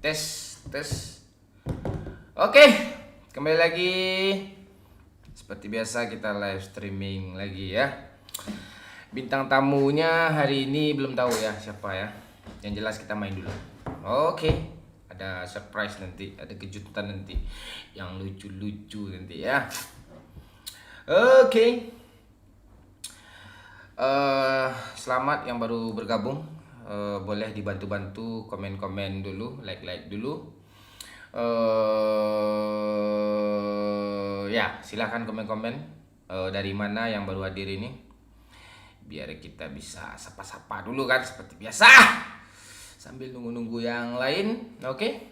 Tes, tes. Oke, kembali lagi. Seperti biasa kita live streaming lagi ya. Bintang tamunya hari ini belum tahu ya siapa ya. Yang jelas kita main dulu. Oke, ada surprise nanti, ada kejutan nanti, yang lucu-lucu nanti ya. Oke. Selamat yang baru bergabung. Boleh dibantu-bantu komen-komen dulu, like-like dulu. Ya, silahkan komen-komen dari mana yang baru hadir ini, biar kita bisa sapa-sapa dulu kan seperti biasa sambil nunggu-nunggu yang lain. Oke.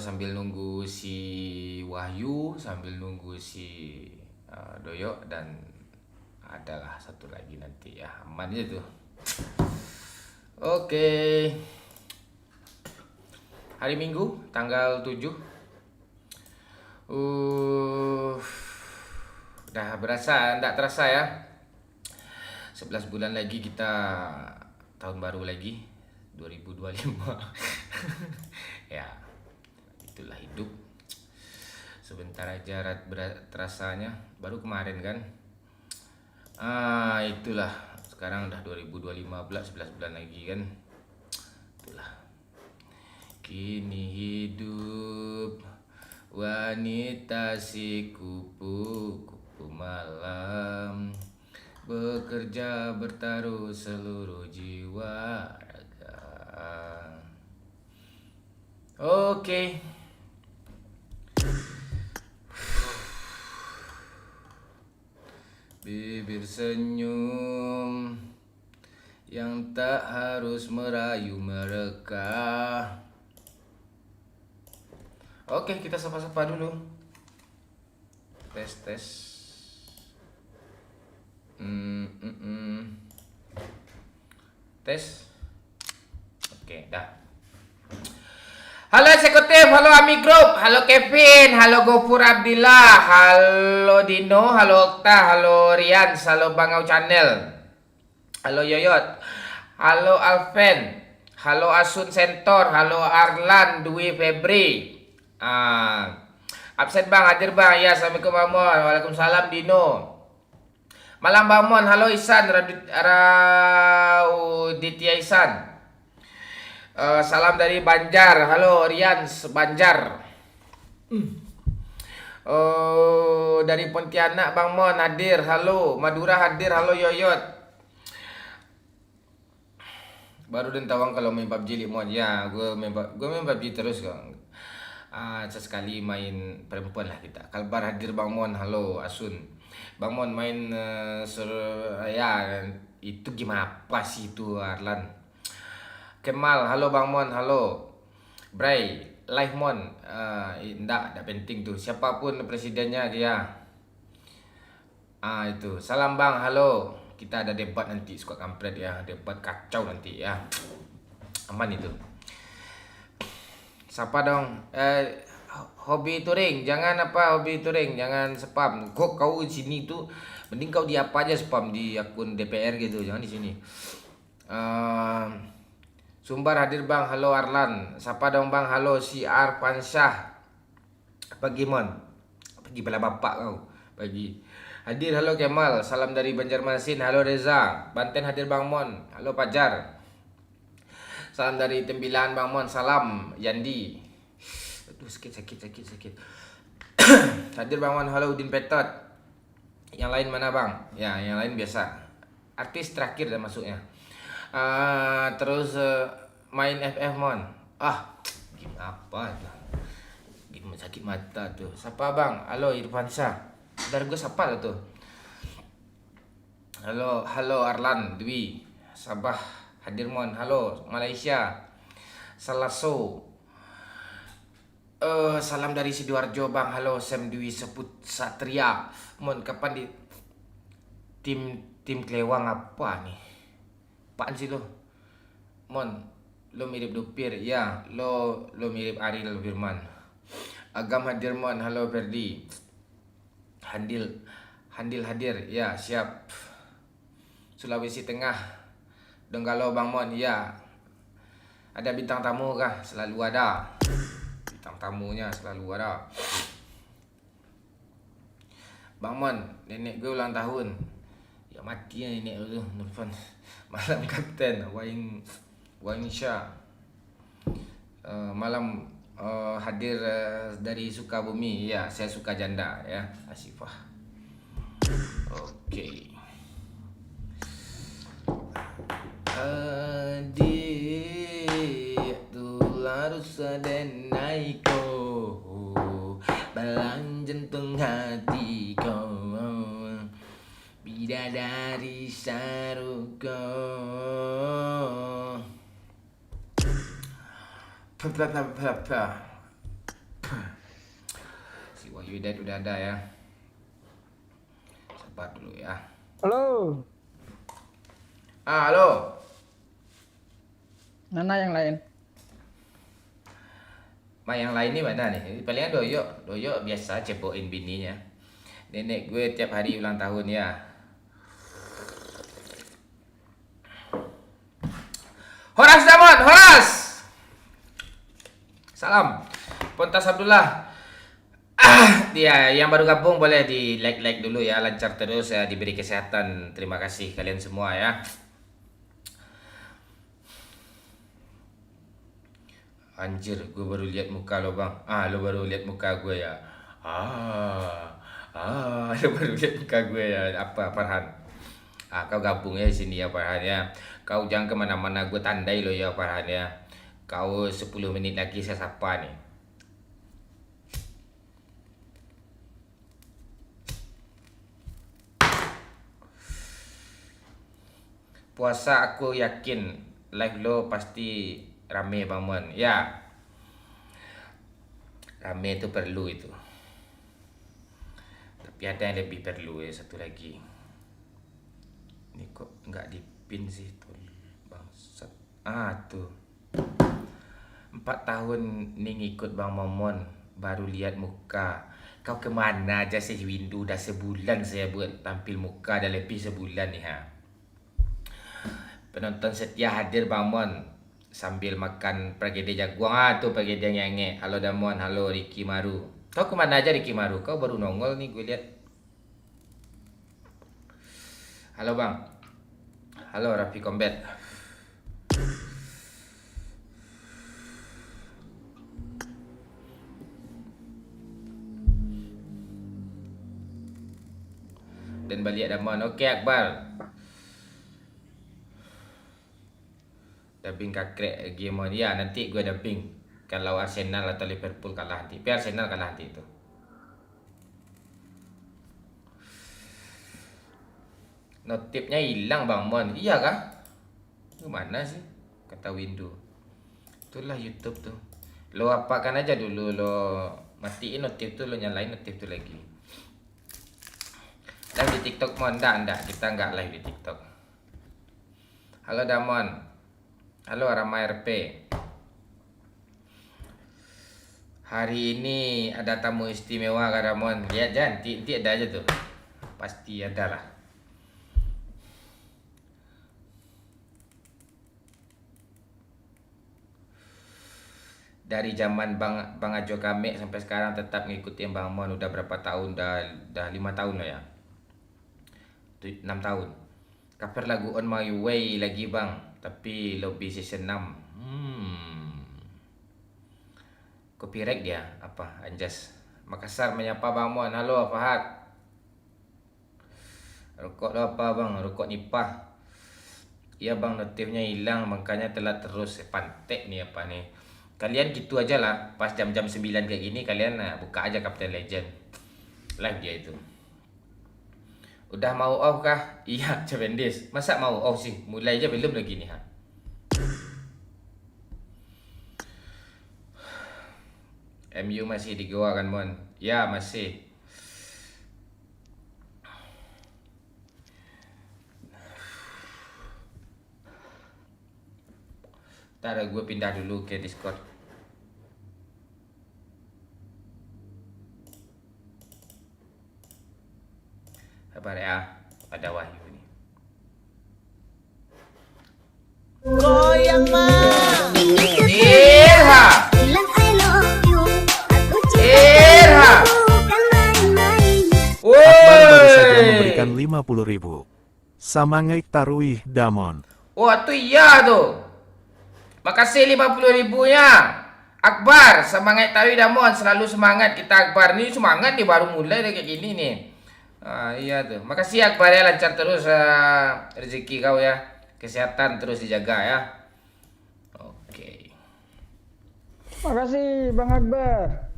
Sambil nunggu si Wahyu, sambil nunggu si Doyo, dan adalah satu lagi nanti ya, aman aja tuh. Oke. Hari Minggu tanggal 7. Udah berasa, enggak terasa ya. 11 bulan lagi kita tahun baru lagi 2025. Ya, itulah hidup. Sebentar aja terasanya, baru kemarin kan. Itulah, sekarang udah 2025, 11 bulan lagi kan. Itulah. Kini hidup wanita si kupu-kupu malam, bekerja bertaruh seluruh jiwa raga. Oke. Bibir senyum yang tak harus merayu mereka. Oke, kita sapa-sapa dulu. Tes. Tes. Oke, dah. Halo eksekutif, halo Ami Group, halo Kevin, halo Gofur Abdillah, halo Dino, halo Okta, halo Rian, halo Bangau Channel, halo Yoyot, halo Alven, halo Asun Sentor, halo Arlan Dwi Febri. Absen bang, hadir bang. Ya, assalamualaikum Bang Mon. Waalaikumsalam Dino. Malam Bang Mon, halo Isan Rauditya Isan. Salam dari Banjar. Halo Rian Banjar. Dari Pontianak Bang Mon hadir. Halo Madura hadir. Halo Yoyot. Baru dan tawang kalau main PUBG Mon. Ya, gue main PUBG terus kan. Sesekali main perempuan lah kita. Kalbar hadir Bang Mon. Halo Asun. Bang Mon main ya itu gimana apa sih itu Arlan. Kemal, halo Bang Mon, halo Bray, live Mon. Enggak penting tuh, siapapun presidennya dia. Itu, salam Bang, halo. Kita ada debat nanti, suka kampret ya, debat kacau nanti ya. Aman itu. Siapa dong? Hobi touring, jangan hobi touring, jangan spam. Kau di sini tuh, mending kau di apa aja spam di akun DPR gitu, jangan di sini. Sumbar hadir Bang, halo Arlan. Siapa dong Bang, halo si Arfansyah. Pagi Mon, pagi bala bapak kau. Pagi hadir, halo Kemal. Salam dari Banjarmasin, halo Reza. Banten hadir Bang Mon, halo Pajar. Salam dari Tembilan Bang Mon, salam Yandi. Aduh, sakit. Hadir Bang Mon, halo Udin Petot. Yang lain mana Bang? Ya, yang lain biasa. Artis terakhir dah masuknya. Terus main FF Mon. Game apa tuh? Game sakit mata tuh. Siapa Bang? Halo Irfan Syah. Dari gue siapa lah tuh? Halo Arlan Dwi. Sabah hadir Mon. Halo Malaysia. Salaso. Salam dari Sidoarjo Bang. Halo Sam Dwi Seput Satria. Mon, kapan di tim Klewang apa nih? Apaan sih lo? Mon, lo mirip Dupir. Ya, lo mirip Ariel Firman. Agam hadir Mon. Halo Ferdi. Handil hadir. Ya, siap. Sulawesi Tengah. Donggalo Bang Mon. Ya. Ada bintang tamu kah? Selalu ada. Bintang tamunya selalu ada. Bang Mon, nenek gue ulang tahun. Ya mati ya nenek tu, Nurfan. Malam Kapten, Wain Syah. Malam hadir dari Sukabumi. Ya, saya suka janda ya, Asifah. Okey. Adik tular sadenaiko balang jantung hatiku bidadari saruko. Si Wahyu Dad udah ada ya. Sabar dulu ya. Halo, Halo. mana yang lain? Yang lain ni mana nih? Palingan Doyok biasa cepoin bininya. Nenek gue tiap hari ulang tahun ya. Horas Damon, Horas. Salam. Pontas Abdullah. Ya, yang baru gabung boleh di like dulu ya, lancar terus ya, diberi kesehatan. Terima kasih kalian semua ya. Anjir, gue baru lihat muka lo bang. Lo baru lihat muka gue ya. Lo baru lihat muka gue ya. Apa Farhan? Kau gabung ya di sini ya Farhan ya. Kau jangan kemana-mana, gue tandai lo ya Farhan ya. Kau 10 menit lagi saya sapa nih. Puasa aku yakin live lo pasti rame Bang Mon. Ya, rame itu perlu itu. Tapi ada yang lebih perlu ya, satu lagi. Ini kok nggak dipin sih tuh bangsat. Tuh. 4 tahun nih ngikut Bang Momon, baru lihat muka. Kau kemana aja sih Windu? Udah sebulan saya buat tampil muka, dah lebih sebulan nih ha. Penonton setia hadir Bang Mon sambil makan pragede jaguang. Tuh pragede ngenge. Halo Damon, halo Ricky Maru. Kau kemana aja Ricky Maru? Kau baru nongol nih gue lihat. Halo Bang. Halo Raffi Combat. Dan balik Damon. Okey Akbar. Dubbing kakrek game on. Ya, nanti gue dubbing kalau Arsenal atau Liverpool kalah nanti. Biar Arsenal kalah nanti itu. Notifnya hilang Bang Mon. Iya kah? Gimana sih? Kata Windu. Itulah YouTube tuh. Lo apakan aja dulu, lo matiin notif tuh, lo nyalain notif tuh lagi. Live di TikTok Mon? Enggak. Kita enggak live di TikTok. Halo Damon. Halo Rama RP. Hari ini ada tamu istimewa Kak Ramon. Ya jangan, nanti ada aja tuh. Pasti ada lah. Dari zaman Bang Ajo Kame sampai sekarang tetap ngikutin Bang Mon. Udah berapa tahun? Udah 5 tahun lah ya. 6 tahun. Cover lagu On My Way lagi Bang. Tapi lobby season 6. Copyright dia. Apa? Anjas. Makassar menyapa Bang Mon. Halo Fahad. Rokok lo apa Bang? Rokok nipah. Iya Bang, notifnya hilang. Makanya telat terus. Pantek nih apa nih. Kalian gitu aja lah. Pas jam-jam 9 kayak gini. Kalian buka aja Captain Legend. Live dia itu. Udah mau off kah? Iya, Cavendis. Masa mau off sih? Mulai aja belum lagi nih ha. MU masih di Goa kan Mon? Ya masih. Ntar gue pindah dulu ke Discord. Sabar ya, ada Wahyu nih. Goyang mah dengan 50.000. Samangai Tarwih Damon. Wah tuh iya tuh. Makasih 50.000-nya. Akbar, semangat Tawi Damon, selalu semangat kita Akbar. Nih semangat nih baru mulai kayak gini nih. Iya tuh. Makasih Akbar ya, lancar terus rezeki kau ya. Kesehatan terus dijaga ya. Oke. Makasih Bang Akbar.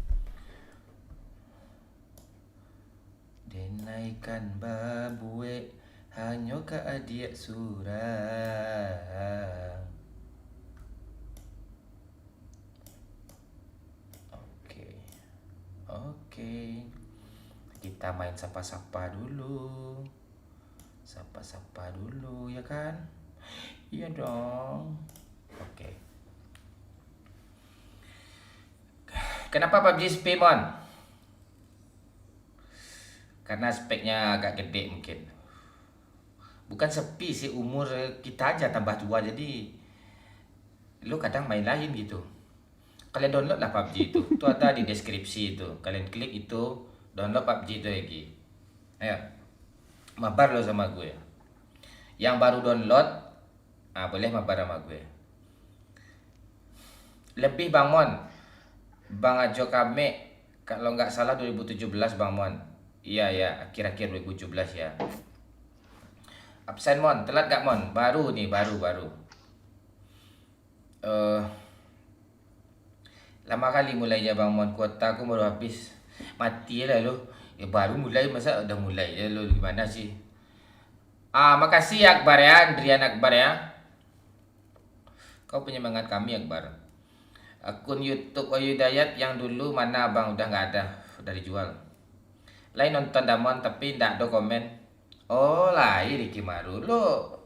Denaikan babue hanya ke adik surang. Oke. Kita main sapa-sapa dulu. Sapa-sapa dulu ya kan? Iya dong. Oke. Kenapa PUBG sepi, Mon? Karena speknya agak gede mungkin. Bukan sepi sih, umur kita aja tambah tua, jadi lu kadang main lain gitu. Kalian download lah PUBG itu. Itu ada di deskripsi itu. Kalian klik itu, download PUBG itu lagi. Ayo. Mabar lo sama gue. Yang baru download, boleh mabar sama gue. Lebih Bang Mon. Bang Ajo Kame, kalau nggak salah 2017 Bang Mon. Iya, akhir-akhir 2017 ya. Absen Mon, telat gak Mon? Baru nih, baru. Lama kali mulainya Bang Mon, kuota aku baru habis. Mati lah lo. Ya baru mulai, masa udah mulai ya lo, gimana sih? Makasih Akbar ya, Andrian Akbar ya. Kau penyemangat kami Akbar. Akun YouTube Oyu Dayat yang dulu mana Bang, udah nggak ada, udah dijual. Lain nonton Damon tapi ndak ada komen. Oh lain Ricky Maru lo.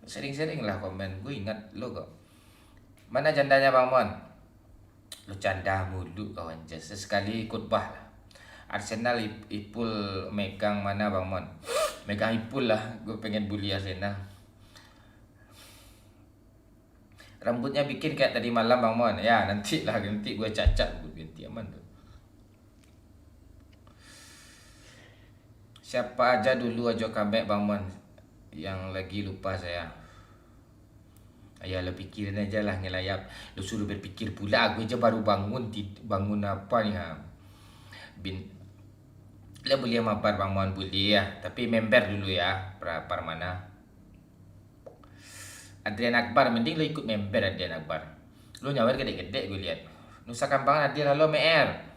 Sering-sering lah komen, gue ingat lo kok. Mana jandanya Bang Mon? Lu canda mulu kawan, sesekali khutbah lah. Arsenal Ipul megang mana Bang Mon? Megang Ipul lah, gue pengen bully Arsenal. Rambutnya bikin kayak tadi malam Bang Mon. Ya nanti gue cacat, gue ganti aman tuh. Siapa aja dulu aja comeback Bang Mon? Yang lagi lupa saya. Ya lo pikirin aja lah ngelayap. Lo suruh berpikir pula, aku aja baru bangun. Bangun apa nih ha? Lo boleh mabar Bang Mon, boleh ya. Tapi member dulu ya, Parmana. Adrian Akbar, mending lo ikut member Adrian Akbar. Lo nyawer gede-gede gue lihat. Nusa Kambangan hadir, halo MR.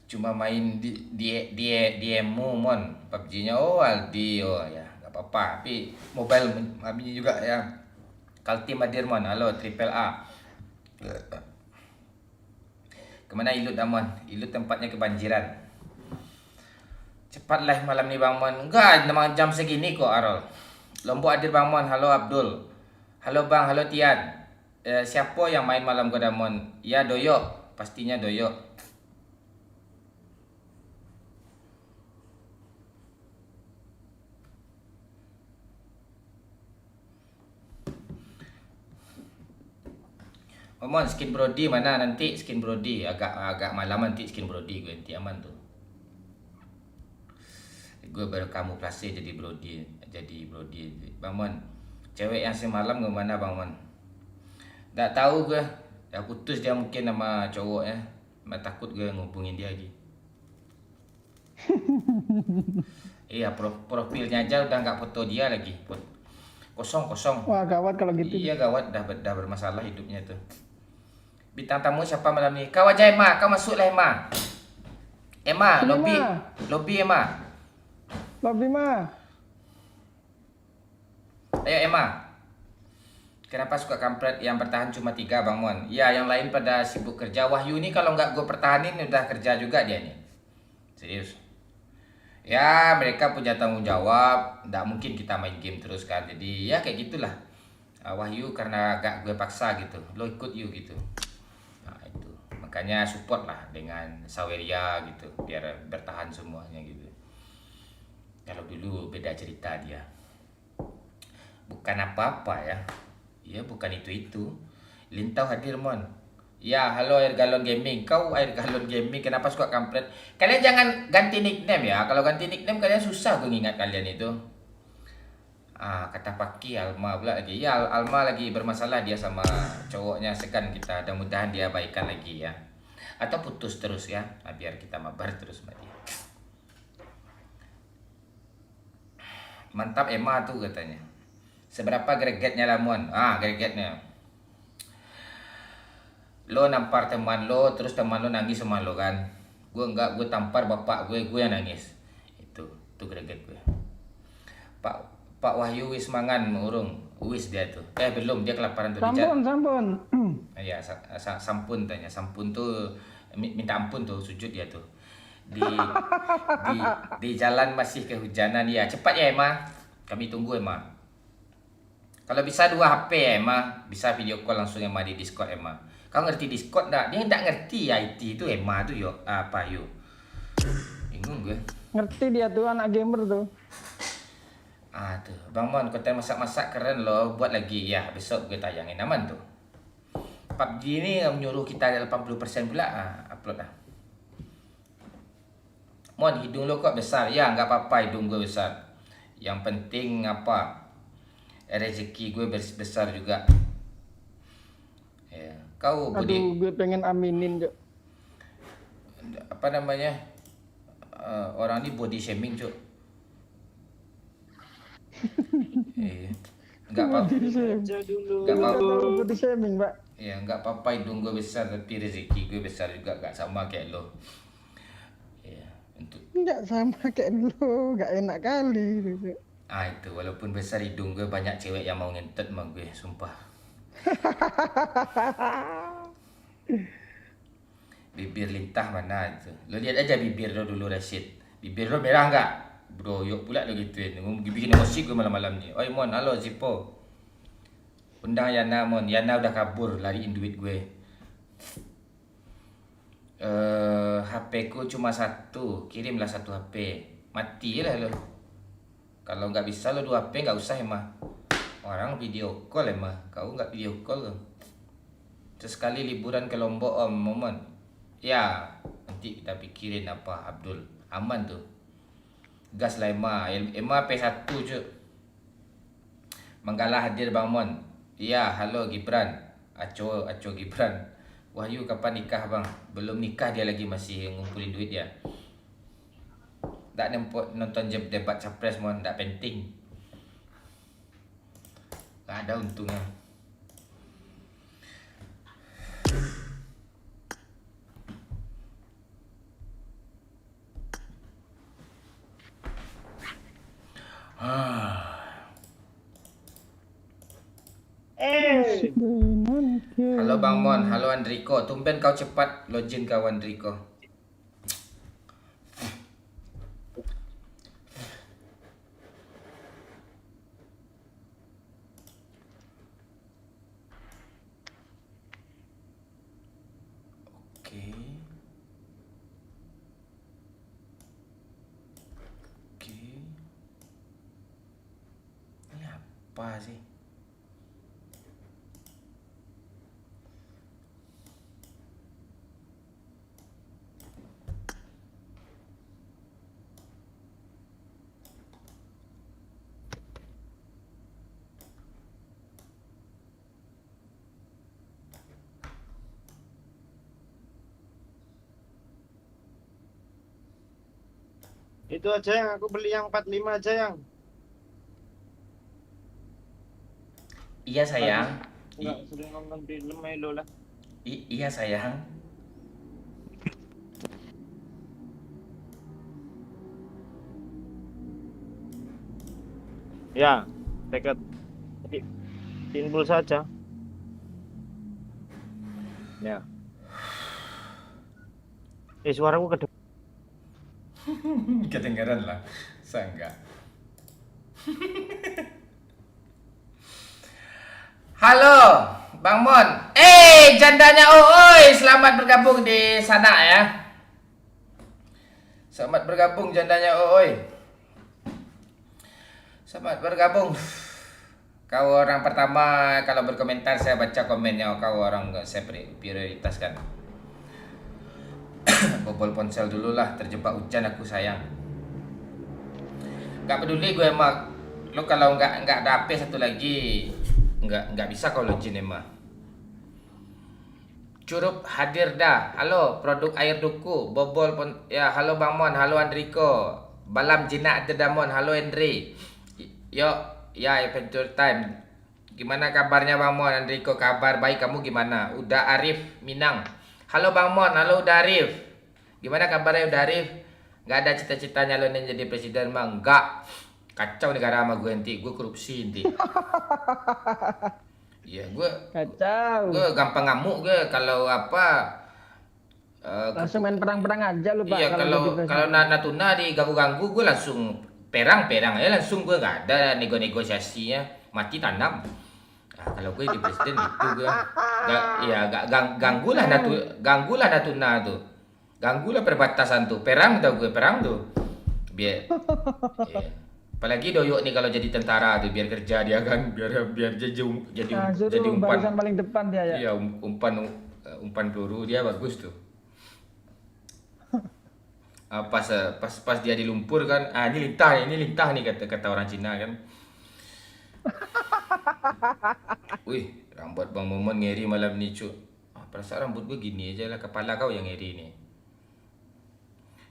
Cuma main di emu Mon, PUBG-nya Aldi ya, nggak apa-apa. Tapi mobile kami juga ya. Kaltim hadir Mon, halo Triple A. Kemana Ilut Amon? Ilut tempatnya kebanjiran. Cepatlah malam nih Bang Mon. Enggak, memang jam segini kok Arol. Lombok hadir Bang Mon, halo Abdul. Halo Bang, halo Tian. Siapa yang main malam Godamon? Ya Doyok, pastinya Doyok. Mon, skin Brody mana nanti? Skin Brody agak malam nanti skin Brody gue nanti aman tuh. Gue baru kamu plase jadi Brody Bang Mon. Cewek yang semalam kemana Bang Mon? Nggak tahu gue. Dah putus dia mungkin sama cowoknya. Takut gue ngubungin dia lagi. Iya, profilnya aja udah nggak foto dia lagi. Kosong. Wah gawat kalau gitu. Iya gawat, dah bermasalah hidupnya tuh. Bintang tamu siapa malam ini? Kau aja Emma, kau masuklah Emma. Emma, lobby Emma. Lobby mah. Ayo Emma. Kenapa suka kampret yang bertahan cuma 3 Bang Mon? Ya yang lain pada sibuk kerja. Wahyu ini kalau nggak gue pertahanin udah kerja juga dia nih. Serius. Ya mereka punya tanggung jawab. Nggak mungkin kita main game terus kan. Jadi ya kayak gitulah. Wahyu karena agak gue paksa gitu. Lo ikut you gitu. Nah itu. Makanya support lah dengan Saweria gitu. Biar bertahan semuanya gitu. Kalau dulu beda cerita dia. Bukan apa-apa ya. Ya bukan itu. Lintau hadir Mon. Ya, halo Air Galon Gaming. Kau Air Galon Gaming, kenapa suka kampret? Kalian jangan ganti nickname ya. Kalau ganti nickname kalian susah gue ngingat kalian itu. Kata Paki Alma pula lagi. Ya, Alma lagi bermasalah dia sama cowoknya. Segan kita. Mudah-mudahan dia baikan lagi ya. Atau putus terus ya. Biar kita mabar terus sama dia. Mantap Emma tuh katanya. Seberapa gregetnya Lamuan? Gregetnya. Lo nampar teman lo, terus teman lo nangis sama lo kan. Gue enggak, gue tampar bapak gue yang nangis. Itu greget gue. Pak Wahyu wis mangan urung. Wis dia tuh. Belum, dia kelaparan tuh. Sampun. Ya, sampun tanya. Sampun tuh minta ampun tuh, sujud dia tuh. Di jalan masih kehujanan ya. Cepat ya Emma. Kami tunggu Emma. Kalau bisa 2 HP ya Emma, bisa video call langsung Emma di Discord Emma. Kau ngerti Discord enggak? Dia enggak ngerti IT itu Emma tuh yo. Apa yo? Bingung gue. Ngerti dia tuh anak gamer tuh. Tuh. Bang Mon, konten masak-masak keren loh. Buat lagi ya, besok gue tayangin aman tuh. PUBG ini menyuruh kita 80% pula upload lah. Mon, hidung lo kok besar? Ya, nggak apa-apa hidung gue besar. Yang penting apa? Rezeki gue besar juga. Ya, kau Aduh, gue pengen aminin, Cok. Apa namanya? Orang ini body shaming, Cuk. Nggak apa-apa. Nggak apa-apa. Body shaming, Pak. Ya, nggak apa-apa hidung gue besar, tapi rezeki gue besar juga, nggak sama kayak lo. Ya, untuk Nggak sama kayak lu, nggak enak kali. itu walaupun besar hidung gue, banyak cewek yang mau ngentot sama gue, sumpah. Bibir lintah mana itu? Lo lihat aja bibir lo dulu Rashid. Bibir lo merah nggak? Bro, yuk pula lo gituin. Bikin emosi gue malam-malam ni. Oi Mon, halo Zippo. Undang Yana Mon. Yana udah kabur, lariin duit gue. HP ku cuma 1, kirimlah 1 HP. Matilah lo. Kalau nggak bisa lo 2 HP nggak usah emang. Orang video call emang. Kau nggak video call lo. Sesekali liburan ke Lombok Om Momon. Ya, nanti kita pikirin apa Abdul. Aman tuh. Gas lah Emma P1 cuy. Manggala hadir Bang Mon. Ya, halo Gibran. Aco Gibran. Wahyu kapan nikah bang? Belum nikah, dia lagi masih ngumpulin duit dia. Tak nonton debat capres Mon, tak penting. Tak ada untungnya. Halo Bang Mon, halo Andriko. Tumben kau cepat login kau Andriko. Oke. Ini apa sih? Itu aja yang aku beli yang 45 aja yang. Iya sayang. Enggak sering nonton film Melo lah. Iya sayang. Ya, dekat. Timbul saja. Ya. Suaraku ke Kedengaran lah. Saya enggak. Halo, Bang Mon. Jandanya Oi, selamat bergabung di sana ya. Selamat bergabung jandanya Oi. Selamat bergabung. Kau orang pertama kalau berkomentar saya baca komennya. Kau orang nggak saya prioritaskan. Bobol ponsel dulu lah, terjebak hujan aku sayang. Gak peduli gue emang. Lo kalau nggak ada HP satu lagi nggak bisa kau login emang. Curup hadir dah. Halo produk air duku. Bobol pon ya. Halo Bang Mon. Halo Andriko. Balam jinak dedamon. Halo Henry. Yo ya adventure time. Gimana kabarnya Bang Mon? Andriko kabar baik, kamu gimana? Udah Arif Minang. Halo Bang Mon. Halo Udah Arif. Gimana kabarnya Udah Arif? Gak ada cita-citanya lo nih jadi presiden Bang? Enggak. Kacau negara sama gue nanti. Gue korupsi nanti. Iya gue Kacau. gampang ngamuk gue kalau apa Langsung main perang-perang aja lu Pak. iya kalau jadi kalau presiden. Natuna diganggu-ganggu gue langsung perang aja langsung, gue nggak ada negosiasinya, mati tanam. Nah, kalau gue di presiden gitu gue ganggulah Natuna tuh, ganggulah perbatasan tuh, perang tuh biar iya. Apalagi Doyok nih kalau jadi tentara tuh biar kerja dia kan, biar Nah, suruh jadi umpan. barisan paling depan dia ya. Iya, umpan peluru dia bagus tuh. Pas dia di lumpur kan, ini lintah nih kata orang Cina kan. Wih, rambut Bang Momon ngeri malam ni cu. Perasaan rambut gue gini aja lah, kepala kau yang ngeri nih.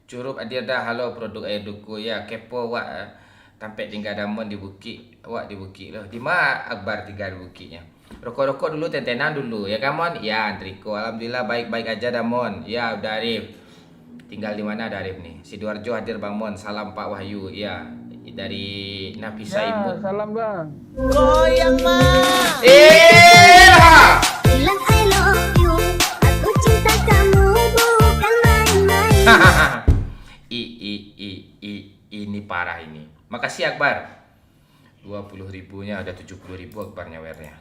Curup hadir dah. Halo produk air duku ya. Kepo wak tampek tinggal damon di bukit. Wak di bukit loh. Di mana Akbar tinggal di bukitnya? Rokok-rokok dulu, tentenan dulu ya Kamon. Ya Andriko, alhamdulillah baik-baik aja Damon. Ya udah Arif. Tinggal di mana Arif nih? Sidoarjo hadir Bang Mon. Salam Pak Wahyu. Ya dari Nafisa Ya, Ibu. salam Bang. Goyang mah. Bilang I love you, aku cinta kamu bukan main-main. Ini parah ini. Makasih Akbar. 20 ribunya udah 70 ribu Akbar nyawernya.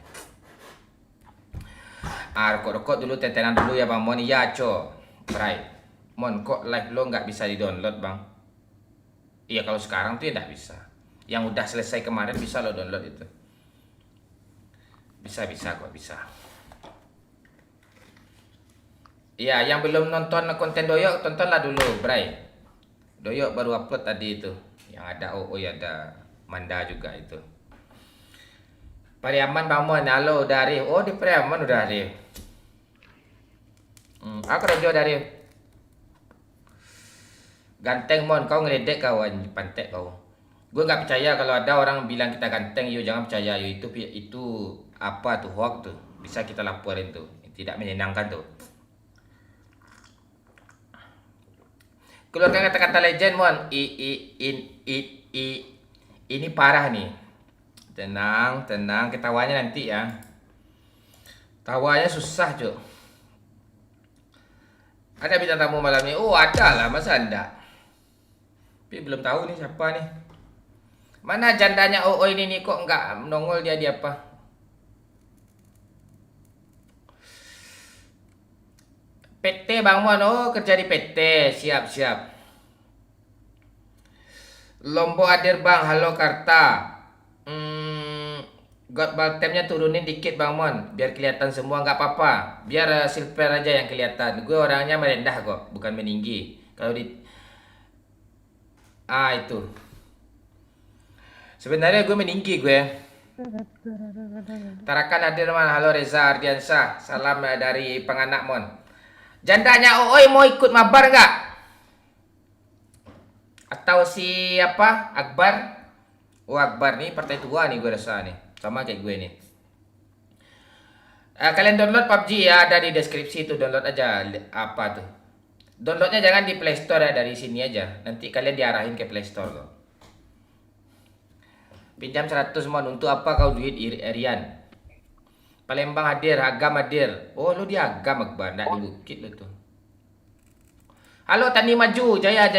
Rokok-rokok dulu, tetenan dulu ya Bang Mon. Iya co. Right. Mon, kok live lo nggak bisa di-download Bang? Iya kalau sekarang tuh ya nggak bisa. Yang udah selesai kemarin bisa lo download itu. Bisa kok bisa. Iya, yang belum nonton konten Doyok tontonlah dulu, Bray. Doyok baru upload tadi itu. Yang ada ada Manda juga itu. Pariaman Bang Mon, halo udah Arif. Oh di Pariaman udah Arif. Aku kerja dari ganteng Mon, kau ngeledek kawan, pantek kau. Gue nggak percaya kalau ada orang bilang kita ganteng, yo jangan percaya, yo itu apa tuh hoax tuh, bisa kita laporin tuh, tidak menyenangkan tuh. Keluarkan kata-kata legend Mon, ini parah nih. Tenang, ketawanya nanti ya. Tawanya susah cuk. Ada bintang tamu malam ini? Oh ada lah, masa anda? Tapi belum tahu nih siapa nih. Mana jandanya ini nih kok nggak nongol dia di apa? PT Bang Mon, oh kerja di PT, siap. Lombok hadir Bang, halo Karta. God Baltemnya turunin dikit Bang Mon, biar kelihatan semua, nggak apa-apa. Biar silver aja yang kelihatan. Gue orangnya merendah kok, bukan meninggi. Kalau itu. Sebenarnya gue meninggi gue. Tarakan hadir Man, halo Reza Ardiansyah. Salam dari Penganak Mon. Jandanya mau ikut mabar nggak? Atau si apa? Akbar? Oh Akbar nih partai tua nih gue rasa nih. Sama kayak gue nih. Kalian download PUBG ya, ada di deskripsi itu, download aja apa tuh. Downloadnya jangan di Play Store ya, dari sini aja. Nanti kalian diarahin ke Play Store loh. Pinjam 100 Mon, untuk apa kau duit Rian? Palembang hadir, Agam hadir. Oh lu di Agam Akbar, enggak di Bukit lo tuh. Halo Tani Maju, Jaya.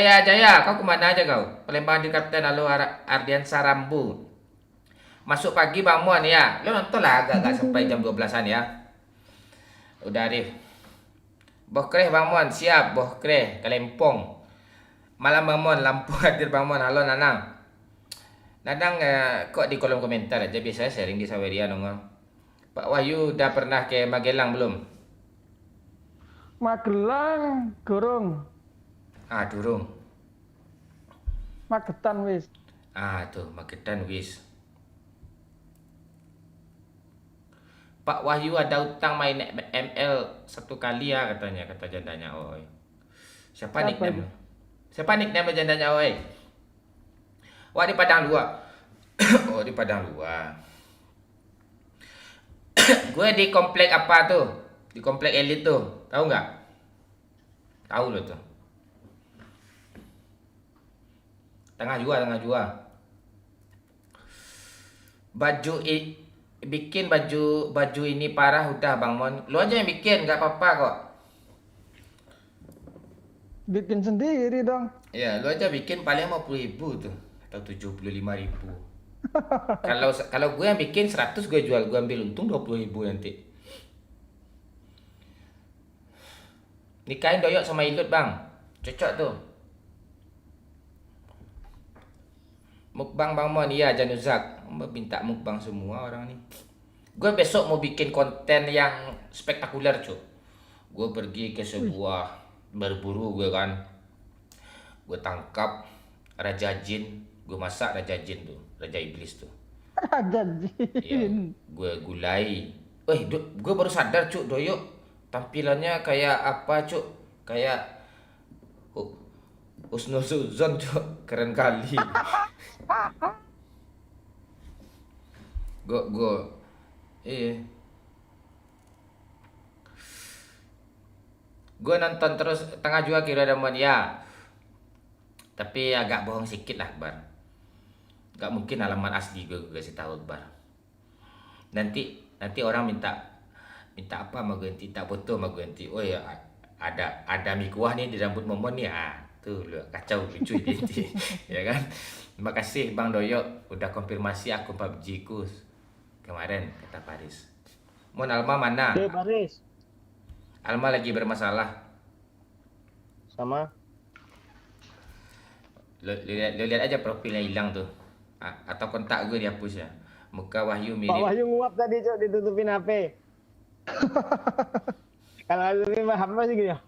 Kau kemana aja kau? Palembang hadir Kapten, halo Ardian Sarambu. Masuk pagi Bang Mon ya. Lo nonton lah agak sampai jam 12-an ya. Udah Arif. Boh Kreh Bang Mon, siap Boh Kreh, Kelempong. Malam Bang Mon, Lampung hadir Bang Mon. Halo Nanang. Nadang kok di kolom komentar aja, biasanya sharing di Saweria nongol. Pak Wahyu udah pernah ke Magelang belum? Magelang gorong. Ah, durung. Magetan wis. Ah, tuh Magetan wis. Pak Wahyu ada utang main ML 1 kali ya katanya, kata jandanya oi. Siapa Siapa nickname? itu? Siapa nickname jandanya oi? Wah, di Padang Luar. Oh, di Padang Luar. Gue di komplek apa tuh? Di komplek elit tuh. Tahu nggak? Tahu lo tuh. Tengah Jua. Bikin baju ini parah udah Bang Mon. Lu aja yang bikin, nggak apa-apa kok. Bikin sendiri dong. Ya, lu aja bikin paling 50.000 tuh atau 75.000. Kalau gue yang bikin 100 gue jual, gue ambil untung 20.000 nanti. Nikahin Doyok sama Ilut Bang, cocok tuh. Mukbang Bang Mon, iya Januzak. Minta mukbang semua orang nih. Gue besok mau bikin konten yang spektakuler cuy. Gue pergi ke sebuah berburu gue kan. Gue tangkap Raja Jin, gue masak Raja Jin tuh, Raja Iblis tuh. Raja Ya, Jin. gue gulai. Gue baru sadar cuk, Doyok tampilannya kayak apa cuk? Kayak Husnul Suzon cuk, keren kali. Gue gue nonton terus Tengah Jua kira Damon ya, tapi agak bohong sedikit lah Bar. Gak mungkin alamat asli gue kasih tahu Bar. Nanti orang minta apa sama gue nanti, tak foto sama gue nanti. Oh ya, ada mie kuah nih di rambut Momon nih. Tuh lu kacau lucu nanti. Ya kan. Terima kasih Bang Doyok udah konfirmasi akun PUBG ku kemarin, kata Paris. Mon, Alma mana? Oke, Paris. Alma lagi bermasalah. Sama. Lu lihat aja profilnya hilang tuh. Atau kontak gue dihapus ya. Muka Wahyu Pak mirip. Wahyu nguap tadi, Cok, ditutupin HP. Kalau lebih paham apa sih gitu ya?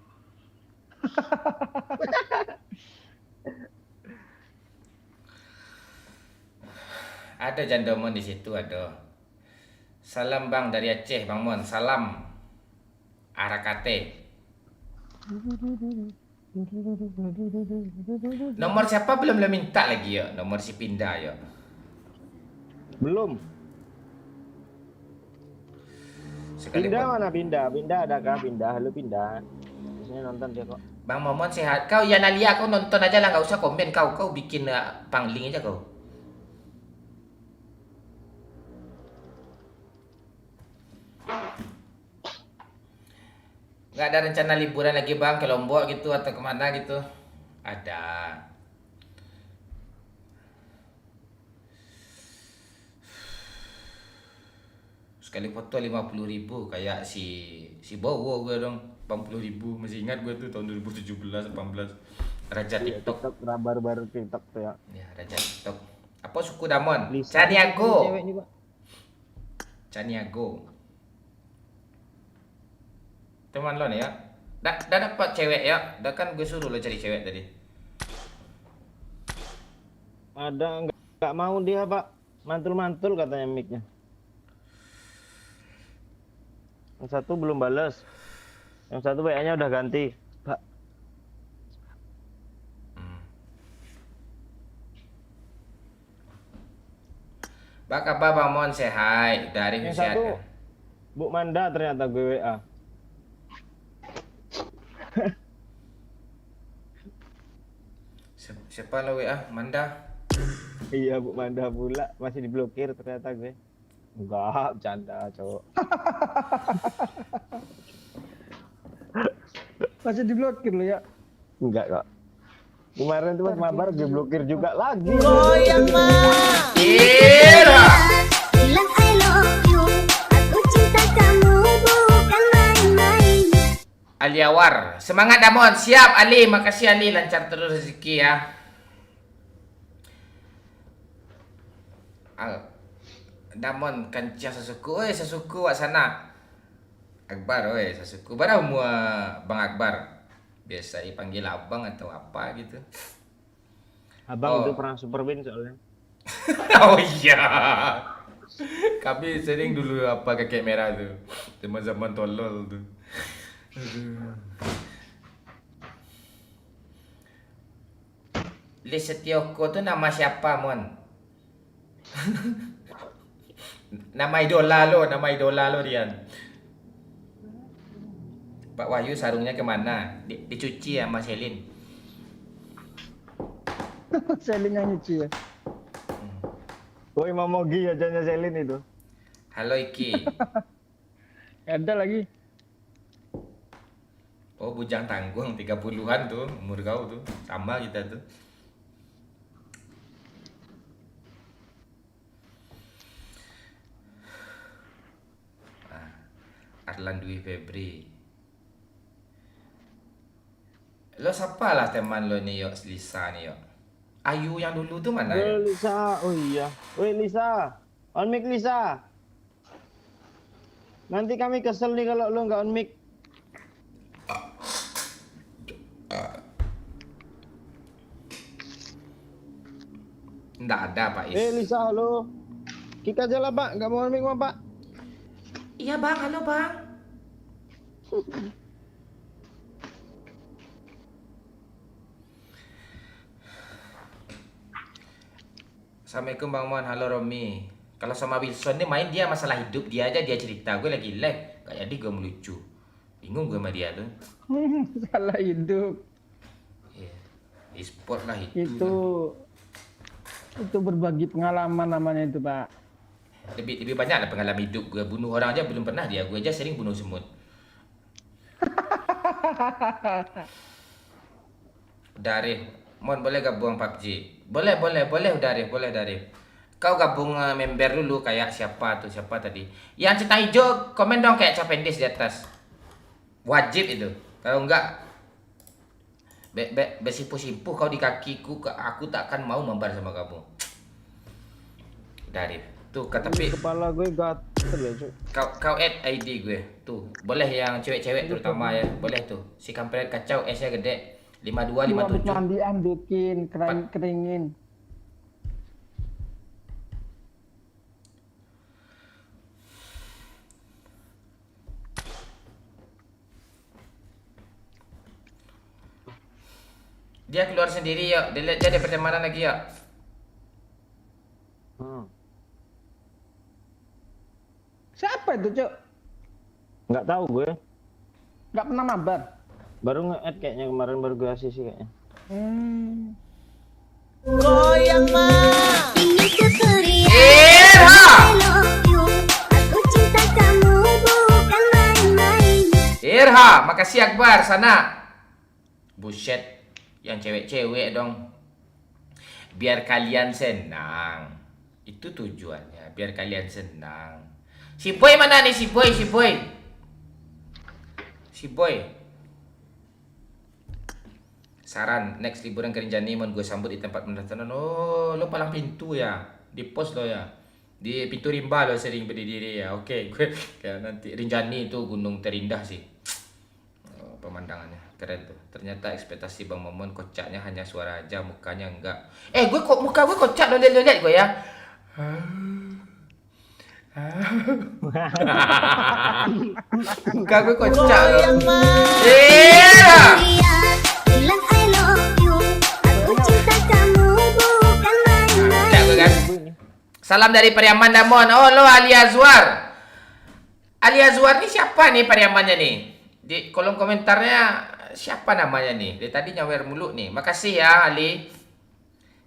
Ada Jandomon di situ ada. Salam Bang dari Aceh, Bang Mon. Salam. Arakate. Nomor siapa belum minta lagi ya? Nomor si Pindah ya. Belum. Sekali Pindah pun- mana Pindah? Pindah adakah Pindah? Halo Pindah. Biasanya nonton dia kok. Bang Momon sehat. Kau ya Nalia, kau nonton aja lah, nggak usah komen kau bikin pangling aja kau. Nggak ada rencana liburan lagi Bang ke Lombok gitu atau kemana gitu? Ada. Sekali foto 50.000 kayak si Bowo gue dong, 80.000. Masih ingat gue tuh tahun 2017 18. Raja TikTok. TikTok baru-baru TikTok tuh ya. Ya, Raja TikTok. Apa suku Damon? Lisa. Caniago. Cewek nih, Pak. Caniago. Teman lo nih ya. Dah dapat cewek ya. Dah kan gue suruh lo cari cewek tadi. Ada nggak mau dia, Pak. Mantul-mantul katanya mic-nya. Yang satu belum balas. Yang satu WA-nya udah ganti. Pak, Bak kabar Bang Mon, sehat. Dari yang sehat. satu Kan? Bu Manda ternyata gue WA. Siapa lo WA? Manda. Iya, Bu Manda pula. Masih diblokir ternyata gue. Enggak, bercanda, cowok. Masih diblokir lo ya. Enggak kok. Kemarin tuh pas mabar gue blokir juga lagi. Goyang mah. Ira. Bilang I love you, aku cinta kamu bukan main-main. Aliawar. Semangat Damon. Siap Ali. Makasih Ali. Lancar terus rezeki ya. Damon kancah sesuku. Oi sesuku wak sana. Akbar oi sesuku. Barang mua Bang Akbar. Biasa dipanggil abang atau apa gitu. Abang Oh. itu pernah super win soalnya. Oh iya. Kami sering dulu apa kakek merah tuh. Zaman-zaman tolol tuh. Aduh. Lis Setioko tuh nama siapa, Mon? Nama idola lo Dian. Pak Wahyu sarungnya kemana? Dicuci ya Mas Helin. Selingnya nyuci ya. Woi Momogi aja Selin itu. Halo Iki. Ada lagi. Oh bujang tanggung 30-an tuh umur kau tuh. Sama kita tuh. Arlan Dwi Febri. Lo siapa lah teman lo nih yuk, Lisa nih yuk. Ayu yang dulu tuh mana ya? Lisa, oh iya. Woi Lisa, on mic Lisa. Nanti kami kesel nih kalau lu nggak on mic. Nggak ada Pak Is. Lisa, halo. Kika aja lah Pak, nggak mau on mic mah Pak. Iya bang, halo bang. Assalamualaikum Bang Mon, halo Romi. Kalau sama Wilson nih main dia masalah hidup dia aja, dia cerita. Gue lagi live, gak jadi gue melucu. Bingung gue sama dia tuh. Salah hidup. Iya. E-sport lah Itu berbagi pengalaman namanya itu, Pak. Lebih banyak lah pengalaman hidup gue. Bunuh orang aja belum pernah dia. Gue aja sering bunuh semut. Darif, Mon boleh gabung PUBG? Boleh udah Darif. Kau gabung member dulu kayak siapa tadi? Yang centang hijau komen dong kayak Capendis di atas. Wajib itu. Kalau enggak bersimpuh-simpuh kau di kakiku, aku tak akan mau membar sama kamu. Darif. Tuh tapi Kepala gue gatel ya, Cuk. kau add ID gue. Tuh, boleh yang cewek-cewek terutama ya. Boleh tuh. Si kampret kacau S-nya gede. 52 Rambut 57. mandian bikin keringin. Dia keluar sendiri ya. Dia ada pertemanan lagi ya. Siapa itu, Cuk? Nggak tahu gue. Nggak pernah mabar. Baru nge-add kayaknya kemarin baru gue sih kayaknya. Goyang mah. Ini kuteriak Irha! I love you. Aku cinta kamu bukan main-main. Irha, makasih Akbar sana. Buset, yang cewek-cewek dong. Biar kalian senang. Itu tujuannya, biar kalian senang. Si Boy mana nih si Boy? Saran, next liburan ke Rinjani mau gue sambut di tempat pendaftaran. Oh, lo palang pintu ya. Di pos lo ya. Di pintu rimba lo sering berdiri ya. Oke, gue kayak nanti Rinjani itu gunung terindah sih. Oh, pemandangannya keren tuh. Ternyata ekspektasi Bang Momon kocaknya hanya suara aja, mukanya enggak. Gue kok muka gue kocak lo lihat gue ya. Muka gue kocak lo. Iya. Bilang I love you. Aku cinta kamu bukan main-main. Kocak gue kan. Salam dari Pariaman Damon. Oh lo Ali Azwar. Ali Azwar ini siapa nih Pariamannya nih? Di kolom komentarnya siapa namanya nih? Dari tadi nyawer mulu nih. Makasih ya Ali.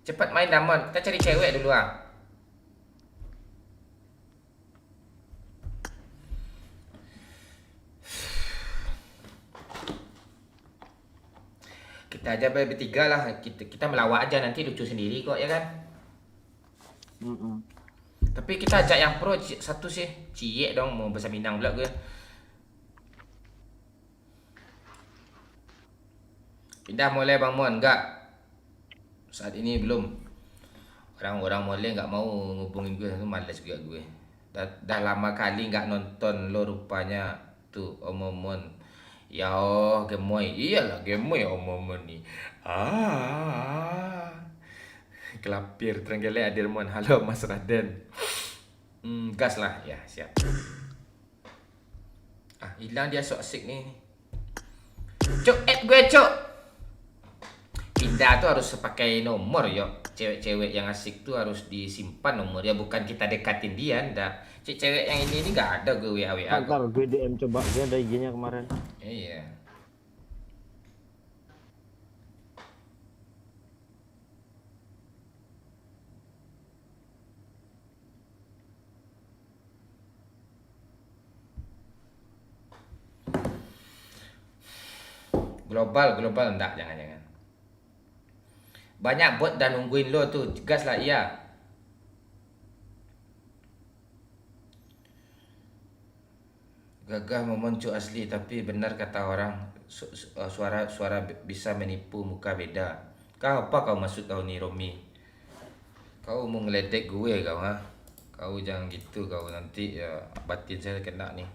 Cepat main Damon. Kita cari cewek dulu ah. Kita aja bertiga lah. Kita melawak aja nanti lucu sendiri kok ya kan. Tapi kita ajak yang pro satu sih. Cie dong mau bahasa Minang pula gue. Pindah mulai Bang Mon enggak? Saat ini belum. Orang-orang mole nggak mau ngubungin gue, itu males juga gue. Dah lama kali nggak nonton lo rupanya tuh Om Momon. Ya oh, gemoy. Iyalah gemoy Om Momon nih. Kelapir Trenggale Adirmon. Halo Mas Raden. Gas lah ya, siap. Hilang dia sok asik nih. Cuk, add gue cuk. Pindah tuh harus pakai nomor yo. Cewek-cewek yang asik tuh harus disimpan nomornya, bukan kita dekatin dia ndak. Cewek yang ini nggak ada gue WA. Ntar gue DM coba, dia ada IG-nya kemarin. Iya. Global enggak, jangan. Banyak bot dan nungguin lo tuh, gas lah iya. Gagah memoncu asli, tapi benar kata orang suara bisa menipu, muka beda. Apa kau maksud kau nih Romi? Kau mau ngeledek gue kau ha? Kau jangan gitu kau, nanti ya batin saya kena nih.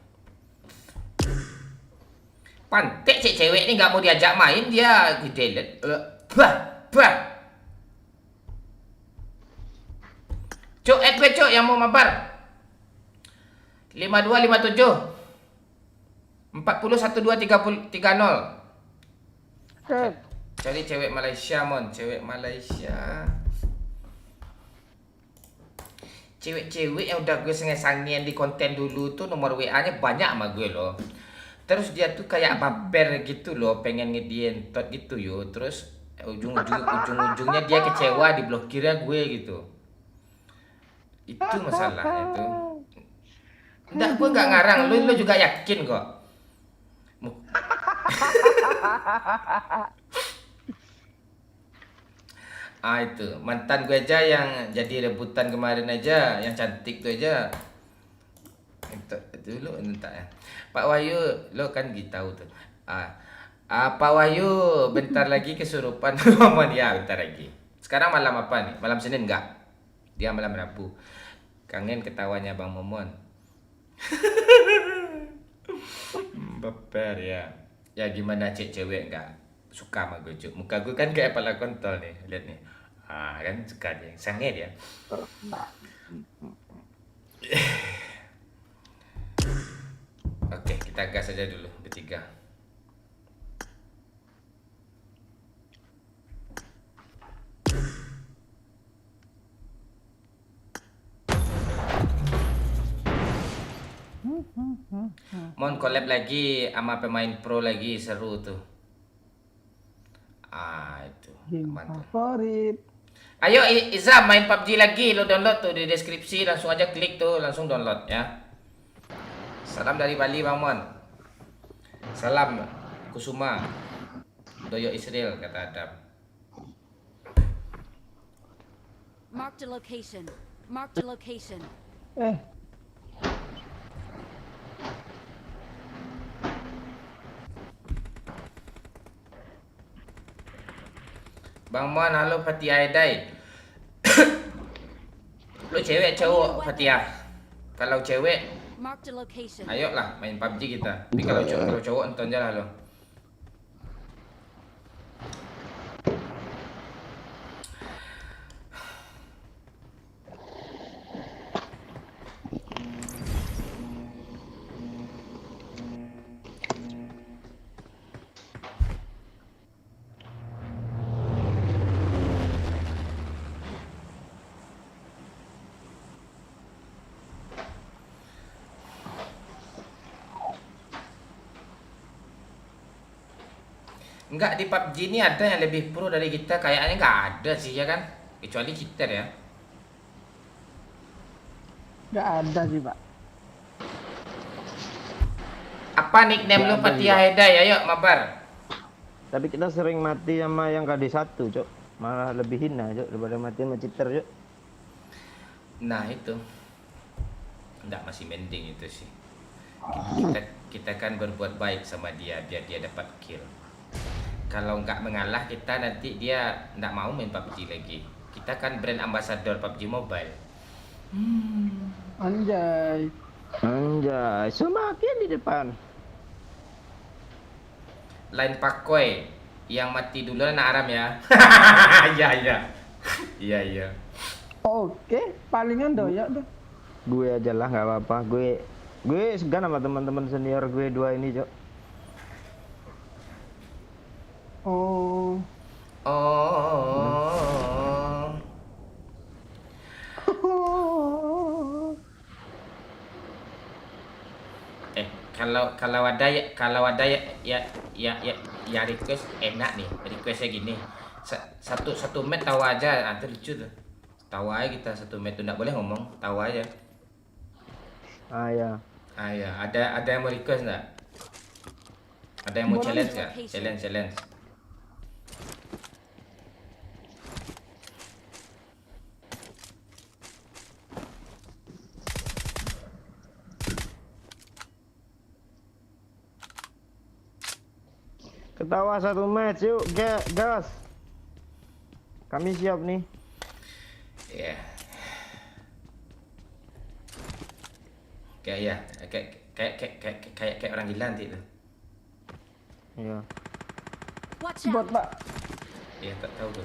Pantek cewek ini nggak mau diajak main, dia delete. Bah. Cuk, add gue cuk yang mau mabar. 5257 40 12 30. Cari cewek Malaysia mon, cewek Malaysia. Cewek-cewek yang udah gue sange-sangean di konten dulu tuh nomor WA-nya banyak sama gue loh. Terus dia tuh kayak baper gitu loh, pengen ngedientot gitu yo. Terus ujung-ujungnya dia kecewa, diblokirnya gue gitu. Itu masalahnya tuh. Enggak, gue nggak ngarang, lu juga yakin kok. Itu mantan gue aja yang jadi rebutan kemarin aja, yang cantik tuh aja. Itu lo entah ya. Pak Wahyu, lo kan gitu tahu tuh. Pak Wahyu bentar lagi kesurupan ngomong ya, bentar lagi. Sekarang malam apa nih? Malam Senin enggak? Dia malam Rabu. Kangen ketawanya Bang Momon. Baper ya. Ya gimana cewek enggak suka sama gue cuk. Muka gue kan kayak kepala kontol nih, lihat nih. Kan suka dia, sange dia. Oke, kita gas aja dulu bertiga. Mon collab lagi sama pemain pro lagi, seru tuh. Itu Game mantap. favorit. Ayo Iza main PUBG lagi, lo download tuh di deskripsi, langsung aja klik tuh, langsung download ya. Salam dari Bali Bang Mon. Salam Kusuma. Doyo Israel kata Adam. Mark the location. Mark the location. Bang Mon, halo Fatia Aidai. Lu cewek cowok Fatia? Kalau cewek, Mark the location. ayolah main PUBG kita. Tapi kalau cowok nonton aja lah lo. Enggak, di PUBG ini ada yang lebih pro dari kita, kayaknya nggak ada sih ya kan, kecuali cheater ya. Nggak ada sih pak. Apa nickname lu Fatia Aidai? Ayo mabar. Tapi kita sering mati sama yang KD1, Cok. Malah lebih hina, Cok, daripada mati sama cheater, Cok. Nah itu, enggak, masih mending itu sih. Kita kan berbuat baik sama dia biar dia dapat kill. Kalau nggak mengalah kita, nanti dia nggak mau main PUBG lagi. Kita kan brand ambassador PUBG Mobile. Anjay. Anjay, semakin di depan. Lain pakoi yang mati duluan anak Aram ya. Iya iya. Iya iya. Oke, palingan doyak tuh. Gue aja lah, nggak apa-apa. Gue segan sama teman-teman senior gue dua ini, Cok. Oh. Oh. Kalau ada ya request enak nih. Requestnya gini. Satu met tahu aja, nanti lucu tuh. Tahu aja kita satu met tuh nggak boleh ngomong, tahu aja. Ah ya. Ah ya, ada yang mau request nggak? Ada yang mau Boleh. challenge nggak? Challenge. Ketawa satu match, yuk, gas. Kami siap nih. Ya. Kayak orang gila nanti tuh. Iya. Watch Bot, out. Pak. Iya, tak tahu gue.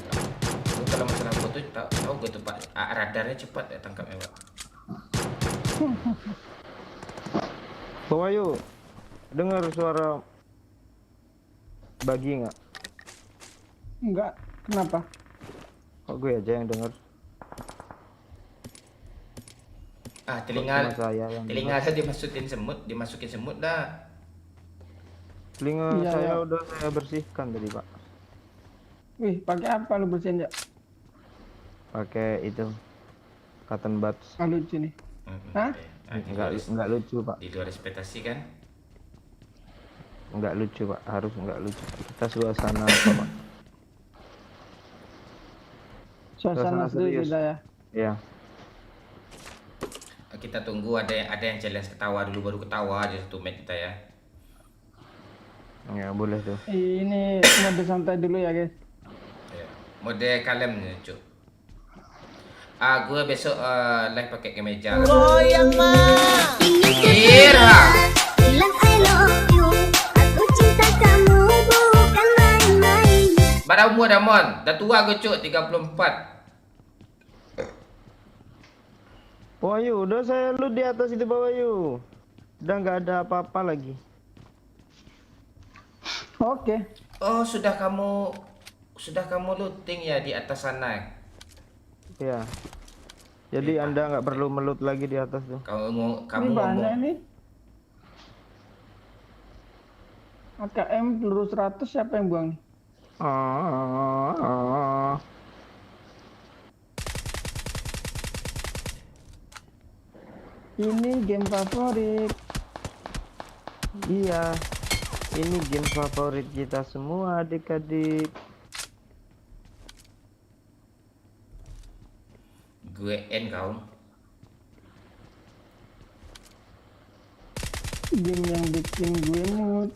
Gue kalau masalah foto tahu gue tuh Pak. Radarnya cepat ya tangkapnya Pak. Bawa yuk. Dengar suara bagi nggak? Enggak. Kenapa? Kok gue aja yang dengar? Telinga Cuma saya yang saya dimasukin semut dah. Telinga Iya, saya iya. udah saya bersihkan tadi, Pak. Wih, pakai apa lu bersihin ya? Pakai itu cotton buds. Ah, lucu nih. Hah? Enggak lucu, Pak. Di luar ekspektasi kan? Enggak lucu, Pak. Harus enggak lucu. Kita suasana apa, Pak? Suasana serius kita ya. Ya. Kita tunggu ada yang challenge ketawa dulu baru ketawa aja satu match kita ya. Ya, boleh tuh. Ini mode santai dulu ya, guys. Ya. Mode kalem nih, Cuk. Gue besok live pakai kemeja. Goyang mah. Ira. Bilang I love you. Aku cinta kamu bukan main-main. Pada umur dah Mon. Dah tua gue Cuk, 34. Wahyu, udah saya lu di atas itu bawah yuk. Udah nggak ada apa-apa lagi. Oke. Oh, sudah kamu looting ya di atas sana. Ya. Jadi Anda nggak perlu melut lagi di atas tuh. Kamu Ini banyak ngomong. nih. AKM peluru 100 siapa yang buang nih? Ah. Ini game favorit. Iya. Ini game favorit kita semua adik-adik. Gue N kau. Game yang bikin gue mood.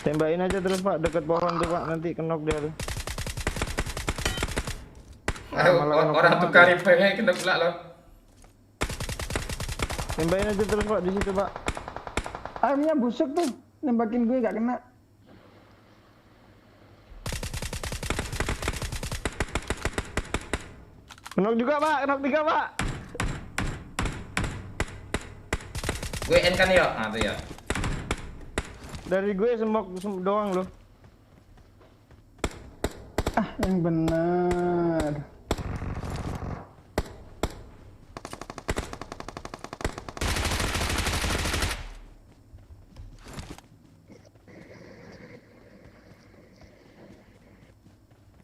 Tembakin aja terus Pak, deket pohon tuh Pak, nanti kenok dia tuh. Malah kenok Orang pohon. tukar repairnya kena pula loh. Tembakin aja terus Pak di situ Pak. Aimnya busuk tuh. Nembakin gue gak kena. Kenok juga Pak, kenok 3 Pak. Gue N kan yuk. Tuh ya. Dari gue semok doang loh. Ah, yang benar.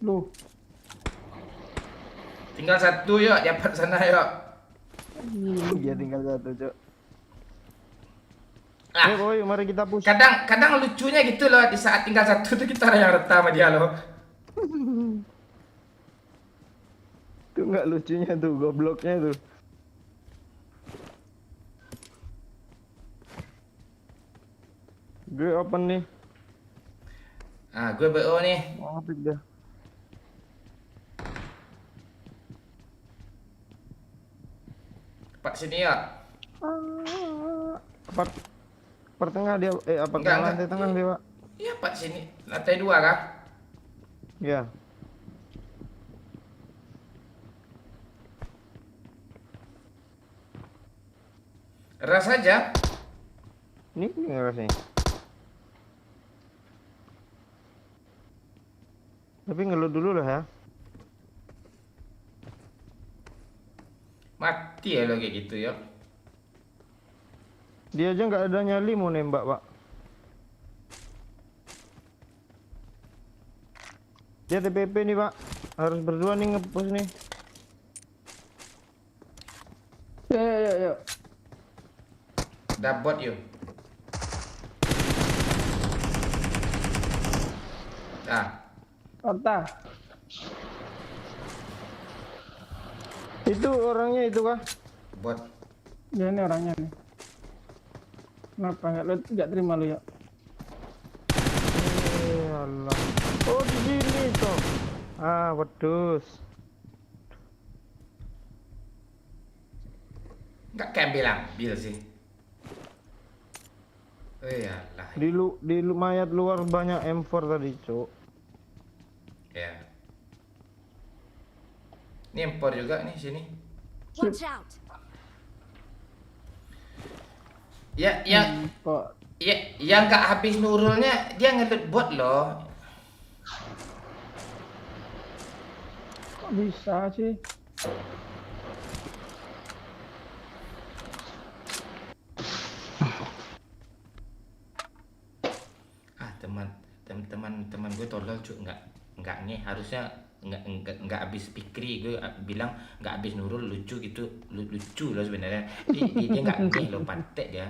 Loh, Tinggal satu yuk, dapat sana yuk. Dia tinggal satu Cok. Ah, Boy, mari kita push. kadang lucunya gitu loh, di saat tinggal satu tuh kita yang retam sama dia loh. Tuh nggak lucunya tuh, gobloknya tuh. Gue open nih. Ah, gue BO nih. Oh, dia. Pak sini ya. Apa pertengah dia apa Enggak, enggak. lantai tengah dia, Pak? Iya, Pak sini. Lantai 2 kah? Iya. Ras saja. Ini ngerasnya. Tapi ngelut dulu lah ya. Mati ya lo kayak gitu ya. Dia aja nggak ada nyali mau nembak, Pak. Dia TPP nih, Pak. Harus berdua nih ngepush nih. Yuk. Dapat yuk. Nah, Kota. Itu orangnya itu kah? bot. Ya ini orangnya nih. Kenapa nggak terima lu ya? Allah. Oh, di sini toh. Ah, wedus. Enggak kayak bilang, bil sih. Oh iya lah. Di mayat luar banyak M4 tadi, Cuk. Ya. Ini empor juga nih sini. Watch out. Ya, yang Kok yang nggak habis nurulnya dia ngelut bot loh. bisa sih? Ah, teman gue tolol cuk, nggak nih harusnya nggak habis pikri. Gue bilang nggak habis nurul, lucu gitu, lucu loh sebenarnya. Dia nggak nih lo, pantek dia.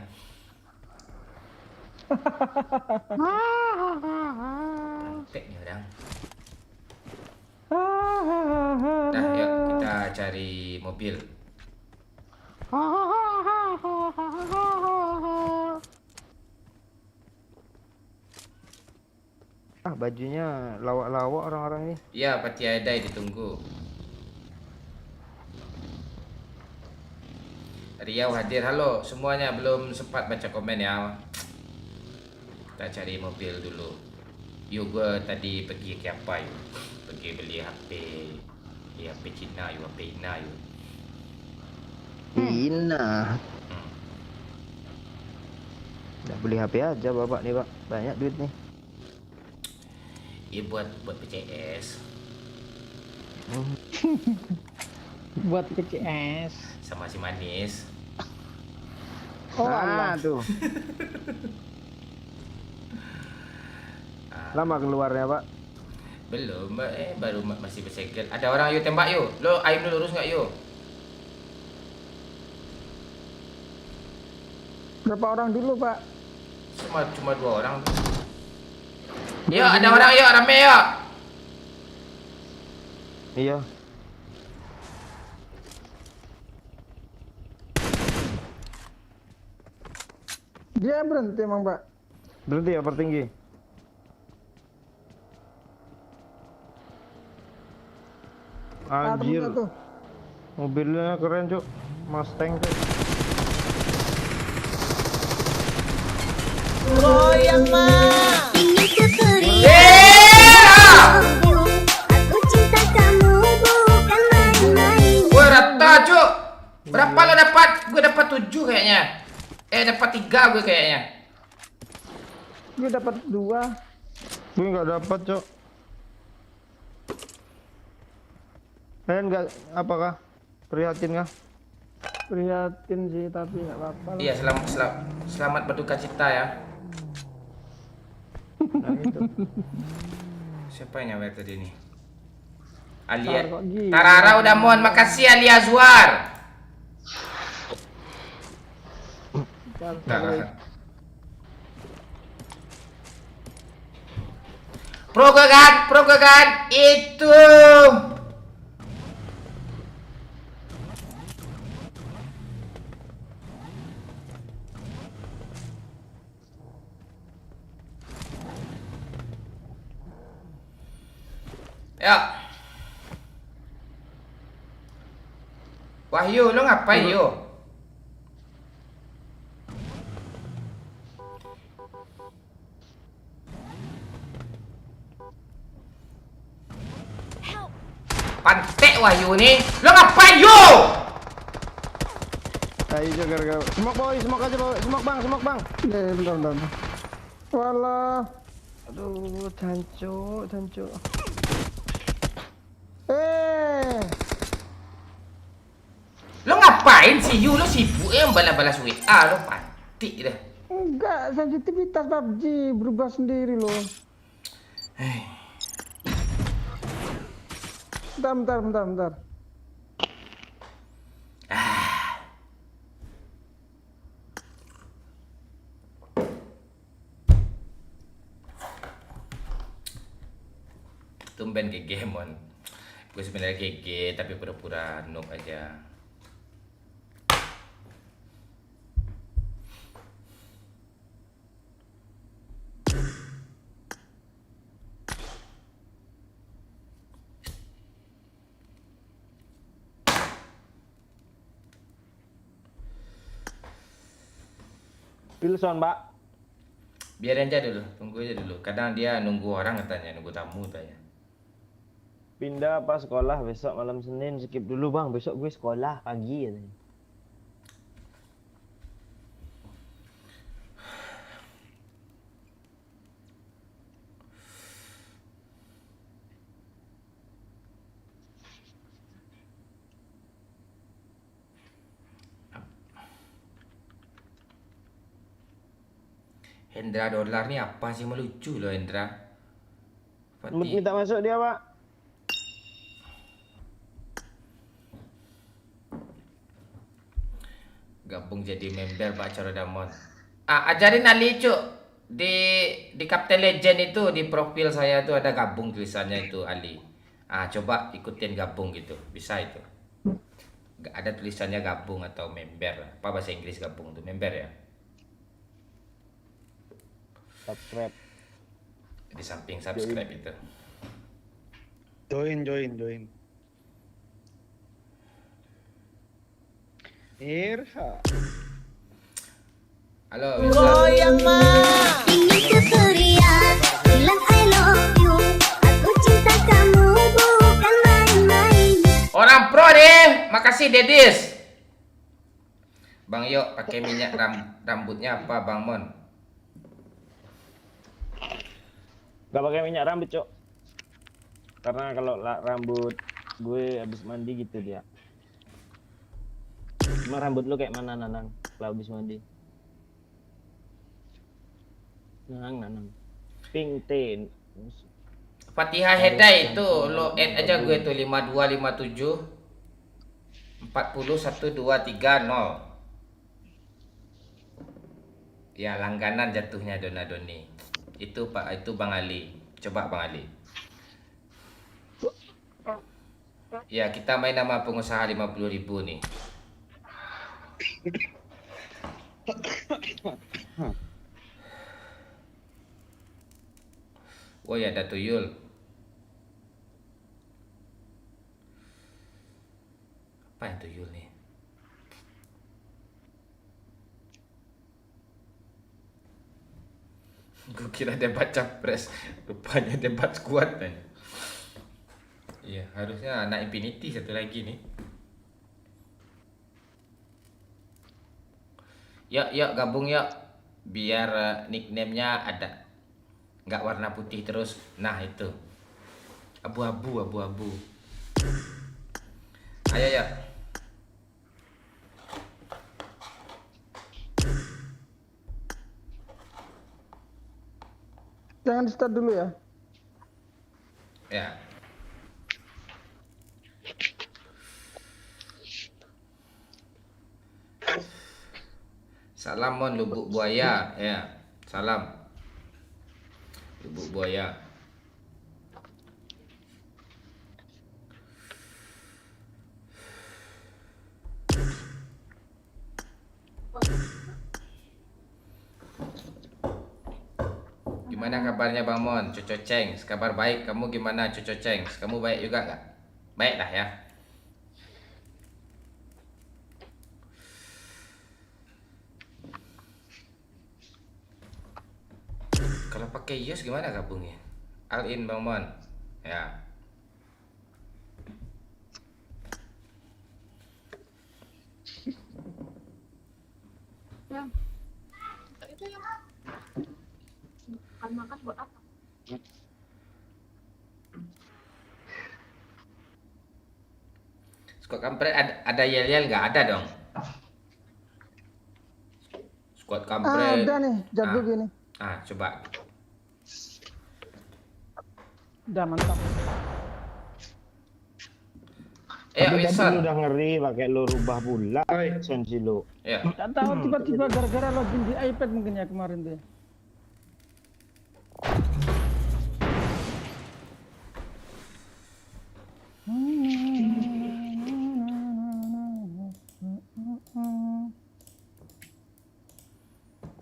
Pantek nih orang. Dah yuk kita cari mobil. Ah, bajunya lawak-lawak orang-orang ini. Ya, Pati Aidai ditunggu. Riau hadir. Halo semuanya, belum sempat baca komen ya. Kita cari mobil dulu. Yuk, gue tadi pergi ke apa yuk? Pergi beli HP. Ya, HP Cina yuk, HP Ina yuk. Ina. Hmm. Udah beli HP aja bapak nih, Pak. Banyak duit nih. Ya buat PCS Buat PCS. sama si manis. Oh Ah, alah. tuh. Lama keluarnya, Pak. Belum, baru masih bersegel. Ada orang yuk tembak yuk. Lo aim dulu lurus nggak yuk? Berapa orang dulu Pak? Cuma 2 orang. Yuk, ada orang yuk, rame yuk. Iya. Dia berhenti emang Pak. Berhenti ya, pertinggi. Anjir. temennya tuh. Mobilnya keren, Cuk. Mustang, Cuk. Goyang mah. Ingin seperti Yeah! aku cinta kamu bukan main-main. Gue rata cuk. Berapa lo dapat? Gue dapat 7 kayaknya. Dapat 3 gue kayaknya. Gue dapat 2. Gue nggak dapat, Cuk. Kalian nggak apakah prihatin kah? Prihatin sih tapi nggak apa-apa lah. Iya, selamat berduka cita ya. Nah, itu. Siapa yang nyawer tadi nih? Alia. Kok gini? Tarara udah mohon, makasih Alia Azwar. Tarara. Progogan itu. Ya. Wahyu, lo ngapain yo? Pantek Wahyu nih. Lo ngapain yo? Ayo juga gara-gara. Semok aja boy. Semok bang. Bentar. Walah. Aduh, cancu. Lo ngapain sih Yu? Lo sibuk ya balas-balas WA. Lo pantik dah. Enggak, sensitivitas PUBG berubah sendiri loh. Bentar. Tumben GG mon. Gue sebenarnya GG tapi pura-pura noob aja. Pilson, Mbak. Biarin aja dulu, tunggu aja dulu. Kadang dia nunggu orang katanya, nunggu tamu katanya. Pindah apa sekolah besok malam Senin, skip dulu bang, besok gue sekolah pagi ya. Hendra dolar nih apa sih, melucu loh Hendra. Minta masuk dia pak. Gabung jadi member Pak Carodamon. Ajarin Ali cuk. Di Captain Legend itu di profil saya tuh ada gabung tulisannya itu Ali. Coba ikutin gabung gitu. Bisa itu. Gak ada tulisannya gabung atau member. Apa bahasa Inggris gabung tuh? Member ya. Subscribe. Di samping subscribe itu. Join. Irha. Halo, Goyang mah. Ini Tuturia bilang I love you. Aku cinta kamu bukan main-main. orang pro deh. Makasih Dedis. Bang Yo pakai minyak rambutnya apa Bang Mon? Gak pakai minyak rambut cok. Karena kalau rambut gue habis mandi gitu dia. Cuma rambut lu kayak mana Nanang kalau habis mandi? Nanang. Pink tin. Fatihah Hedai itu lo add aja gue tuh 5257 4012330. Ya langganan jatuhnya Donadoni. Itu Pak, itu Bang Ali. Coba Bang Ali. Ya kita main nama pengusaha 50.000 nih. Oh ya ada tuyul. Apa yang tuyul nih? Gue kira debat capres, rupanya debat squad kan. Iya, harusnya anak Infinity satu lagi nih. Yuk gabung yuk. Biar nickname-nya ada. Nggak warna putih terus. Nah, itu. Abu-abu. Ayo ya. Jangan di start dulu ya. Ya. Salam Mon Lubuk Buaya ya. Salam. Lubuk Buaya. Gimana Gimana kabarnya Bang Mon? Cuco Ceng, kabar baik. Kamu gimana Cuco Ceng? Kamu baik juga nggak? Baik dah ya. Kalau pakai iOS gimana gabungnya? All in Bang Mon. Ya. Makan buat apa? Squad kampret ada yel-yel nggak? Ada dong. Squad kampret. Ada nih, jago gini. Coba. Udah mantap. Tapi tadi Wilson. lu udah ngeri pakai lu rubah pula sensi lu. Ya. Gak tahu tiba-tiba gara-gara login di iPad mungkin ya kemarin tuh.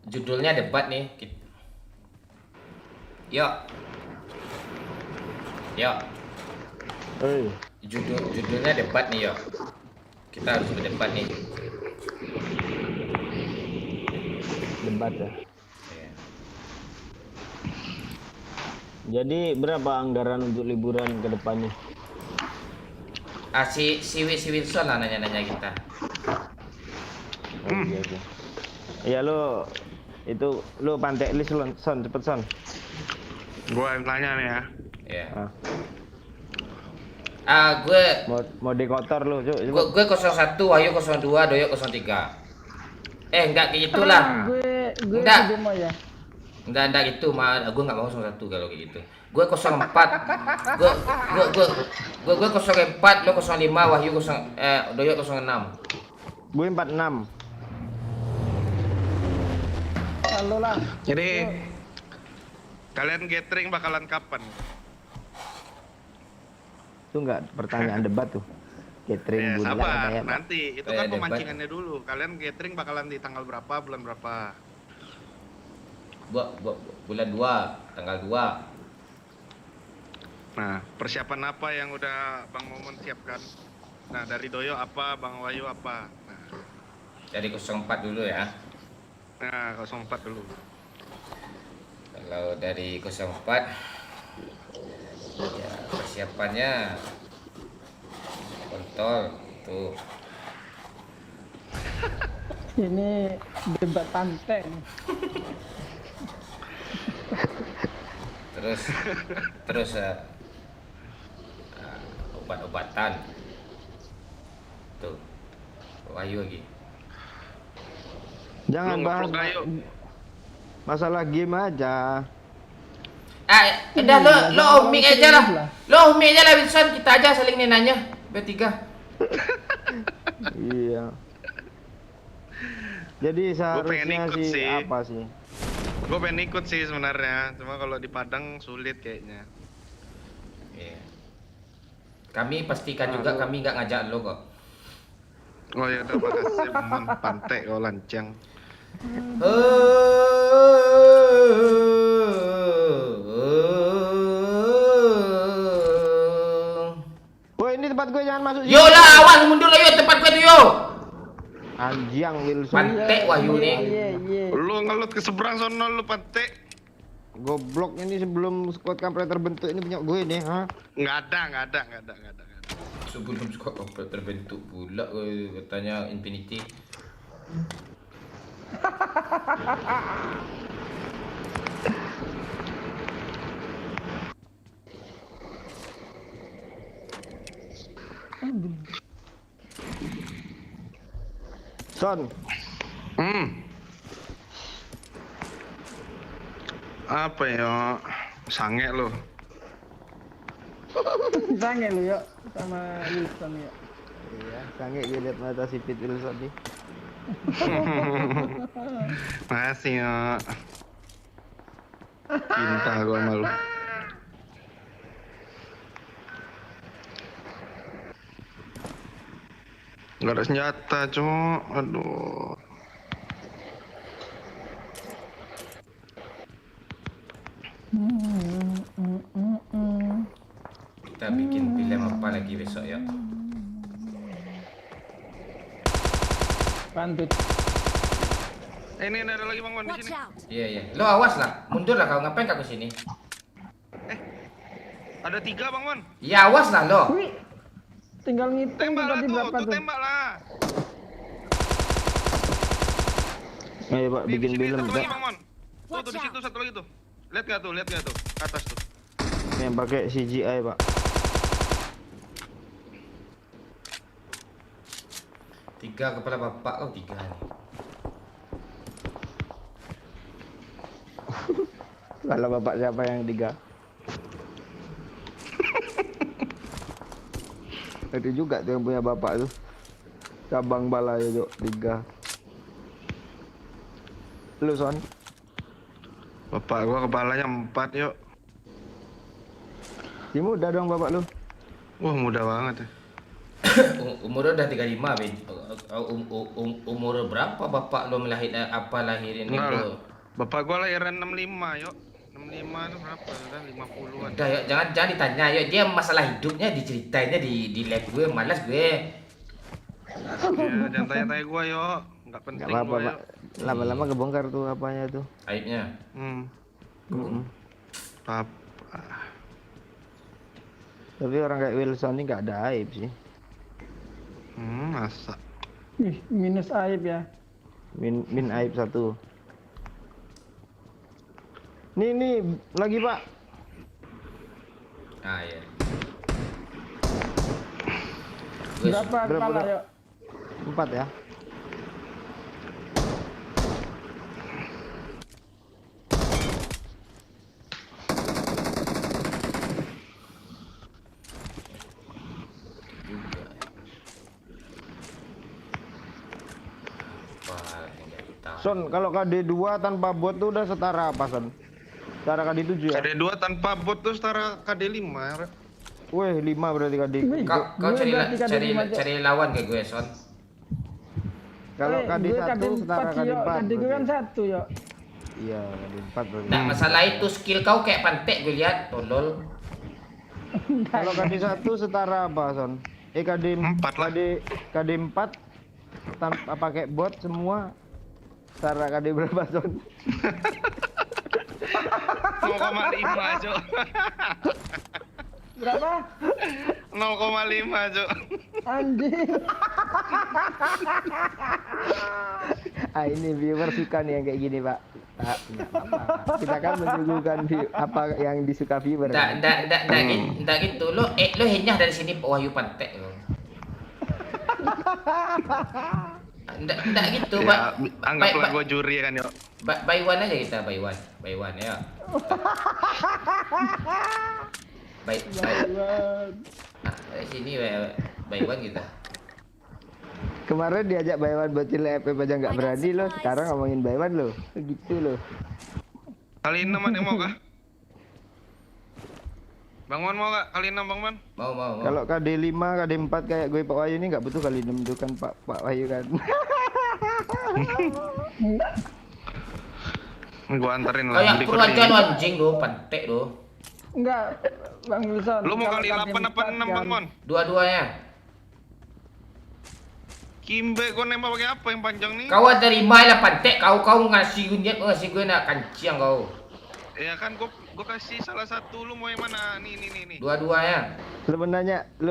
Judulnya debat nih. Yuk. Yuk. Hei, Judulnya debat nih, yuk. Kita harus berdebat nih. debat ya. Iya. Jadi berapa anggaran untuk liburan ke depannya? Si Wilson lah nanya-nanya kita. Oh, iya, iya. Iya lu itu lu pantek list lu, Son, cepet Son. Gua yang tanya nih ya. Iya. Ah, Gue mode kotor lu, Cuk. gue 01, Wahyu 02, Doyo 03. Enggak gitu lah. Gue Enggak. di demo ya. Enggak gitu, gue enggak mau 01 kalau kayak gitu. Gue 04. Gue 04, lo 05, Wahyu Doyo 06. Gue 46. Halo lah. Jadi kalian gathering bakalan kapan? Itu enggak pertanyaan debat tuh. Catering bulan sabar, kayak nanti itu Kayak kan debat. pemancingannya dulu. Kalian gathering bakalan di tanggal berapa, bulan berapa? Bulan 2, tanggal 2. Nah, persiapan apa yang udah Bang Momon siapkan? Nah, dari Doyo apa, Bang Wahyu apa? Dari 04 dulu ya. Nah, 04 dulu. Kalau dari 04 ya persiapannya kontol tuh. Ini debat pantai. Terus obat-obatan tuh. Wahyu lagi. Jangan Lu bahas ngeprog, ayo. masalah game aja. Udah lo mic aja lah. Lo mic aja lah Wilson, kita aja saling nanya bertiga. Iya. Jadi seharusnya ikut sih sih. apa sih? Gue pengen ikut sih sebenarnya, cuma kalau di Padang sulit kayaknya. Iya. Kami pastikan juga kami nggak ngajak lo kok. Oh ya udah, makasih Momon, pantek kau lancang. Woi, ini tempat gue, jangan masuk sini. Yo lah, awas mundur lah yo tempat gue tuh yo. Anjing Wilson. Pantek Wahyu nih. Iya. Lu ngelut ke seberang sono lu pantek. Goblok ini sebelum squad kampret terbentuk ini punya gue nih, ha? Nggak ada. Sebelum squad kampret terbentuk pula katanya Infinity. Son, Apa ya? Sange lo. Sange lu yuk sama Wilson ya. iya, sange gue liat mata sipit Wilson nih. Makasih ya. Cinta gua sama lu. Nggak ada senjata, cuma aduh. Kita bikin film apa lagi besok ya? Pantut. Ini ada lagi Bang Wan di Watch sini. out! Iya iya. Lo awas lah, mundur lah kau, ngapain kau ke sini? Ada 3 Bang Wan. Ya awas lah lo. Wih, tinggal ngitung Tembak lah tadi tuh, berapa tuh. tembak lah. Ayo Pak, Di bikin sini film satu Pak. lagi Bang Wan. Tuh di situ satu lagi tuh. Lihat gak tuh, atas tuh. Yang pakai CGI Pak. 3 kepala bapak kau 3 nih. Kalau bapak siapa yang 3? Itu juga tuh yang punya bapak tuh. Cabang bala itu 3. Lu Son? Bapak gua kepalanya 4 yuk. Si muda dong bapak lu. Wah muda banget ya. Umur udah 35, Ben. Umur berapa bapak lo lahirin Enggak itu? lah. Bapak gua lahiran 65 yuk. 65 itu berapa? Udah 50-an. Udah yuk, jangan ditanya yuk, dia masalah hidupnya diceritainnya di live gue, malas gue. Ya, jangan tanya-tanya gua yuk. Enggak penting Enggak apa-apa gua Pak. yuk. Lama-lama kebongkar tuh apanya tuh. Aibnya. Papa. Tapi orang kayak Wilson ini nggak ada aib sih. Masa. Ih, minus aib ya. Min aib 1. Nih lagi Pak. Ah ya. Berapa berapa, kepala berapa? yuk? 4 ya. Son, kalau KD 2 tanpa bot tuh udah setara apa Son? Setara KD 7 ya? KD 2 tanpa bot tuh setara KD 5. Weh 5 berarti KD. Wih, Kau gue berarti KD cari 5 aja. cari lawan kayak gue, Son. Kalau Eh, KD gue 1 setara KD 4. KD gue kan 1 yuk. Iya, KD 4 berarti. Nah, masalah itu skill kau kayak pantek gue lihat, tolol. Kalau KD 1 setara apa Son? KD 4 lah. KD 4 tanpa pakai bot semua setara KD berapa Son? 0,5 Cok. Berapa? 0,5 Cok. Anjing. Ini viewer suka nih yang kayak gini Pak. Nggak apa-apa. Kita kan menyuguhkan apa yang disuka viewer. Nggak gitu. Lo henyah dari sini Pak Wahyu pantek lo. Nggak gitu, Pak. Ya, anggaplah gua juri kan yuk. By one aja kita, by one ya. By sini by one kita. Kemarin diajak Baywan bocil FF aja nggak berani loh. Sekarang ngomongin Baywan loh. Begitu loh. Kali 6 ada yang mau kah? Bang Wan mau gak? Kali 6 Bang Wan? Mau. Kalau KD 5, KD 4 kayak gue Pak Wahyu ini nggak butuh kali 6 itu kan Pak Wahyu kan. Gua anterin lah. Kayak beli pro kode. aja lo anjing lo, pantek lo. Enggak, Bang Wilson. Lu mau kalau kali KD 8 apa 4 6 Bang kan. Wan? Dua-duanya. Kimbe gua nembak pakai apa yang panjang nih? Kau terima lah pantek, kau ngasih gue nak kanciang kau. Ya kan gua kasih salah satu, lu mau yang mana? Nih. Dua-duanya. Lu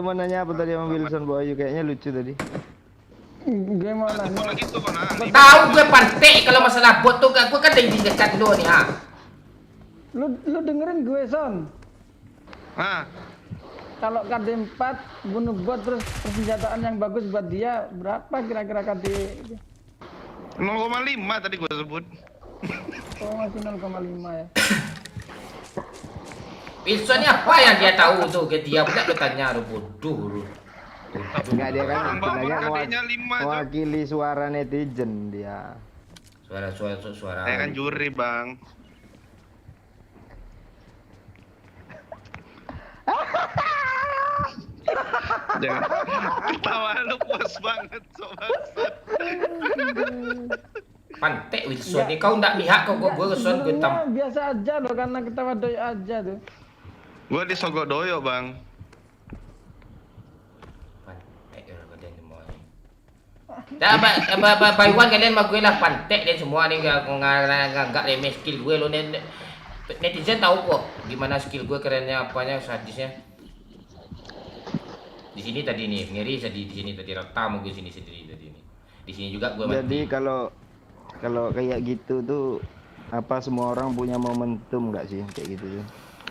mau nanya apa tadi sama Wilson Pak Wahyu kayaknya lucu tadi. Gue mau Nah, nanya. lagi tuh kan. Tahu gue pantek kalau masalah bot tuh gue kan dari dekat lo nih ha. Lu dengerin gue Son. Ah, Kalau KD 4 bunuh bot terus persenjataan yang bagus buat dia berapa kira-kira KD? 0,5 tadi gua sebut. Oh masih 0,5 ya. Wilson ini apa yang dia tahu tuh? Ke dia pula bertanya lo bodoh lo. Enggak dia kan Bang Wan sebenarnya KD-nya 5 Cok. mewakili suara netizen dia. Suara. Saya kan juri Bang. Jangan ketawa lu puas banget sobat. Pantek Wilson ini kau ndak mihak kau gue Wilson gue Sebenarnya biasa aja loh karena ketawa doy aja tuh. Gua disogok doyok Bang. Dah Baiwan kalian mah gue lah pantek dan semua nih nggak remeh skill gue lo netizen tahu kok gimana skill gue kerennya apanya sadisnya. Di sini tadi nih ngeri di sini tadi rata mau gue sini sendiri tadi ini. Di sini juga gue mati. Jadi kalau kayak gitu tuh apa semua orang punya momentum nggak sih kayak gitu tuh?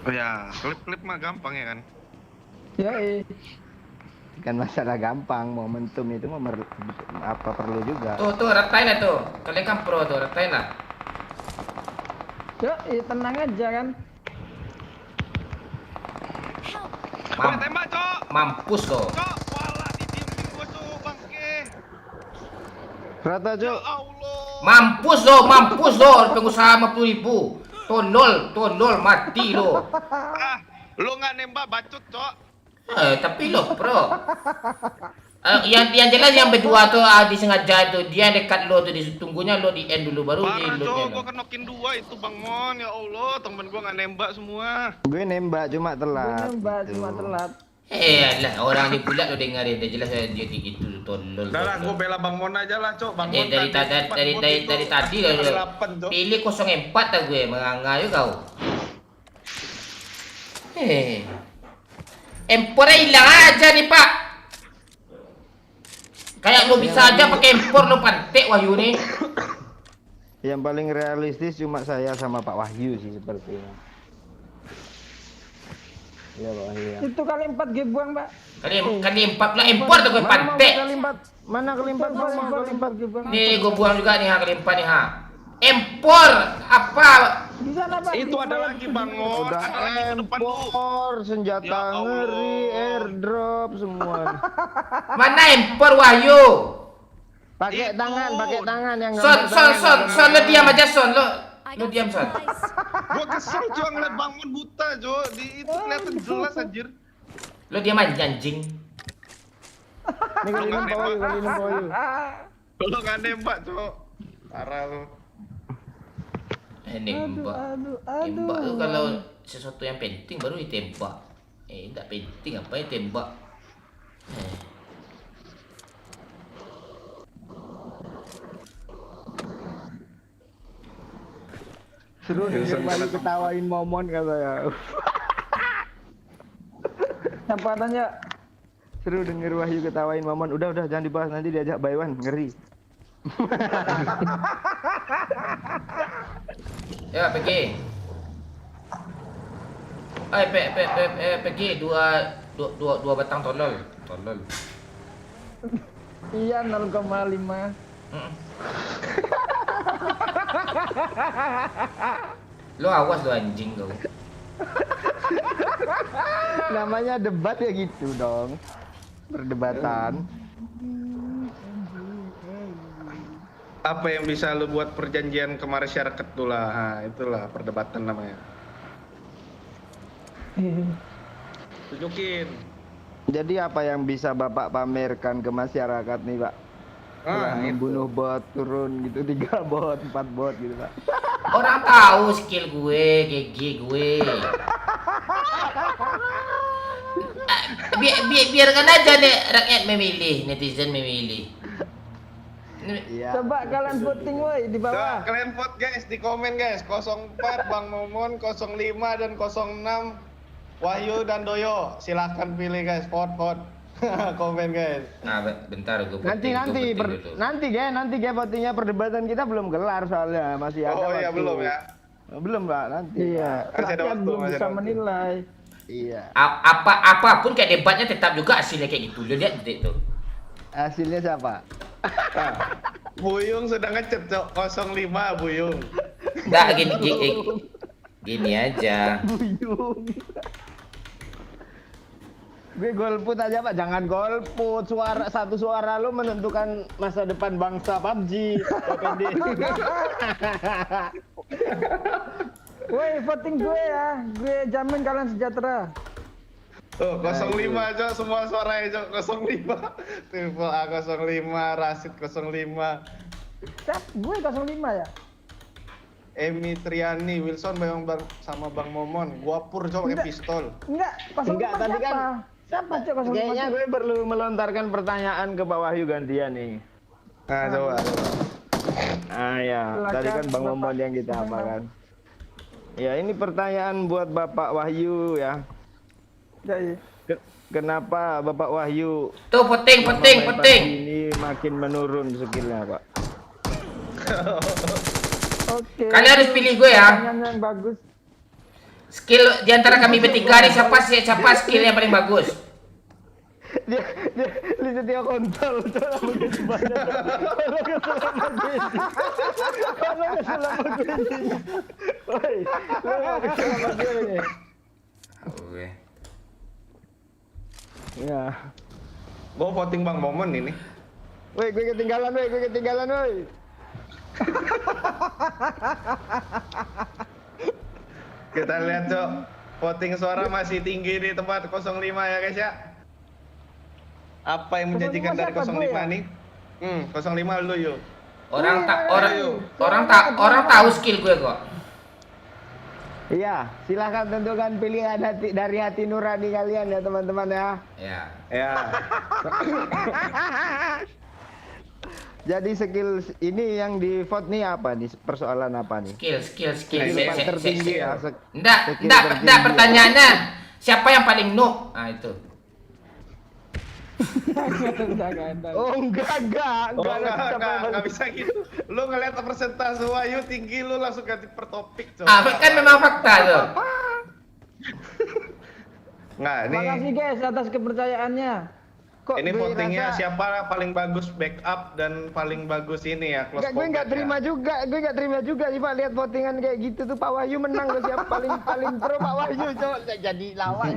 Oh ya, klip-klip mah gampang ya kan. Ya, Kan masalah gampang, momentum itu mah apa perlu juga. Tuh ratain lah tuh. Kalian kan pro tuh ratain lah. ya, tenang aja kan. Boleh tembak, Cok. Mampus kau. Cok, walah didiemin gua, Cok, bangke. Rata Ya Cok. Allah. Mampus lo, pengusaha 50.000. Tolol, mati lo. Ah, lo nggak nembak bacot, Cok. Tapi lo pro. Yang jelas yang berdua tuh disengaja itu dia dekat lo tuh ditunggunya lo di end dulu baru di Parah, lo. Cok, gua kenokin 2 itu Bang Mon. Ya Allah, temen gua nggak nembak semua. Gue nembak cuma telat. Nembak gitu. cuma telat. Lah orang di pula lo dengerin dia jelas dia gitu tolol. Udah lah, gua bela Bang Mon aja lah, Cok. Bang Mon dari tadi lo pilih 04 tak gue mengangayu kau. Empornya hilang aja nih Pak. Kayak lo bisa aja pakai empor lo pantek Wahyu nih. Yang paling realistis cuma saya sama Pak Wahyu sih sepertinya. Iya Pak Wahyu. Ya. Itu kali 4 G buang, Pak. Kali 4 lah empor tuh gue pantek. Mana kali 4 G buang. Nih gue buang juga nih kali 4 nih Empor apa? Bisa lah, Pak. Itu ada lagi Bang Mon, Udah ada lagi ke depan tuh. empor, senjata Ya Allah. ngeri, airdrop semua. Mana empor Wahyu? Pakai Itu. tangan yang Son lo diam aja Son lo diam Son. Gua kesel Cok ngeliat Bang Mon buta, Cok. Di itu kelihatan jelas anjir. Lo diam aja anjing. Ini kali 6 Pak Wahyu, kali 6 Pak Wahyu. Lo nggak nembak, Cok. Parah lo. Nembak. Tembak tuh kalau sesuatu yang penting baru ditembak. Enggak penting apa ya tembak. Seru denger Wahyu ketawain Momon katanya. Siapa tanya? Seru denger Wahyu ketawain Momon. Udah jangan dibahas nanti diajak Baiwan ngeri. Ya pergi. Pergi dua batang tolol. Iya 0,5. Lo awas lo anjing kau. Namanya debat ya gitu dong. Perdebatan. Apa yang bisa lu buat perjanjian ke masyarakat tuh lah. Nah, itulah perdebatan namanya. Tunjukin. Jadi apa yang bisa Bapak pamerkan ke masyarakat nih, Pak? Ah, itu. Membunuh bot turun gitu 3 bot, 4 bot gitu, Pak. Orang tahu skill gue, GG gue. Biarkan aja nih rakyat memilih, netizen memilih. Iya. Coba kalian voting woi di Coba bawah. kalian vote guys di komen guys. 04 Bang Momon, 05 dan 06 Wahyu dan Doyo. Silahkan pilih guys, vote. Komen guys. Nah, bentar gue Nanti votingnya perdebatan kita belum gelar soalnya masih ada Oh iya waktu. belum ya. Belum, Pak, nanti. Iya, Masih ada rakyat waktu, belum masih bisa ada waktu. menilai. Iya. Apapun kayak debatnya tetap juga hasilnya kayak gitu. Lo lihat itu. Hasilnya siapa? Nah, Buyung sedang ngecet Cok, 05 Buyung. Enggak gini aja. Buyung. Gue golput aja Pak, jangan golput. Satu suara lu menentukan masa depan bangsa PUBG. Woi, voting gue ya. Gue jamin kalian sejahtera. Tuh, 05 Cok, semua suaranya Cok, 05. Triple A 05, Rasid 05. Siap, gue 05 ya. Emi Triani, Wilson sama Bang Momon. Gua pur Cok pakai pistol. Enggak, 05 Enggak, tadi siapa? kan Siapa cok 05? kayaknya gue perlu melontarkan pertanyaan ke Pak Wahyu gantian nih. Nah, coba. Ah ya, tadi kan Bang Momon yang kita apa kan. Ya ini pertanyaan buat Bapak Wahyu ya. Ya, iya. Kenapa Bapak Wahyu Tuh penting. ini makin menurun skillnya Pak? Oke. Kalian harus pilih gue ya. Pertanyaan yang bagus. Skill di antara kami bertiga nih siapa skill yang paling bagus? Dia setia kontol coba begitu banyak. Kalau keselama gue. Woi, lo keselama gue ini. Oke. Ya. Gue voting Bang Momon ini. Woi, gue ketinggalan woi. Kita lihat, Cok. Voting suara masih tinggi di tempat 05 ya, guys ya. Apa yang menjanjikan 05 dari siapa, 05 gue ya? nih? 05 lu yuk. Orang tahu skill gue kok. Iya, silahkan tentukan pilihan dari hati nurani kalian ya teman-teman ya. Ya. Ya. Jadi skill ini yang di vote nih apa nih? Persoalan apa nih? Skill. Skill tertinggi ya. Enggak pertanyaannya siapa yang paling noob? Ah itu. Oh enggak. Enggak bisa gitu. Lu ngeliat persentase Wahyu tinggi, lu langsung ganti per topik, Cok. Kan memang fakta tuh. Nggak, ini Makasih guys atas kepercayaannya. Kok ini gue votingnya rasa- siapa paling bagus backup dan paling bagus ini ya close Enggak, gue nggak combat ya. terima juga sih Pak lihat votingan kayak gitu tuh Pak Wahyu menang loh siapa paling pro Pak Wahyu cok jadi lawan.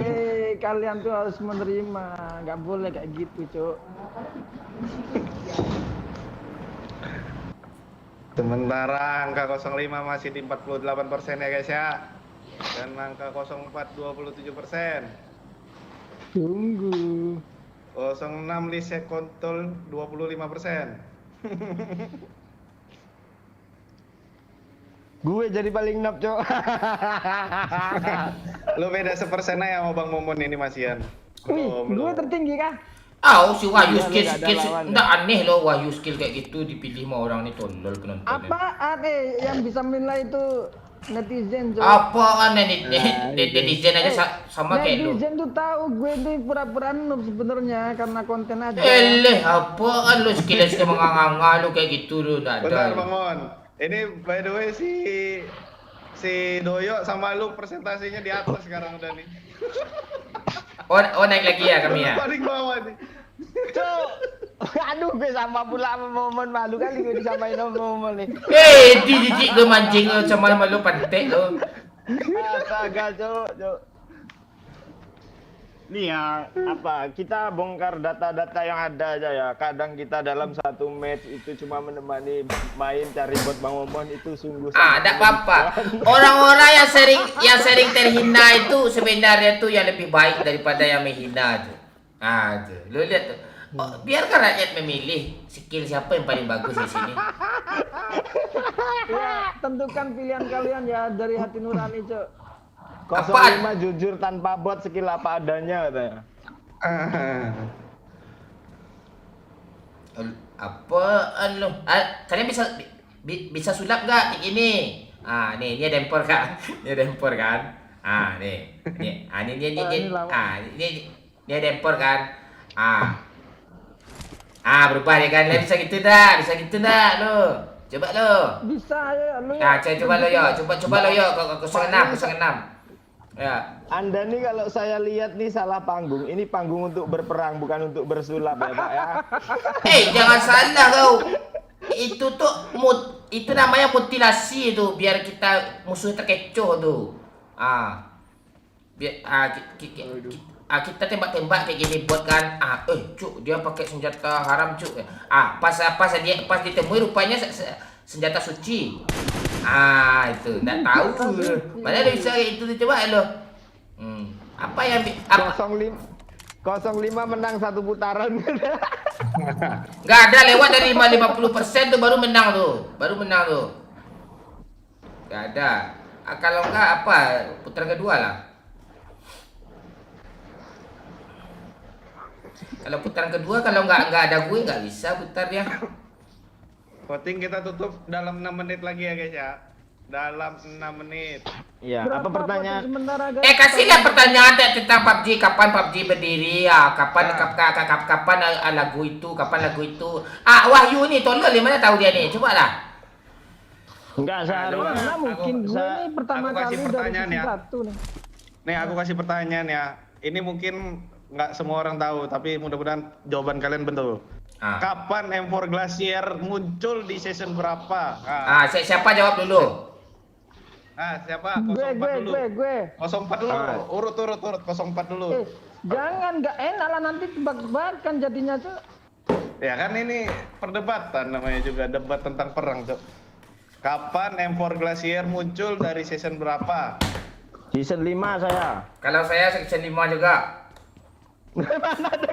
Kalian tuh harus menerima, nggak boleh kayak gitu, Cuk. Sementara angka 05 masih di 48% ya guys ya. Dan angka 04 27%. Tunggu. 06 Lise Kontol 25%. Gue jadi paling nop cok. Lu beda sepersen aja sama Bang Momon ini Masian. Wih, gue tertinggi kah? Si Wahyu Iya, skill lu nggak ada lawan, enggak aneh loh Wahyu skill kayak gitu dipilih sama orang nih tolol penonton. Apaan yang bisa menilai itu netizen, Cuk? Apaan netizen aja sama kayak lu. Netizen tuh tahu gue tuh pura-pura noob sebenarnya karena konten aja. Apaan lu skill menganga lu kayak gitu lu enggak Bentar ada. Bang Mon. Ini by the way si Doyo sama lu presentasinya di atas sekarang udah nih. Naik lagi ya kami ya. Paling bawah nih. Cok. Aduh gue sama pula sama Momon malu kali gue disamain sama Momon nih. Jijik lu mancing lu sama lu pantek lu. Astaga cok. Nih ya, apa kita bongkar data-data yang ada aja ya. Kadang kita dalam satu match itu cuma menemani main cari bot Bang Momon itu sungguh Ada apa-apa. Orang-orang yang sering terhina itu sebenarnya tuh yang lebih baik daripada yang menghina tuh. Tuh. Lu lihat tuh. Biarkan rakyat memilih skill siapa yang paling bagus di sini. Ya, tentukan pilihan kalian ya dari hati nurani, Cuk. 05 jujur tanpa bot skill apa adanya katanya. Apaan lu? Kalian bisa sulap nggak kayak gini? Nih dia dempor kan? Dia dempor kan? Nih. Dia dempor kan? Berubah ya kan? Bisa gitu dah lu. Coba lu. Bisa ya lu. Coba lo yo, coba lo yo, 06. Ya. Anda nih kalau saya lihat nih salah panggung. Ini panggung untuk berperang bukan untuk bersulap ya Pak ya. Jangan salah kau. Itu tuh itu namanya mutilasi itu biar kita musuh terkecoh tuh. Kita tembak-tembak kayak gini buat kan. Cuk, dia pakai senjata haram cuk. Pas ditemui rupanya senjata suci. Itu enggak tahu. Padahal bisa itu coba lo. Apa yang 05 menang satu putaran. Enggak ada lewat dari 50% tuh baru menang tuh. Enggak ada. Kalau enggak apa? Putaran kedua lah. Kalau putaran kedua kalau enggak ada gue enggak bisa putar ya. Voting kita tutup dalam 6 menit lagi ya guys ya. Dalam 6 menit. Iya, apa pertanyaan? Sementara guys. Kasihlah pertanyaan tentang PUBG. Kapan PUBG berdiri? Kapan kapan lagu itu? Kapan lagu itu? Wahyu nih, tolong mana tahu dia nih? Coba lah. Enggak seharusnya. Karena mungkin gue ini pertama aku kasih kali dari pertanyaan season ya. 1 nih. Nih aku kasih pertanyaan ya. Ini mungkin nggak semua orang tahu, tapi mudah-mudahan jawaban kalian betul. Kapan M4 Glacier muncul di season berapa? Siapa jawab dulu? Siapa? 04 dulu. Gue. 04 dulu. Urut 04 dulu. Jangan, nggak enak lah nanti tebak-tebakan jadinya tuh. Ya kan ini perdebatan namanya juga, debat tentang perang, Cok. Kapan M4 Glacier muncul dari season berapa? Season 5 saya. Kalau saya season 5 juga.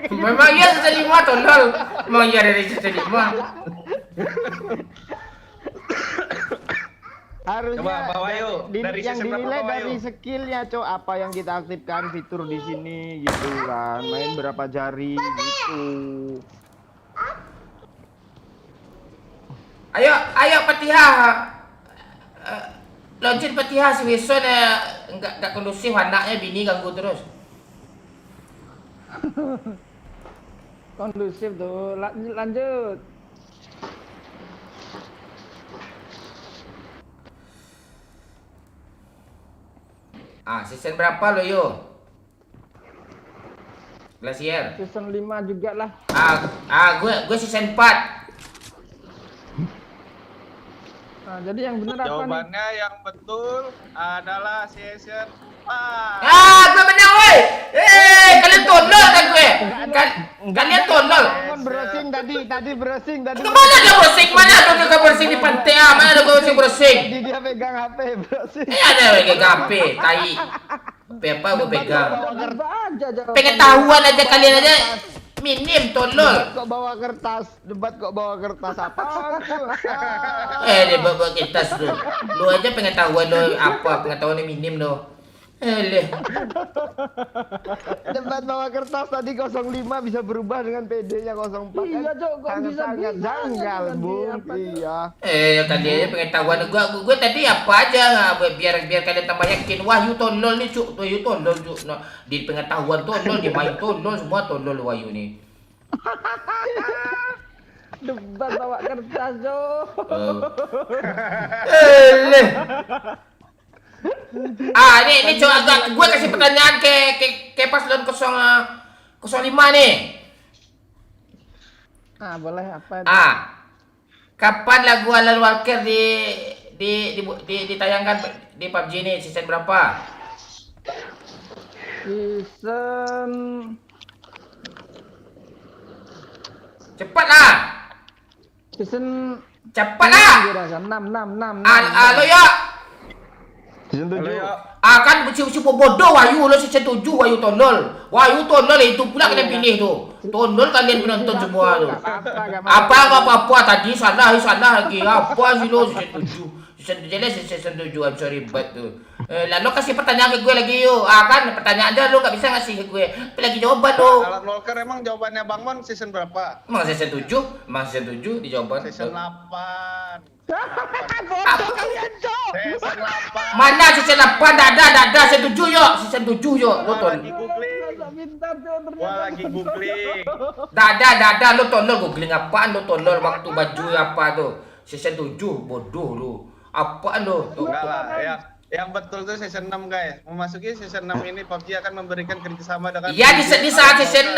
Memang iya season 5 tolol. Memang iya dari season 5. Harusnya Coba Pak Wahyu, dari yang season berapa, dinilai Pak dari Wahyu? skillnya, Cok. Apa yang kita aktifkan fitur di sini gitu kan. Main berapa jari gitu. Ayo Fatihah. Launcher Fatihah si Wilson enggak kondusif, anaknya bini ganggu terus. Kondusif tuh. Lanjut. Season berapa lo yo? Glacier. Season 5 juga lah. Gue season 4. Jadi yang benar apa nih? Jawabannya yang betul adalah season 4. Gue menang woi. Kalian tolol kan gue. Kalian tolol. Browsing tadi browsing tadi. Kemana ada browsing? Mana ada kau browsing di pantai? Mana ada kau browsing? Tadi dia pegang HP browsing. Ada pegang HP, tai. Apa gue pegang? Apa aja jawabannya. Pengetahuan aja kalian aja minim tolol. Kok bawa kertas? Debat kok bawa kertas apa? Dia bawa kertas tu. Lu aja pengetahuan lo apa? Pengetahuan minim lo. Debat bawa kertas tadi 05 bisa berubah dengan PD-nya 04. Iya, Cok, kok bisa sangat janggal, tadi Bung. apa? Iya. Kalian aja pengetahuan gue tadi apa aja biar kalian tambah yakin. Wahyu tolol nih cuk, Wahyu tolol cuk. Nah, di pengetahuan tolol, di main tolol, semua tolol Wahyu nih. Debat bawa kertas, Cok. Ini coba gue kasih pertanyaan ke paslon 05 nih. Boleh apa? Kapan lagu Alan Walker ditayangkan di PUBG ini season berapa? Season Cepat lah. season Cepat lah. 6. Halo ya. Season 7. Kan cukup bodoh Wahyu lo season 7 Wahyu tolol. Wahyu tolol itu pula kalian pilih tuh. Tolol kalian penonton semua tuh. Apa tadi salah lagi. Apa sih lo season 7? Season 7 I'm sorry but tuh. Lalu kasih pertanyaan ke gue lagi yuk. Kan pertanyaan aja lo gak bisa ngasih ke gue. Apa lagi jawaban lo? Alan Walker emang jawabannya Bang Mon season berapa? Emang season 7? Emang season 7 di jawaban. Season 8. Kalian, Cok. Season 8. Mana season 8? Dada season 7 yuk. Season 7 yuk. Lo Gua lagi tolol. googling. Pintar, Cok, ternyata. Gua lagi googling. Dada lo tolol. Googling apaan lo tolol waktu baju apa tuh? Season 7 bodoh lo. Apaan lo? Tuh. Enggak lah, yang betul tuh season 6 guys. Memasuki season 6 ini PUBG akan memberikan kerjasama dengan Iya di saat season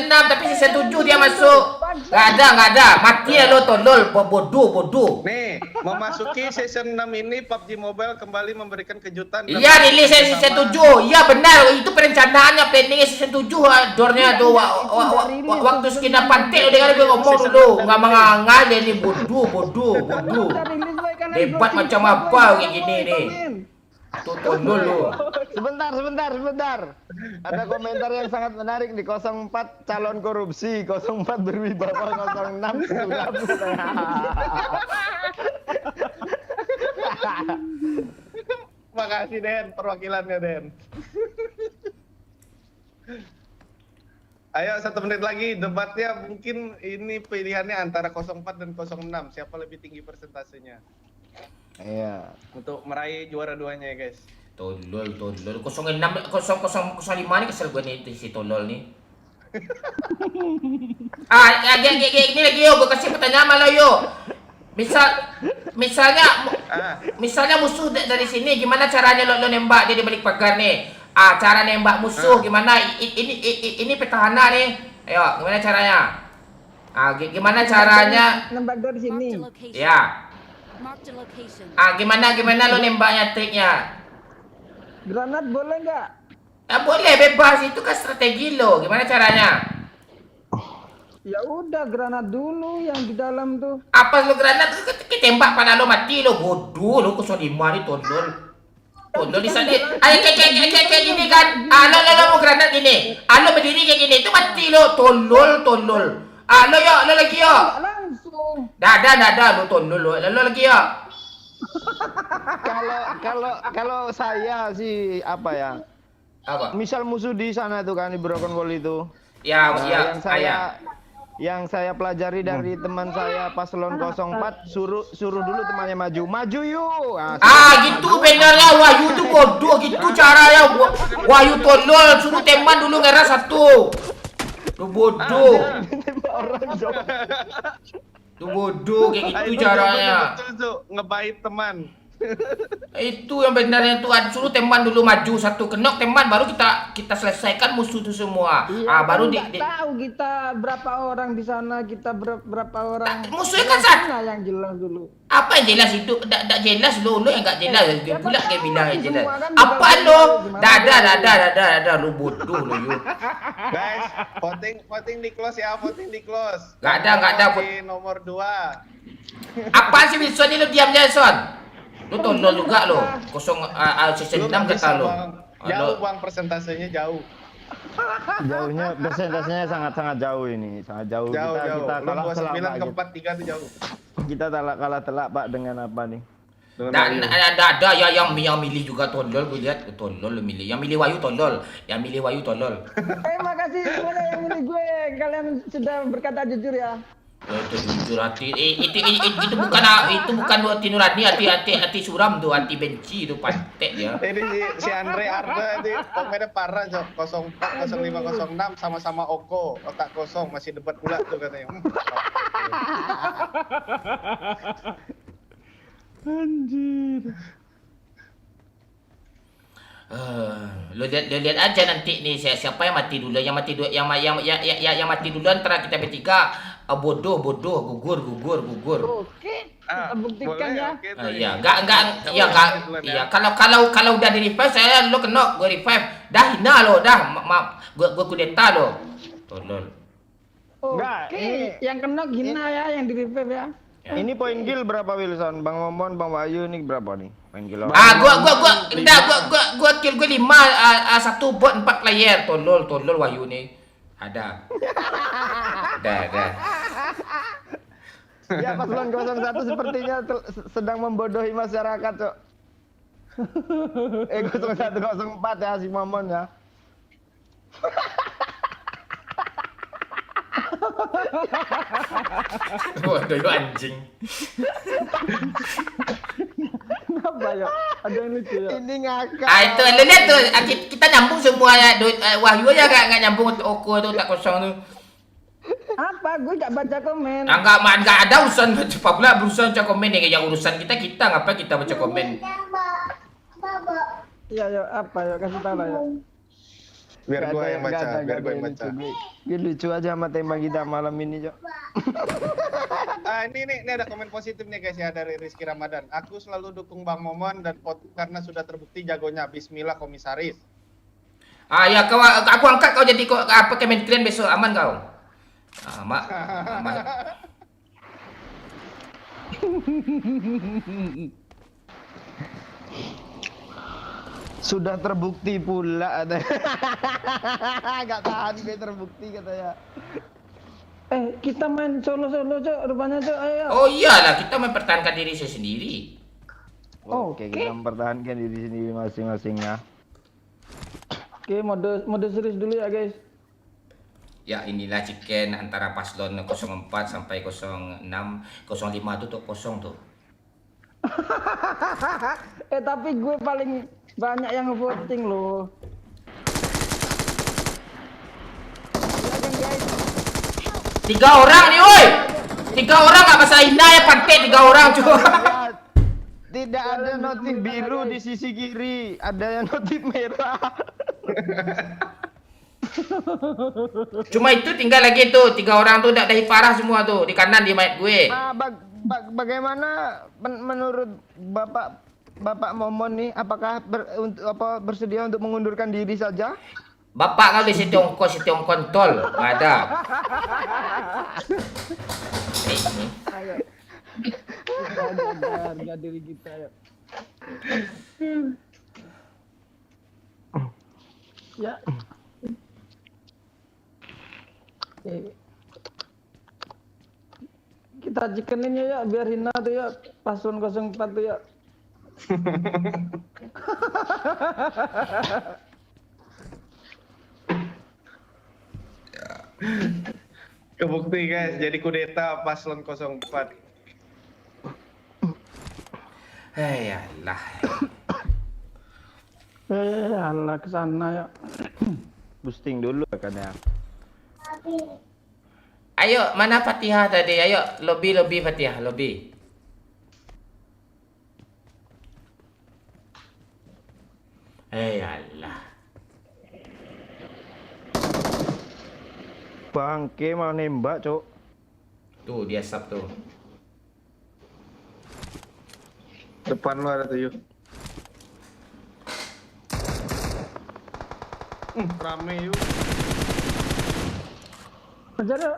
6, tapi season 7 dia masuk. Gak ada. Mati ya lo tolol, bodoh. Nih, memasuki season 6 ini PUBG Mobile kembali memberikan kejutan. dan Iya rilis season 7. Iya benar, itu perencanaannya planningnya season 7 dornya tuh waktu skina pantai udah gue ngomong dulu. Enggak mengangal dia nih bodoh. Debat macam apa kayak gini nih. Tuh tolol lo. Sebentar. Ada komentar yang sangat menarik di 04 calon korupsi, 04 berwibawa, 06 sulap. Makasih, makasih, Den, perwakilannya, Den. Ayo 1 menit lagi debatnya, mungkin ini pilihannya antara 04 dan 06. Siapa lebih tinggi persentasenya? Iya. Untuk meraih juara 2-nya ya guys. Tolol. 06 005 nih kesel gue nih si tolol nih. Ini lagi yo, gue kasih pertanyaan malah yo. Misalnya musuh dari sini, gimana caranya lo nembak dia di balik pagar nih? Cara nembak musuh gimana? Ini petahana nih. Ayo, gimana caranya? Gimana caranya? Nembak dari sini. Ya. Gimana lo nembaknya triknya? Granat boleh nggak? Boleh bebas, itu kan strategi lo. Gimana caranya? Ya udah granat dulu yang di dalam tuh. Apa lo granat? Tembak pada lo mati lo, bodoh lo 05 nih tolol. Tolol di sana. Ayo kayak gini kan. Lo mau granat gini. Lo berdiri kayak gini, itu mati lo, tolol. Lo lagi yo. Langsung. Dah lo tolol lo. Lo lagi yo. Kalau saya sih apa ya? Apa? Misal musuh di sana tuh kan di Broken Wall itu. Ya, yang saya pelajari dari teman saya paslon 04 suruh dulu temannya maju yuk. Gitu benernya Wahyu tuh bodoh gitu caranya. Wahyu tolol, suruh teman dulu ngeras satu. Lu bodoh. Lu bodoh kayak gitu caranya. Betul, ngebait teman. Itu yang benarnya tuh, suruh teman dulu maju satu, kenok teman baru kita selesaikan musuh itu semua. Baru tahu kita berapa orang di sana, kita berapa orang. Musuhnya kan satu. Yang jelas dulu. Apa yang jelas itu? Tidak jelas lo yang enggak jelas. Pula kayak bilang yang jelas. Apa lo? Dah lu bodoh lo yuk. Guys, voting di close ya, voting di close. Enggak ada. Nomor 2. Apaan sih Wilson ini lo diamnya Son? Lu tolol juga lo. Season 6 kata lo. Jauh bang, persentasenya jauh. Jauhnya persentasenya sangat jauh ini, sangat jauh. Kita kalah telak 9 ke 4-3 itu jauh. Kita kalah telak Pak dengan apa nih? Ada ya yang milih juga tolol, gue lihat tolol lo milih. Yang milih Wahyu tolol. Makasih semuanya yang milih gue. Kalian sudah berkata jujur ya. Itu jujur hati. Itu bukan hati nurani, hati suram tuh, hati benci itu pantek dia. Ini si Andre Arda di komennya parah, 04, 05, 06 sama-sama Oko, otak kosong, masih debat pula tuh katanya. Anjir. Lo lihat aja nanti nih siapa yang mati dulu, yang mati dulu antara kita bertiga. Bodoh, gugur. Oke, kita buktikan ya. Iya, kalau udah di revive saya lo kena gue revive. Dah hina lo, gue kudeta lo. Tolol. Oke, yang kena hina ya, yang di revive ya. Ini poin kill berapa Wilson? Bang Momon, Bang Wahyu ini berapa nih? Poin kill. Gua kill gue 5, 1 bot 4 player. Tolol Wahyu nih. Ada. Dah. Ya paslon 01 sepertinya sedang membodohi masyarakat, Cok. 0104 ya si Momon ya. Waduh, anjing. Kenapa ya? Ada yang lucu ya? Ini ngakak. Itu lu lihat tuh, kita nyambung semua ya. Wahyu aja enggak nyambung untuk Oko tuh, tak kosong tuh. Apa? Gue gak baca komen. Enggak ada urusan cepat pula berurusan baca komen yang urusan kita ngapa kita baca komen. Ya, apa ya, kasih tahu lah ya. Biar gue yang baca. Ini lucu aja sama tema kita malam ini, Cok. Ini ada komen positif nih guys ya dari Rizky Ramadan. Aku selalu dukung Bang Momon dan karena sudah terbukti jagonya. Bismillah komisaris. Ya aku angkat kau jadi kementerian besok, aman kau. Aman. Sudah terbukti pula ada. Gak tahan gue terbukti katanya. Kita main solo-solo, Cok. Rupanya, Cok. Ayo. Oh iyalah, kita mempertahankan diri saya sendiri. Oke, kita mempertahankan diri sendiri masing-masing ya. Oke, mode serius dulu ya, guys. Ya inilah chicken antara paslon 04 sampai 06, 05 tuh kosong tuh. Tapi gue paling banyak yang voting loh. Ya kan guys. 3 orang nih, woi. 3 orang gak masalah indah ya, pantai 3 orang cuma. Tidak ada notif biru di sisi kiri, ada yang notif merah. Cuma itu tinggal lagi tuh 3 orang tuh udah parah semua tuh di kanan di mayat gue. Bagaimana menurut Bapak Momon nih, apakah bersedia untuk mengundurkan diri saja? Bapak kau di situ kontol, nggak ada. Ini. Ayo. Kita harga diri kita ya. Ya. Kita chickenin ya biar Hina tuh ya paslon 04 tuh ya. Kebukti guys, jadi kudeta paslon 04. Alah. Alah kesana ya. Boosting dulu kan ya. Ayo, mana Fatihah tadi? Ayo, lobby Fatihah, lobby. Alah. Bangke mau nembak, Cok. Tuh dia sub tuh. Depan lu ada tuh yuk. Rame yuk. Ajar ya.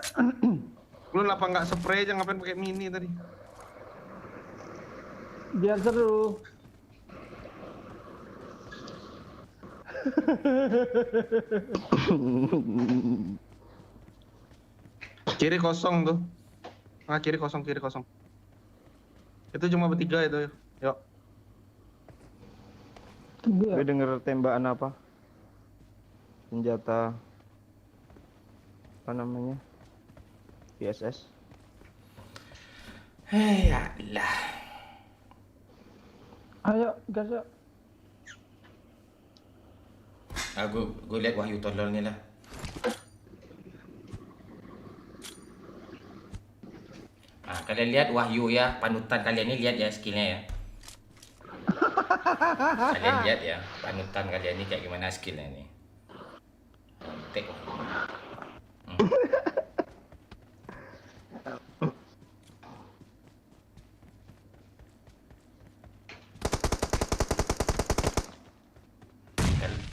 Lu kenapa nggak spray aja, ngapain pakai mini tadi? Biar seru. Kiri kosong tuh. Ah, kiri kosong. Itu cuma bertiga itu. Yuk. Gue denger tembakan apa? Senjata apa namanya? PSS. Alah. Ayo gas ya. Gue lihat Wahyu tolol ni lah. Kalian lihat Wahyu ya, panutan kalian ni lihat ya skillnya ya. Kalian lihat ya, panutan kalian ni kayak gimana skillnya ni. Tek.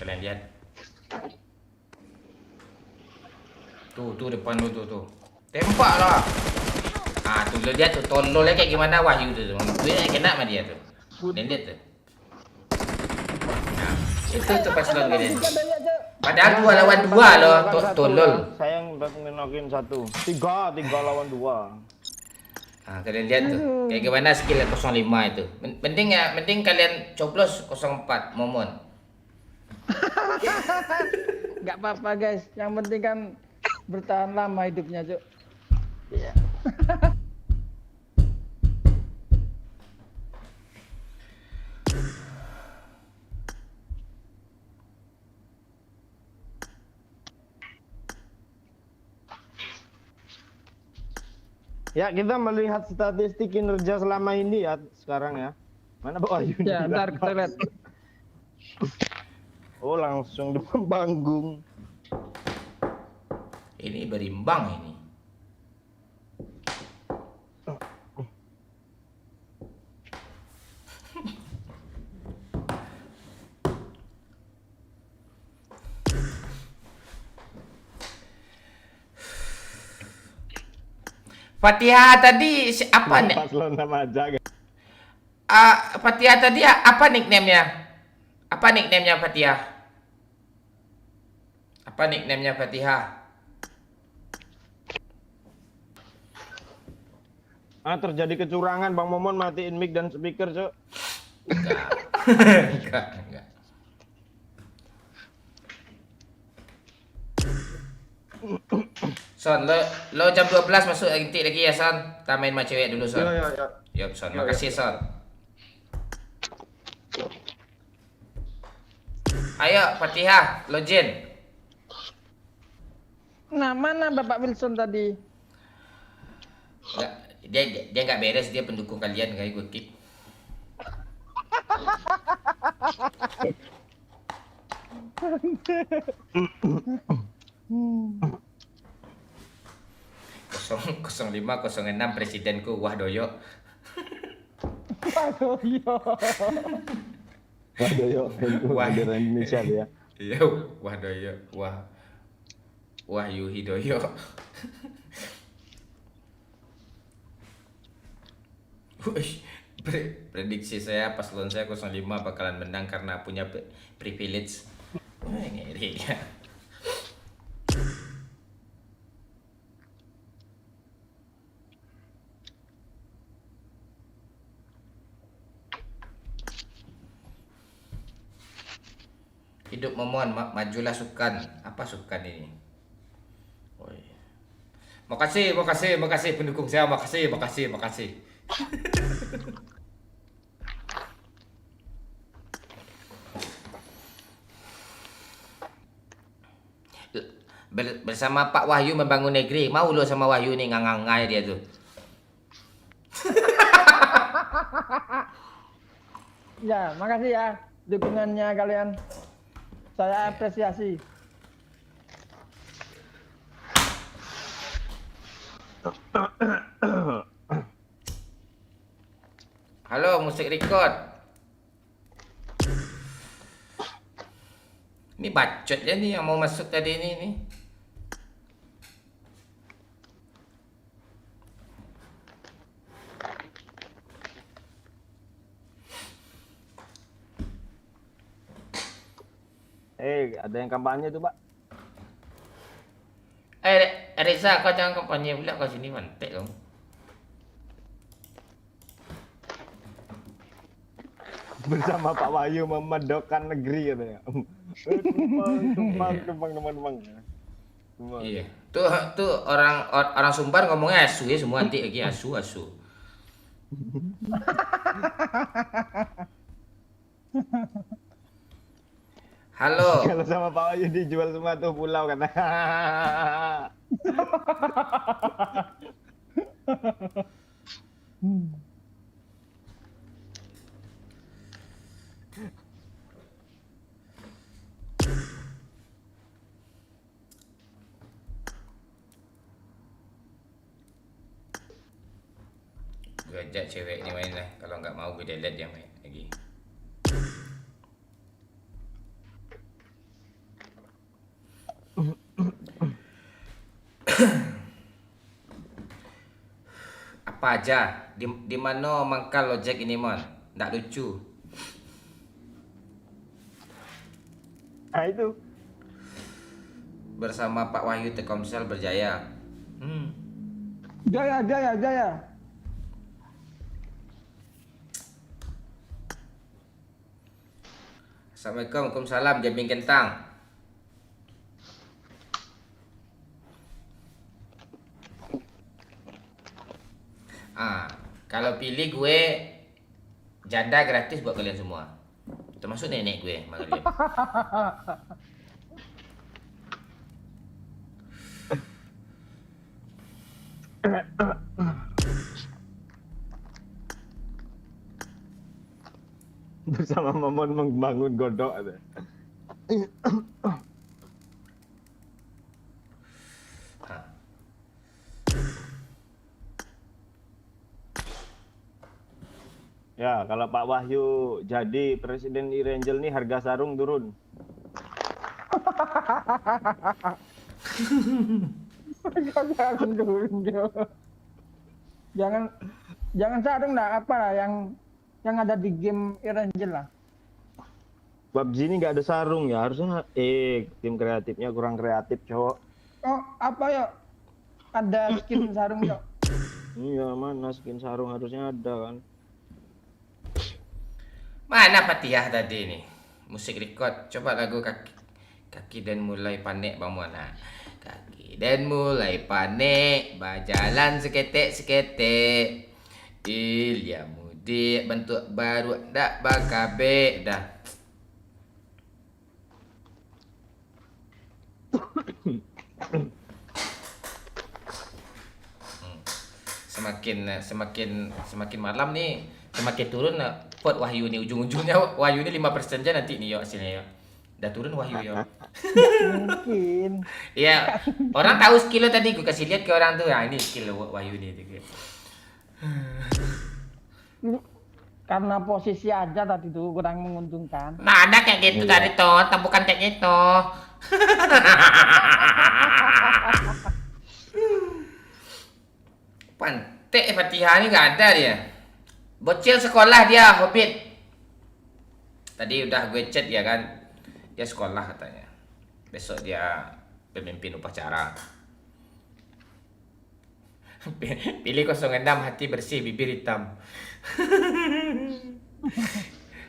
Kalian lihat. Tuh depan lu tuh. Tembaklah. Tuh lo lihat tuh tololnya kayak gimana Wahyu tuh. Gue kena sama dia tuh. Dan lihat tuh. Nah, itu tuh pas lo gini. Padahal 2 lawan 2 loh, tolol. Sayang udah ngenokin 1. 3 lawan 2. Kalian lihat tuh. Kayak gimana skill 05 itu. Mending kalian coblos 04 Momon. Gak apa-apa guys, yang penting kan bertahan lama hidupnya, Cuk. Iya. Ya, kita melihat statistik kinerja selama ini ya sekarang ya. Mana Pak Wahyu? Ya, ntar kita lihat. Oh, langsung depan panggung. Ini berimbang ini. Fatihah tadi apa nih? Paslon sama aja. Fatihah tadi apa nickname-nya? Apa nickname-nya Fatihah? Apa nickname-nya Fatihah? Terjadi kecurangan, Bang Momon matiin mic dan speaker, Cok. Enggak. Son, lo jam 12 masuk intik lagi ya Son. Kita main sama cewek dulu Son. Yo. Yup Son, Yo, makasih Son. Ayo Fatihah, login. Nah, mana Bapak Wilson tadi? Nggak, dia nggak beres, dia pendukung kalian kayak gue kick. Kosong 0506 presidenku Wah Doyo. Aduh, iya. Waduh yuk, Wah. bendera Indonesia ya. Iya, Wah Doyo, Wahyu Hidoyo. Wih, prediksi saya paslon saya 05 bakalan menang karena punya privilege. Wah, ngeri dia. Hidup memohon, majulah Sukan. Apa Sukan ini? Oh, iya. Makasih pendukung saya, makasih. Bersama Pak Wahyu membangun negeri. Mau lo sama Wahyu nih ngangai dia tuh. Ya, makasih ya dukungannya kalian. Saya apresiasi. Halo, musik record. Ini bacot ya nih yang mau masuk tadi ini nih. Ada yang kampanye tuh, Pak. Reza, kau jangan kampanye pula kau sini mantek kau. Bersama Pak Wahyu memedokkan negeri katanya. Tumpang. Iya. Tuh orang Sumbar ngomongnya asu ya semua nanti lagi asu. Halo. Kalau sama Pak Wahyu dijual semua tuh pulau kan. Gue ajak cewek ini main lah. Kalau nggak mau gue delete dia main lagi. Apa aja? Di mana mangkal lojek ini mon? Nggak lucu. Nah itu. Bersama Pak Wahyu Telkomsel berjaya. Jaya. Assalamualaikum, Waalaikumsalam, Jambing Kentang. Kalau pilih gue janda gratis buat kalian semua. Termasuk nenek gue, Magrib. Bersama Mamon membangun godok ada. Ya, kalau Pak Wahyu jadi presiden Irangel nih harga sarung turun. Jangan sarung lah, apa lah yang ada di game Irangel lah. PUBG ini nggak ada sarung ya, harusnya tim kreatifnya kurang kreatif, cowok. Oh, apa ya? Ada skin sarung, Cok. Iya, mana skin sarung harusnya ada kan. Mana Fatihah tadi nih? Musik record. Coba lagu kaki Kaki dan mulai panik Bang Mon. Nah, kaki dan mulai panik, berjalan seketek-seketek. Ilya mudik bentuk baru dak bakabe dah. Semakin malam nih, semakin turun pot Wahyu nih, ujung-ujungnya Wahyu ini 5% aja nanti nih yo hasilnya yo. Udah turun Wahyu yo. Mungkin. Iya, orang tahu skill lo tadi, gue kasih lihat ke orang tuh. Ya, ini skill Wahyu nih. Karena posisi aja tadi tuh kurang menguntungkan. Nah, ada kayak gitu tadi toh, bukan kayak gitu. Pantek Fatihah ini gak ada dia. Bocil sekolah dia, Hobbit. Tadi udah gue chat ya kan. Dia sekolah katanya. Besok dia pemimpin upacara. Pilih 06, hati bersih, bibir hitam.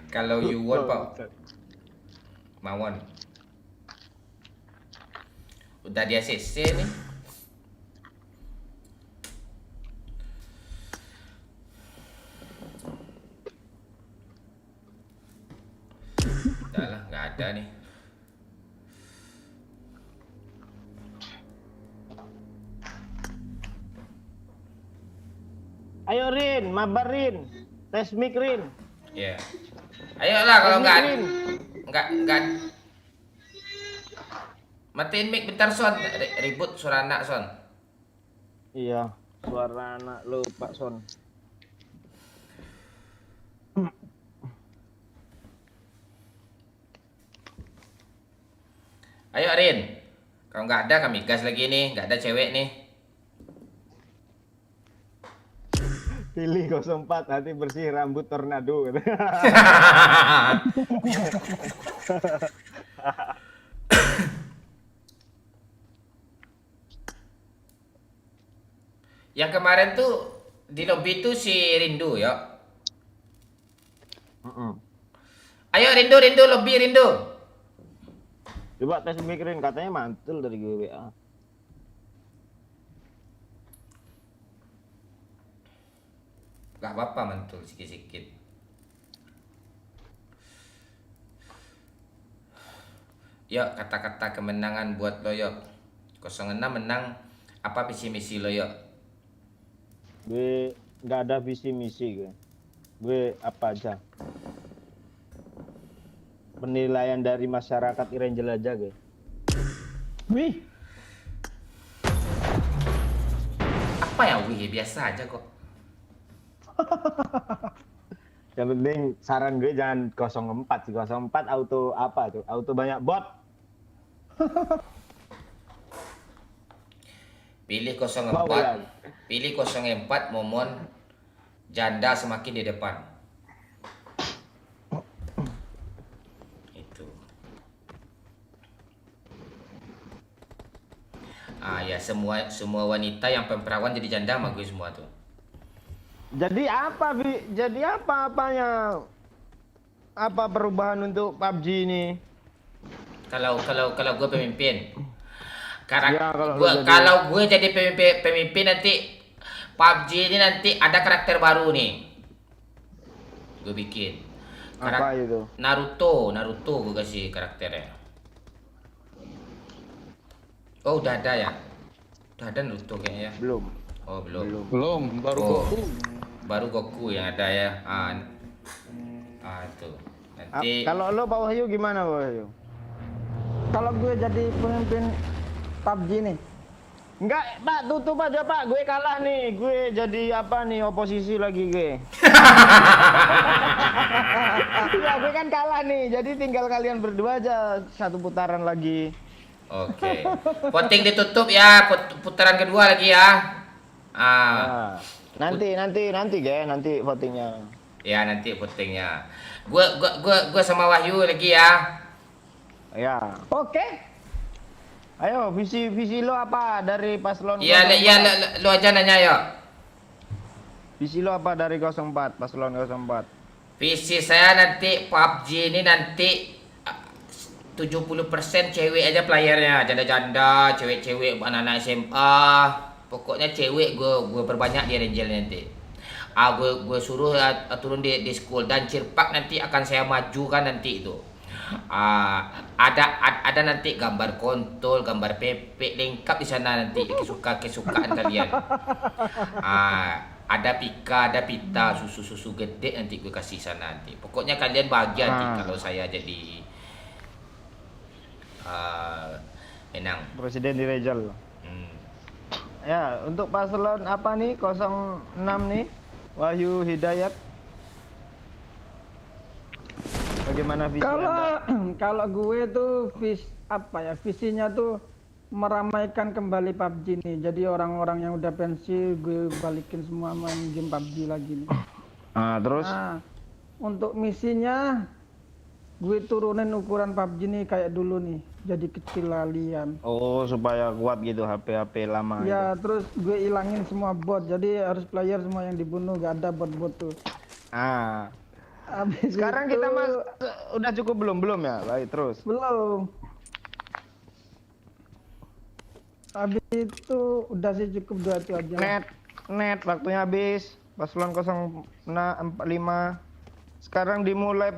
Kalau you want Pak Mawon. Udah dia CC nih. Udah lah, nggak ada nih. Ayo Rin, mabar Rin. Tes mic Rin. Ya. Ayolah kalau Tes mic, nggak Rin. matiin mic bentar Son. Ribut suara anak Son. Iya, suara anak lu Pak Son. Ayo Rin. Kalau nggak ada kami gas lagi nih, nggak ada cewek nih. Pilih 04, hati bersih, rambut tornado. Yang kemarin tuh di lobby tuh si Rindu ya. Ayo Rindu lobby Rindu. Coba tes mic Rin, katanya mantul dari GWA. Gak apa-apa mantul sikit-sikit. Yuk kata-kata kemenangan buat lo yuk. 06 menang apa visi misi lo yuk. Gue nggak ada visi misi gue apa aja. Penilaian dari masyarakat Irenjel aja gue. Wih, Apa ya wih biasa aja kok. Yang penting saran gue jangan 04 sih. 04 auto apa tuh? Auto banyak bot. Pilih Mau ya? 04. Pilih 04 Momon janda semakin di depan. Itu. Ya semua wanita yang pemperawan jadi janda sama gue semua tuh. Jadi apa Bi? Jadi apa apanya? Apa perubahan untuk PUBG ini? Kalau gue pemimpin. Ya, Kalau gue jadi pemimpin nanti PUBG ini nanti ada karakter baru nih. Gue bikin. Apa itu? Naruto gue kasih karakternya. Oh, udah ada ya? Udah ada Naruto kayaknya ya? Belum. Oh, belum. Baru Goku. Baru Goku yang ada ya. Itu. Nanti Kalau lo Pak Wahyu gimana Pak Wahyu? kalau gue jadi pemimpin PUBG nih, Enggak, Pak, tutup aja Pak. Gue kalah nih. Gue jadi apa nih oposisi lagi gue. Ya, gue kan kalah nih. Jadi tinggal kalian berdua aja satu putaran lagi. Oke. Voting ditutup ya, putaran kedua lagi ya. Nanti guys, nanti votingnya. Ya, nanti votingnya. Gua sama Wahyu lagi ya. Ya. oke. Ayo, visi lo apa dari paslon? Iya, lu aja nanya yuk. Visi lo apa dari 04, paslon 04? Visi saya nanti PUBG ini nanti 70% cewek aja playernya, janda-janda, cewek-cewek, anak-anak SMA. Pokoknya cewek gue perbanyak di Angel nanti. Gue suruh turun di school dan Cirpak nanti akan saya majukan nanti itu. Ada nanti gambar kontol, gambar PP lengkap di sana nanti kesukaan kalian. Ada pika, ada pita, susu gede nanti gue kasih sana nanti. Pokoknya kalian bahagia nanti kalau saya jadi menang. Presiden di Rizal. Ya, untuk paslon apa nih 06 nih? Wahyu Hidayat. Bagaimana visi Anda? Kalau gue tuh visinya tuh meramaikan kembali PUBG nih. Jadi orang-orang yang udah pensi gue balikin semua main game PUBG lagi nih. Terus? Untuk misinya gue turunin ukuran PUBG nih kayak dulu nih. Jadi kecil lalian. Oh, supaya kuat gitu HP lama. Ya, gitu. terus gue ilangin semua bot. Jadi harus player semua yang dibunuh, gak ada bot-bot tuh. Habis Sekarang itu, kita udah cukup belum ya? Baik, terus. belum. Habis itu udah sih cukup 2 itu aja. Net waktunya habis. Paslon 05. Sekarang dimulai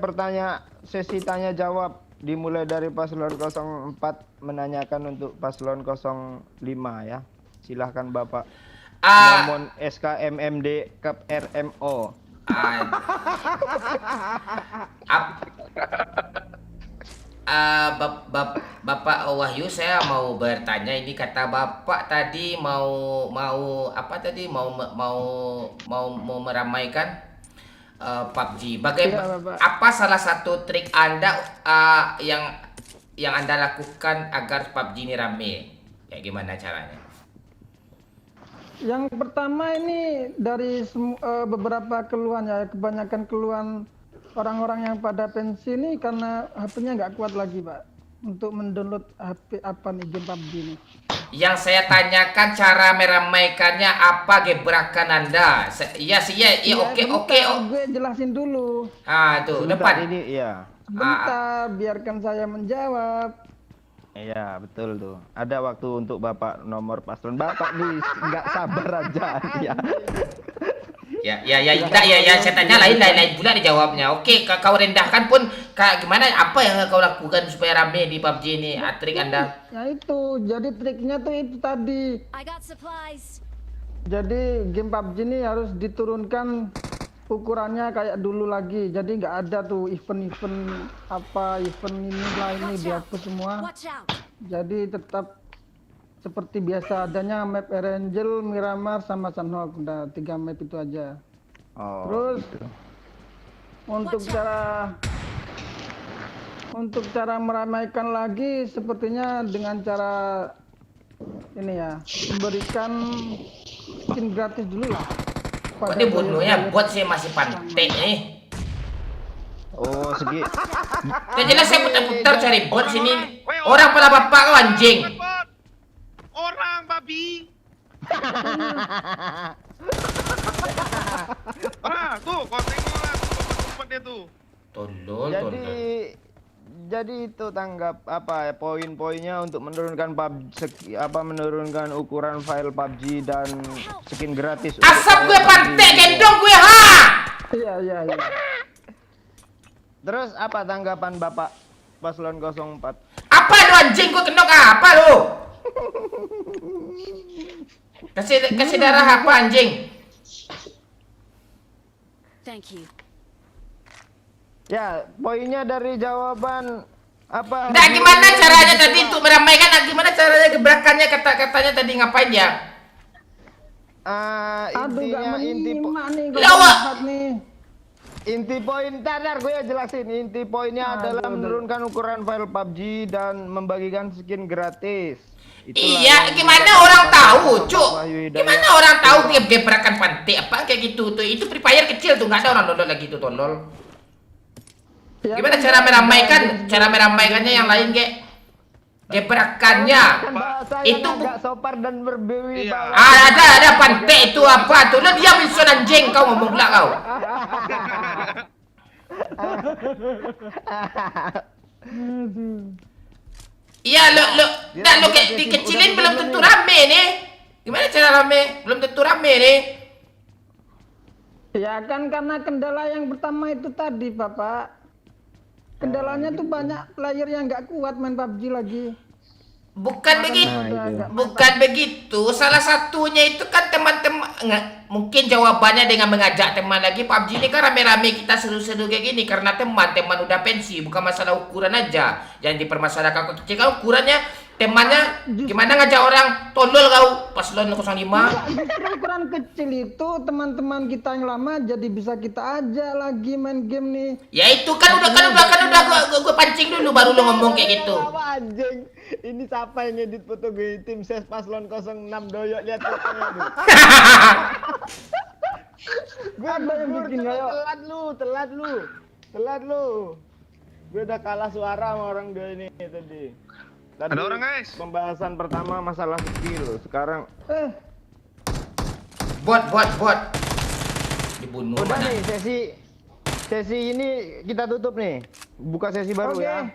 sesi tanya jawab. Dimulai dari paslon 04 menanyakan untuk paslon 05 ya. Silahkan Bapak. Namun SKMMD Kap RMO. Bapak Wahyu, saya mau bertanya, ini kata Bapak tadi mau apa tadi mau meramaikan PUBG. Bagaimana? Apa salah satu trik Anda yang Anda lakukan agar PUBG ini rame? Ya gimana caranya? Yang pertama ini dari beberapa keluhan ya, kebanyakan keluhan orang-orang yang pada pensi ini karena HP-nya nggak kuat lagi, Pak, untuk mendownload HP game PUBG ini. Yang saya tanyakan cara meramaikannya apa gebrakan Anda? Iya, oke. Gue jelasin dulu. Tuh depan. Ini iya. Sebentar, biarkan saya menjawab. Iya, betul tuh. Ada waktu untuk Bapak nomor paslon. Bapak nih nggak sabar aja ya. Ya, saya tanya lain pula dijawabnya. Oke, kau rendahkan pun gimana, apa yang kau lakukan supaya rame di PUBG ini? Trik Anda. Ya itu, jadi triknya tuh itu tadi. I got supplies. Jadi game PUBG ini harus diturunkan ukurannya kayak dulu lagi. Jadi nggak ada tuh event ini lah ini dihapus semua. Jadi tetap seperti biasa adanya map Erangel, Miramar sama Sunhawk. Udah 3 map itu aja. Terus gitu. Untuk cara meramaikan lagi sepertinya dengan cara ini ya, memberikan skin gratis dulu lah. Kok dibunuhnya bot sih, masih pantek nih. Oh, segi. Ya jelas saya putar-putar cari bot sini. Orang pada bapak kau anjing. Orang babi. Tuh, kau tengok lah tempatnya tuh. Tolol. Jadi itu tanggap apa ya, poin-poinnya untuk menurunkan menurunkan ukuran file PUBG dan skin gratis. Asap gue pantek gendong gue Iya. Terus apa tanggapan Bapak paslon 04? Apa lu anjing, gue kendok apa lu? Kasih darah apa anjing? Thank you. Ya, poinnya dari jawaban apa? Nah, gimana caranya tadi untuk meramaikan? Gimana caranya gebrakannya, kata-katanya tadi ngapain ya? Inti poin tadar gue jelasin. Inti poinnya adalah menurunkan ukuran file PUBG dan membagikan skin gratis. Iya, gimana orang tahu, Cuk? Gimana orang tahu gebrakan pantai apa kayak gitu tuh? Itu Free Fire kecil tuh, nggak ada orang download lagi tuh, tolol. Gimana cara meramaikan? Cara meramaikannya yang lain, Ge? Gebrakannya itu agak sopar dan berbewi. Ada pantai itu apa tuh? Lu diam Wilson anjing, kau ngomong pula kau. Iya, lo kayak dikecilin belum tentu rame nih. Gimana cara rame? Belum tentu rame nih. Ya kan karena kendala yang pertama itu tadi, Bapak. Kendalanya tuh banyak player yang nggak kuat main PUBG lagi. Bukan begitu. Bukan begitu. Salah satunya itu kan teman-teman mungkin jawabannya dengan mengajak teman lagi. PUBG ini kan rame-rame kita seru-seru kayak gini karena teman udah pensi, bukan masalah ukuran aja. Yang dipermasalahkan kecil kan ukurannya temannya gimana ngajak orang tolol kau paslon 05. Justru ukuran kecil itu teman-teman kita yang lama jadi bisa kita ajak lagi main game nih. Ya itu kan udah gue pancing dulu baru lo ngomong kayak gitu. Apa anjing? Ini siapa yang ngedit foto gue tim ses paslon 06 doyok lihat fotonya tuh. Gue Apa yang bikin kayak telat lu. Gue udah kalah suara sama orang dua ini tadi. Ada orang, guys. Pembahasan pertama masalah skill. Sekarang Bot. Dibunuh udah mana? nih sesi ini kita tutup nih. Buka sesi baru ya.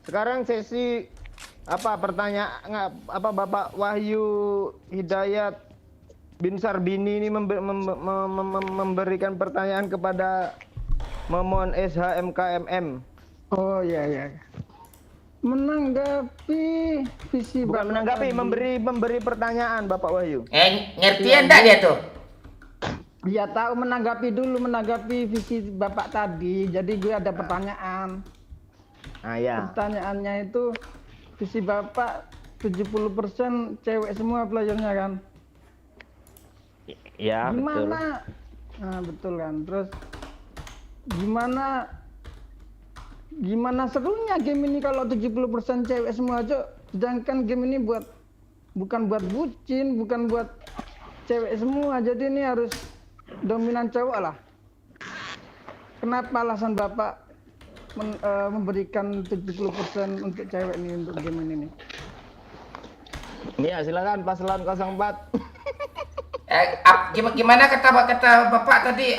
Sekarang sesi pertanyaan Bapak Wahyu Hidayat bin Sarbini ini memberikan pertanyaan kepada Momon SHMKMM. Oh iya. Menanggapi visi Bukan menanggapi, memberi pertanyaan Bapak Wahyu. Ngertian enggak dia tuh? Dia tahu menanggapi visi Bapak tadi. Jadi gue ada pertanyaan. Ya. Pertanyaannya itu visi Bapak 70% cewek semua playernya kan? Ya, Gimana? Nah, betul kan. Terus gimana serunya game ini kalau 70% cewek semua, Cok? Sedangkan game ini bukan buat bucin, bukan buat cewek semua. Jadi ini harus dominan cowok lah. Kenapa alasan Bapak memberikan 70% untuk cewek ini untuk game ini? Ya, silakan paslon 04. Gimana kata Bapak tadi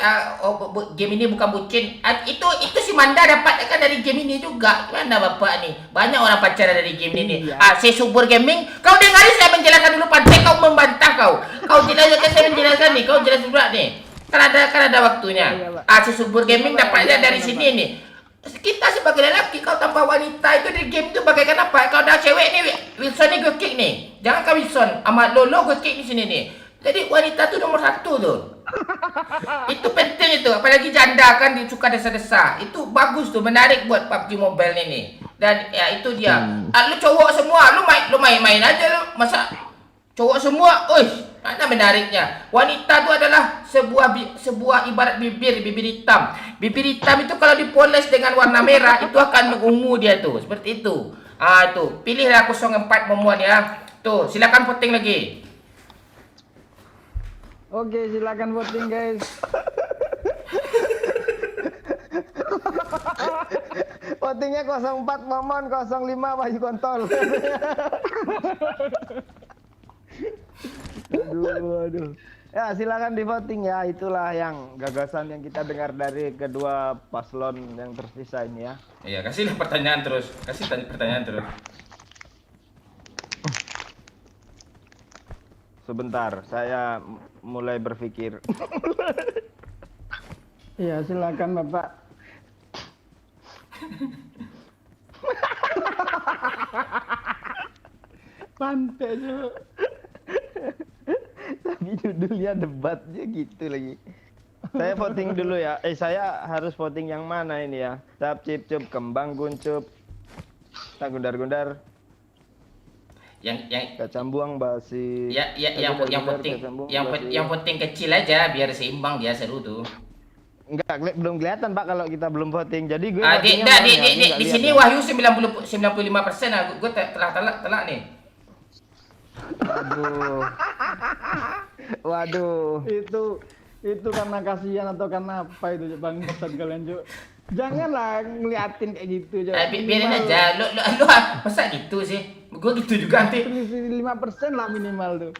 game ini bukan bucin. Itu si Manda dapat kan dari game ini juga. Gimana Bapak nih? Banyak orang pacaran dari game ini. Si Subur Gaming, kau dengarin saya menjelaskan dulu pantai kau membantah kau. Kau jelaskan saya menjelaskan nih, kau jelas pula nih. Kan ada waktunya. Si Subur Gaming dapatnya dari sini nih. Kita sebagai lelaki, kau tanpa wanita itu di game itu bagaikan apa? Kau ada cewek nih, Wilson nih gue kick nih. Jangan kau Wilson, sama Lolo gue kick di sini nih. Jadi wanita tuh nomor 1 tuh. Itu penting itu, apalagi janda kan suka desa-desa. Itu bagus tuh, menarik buat PUBG Mobile ini. Dan ya itu dia. Lu cowok semua, lu main aja lu. Masa cowok semua, mana menariknya? Wanita itu adalah sebuah ibarat bibir hitam. Bibir hitam itu kalau dipoles dengan warna merah itu akan mengungu dia tuh, seperti itu. Tuh, pilihlah 04 Momon ya. Tuh, silakan voting lagi. Oke, silakan voting guys. Votingnya 04 Momon, 05 Wahyu Kontol. Aduh. Ya, silakan di voting ya. Itulah yang gagasan yang kita dengar dari kedua paslon yang tersisa ini ya. Iya, kasihlah pertanyaan terus. Pertanyaan terus. Sebentar, saya mulai berpikir. Iya, silakan Bapak. Pantai juga. Tapi judulnya debatnya gitu lagi. Saya voting dulu ya. Saya harus voting yang mana ini ya? Cap cip cup, kembang guncup, tak gundar-gundar. Yang kacang buang basi. Yang penting kecil aja biar seimbang dia seru tuh. Enggak, belum kelihatan Pak kalau kita belum voting. Jadi gue di sini Wahyu 95% gue telak nih. Waduh. Itu karena kasihan atau karena apa itu Bang Ustaz kalian Cuk? Janganlah ngeliatin kayak gitu Cuk. Biarin aja. Lu masa gitu sih? Gue gitu juga nanti. 5% lah minimal tuh.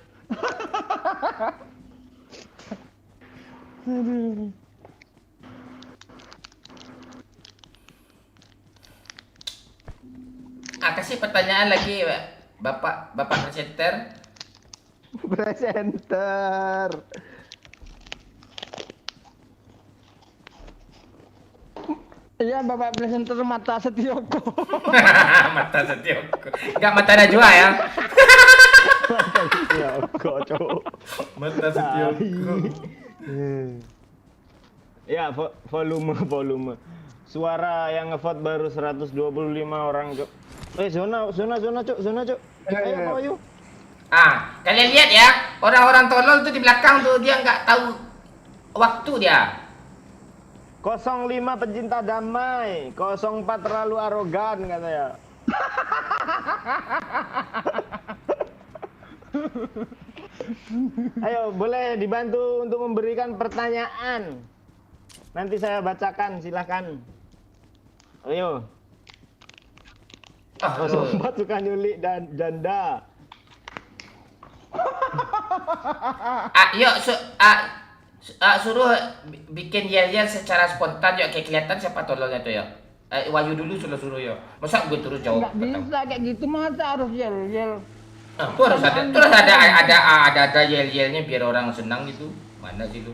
Kasih pertanyaan lagi, Bapak presenter. Presenter. Iya, Bapak presenter Mata Setioko. Mata Setioko. Enggak Mata Najwa ya. Ya, kok, Cok. Mata Setioko. Ya, volume. Suara yang ngevote baru 125 orang, Cok. Zona, Cok. Ayo, Pak Wahyu. Kalian lihat ya, orang-orang tolol tuh di belakang tuh dia nggak tahu waktu dia. 05 pecinta damai, 04 terlalu arogan katanya. Ayo, boleh dibantu untuk memberikan pertanyaan. Nanti saya bacakan, silakan. Ayo. 04 suka nyulik dan janda. Suruh bikin yel-yel secara spontan yuk, kayak kelihatan siapa tololnya tuh ya. Wahyu dulu suruh ya. Masa gue terus jawab? Nggak bisa kayak gitu, masa harus yel-yel. Tuh harus ada yel-yelnya biar orang senang gitu. Mana sih lu?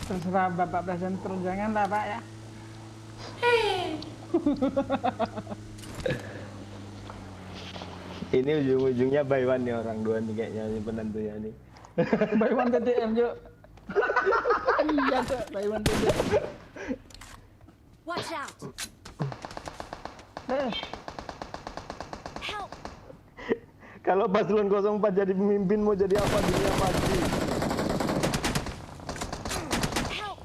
Terserah Bapak presenter, janganlah Pak ya. Ini ujung-ujungnya buy one nih orang dua nih kayaknya ini penentunya nih. Buy one TDM, Cok. Iya, Cok, buy one TDM. Watch out. Help. Kalau paslon 04 jadi pemimpin mau jadi apa dunia pasti. Help.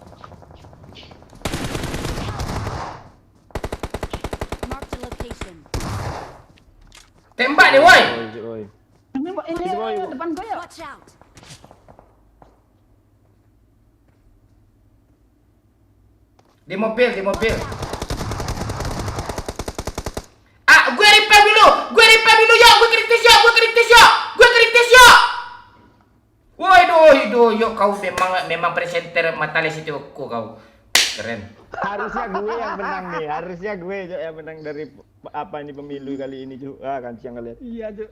Mark the location. Tembak nih, woi. Oi. Ini depan gue ya. Watch out. Di mobil. Gue repair dulu ya, gue kritis ya. Waduh, yuk kau memang presenter Mata Setioko kau. Keren. Harusnya gue yang menang nih. Harusnya gue Cok, yang menang dari apa ini pemilu kali ini, Cok. Kan siang kalian. Iya, Cok.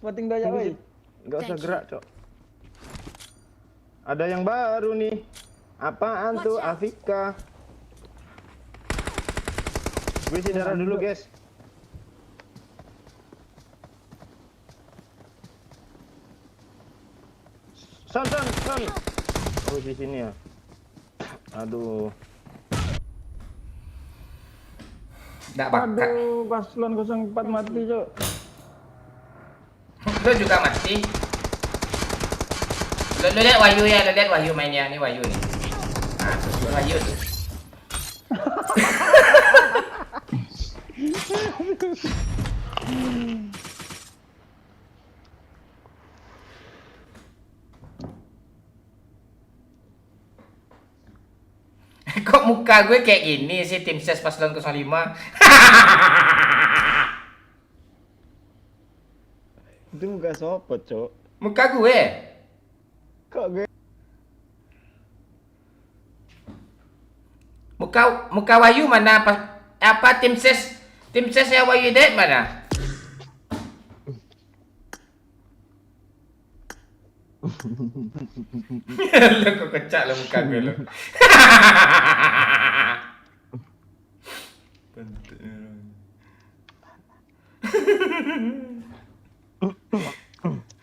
Voting doya, woi. Enggak usah gerak, Cok. Ada yang baru nih. Apaan tuh, Afika? Gue isi darah dulu, guys. Son. Oh, di sini ya. Aduh. Nggak bakal. Aduh, paslon 04 mati, Cok. Lo juga mati. Lo lihat Wahyu ya, lo lihat Wahyu mainnya. Ini Wahyu nih. Wahyu tuh. Kok muka gue kayak gini sih, tim ses paslon 05? Itu enggak sopot, Cok. Muka gue. Kok gue Muka Wahyu mana? Apa tim sesnya Wahyu Dek mana? Lo kok kecak lo muka gue lo.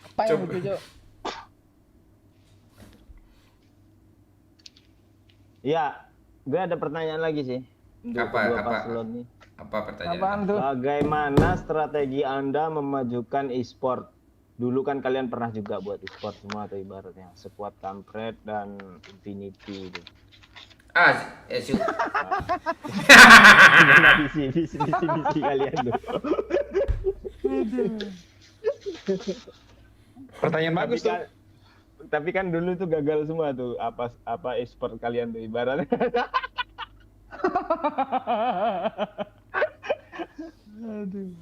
Apa yang itu, Cok? Ya, gue ada pertanyaan lagi sih. Untuk kedua paslon nih. Apa pertanyaan? Apaan tuh? Bagaimana strategi Anda memajukan e-sport? Dulu kan kalian pernah juga buat e-sport semua atau ibaratnya Squad Kampret dan Infinity itu. Gimana visi kalian tuh? Pertanyaan bagus tuh. Tapi kan dulu tuh gagal semua tuh apa e-sport kalian tuh ibaratnya. Aduh.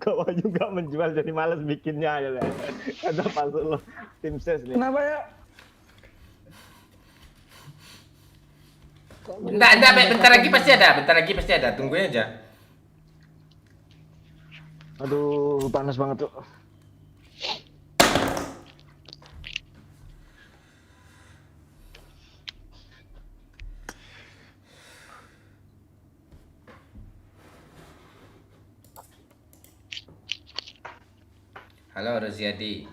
Kau juga menjual jadi males bikinnya ya. Ada masuk lo tim ses nih. Kenapa ya? Enggak, bentar lagi pasti ada, tungguin aja. Aduh, panas banget tuh. Halo Roziadi.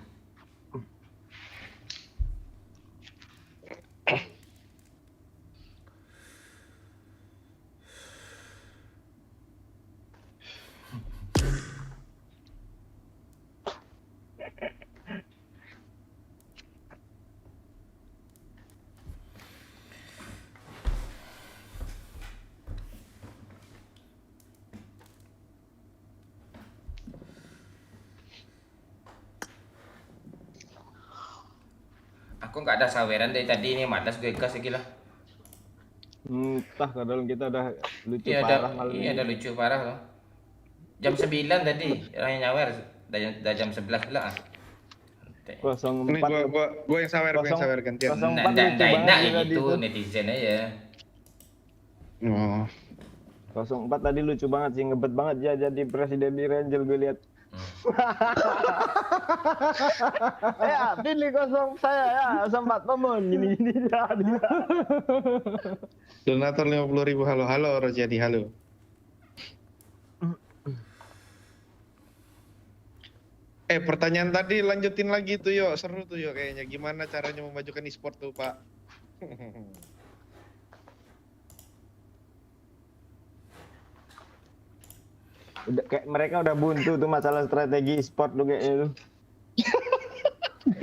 Aku nggak ada saweran dari tadi ini, malas gue gas lagi lah. Entah kadang kita udah lucu Iya parah ada, malam iya ini. ada lucu parah loh. Jam 9 tadi, orangnya nyawer. Udah jam 11 pula. 04. Ini gua yang sawer, gantian. 04 Nggak lucu enak banget ya tadi gitu, tuh. netizen aja. Oh. 04 tadi lucu banget sih, ngebet banget ya jadi presiden di Ranger gue lihat. Ya, pilih 0 saya ya, sempat momen gini ya. Donatur 50.000. Halo Rojadi, halo. Pertanyaan tadi lanjutin lagi tuh yo, seru tuh yo kayaknya. Gimana caranya memajukan e-sport tuh, Pak? Udah, kayak mereka udah buntu tuh masalah strategi e-sport lu kayaknya tuh.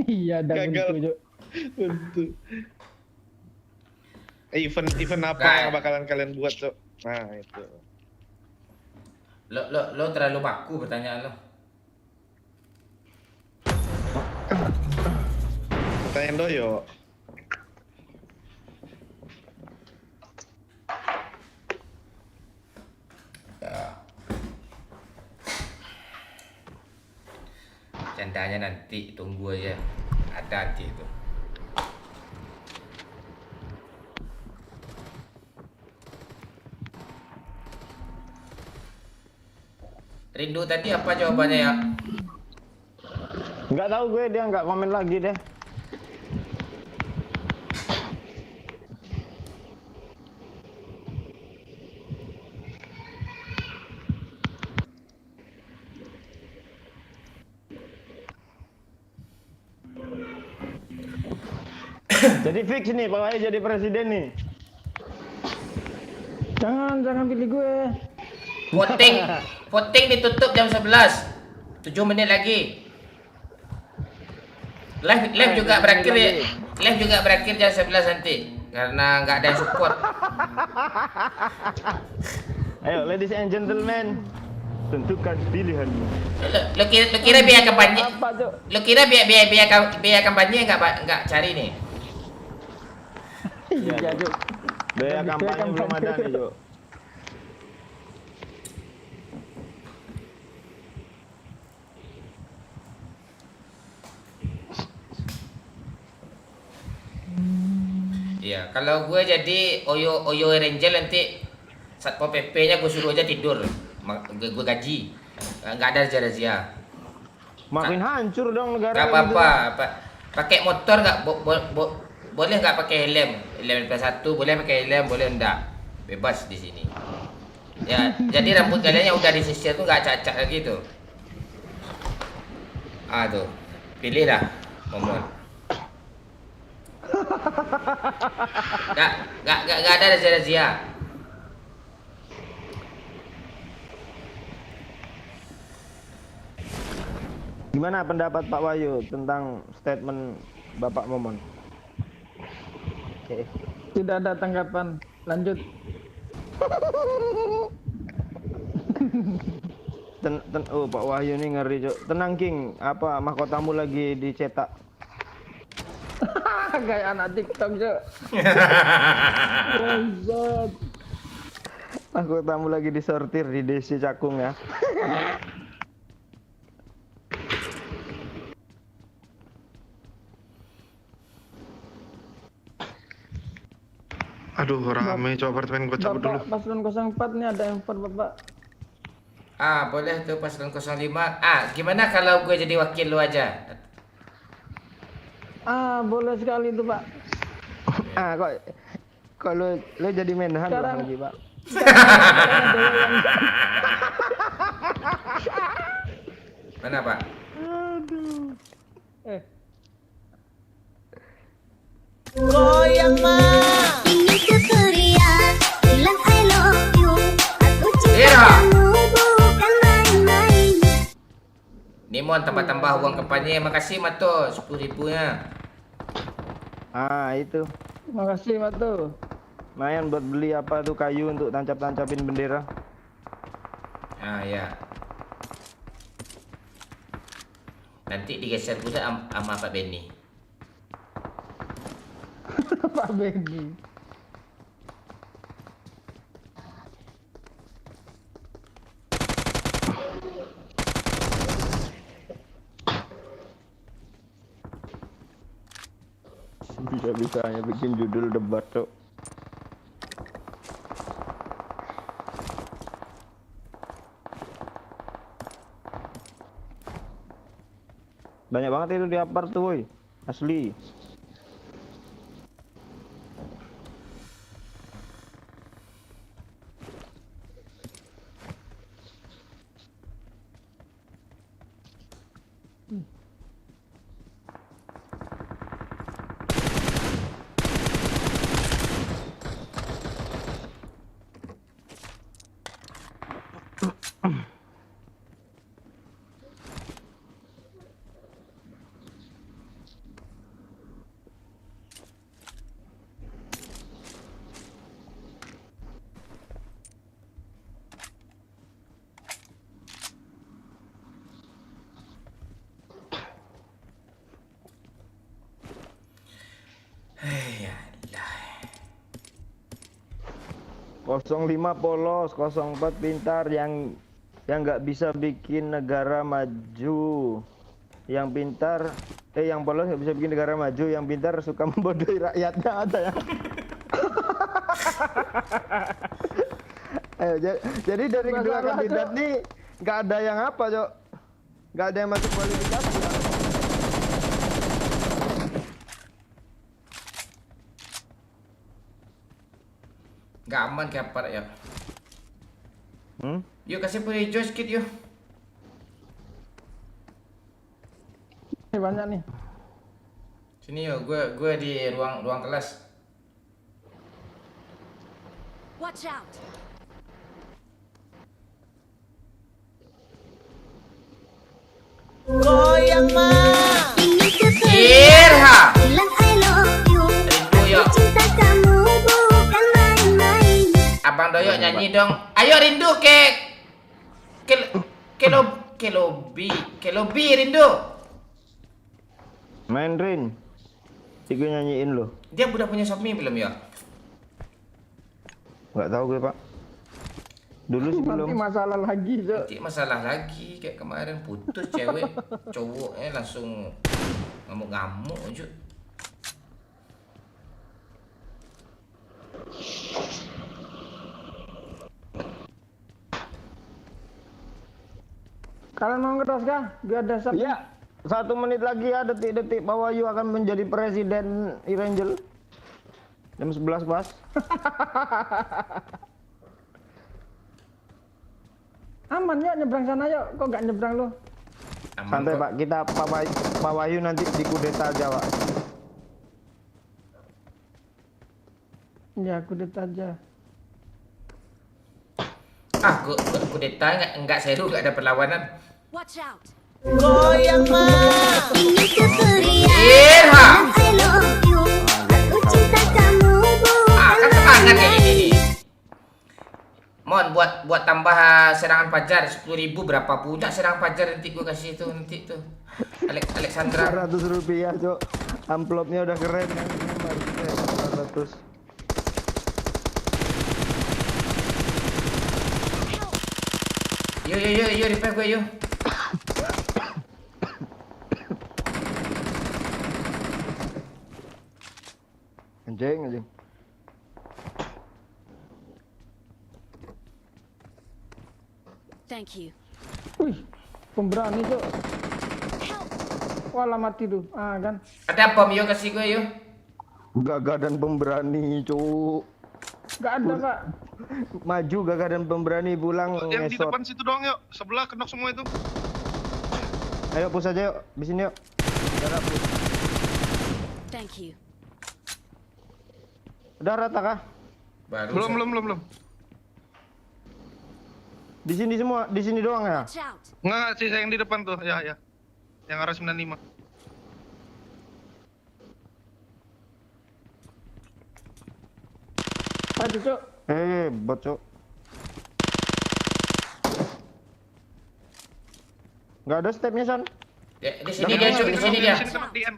Iya, ada Gagal. buntu. Tentu. Event apa Nggak. yang bakalan kalian buat, Cok? Nah, itu. Lo terlalu baku pertanyaan lo. Pertanyaan Doyo. Ya. Candanya nanti tunggu aja. Ada nanti itu. Rindu tadi apa jawabannya ya? Nggak tahu gue, dia nggak komen lagi deh. Jadi fix nih Pak Wahyu jadi presiden nih. Jangan pilih gue. Voting ditutup jam 11. 7 menit lagi. Live juga berakhir ya. Live juga berakhir jam 11 nanti karena nggak ada yang support. Ayo ladies and gentlemen, tentukan pilihanmu. Lo kira biaya kampanye? Apa tuh? Lo kira biaya kampanye nggak cari nih? Iya, Cuk. Biaya kampanye belum ada nih, Jo. Iya, kalau gue jadi Oyo Ranger nanti Satpol PP-nya gue suruh aja tidur. Gue gaji. Nggak ada razia. Makin hancur dong negara Nggak ini, apa-apa. Jo. Pakai motor nggak boleh nggak pakai helm? Helm LP1 boleh pakai helm, boleh enggak? Bebas di sini. Ya, jadi rambut kalian yang udah disisir tuh nggak cacat lagi tuh. Ah tuh, pilih dah, Momon. Nggak ada razia. Gimana pendapat Pak Wahyu tentang statement Bapak Momon? Oke. Tidak ada tanggapan. Lanjut. Oh Pak Wahyu ini ngeri, Cok. Tenang King, apa mahkotamu lagi dicetak? Kayak anak TikTok, Cuk. Bangsat. Mahkotamu lagi disortir di DC Cakung ya. Aduh, rame coba apartemen gue cabut dulu. Bapak paslon 04 nih ada M4 Bapak. Boleh tuh paslon 05. Gimana kalau gue jadi wakil lu aja? Boleh sekali itu Pak. Kok lu jadi menhan Sekarang- lagi, Pak? Mana Pak? Goyang mah. Ingin ku teriak, bilang I love you. Aku cinta Iya. kamu bukan main-main. Nimon tambah-tambah uang kampanye. Makasih Mato 10.000-nya. Itu. Makasih Matu. Lumayan buat beli apa tuh kayu untuk tancap-tancapin bendera. Ya. Nanti digeser pula sama Pak Benny. Pak Benny. Bisa-bisanya bikin judul debat tuh. Banyak banget itu di apart tuh, woy. Asli. Ya. 05 polos, 04 pintar, yang nggak bisa bikin negara maju. Yang pintar, yang polos nggak bisa bikin negara maju. Yang pintar suka membodohi rakyatnya, ada ya. Ayo, jadi dari kedua Masalah, kandidat Cok. nih nggak ada yang apa, Cok. Nggak ada yang masuk kualifikasi. Ya. Gak aman kayak apa ya. Yuk kasih punya hijau sedikit yuk. Ini banyak nih. Sini yuk, gue di ruang kelas. Watch out. Goyang mah. Ingin ku Irha. teriak, bilang I love you. Rindu yuk. Cinta kamu bukan main-main. Abang Doyok nyanyi dong. Ayo rindu kelobi rindu. Main Rin. Gue nyanyiin lo. Dia udah punya suami belum ya? Nggak tahu gue, Pak. Dulu sih belum. Nanti masalah lagi, Cok. Nanti masalah lagi kayak kemarin putus cewek, cowoknya langsung ngamuk-ngamuk aja. Kalian mau ngetos kah? Gue ada sub. Iya. 1 menit lagi ya, detik-detik Pak Wahyu akan menjadi presiden Irangel. Jam 11 pas. Aman ya nyebrang sana yuk. Kok gak nyebrang lo? Aman Santai kok. Pak, kita Pak Wahyu nanti di kudeta aja, Pak. Ya aku aja. Kudeta enggak seru, enggak ada perlawanan. Watch out. Goyang mah. Ingin ku teriak, Irha. I love you. Aku cinta kamu bukan Kan semangat kayak main-main. gini nih. Mon buat tambah serangan fajar 10.000 berapa punya serangan fajar nanti gue kasih itu nanti tuh. Alexandra. 400 rupiah, Cok. Amplopnya udah keren kan. 400. Yo repair gue yo. Anjing. Thank you. Wih, pemberani cok. Walah mati tuh. Ah kan. Ada bom yuk kasih gue yuk. Gagah dan pemberani, cuk. Gak ada pak. Maju gagah dan pemberani pulang Yang di ngesot. depan situ doang yuk. Sebelah kenok semua itu. Ayo push aja yuk, di sini yuk. Udah push. Thank you. Udah rata kah? Baru Belum. Di sini semua, di sini doang ya? Watch out. Enggak, sisa yang di depan tuh. Ya. Yang arah 95. Aduh cok. Bot cuk. Nggak ada stepnya San. Ya, di sini dia cuk, di sini dia. Di sini kena di N.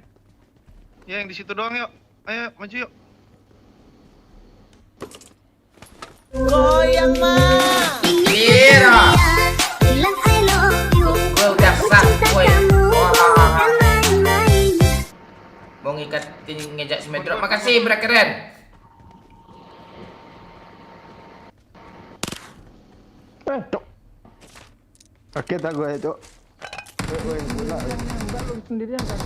Ya, yang di situ doang yuk. Ayo, maju yuk. Goyang mah. Iya. Bilang I love you. Gue udah sah, Cinta woi. kamu Wah. bukan main-main. Mau ngikatin ngejak semedrop. Makasih, bro keren. Cuk. Kaget aku ya cuk. Enggak lu sendirian kan.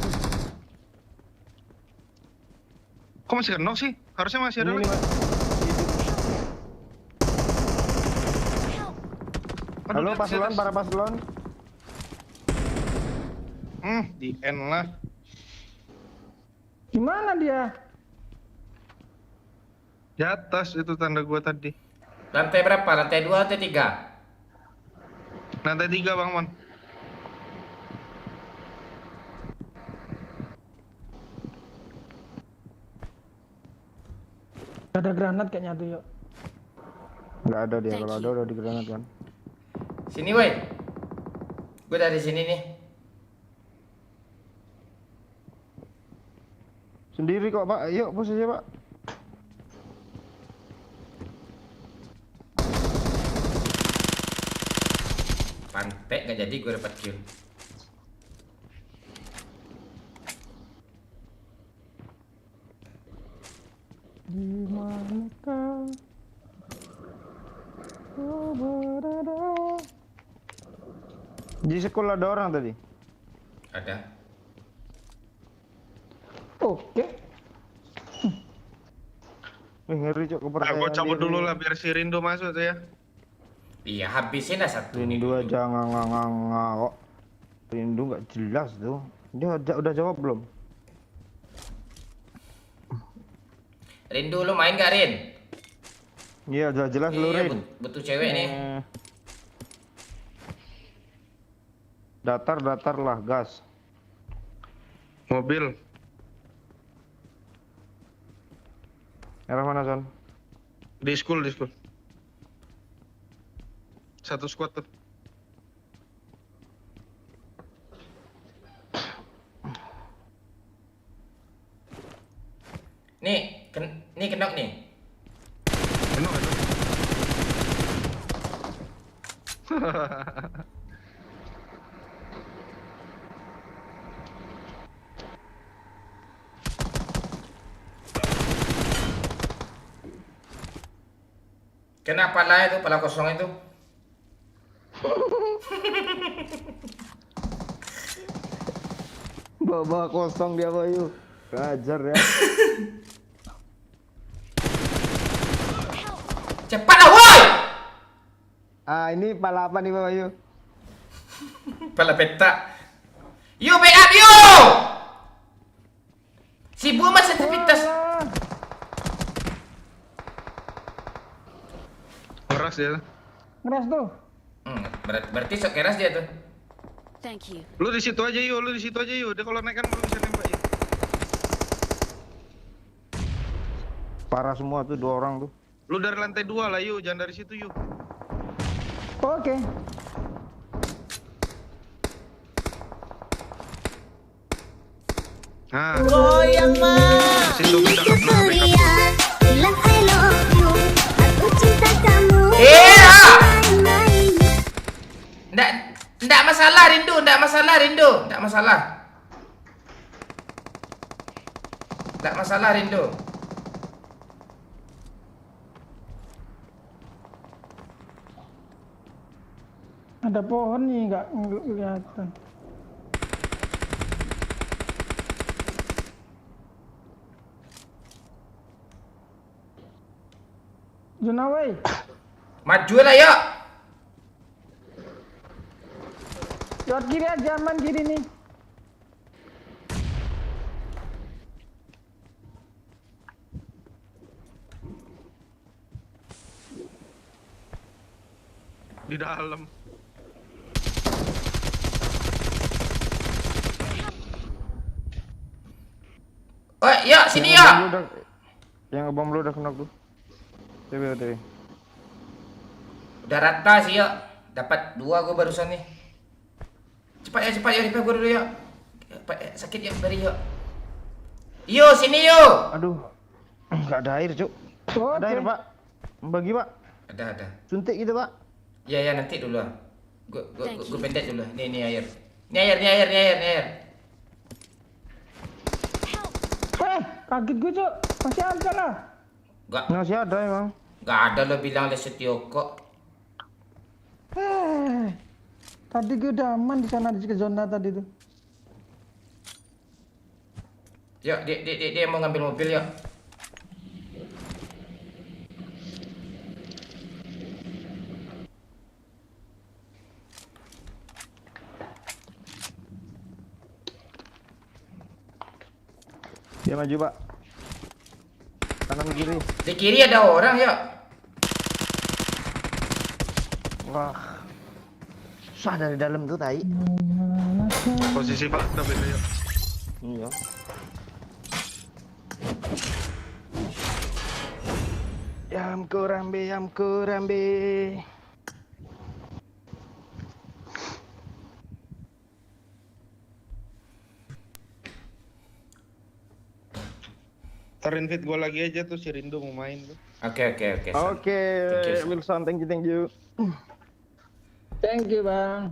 Kok masih kenok sih? Harusnya masih ada Ini lagi. Mas. Halo Aduh, paslon, para paslon. Di N lah. Gimana dia? Di atas itu tanda gua tadi. Lantai berapa? Lantai 2 atau 3? Lantai 3 Bang Mon. Gak ada granat kayaknya tuh yuk. Nggak ada dia, Thank kalau you. ada udah digranat kan. Sini woi. Gue dari sini nih. Sendiri kok Pak, yuk push aja Pak. Pantek gak jadi gue dapat kill. Di manakah kau berada? Di sekolah ada orang tadi. Ada. Oke. Ngeri cok Nah, kepercayaan. gua cabut diri. dulu lah biar si Rindo masuk tuh ya. Iya, habisin dah satu nih. Rindu aja nganga kok. Rindu nggak jelas tuh. Dia udah jawab belum? Rindu lu main gak Rin? Iya udah jelas lu Iya, Rin. butuh cewek nih. Datar lah gas. Mobil. Arah mana Son? Di school. Satu squad tuh. Nih, nih kenok nih. Kenok. Kenapa lah itu pala kosong itu? Bawa kosong dia Bayu. Ajar ya. Cepatlah woi! Ah ini pala apa nih Pak Bayu? Pala peta. Yuk backup yuk! Si Buma sertifitas. Keras ya. Ngeras tuh. Berarti sok keras dia tuh. Thank you. Lu di situ aja yuk, Dia kalau naik kan belum bisa nembak ya. Parah semua tuh 2 orang tuh. Lu dari lantai 2 lah yuk, jangan dari situ yuk. Oke. Nah, Goyang mah. situ kita Ku upload backup. teriak, bilang I love you. Aku cinta kamu Iya! bukan main-main. Nggak masalah Rindu, nggak masalah Rindu, nggak masalah. Nggak masalah Rindu. Ada pohon nih, nggak kelihatan. Zona woi. Maju lah yuk. Lewat kiri aja, aman kiri nih. Di dalam. Oh, yuk sini yuk. Yang ngebom lu udah kena tuh. Coba. Udah rata sih yuk. Dapat 2 gua barusan nih. Cepat ya repair gua dulu yuk. Sakit ya bari yuk. Yuk sini yuk. Aduh. Enggak ada air, Cuk. Oh, Ada air, Pak. Bagi, Pak. Ada. Suntik gitu, Pak. Ya nanti dulu lah. Gua pendek dulu. Nih air. Nih air. Kaget gue, Cuk. Masih ada lah. Masih ada emang. Gak ada lo bilang Lesetio kok. Tadi gue udah aman di sana di zona tadi tuh. Yuk, dia mau ngambil mobil yuk. Dia maju, Pak. Kanan kiri. Di kiri ada orang yuk. Wah. Susah dari dalam tuh, tai. Posisi Pak udah beda yuk. Iya. Yamku rambe. Terinvite gue lagi aja tuh si Rindu mau main tuh. Oke. Oke, Wilson, thank you. Thank you, Bang.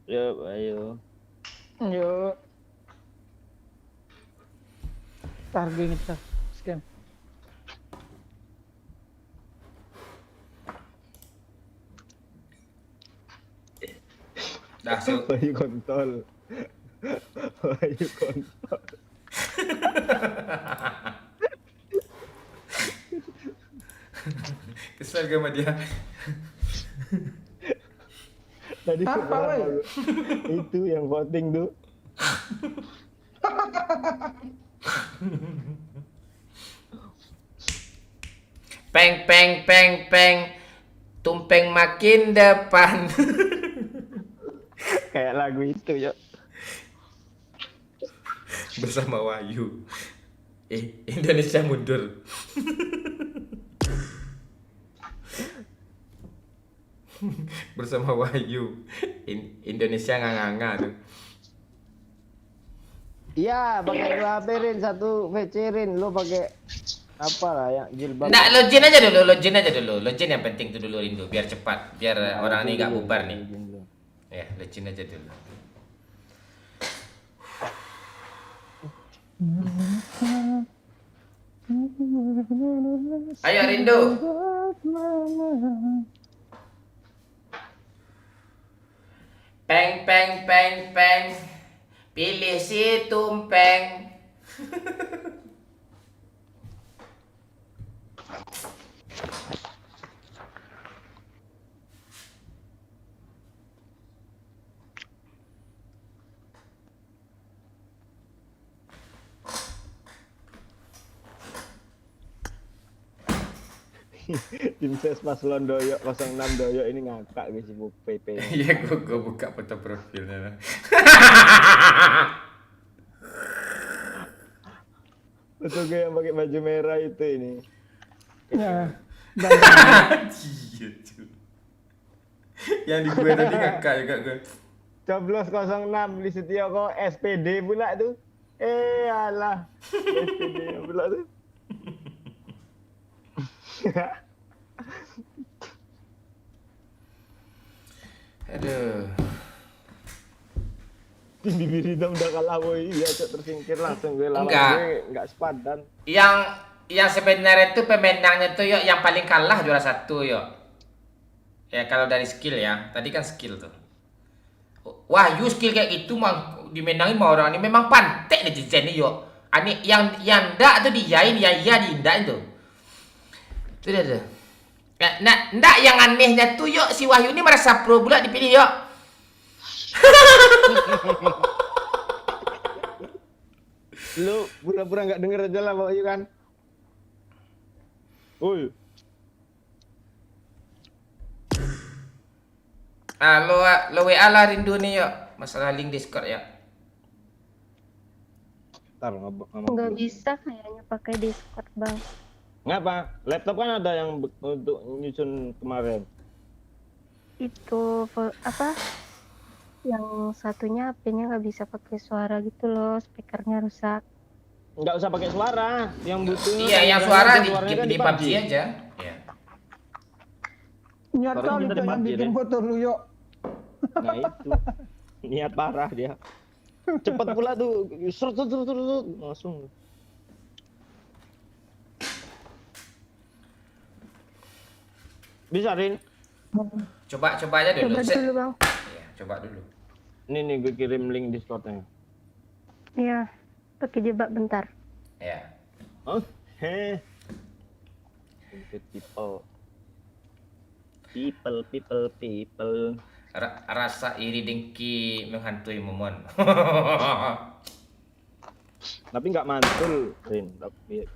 Yuk, ayo. Yuk. Ntar gue ngetes scam. Dah su. Bayu kontol. Kesel gue sama dia. Tadi Apa, woi? itu yang voting tuh. Peng. Tumpeng makin depan. Kayak lagu itu, yuk. Bersama Wahyu. Indonesia mundur. Bersama Wahyu. Indonesia nganga tuh. Iya, pakai 2 HP Rin, 1 VC Rin. Lo pakai apa lah ya, jilbab. Nah, login aja dulu. Login yang penting tuh dulu Rindu, biar cepat, biar orang ini nggak bubar nih. Ya, login aja dulu. Ayo Rindu. Peng. Pilih si tumpeng. Tim ses paslon doyok 06 doyok ini ngakak guys, sibuk PP. Iya, gua buka foto profilnya. Betul gue yang pakai baju merah itu ini. Ya. Iya, cuy. Yang di gue tadi ngakak juga gue. Coblos 06 di Setioko SPD pula tuh. Alah. SPD pula tuh. Aduh. Tim bibir hitam udah kalah boy. Iya, Cok, tersingkir langsung gue lawan Enggak. gue enggak sepadan. Yang sebenarnya itu pemenangnya tuh yuk, yang paling kalah juara 1 yuk. Ya kalau dari skill ya, tadi kan skill tuh. Wah, you skill kayak gitu mah dimenangin sama orang ini memang pantek netizen nih yo. Ani yang ndak tuh diyain ya iya diindain tuh. Itu dia tuh. Nah, ndak yang anehnya tuh yo si Wahyu ini merasa pro pula dipilih yo. Lu pura-pura nggak denger aja lah Pak Yu kan. Uy. Lo WA lah rindu nih yo. Masalah link Discord ya. Ntar Nggak bisa kayaknya pakai Discord bang. Ngapa? Laptop kan ada yang untuk nyusun kemarin. Itu apa? Yang satunya HP-nya nggak bisa pakai suara gitu loh, speakernya rusak. Nggak usah pakai suara, yang butuh. Iya, yang suara di PUBG aja. Iya. Niat Baru kali kita tuh yang debat, bikin ya. foto lu yuk. Nah itu. Niat parah dia. Cepet pula tuh, serut langsung. Bisa Rin? Coba aja dulu. Coba dulu bang. Iya, coba dulu. Nih gue kirim link Discordnya. Iya, pakai jebak bentar. Ya. Oke. People. Rasa iri dengki menghantui Momon. Tapi nggak mantul, Rin. Tapi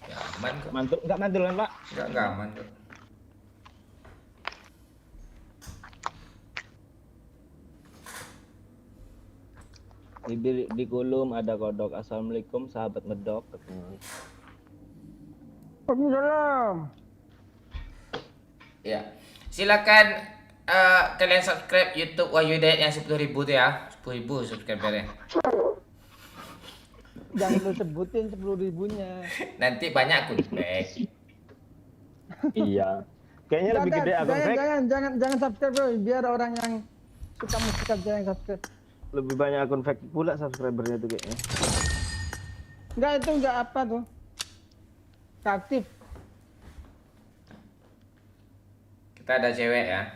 Ya, aman kok. nggak mantul kan Pak? Enggak aman kok. Di kolom ada kodok. Assalamualaikum sahabat medok. Waalaikumsalam. Ya. Silakan kalian subscribe YouTube Wahyu Hidayat yang 10.000 tuh ya. 10.000 subscribernya. Jangan lu sebutin 10.000-nya. Nanti banyak akun fake. Iya. Kayaknya lebih gede akun fake. Jangan subscribe bro, biar orang yang suka musik aja yang subscribe. Lebih banyak akun fake pula subscribernya tuh kayaknya. Enggak, itu enggak apa tuh. Nggak aktif. Kita ada cewek ya.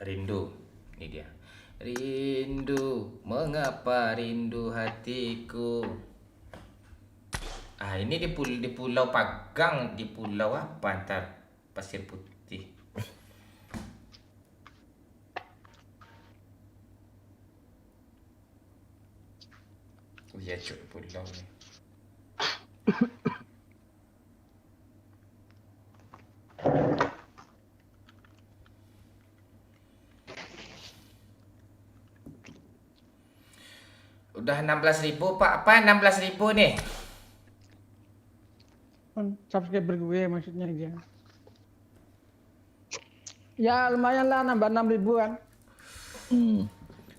Rindu. Ini dia. Rindu, mengapa rindu hatiku? Ah, ini di Pulau Pagang, di pulau apa ntar? Pasir Putih. Iya cuy, pulau nih. Udah 16.000 Pak. Apa 16.000 nih? Subscriber gue maksudnya dia. Ya lumayan lah nambah 6.000 kan.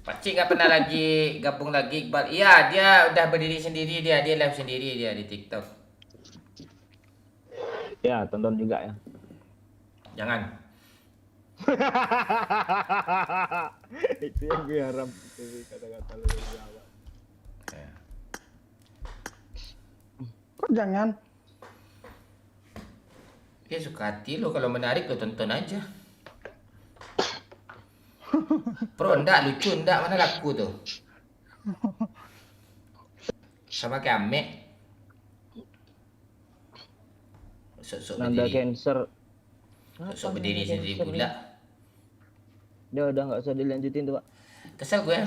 Pak Cik nggak pernah lagi gabung lagi Iqbal. Iya, dia udah berdiri sendiri, dia live sendiri dia di TikTok. Ya, tonton juga ya. Jangan. Itu yang gue harap itu kata-kata lu dari awal. Ya. Kok jangan? Dia suka hati lo, kalau menarik lo tonton aja. Pro ndak lucu ndak, mana laku tuh. Sama kayak Ame. Sok-sok Nanda berdiri. cancer. Sok berdiri sendiri pula. Udah nggak usah dilanjutin tuh Pak. Kesel gue.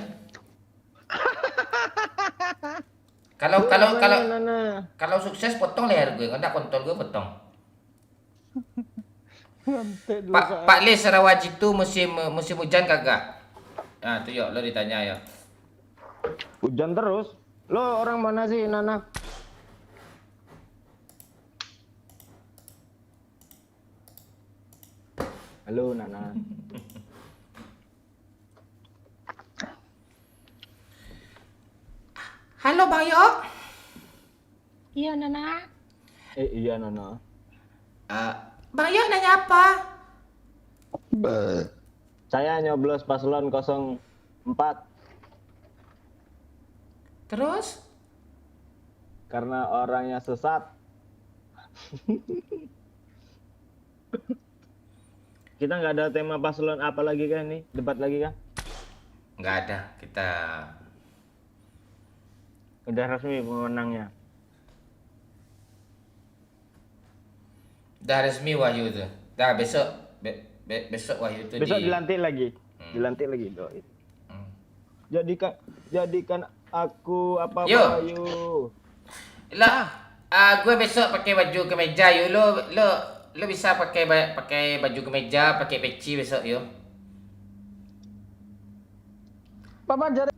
Kalau sukses potong leher gue, nggak kontol gue potong. Pak Le Sarawaji itu musim hujan kagak? Nah tuh yuk lo ditanya ya. Hujan terus. Lo orang mana sih Nana? Halo Nana. Halo Bang Yo. Iya Nana. Iya Nana. Bang Yo nanya apa? Saya nyoblos paslon 04. Terus? Karena orangnya sesat. Kita nggak ada tema paslon apa lagi kan nih? Debat lagi kan? Nggak ada. Kita Udah resmi pemenangnya. udah resmi Wahyu tuh. Dah besok besok Wahyu tuh Besok di dilantik lagi. Dilantik lagi doain. Hmm. Jadikan aku apa Yo. Ayu. Lah, gue besok pakai baju kemeja yuk. Lo bisa pakai baju kemeja, pakai peci besok yuk. Papa jangan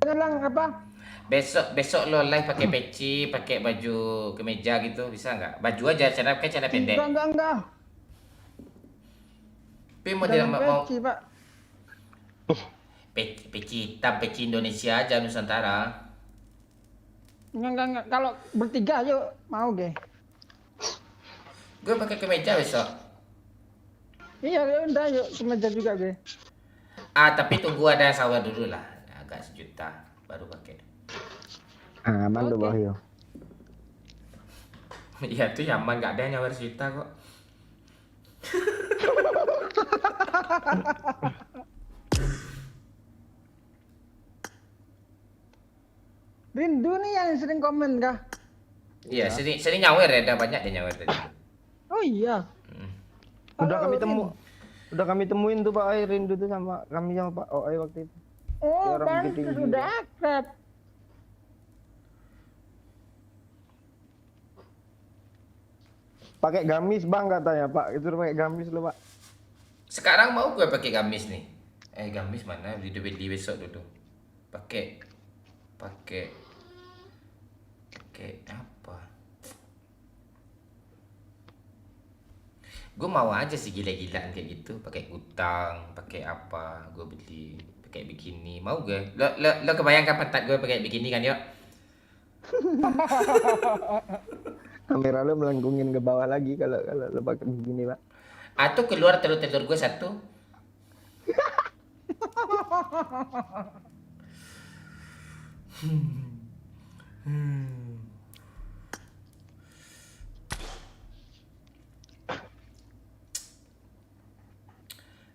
lang apa? Besok lo live pakai peci, pakai baju kemeja gitu, bisa nggak? Baju aja, celana pendek. Enggak. Tapi mau dia Jangan mau peci, Pak. peci hitam, peci Indonesia aja Nusantara. Enggak. Kalau bertiga yuk, mau ge. Gue pakai kemeja besok. Iya, ya udah yuk, kemeja juga ge. Tapi tunggu ada yang sahur dulu lah, agak 1 juta baru pakai. Aman tuh Wahyu. Iya tuh nyaman, nggak ada yang nyawar 1 juta kok. Rindu nih yang sering komen kah? Iya, sering nyawer ya, ada banyak dia nyawer tadi. Oh iya. Udah Halo, kami temuin tuh Pak Ai Rindu tuh sama Pak Oi waktu itu. Oh, Orang kan Bukit Tinggi. sudah akrab. Pakai gamis Bang katanya Pak. Itu pakai gamis lo Pak. Sekarang mau gue pakai gamis nih. Gamis mana? Beli besok dulu. Pakai apa? Gue mau aja sih gila-gilaan kayak gitu, pakai gutang, pakai apa? Gue beli pakai bikini. Mau gue? Lo kebayangkan pantat gue pakai bikini kan, yuk? Kamera lo melengkungin ke bawah lagi kalau lo pakai begini Pak. Atau keluar telur-telur gue 1.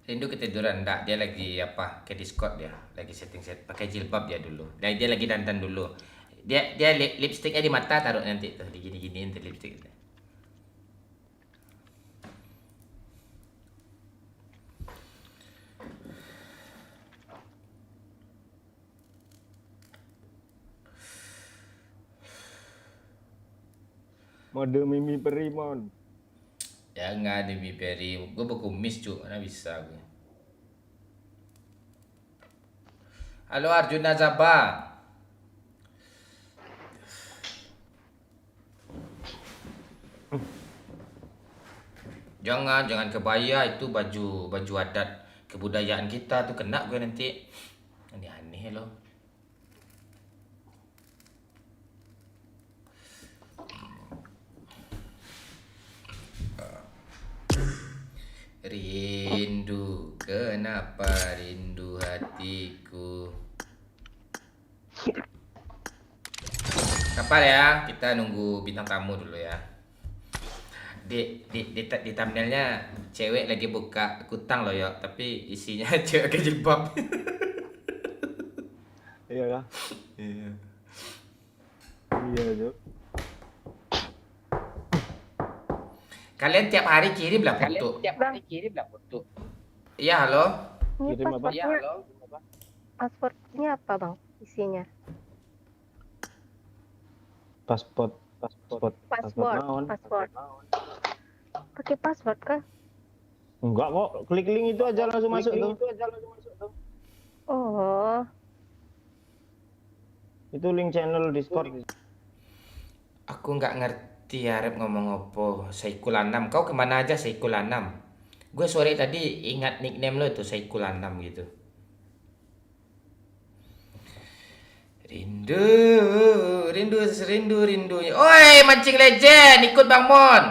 Rindu ketiduran enggak, dia lagi apa? Ke Discord dia, lagi setting pakai jilbab dia dulu. Dan dia lagi dandan dulu. Dia lipstiknya di mata taruh nanti tuh, digini-giniin tuh lipstik. Mode Mimi Perimon. Jangan demi Perry, gue berkumis cu, mana bisa gue. Halo Arjuna Zaba. Jangan kebaya, itu baju adat kebudayaan kita tuh, kena gue nanti. Aneh loh. Rindu, kenapa rindu hatiku. Sabar ya, kita nunggu bintang tamu dulu ya. Di thumbnailnya cewek lagi buka kutang loh ya, tapi isinya cewek ke jilbab. Iya lah. Iya. Iya tuh. Kalian tiap hari kirim lah foto. Iya, halo. Ini Kirim apa? pasportnya apa bang isinya? Paspor. Paspor. Pakai paspor kah? Enggak kok, klik link itu aja langsung masuk tuh. Oh, Itu link channel Discord. Aku nggak ngerti Arep ngomong apa. Saikul Anam, kau kemana aja Saikul Anam? Gue sore tadi ingat nickname lo tuh Saikul Anam gitu. Rindu. Oi, mancing legend, ikut Bang Mon.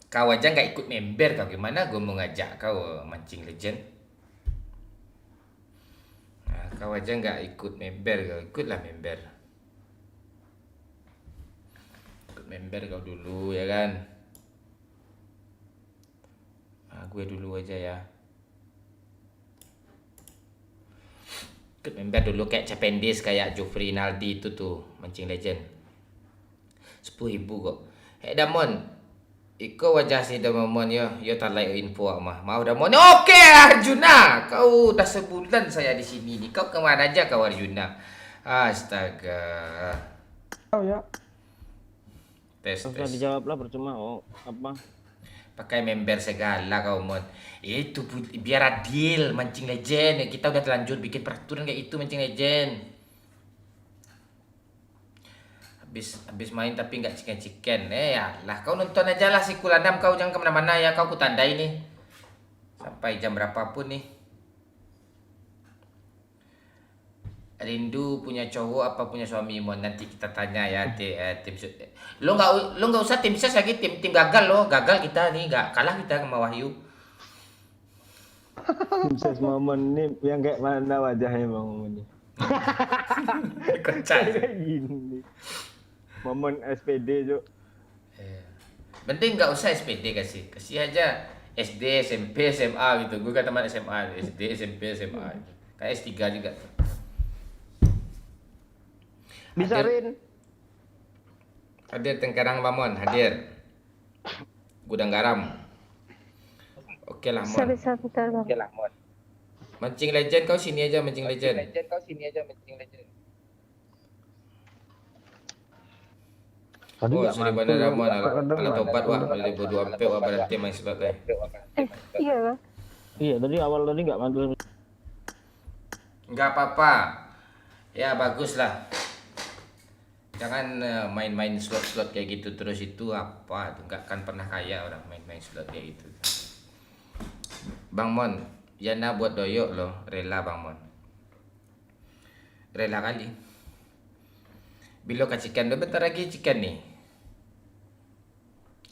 Kau aja nggak ikut member, kau gimana? Gue mau ngajak kau mancing legend. Nah, kau aja nggak ikut member, kau ikutlah member. Ikut member kau dulu ya kan. Gue dulu aja ya. Member dulu kayak Cependis, kayak Jufri Naldi itu tuh, mancing legend. 10.000 kok. Damon. Iko wajah si Damon yo talai info mah. Mau Damon. Oke Arjuna, kau udah sebulan saya di sini nih. Kau kemana aja kau Arjuna? Astaga. Oh ya. Tes. dijawab lah percuma. Apa? Pakai member segala kau Mon. Itu biar adil mancing legend. Kita udah terlanjur bikin peraturan kayak itu mancing legend. Habis main tapi nggak chicken. Ya lah kau nonton aja lah si Kuladam, kau jangan kemana-mana ya, kau kutandai nih. Sampai jam berapapun nih. Rindu punya cowok apa punya suami Mon? Nanti kita tanya ya tim lo nggak usah tim ses lagi, tim gagal lo, gagal kita nih, nggak kalah kita sama Wahyu. Tim ses Momon ini yang kayak mana wajahnya Bang Momon ini? Kocak. Kayak gini. Momon SPD Cuk. Penting nggak usah SPD, kasih aja SD, SMP, SMA gitu. Gue kan teman SMA, SD, SMP, SMA. Kayak S3 juga. Bisa Rin. Hadir Tengkarang Bamon, hadir. Gudang garam. Oke lah Mon. Bisa bentar bang. Oke lah Mon. Mancing legend kau sini aja, mancing legend. Oh, sudah benar Ramon, alat obat wah, boleh berdua ampe wah berarti main slot deh. Iya bang. Iya, tadi awal tadi nggak mantul. Enggak apa-apa. Ya bagus lah. Jangan main-main slot-slot kayak gitu terus, itu apa? Enggak akan pernah kaya orang main-main slot kayak gitu. Bang Mon, Yana buat doyok loh, rela Bang Mon. Rela kali. Bilo ke chicken, bentar lagi chicken nih.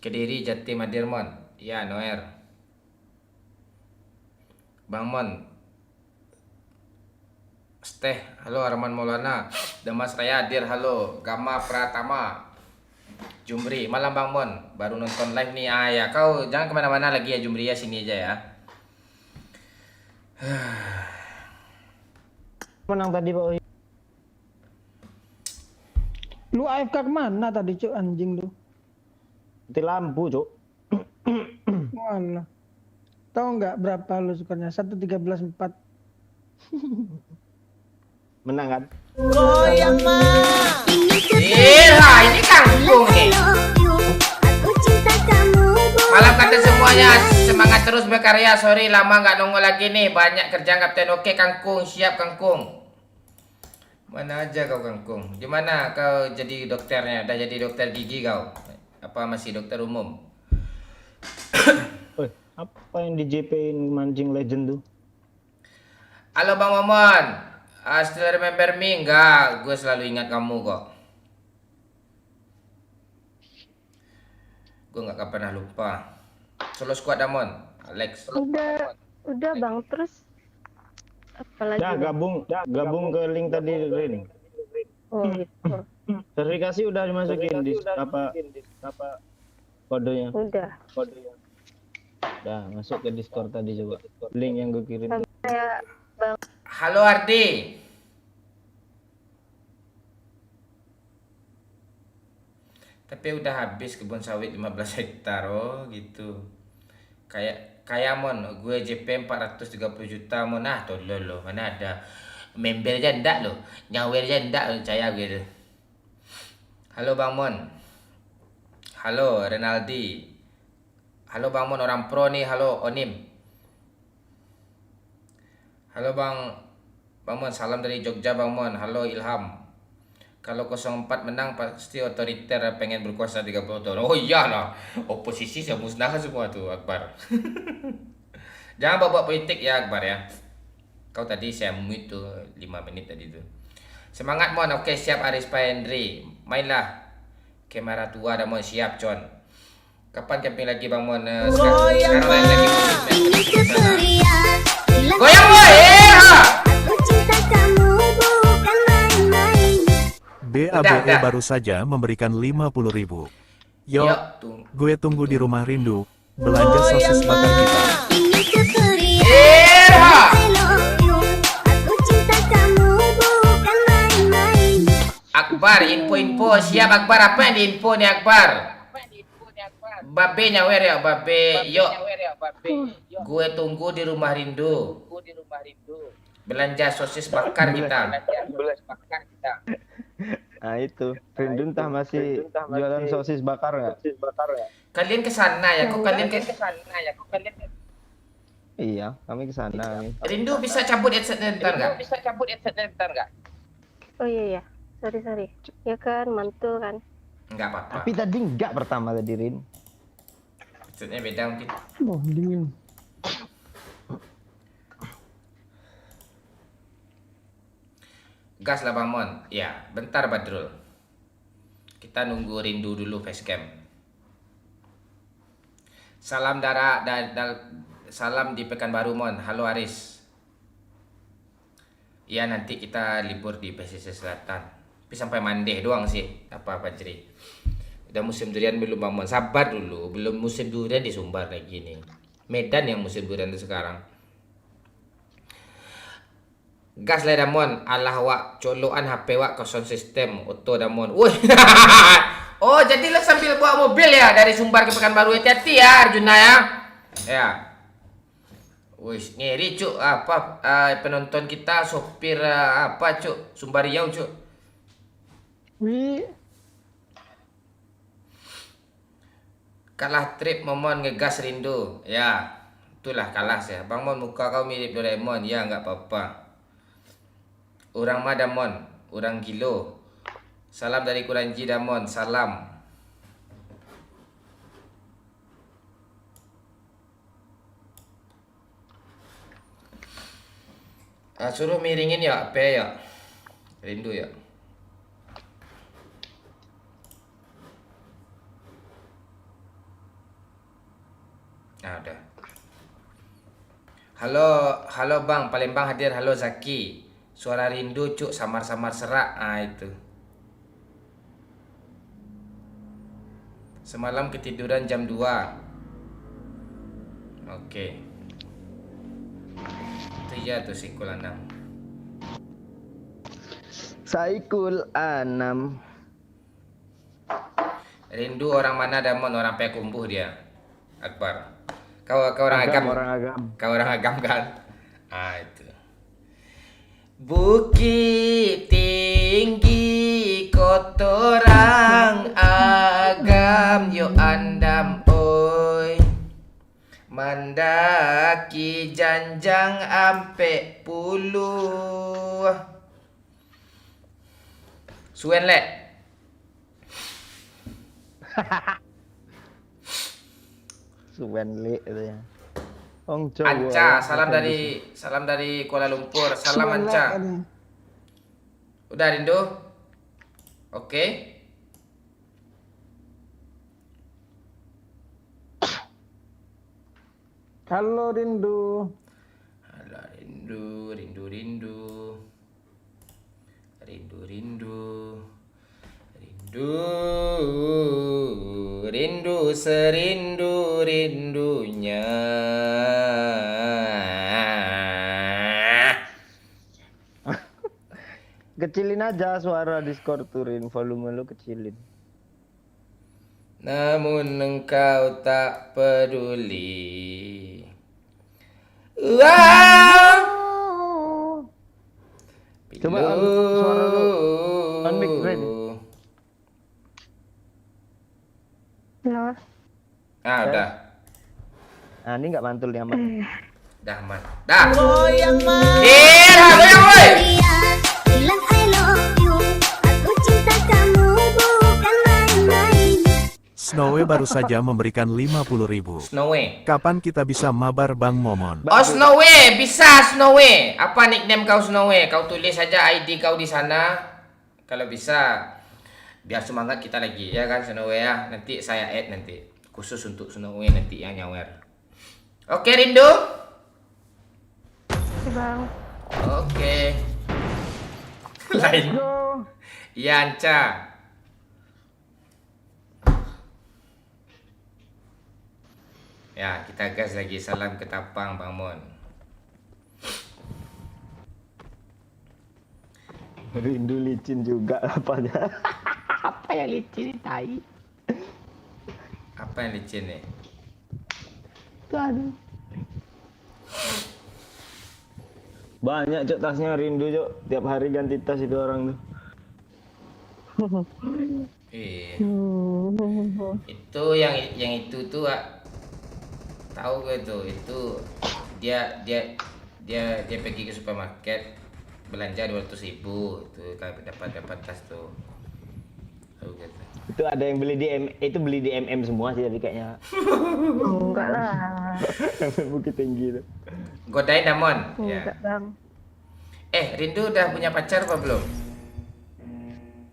Kediri, Jatim, Hadir Mon. Ya, Noer. Bang Mon. Steh, halo Arman Maulana. Damas Raya hadir, halo. Gama Pratama. Jumri, malam Bang Mon. Baru nonton live nih. Ya, kau jangan kemana-mana lagi ya Jumri ya, sini aja ya. Menang tadi Pak. Lu AFK kemana tadi Cuk, anjing lu? Mati lampu Cuk. Walah. Tahu nggak berapa lu skornya? 1.13.4. Menang kan? Goyang mah. Ini kangkung nih. Aku cinta kamu. Malam kata semuanya, semangat terus berkarya. Sorry lama nggak nongol lagi nih, banyak kerjaan Kapten. Oke kangkung, siap kangkung. Mana aja kau kangkung? Gimana kau jadi dokternya? Udah jadi dokter gigi kau? Apa masih dokter umum? Apa yang di JP-in mancing legend tuh? Halo Bang Momon, still remember me? Enggak, gue selalu ingat kamu kok. Gue nggak akan pernah lupa. Solo squad Damon, Alex. Udah bang, terus apalagi? Ya gabung ke link tadi Rin. Oh gitu. Verifikasi udah dimasukin di apa kodenya. Udah. Udah masuk ke Discord tadi coba. Link yang gue kirim. Kayak bang. Halo Ardi. Tapi udah habis kebun sawit 15 hektar, oh gitu. Kayak Mon, gue JP 430 juta Mon. Nah tolol lo, mana ada member aja ndak lo, nyawer aja ndak lo, percaya gitu. Halo Bang Mon. Halo Renaldi. Halo Bang Mon, orang pro nih. Halo Onim. Halo Bang Mon, salam dari Jogja Bang Mon. Halo Ilham. Kalau 04 menang pasti otoriter pengen berkuasa 30 tahun. Oh iyalah, oposisi saya musnahkan semua tuh Akbar. Jangan bawa politik ya Akbar ya. Kau tadi saya mute tuh 5 menit tadi tuh. Semangat Mon, oke siap Aris Hendri. Mainlah. Kamera tua dah Mon, siap Con. Kapan camping lagi Bang Mon? Sekarang lagi Ini keceriaan. goyang boy. Aku cinta kamu bukan main-main. BABE baru saja memberikan 50.000. Yo, tuh. gue tunggu di rumah rindu. belanja sosis bakar kita. Ingin ku teriak Irha. I love you. Aku cinta kamu bukan main-main. Akbar, info-info. Siap Akbar, apa yang diinfo nih Akbar? Babe nyawer ya, babe. Yuk. Gue tunggu di rumah rindu. Belanja sosis bakar kita. Nah itu, Rindu entah masih jualan sosis bakar nggak? Kalian ke sana ya, kok kalian ke Iya, kami ke sana. Rindu bisa cabut headset ntar enggak? Oh iya ya, sorry. Ya kan, mantul kan. Enggak apa-apa. Tapi tadi enggak pertama tadi Rin. Headsetnya beda mungkin. Oh, dingin. Gas lah Bang Mon. Ya, bentar Badrul. Kita nunggu Rindu dulu facecam. Salam salam di Pekanbaru Mon. Halo Aris. Ya nanti kita libur di pesisir selatan. Tapi sampai Mandeh doang sih. Apa Jeri. Udah musim durian belum Bang Mon? Sabar dulu. Belum musim durian di Sumbar lagi nih. Medan yang musim durian itu sekarang. Gas lah Damon, alah wak colokan HP wak ke sound system auto Damon. Wih. Oh, jadi lo sambil bawa mobil ya dari Sumbar ke Pekanbaru. Hati-hati ya Arjuna ya. Ya. Wih, ngeri cuk apa penonton kita sopir apa cuk Sumbar Riau cuk. Wih, Kalah trip Momon ngegas Rindu. Ya, itulah kalah ya. Bang Mon muka kau mirip Doraemon. Ya nggak apa-apa. Orang mah Damon, orang gilo. Salam dari Kuranji Damon, salam. Suruh miringin ya, apa ya? Rindu ya. Udah. Halo Bang, Palembang hadir. Halo Zaki. Suara rindu cuk, samar-samar serak. Itu. Semalam ketiduran jam 2. Oke. Itu ya tuh Sikul Anam. Saikul Anam. Rindu orang mana Damon? Orang Payakumbuh dia. Akbar. Kau orang Agam. Kau orang Agam kan? Itu. Bukit tinggi kotorang Agam yo andam oi. Mandaki janjang ampe puluh. Suen lek. Suwenli itu ya. Ong Jawa. Anca, salam dari Kuala Lumpur. Salam Anca. Udah Rindu? Oke. halo Rindu. Halo Rindu. Rindu serindu-rindunya. Kecilin aja suara Discord turin, volume lu kecilin. Namun engkau tak peduli. Wow. Coba suara lu on mic Rin. Halo. Udah. Nah, ini nggak mantul nih aman. Dah aman. Dah. Goyang mah. Goyang woi. Bilang I love you. Aku cinta kamu bukan main-main. Snowy baru saja memberikan 50.000. Snowy. Kapan kita bisa mabar Bang Momon? Oh Snowy, bisa Snowy. Apa nickname kau Snowy? Kau tulis saja ID kau di sana. Kalau bisa. Biar semangat kita lagi ya kan Snowy ya. Nanti saya add nanti. Khusus untuk Snowy nanti yang nyawer. Oke Rindu. Oke, Bang. Oke. Lain. Iya Anca. Ya, kita gas lagi. Salam Ketapang, Bang Mon. Rindu licin juga apanya. Apa yang licin tai? Apa yang licin nih? Aduh. Banyak cok tasnya Rindu cok. Tiap hari ganti tas itu orang tuh. Iya. Itu yang itu tuh tahu gue tuh. Itu dia pergi ke supermarket belanja 200.000 tuh kan dapat tas tuh. Tahu gitu. Itu ada yang beli di itu beli di MM semua sih tapi kayaknya. Enggak lah. Bukit Tinggi itu. Godain Damon. Enggak, Ya. Bang. Rindu udah punya pacar apa belum?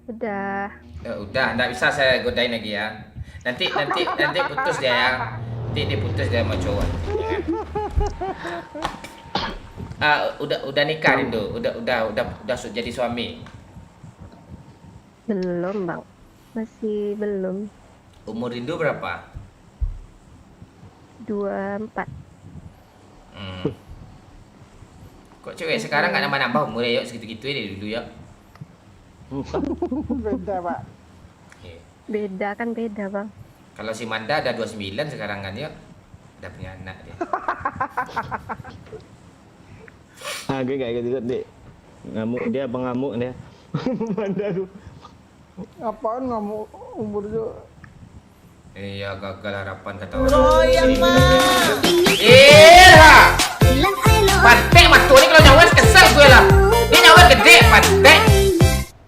Udah. Udah, nggak bisa saya godain lagi ya. Nanti putus dia ya. Nanti dia putus dia sama cowok. Udah nikah Rindu, udah jadi suami. Belum, Bang. Masih belum. Umur Rindu berapa? 24. Kok cewek sekarang nggak nambah umurnya yuk segitu-gitu ini dulu ya. Beda, Pak. Iya. Beda kan beda, Bang. Kalau si Manda ada 29 sekarang kan yuk. Udah punya anak dia. Gue kayak gitu deh. Ngamuk dia pengamuk dia. Mana tuh? Apaan ngamuk umur tuh? Iya gagal harapan kata orang. Goyang mah. Iya. Bilang I love Pantek matu ini kalau nyawer kesel gue lah. Dia nyawer gede pantek.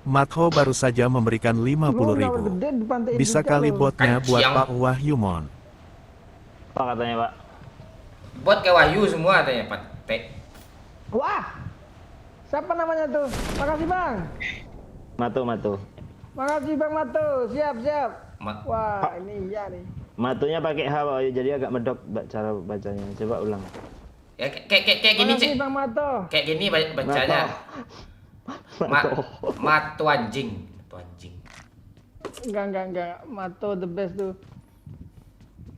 Matho baru saja memberikan 50.000. Gede di pantai Bisa juga kali loh. botnya buat Kanciang. Pak Wahyumon. Apa katanya Pak? Buat kayak Wahyu semua katanya pantek. Wah, siapa namanya tuh? Makasih Bang. Matu. Makasih Bang Mato. Siap. Ma- Wah, ini iya nih. Matunya pakai H Pak, jadi agak medok cara bacanya. Coba ulang. Ya kayak gini Makasih cik. Bang Mato. Kayak gini bacanya. Matu anjing. Matu anjing. Enggak. Mato the best tuh.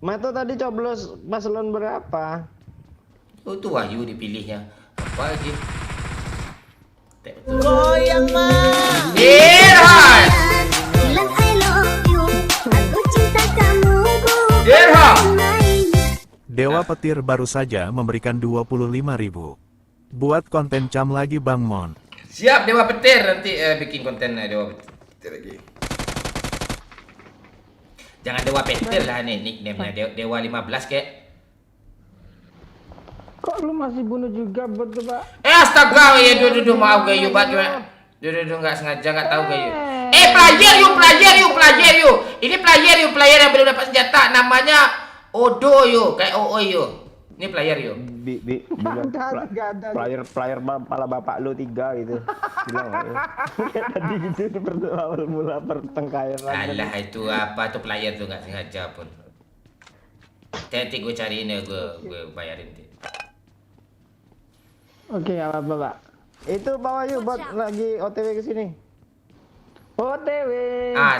Matu tadi coblos paslon berapa? Oh, itu Wahyu dipilihnya. Apa lagi? Goyang mah. Dirhan. bilang I love you. Aku cinta kamu bukan Dirhan. main. Dewa Petir baru saja memberikan 25.000. Buat konten cam lagi Bang Mon. Siap Dewa Petir nanti bikin konten Dewa Petir lagi. Jangan Dewa Petir lah nih nickname-nya Dewa 15 kek. Kok lu masih bunuh juga bot tuh, Pak? Astaga ya duh maaf gue yuk bat duh nggak sengaja nggak tahu gue yuk. Player yuk. Ini player yang belum dapat senjata namanya Odo yuk kayak OO yuk. Ini player yuk. Bilang Nggak ada. player pala bapak lu 3 gitu. Bilang kayak tadi gitu seperti awal mula pertengkaran. Alah itu apa tuh player tuh nggak sengaja pun. Nanti gue cariin ya gue bayarin deh. Oke, nggak apa-apa, Pak. Itu Pak Wahyu buat lagi OTW ke sini. OTW.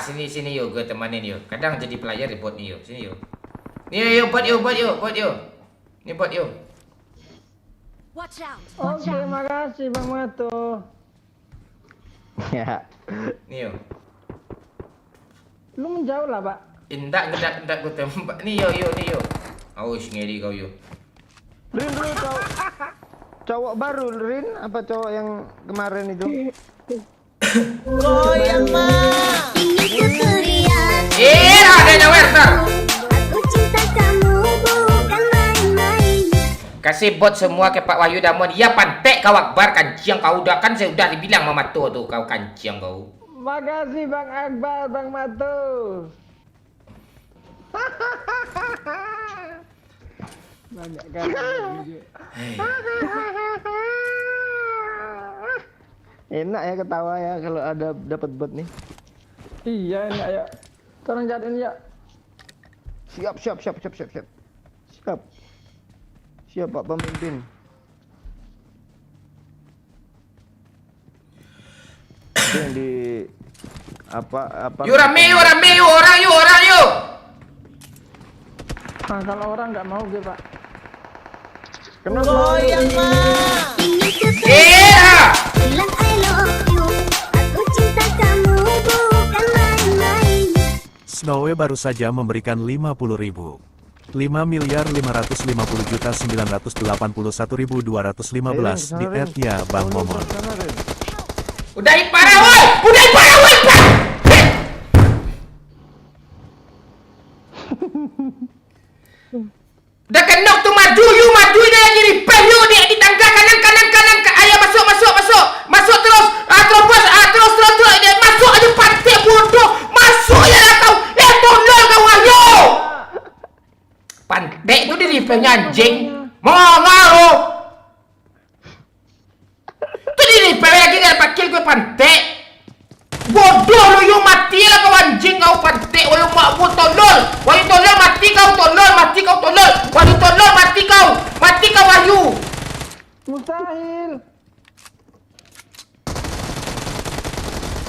Sini yuk gue temanin yuk. Kadang jadi player di bot nih yuk. Sini yuk. Nih yuk bot yuk. Ini bot yuk. Watch out. Oke, makasih Bang Mato. Ya. Nih yuk. Lu menjauh lah, Pak. Indak gue tembak. Nih yuk. Awas ngeri kau yuk. Rin dulu cowok baru Rin apa cowok yang kemarin itu? Goyang mah. Ini ceria. Ada nyawer ntar. Aku cinta kamu bukan main-main. Kasih bot semua ke Pak Wahyu Damon. Ya pantek kau Akbar kanciang kau udah kan saya udah dibilang Mama tuh kau kanciang kau. Makasih Bang Akbar, Bang Mato. Banyak kan. Enak ya ketawa ya kalau ada dapat bot nih. Iya ini ayo. Tolong jadiin ya. Siap. Siap Pak Pemimpin. Itu yang di apa Yuk rame yuk orang yuk. Nah, kalau orang nggak mau gue pak. Kenapa? Goyang mah. Ini ku Iya. bilang I love you. Aku cinta kamu bukan main-main. Snowe baru saja memberikan 50.000. 5.559.981.215 di @ya Bang Momon. Udahin parah woi. Udahin parah woi. Pak. Udah kenok tuh maju dia lagi repair yuk dia di tangga kanan ayo masuk terus terus dia masuk aja pantai bodoh masuk ya lah kau tolong kau ayo pantai itu di repairnya anjing mau ngaruh itu di repair lagi gak pakai gue pantai bodoh lu yuk mati lah kau anjing kau pantai wayu makmu tolol mati kau tolol mati kau wayu Mustahil.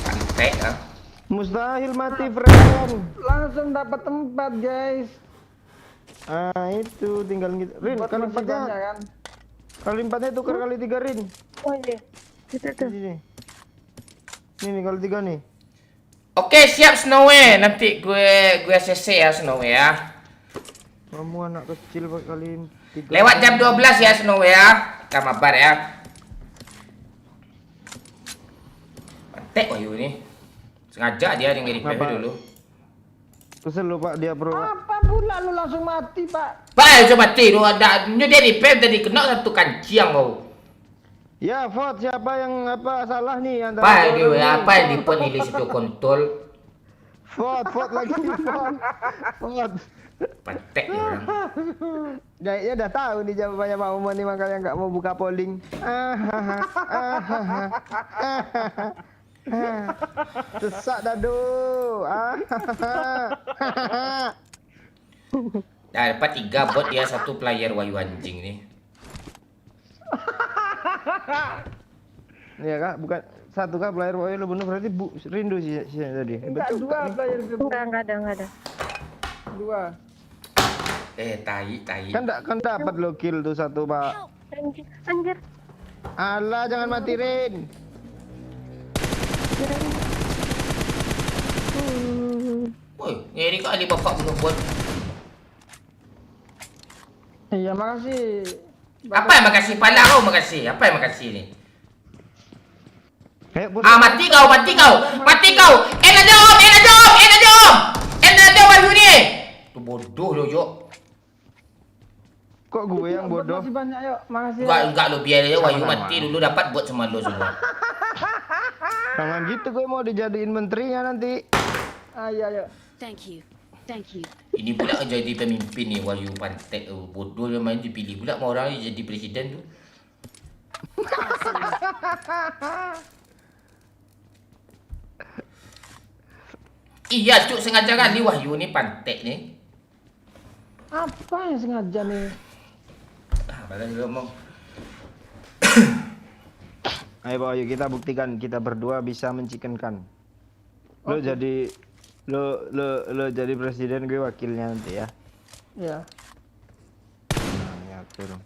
pantai ah Mustahil mati, friend. Langsung dapat tempat guys. Ah, itu tinggal gitu. Rin, Buat kali masih banyak empatnya. kan. Kali empatnya tukar kali 3, Rin. Oh iya. Itu tuh. Sini. Ini kali 3 nih. Oke siap Snowy nanti gue CC ya Snowy ya Kamu anak kecil kali 3. lewat jam 12 ya Snowy ya kita mabar ya pantek wayu ini sengaja dia yang ngirim Apa? dulu Kesel lu, Pak, dia bro. Apa pula lu langsung mati pak? Pak coba mati lu ada dia repair tadi kena satu kanciang kau Ya, vote siapa yang apa salah nih antara Pak dua dia orang nih? apa yang dipilih situ kontol Vote lagi vote. pantek dia orang Kayaknya udah tahu nih jawabannya Pak Umar nih makanya nggak mau buka polling. Sesak dadu. Dah dapat 3 bot dia 1 player wayu anjing nih Iya kak, bukan satu kak player boy lu bunuh berarti rindu sih tadi. Enggak, Betul, dua Kak, nih. player Enggak ada. dua. tai Kan dapat lo kill tuh satu Pak. Anjir. Alah jangan mati Rin. woi ini kali bapak bunuh bot Iya makasih. apa yang makasih pala kau makasih apa yang makasih ni mati kau enak jom wayu ni tu bodoh lo yo Kok gue yang bodoh? Makasih banyak yuk. Makasih. enggak lo biar aja wayu mati dulu dapat bot sama lo semua Jangan gitu gue mau dijadiin menterinya nanti. Iya yuk. Thank you. ini pula jadi pemimpin ni wayu pantek bodoh dia main dipilih pula mau orang jadi presiden tu iya cuk sengaja kali wayu ni pantek ni Apa yang sengaja nih? badan dia ngomong Ayo Pak Ayu kita buktikan kita berdua bisa mencikenkan. Lo jadi lo jadi presiden gue wakilnya nanti ya. Iya. Nah, ya turun.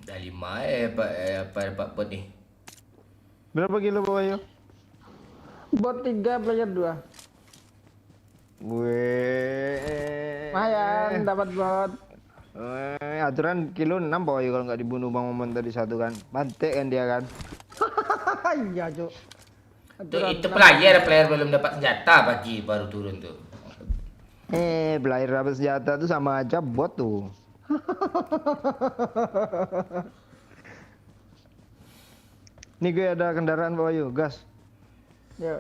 dah 5 apa bot ni Berapa kilo Pak Ayu? Bot 3 player 2. Gue Lumayan dapat bot. aturan kilo 6 Pak Ayu kalau nggak dibunuh Bang Momon tadi satu kan. Mantek kan dia kan. Iya cuk. itu player belum dapat senjata pagi baru turun tu Player dapat senjata tuh sama aja bot tuh. Nih gue ada kendaraan Pak Ayu, gas. Yuk.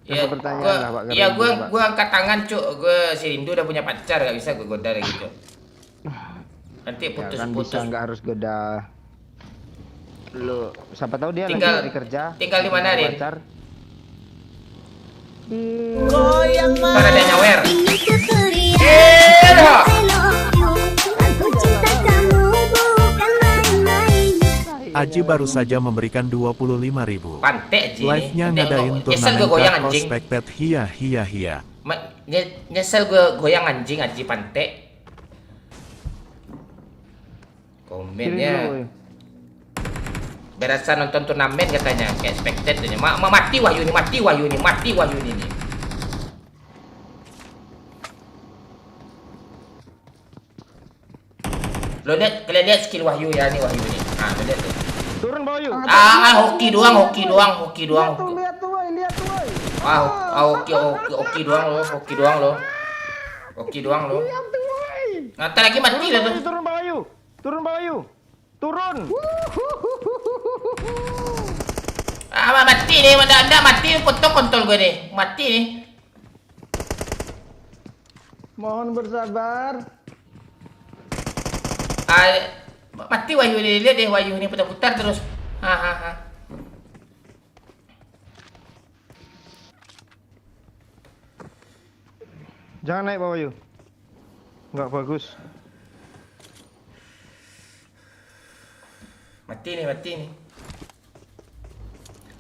ya Apa pertanyaan lah, Pak, ya Rindu, Pak. gua angkat tangan cuk gue si Rindu udah punya pacar gak bisa gue goda lagi cuk nanti Ya putus kan bisa nggak harus goda. Lo siapa tahu dia lagi Tinggal- cari kerja. tinggal di mana, punya Rin? pacar. Goyang mah. Ntar ada nyawer Ini ku teriak Iya. I love you. Aku cinta kamu bukan main-main. Aji baru saja memberikan 25.000. Pantek Aji. Live-nya ngadain Nyesel gue turnamen goyang Kak anjing. Prospektet hia. Nyesel gue goyang anjing Aji pantek. Komennya berasa nonton turnamen katanya kayak expected katanya. Mati Wahyu ini nih. Lo lihat, kalian lihat skill Wahyu ya, nih Wahyu nih. Ah, lo lihat tuh. Turun Pak Wahyu. Hoki doang. Lihat tuh, woy. Hoki doang lo. Nanti lagi mati lah tuh. Turun Pak Wahyu. Turun. Mati nih, udah mati, potong kontol gue nih. Mati nih. Mohon bersabar. Mati Wahyu nih, lihat deh Wahyu ini putar-putar terus. Jangan naik Pak Wahyu. Nggak bagus. Mati nih.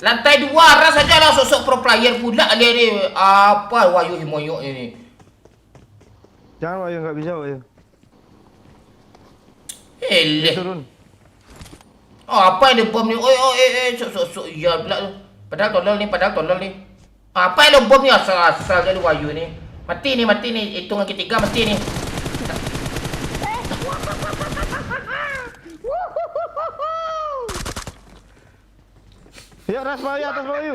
Lantai 2 ras aja lah sosok pro player pula dia nih. Apa Wahyu Himoyo ini? Jangan Wahyu, nggak bisa Wahyu. Turun. Apa ada bom ni? Sok iya pula tu. Padahal tolol ni. Apa ada bom ni asal jadi Wahyu ni. Mati ni. Hitungan ketiga mati ni. Yuk ras Wahyu, atas Wahyu.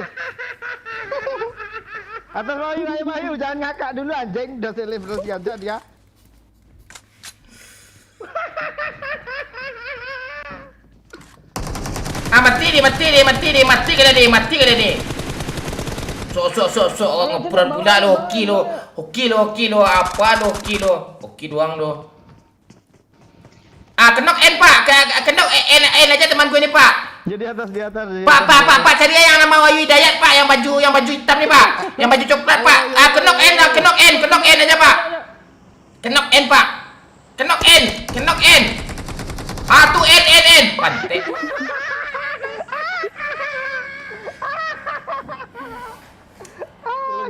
Atas Wahyu, ayo Wahyu, jangan ngakak dulu anjing. Udah selebrasi aja dia. Mati kalian ni. Sok orang ngepuran pula lo, hoki lo, apa lo, hoki doang lo. Kenok N Pak, kenok N aja teman gue ni Pak. Jadi atas. Pak, cari yang nama Wahyu Hidayat Pak, yang baju hitam ni Pak, yang baju coklat Pak. Kenok N aja Pak. Kenok N Pak. Kenok N. Tu N. Pantek.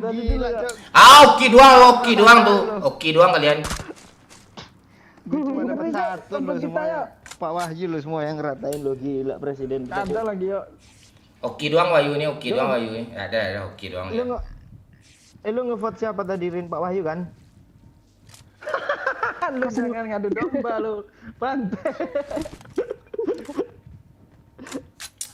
Gila, Cok. Oki doang kalian. Gue cuma dapat satu lo semua. Pak Wahyu lo semua yang ngeratain lo, gila presiden. Ada lagi yuk. Oki doang Wahyu ni. Ada Oki doang. Lu ngevote siapa tadi, Rin? Pak Wahyu kan? Lu jangan ngadu domba lu. Pantai.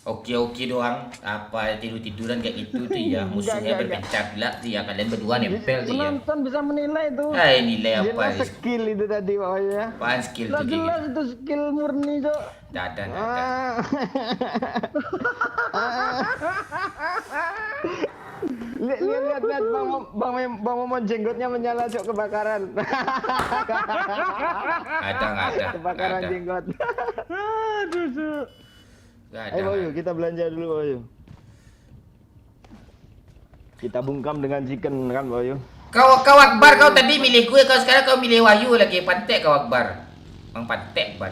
Oki doang. Apa tiduran kayak gitu tuh ya. Musuhnya berpecah belah tuh ya. Kalian berdua nempel tuh ya. Penonton bisa menilai tuh. Nilai apa? Jelas skill itu tadi Pak Wahyu ya. Apaan skill tuh? Jelas itu skill murni Cok. Dadan. Lihat Bang Momon jenggotnya menyala Cok, kebakaran. Ada. Kebakaran jenggot. Aduh Cok. Ayo Wahyu, kita belanja dulu Wahyu. Kita bungkam dengan chicken kan Wahyu. Kau Akbar, kau tadi milih gue, kau sekarang kau milih Wahyu lagi. Pantek kau Akbar. Bang pantek Akbar.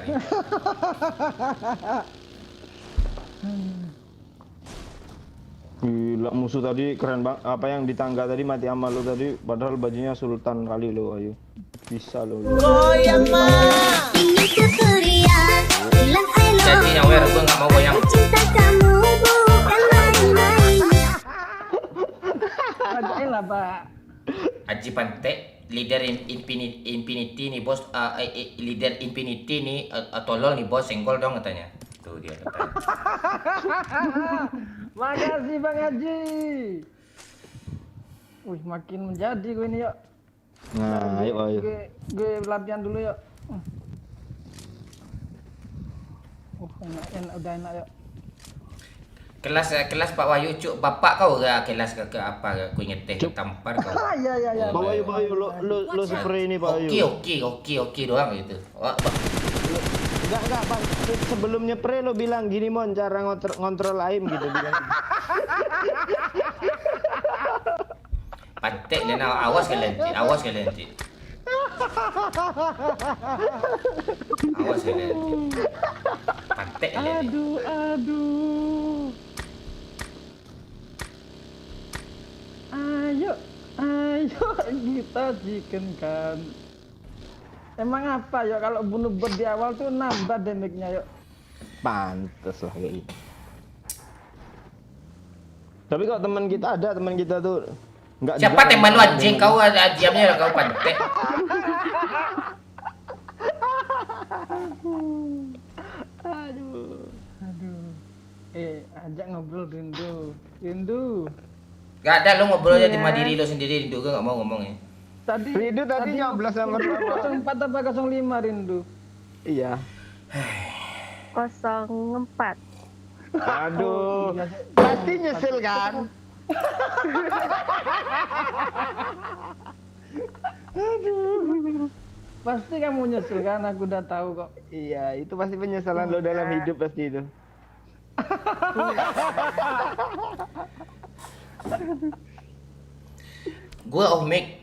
Gila, musuh tadi keren banget. Apa yang di tangga tadi mati amal lo tadi, padahal bajunya sultan kali lo Wahyu. Bisa lo. Goyang mah. Ingin keceriaan, bilang I love Jadi nyawer gue nggak mau goyang. cinta kamu bukan main-main. Ajain lah Pak. Aji pantek, leader Infinity nih bos, leader Infinity nih tolol nih bos, senggol dong katanya. Tuh dia katanya. Makasih Bang Haji. Wih, makin menjadi gue ini yuk. Nah, ayo Wahyu. Gue latihan dulu yuk. Udah enak yuk. Kelas Pak Wahyu cuk, bapak kau ke kelas ke apa? Ku inget teh tampar kau. Iya. Pak Wahyu, lo spray ini Pak Wahyu. Oke doang gitu. Enggak Bang. Sebelum nyepray lo bilang gini Mon, cara ngontrol aim gitu bilang. Pantek dan awas kalian, Cik. Awas ya lihat. Pantek ya lihat. Aduh. Ayo kita jikenkan. Emang apa ya kalau bunuh bot di awal tuh nambah damage-nya yuk. Pantes lah kayak gitu. Tapi kok teman kita ada, teman kita tuh nggak Siapa juga teman lu kan, anjing? Kau ada diamnya kau pantek. Aduh. Ajak ngobrol Rindu. Gak ada, lu ngobrol aja di diri lu sendiri. Rindu gue gak mau ngomong ya. Rindu tadi nyoblos nomor 04 apa 05 Rindu? Iya. 04. Aduh, pasti nyesel kan? Pasti kamu nyesel kan? Aku udah tahu kok. Iya, itu pasti penyesalan lo dalam hidup pasti itu. Gue off mic.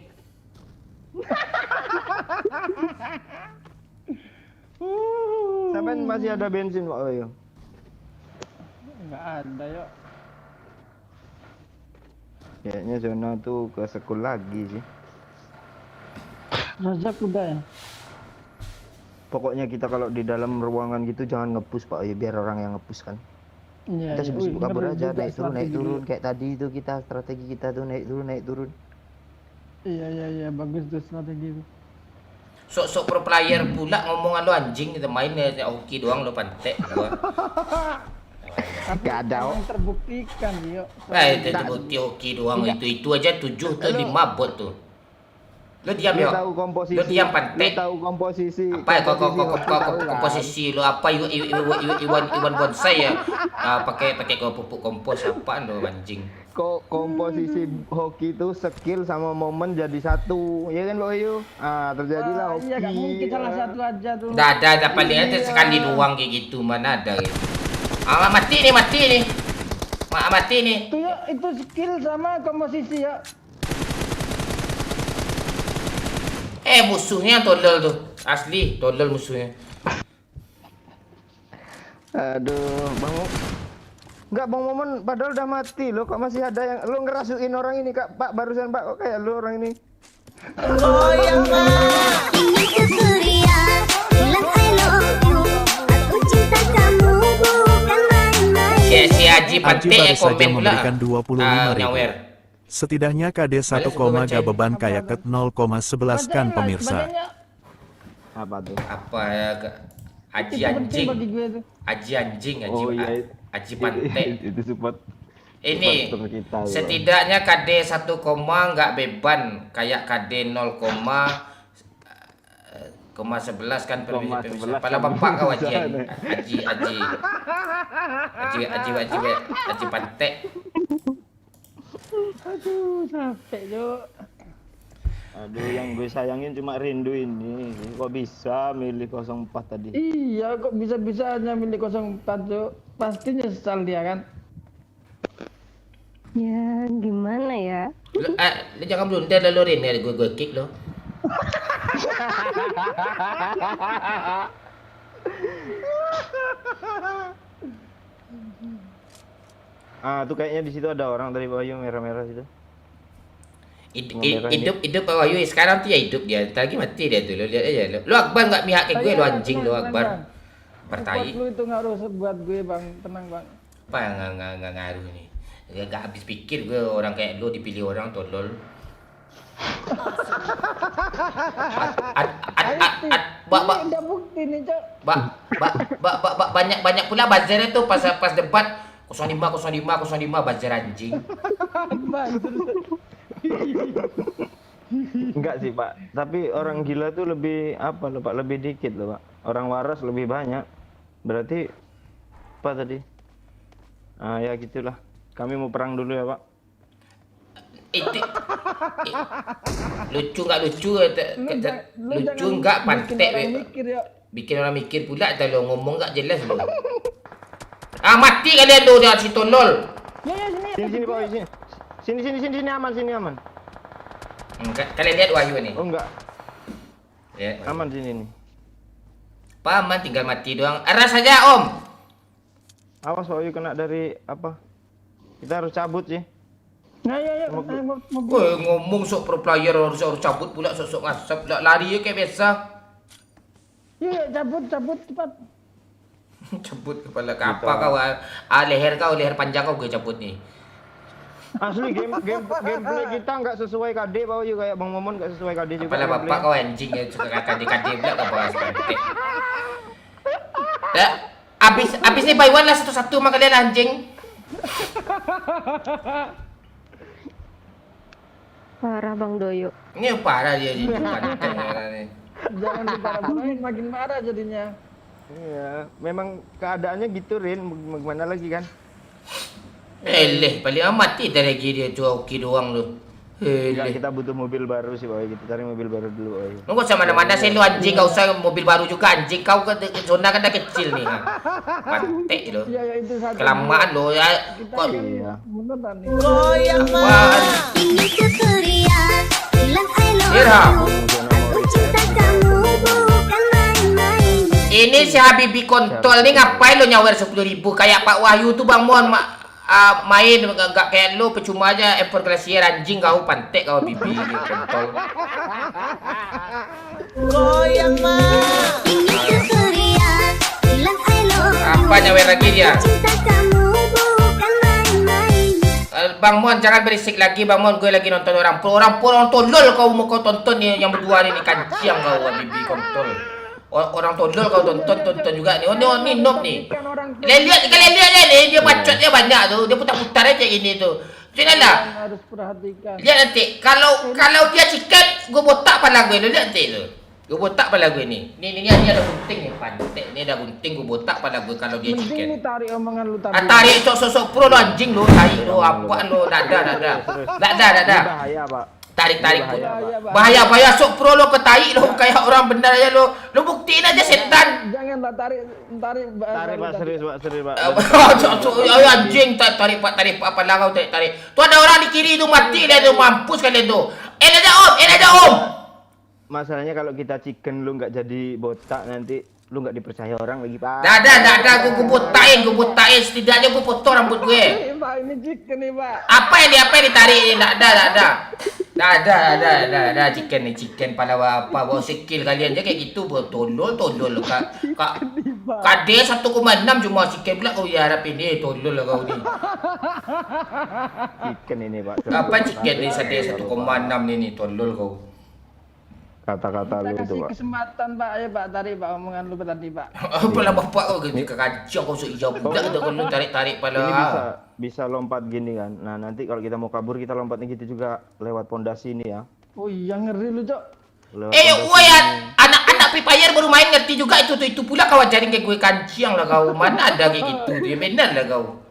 Sampai masih ada bensin Pak Wayu? Nggak ada yuk. Kayaknya zona tuh ke sekul lagi sih. Rajak udah ya? Pokoknya kita kalau di dalam ruangan gitu jangan ngepus Pak Wayu, biar orang yang ngepus kan. Iya. Kita sibuk-sibuk kabur bener aja, juga naik turun strategi. kayak tadi itu kita strategi kita tuh naik turun. Iya, bagus tuh strategi itu. Sok-sok pro player pula ngomongan lu anjing. Kita main ya hoki doang lu pantek. Gak ada. Yang terbuktikan yuk. Itu bukti hoki doang. Itu aja 7 tuh 5 bot tuh. Lu diam Lu ya. tahu komposisi. Lu diam Lu pantek. tahu komposisi. Apa ya tahu kan? komposisi lu apa Iwan bonsai ya. Pakai pupuk kompos apaan lu anjing. Kok komposisi hoki itu skill sama momen jadi satu, ya kan Pak Wayu? Terjadilah hoki. Iya, gak mungkin salah satu aja tuh. Udah ada paling aja sekali doang kayak gitu, mana ada gitu. Mati nih. Mati nih. Itu yuk, itu skill sama komposisi ya. Musuhnya tolol tuh. Asli, tolol musuhnya. Aduh, Bang. Enggak, Bang Momen padahal udah mati loh, kok masih ada yang lu ngerasukin orang ini, Kak. Pak, barusan Pak, kok kayak lu orang ini. Goyang mah. Ini Surya bilang I love you. Aku cinta kamu bukan main-main. Si Aji Pantek Aji baru saja komen pula. memberikan 25.000. Nyawer. Setidaknya KD 1, gak beban kayak ke 0,11 kan pemirsa. Apa tuh? Apa ya? Aji Itu penting anjing. bagi gue tuh. Aji anjing, Oh, iya. Aji Pantek. Itu support. Ini Supporter kita, loh. setidaknya KD 1, nggak beban kayak KD 0,11 kan Koma 11 Kepala kan bapak kau bisa, Aji. nih. Aji Pantek. Aduh, capek yuk. Aduh, yang gue sayangin cuma Rindu ini. Kok bisa milih 04 tadi? Iya, kok bisa-bisanya milih 04 yuk. Pasti nyesal dia kan. Ya, gimana ya? Lu jangan blunder lah lu Rin, gue kick lo. Tuh kayaknya di situ ada orang dari Bayu merah-merah situ. Hidup Pak Wahyu sekarang tuh ya hidup dia. Lagi mati dia tuh. Lu lihat aja lu. Lu Akbar enggak mihak ke gue lu anjing lu Akbar. Pertai. Support lu itu ngaruh buat gue Bang, tenang Bang. Apa yang enggak ngaruh nih? Enggak habis pikir gue orang kayak lu dipilih orang tolol. Ini udah bukti nih, Cok. Banyak pula buzzernya tuh pas debat 05 buzzer anjing. Enggak sih Pak, tapi orang gila tuh lebih apa loh Pak, lebih dikit loh Pak. Orang waras lebih banyak. Berarti apa tadi? Ya gitulah. Kami mau perang dulu ya Pak. Lucu nggak lucu? Lucu nggak pantek? Bikin orang mikir pula. Kalau ngomong nggak jelas loh. Mati kalian tuh jangan si tolol. Sini Pak, sini. Sini aman. Kalian lihat Wahyu nih. Oh enggak. Ya. Aman sini nih. Paman tinggal mati doang. Aras saja Om. Awas Pak Oyu kena dari apa? Kita harus cabut sih. Nah, ya, mobil. Woi ngomong sok pro player harus cabut pula sok ngasap pula lari ya kayak biasa. Iya, cabut cepat. Cabut kepala ke apa kau? Leher panjang kau gue cabut nih. Asli gameplay kita nggak sesuai KD Pak Oyu, kayak Bang Momon nggak sesuai KD juga. Kepala bapak kau anjing ya suka KD pula kau bahas kantek. Abis nih buy one lah satu-satu sama kalian anjing. Parah Bang Doyo. Ini parah dia di kantek nih. Jangan diparah-parahin, makin marah jadinya. Iya, memang keadaannya gitu Rin, gimana lagi kan? Paling mati dari lagi dia joki doang lu. Enggak, kita butuh mobil baru sih Pak Oyu, kita cari mobil baru dulu Pak Oyu. Lu gak usah mana-mana sih lu anjing, gak usah mobil baru juga anjing. Kau kan zona kan dah kecil nih. Pantek lu. Iya, itu satu. Kelamaan lu ya. Kok Iya, beneran nih. Goyang apaan? Ingin ku teriak, bilang I love Irham. you. Aku cinta kamu bukan main-main. Ini si Habibi kontol nih ngapain lu nyawer 10.000 kayak Pak Wahyu tuh Bang Mon main enggak kayak lu percuma aja Empor Glacier anjing kau pantek kau Habibi ini kontol. Goyang mah. Ingin ku teriak, bilang I love you. Apa nyawer lagi dia? Cinta kamu bukan main-main. Bang Mon jangan berisik lagi Bang Mon, gue lagi nonton orang tolol kau mau kau tonton nih yang berdua ini kanciang kau Habibi kontol. Orang tolol kau tonton juga nih. Oh ini noob nih. Lihat kalian nih dia bacotnya banyak tuh. Dia putar-putar aja gini tuh. Jangan lah. Harus perhatikan. Lihat nanti kalau dia chicken gue botak pala gue lu lihat nanti lu. Gue botak pala gue nih. Ini ada gunting nih pantek. Ini ada gunting gue botak pala gue kalau dia Mending chicken. lu tarik omongan lu tadi. Tarik sok pro lu anjing lu, tai lu apaan lu, dada. Bahaya Pak. Tarik. Bahaya, Sok pro lo ke tai lo kayak orang benar aja lo. Lo buktiin aja setan. Janganlah tarik. Tarik Pak, serius Pak. Ayo anjing tarik apa lah kau tarik. Tuh ada orang di kiri itu mati dia tuh mampus kalian tuh. Aja om. Masalahnya kalau kita chicken lu nggak jadi botak nanti lu nggak dipercaya orang lagi Pak. Dah gue butain setidaknya gue potong rambut gue. Pak, ini chicken nih, Pak. Apa yang ditarik ini? Dah chicken pada apa bawa skill kalian aja kayak gitu tolol KD 1,6 cuma chicken pula kau ya harap ini tolol lah kau ni. Chicken ini Pak. Apa chicken ni 1,6 ini tolol kau. Kata-kata lu Kita itu kasih Pak. kesempatan, Pak. Ayo, Pak, tarik Pak omongan lu tadi, Pak. Apalah bapak kau ke kacau kau sok hijau budak tu kau tarik pada. Ini bisa lompat gini kan. Nah, nanti kalau kita mau kabur kita lompatnya gitu juga lewat pondasi ini ya. Oh iya, ngeri lu, Cok. Anak-anak Free Fire baru main ngerti juga itu pula kau ajarin kayak gue kanciang lah kau. Mana ada kayak gitu. Dia benar lah kau.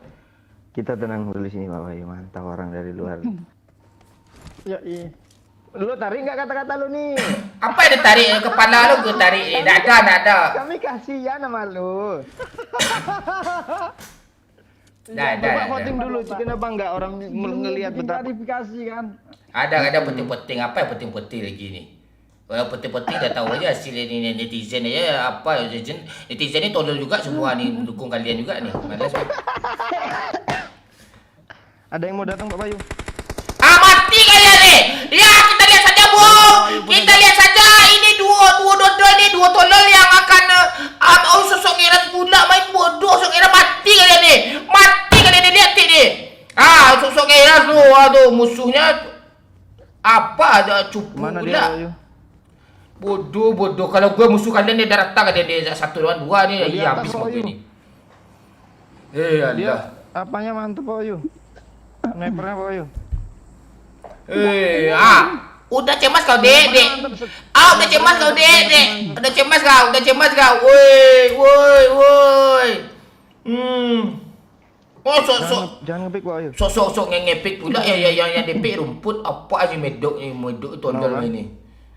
Kita tenang dulu sini Pak Wahyu, mantap orang dari luar. Ya, iya. Lu tarik nggak kata-kata lu nih? Apa yang ditarik kepala lu gue tarik ni? Tak ada. Kami kasihan sama lu. Dah. Coba voting dulu, kenapa nggak orang ngelihat Bikin betapa? klarifikasi kan. Ada penting-penting apa yang penting-penting lagi ni? Kalau penting-penting dah tahu aja hasil ini netizen aja apa netizen ni tolol juga semua ni mendukung kalian juga ni. Malas. Ada yang mau datang Pak Bayu? Mati kalian ni. Ya kita lihat saja bu. Kita lihat saja ini dua tolol yang akan sosok Iran pula main bodoh. Sosok Iran mati kalian ni. Lihat ni. Sosok Iran tu aduh musuhnya apa ada cupu Mana pula. dia Bayu? Bodoh. Kalau gue musuh kalian dia dah rata kan dia 1 lawan 2 ni. Di Ya atas, habis Pak mau Bayu. ni. Dia Allah. apanya mantep Pak Bayu? Snipernya Pak Bayu. Udah cemas kau dek. Udah cemas kau dek. Udah cemas kau. Woi. Oh Jangan ngepick Pak Bayu. sok ngepik pula yang depik rumput apa aja medok tondol ini.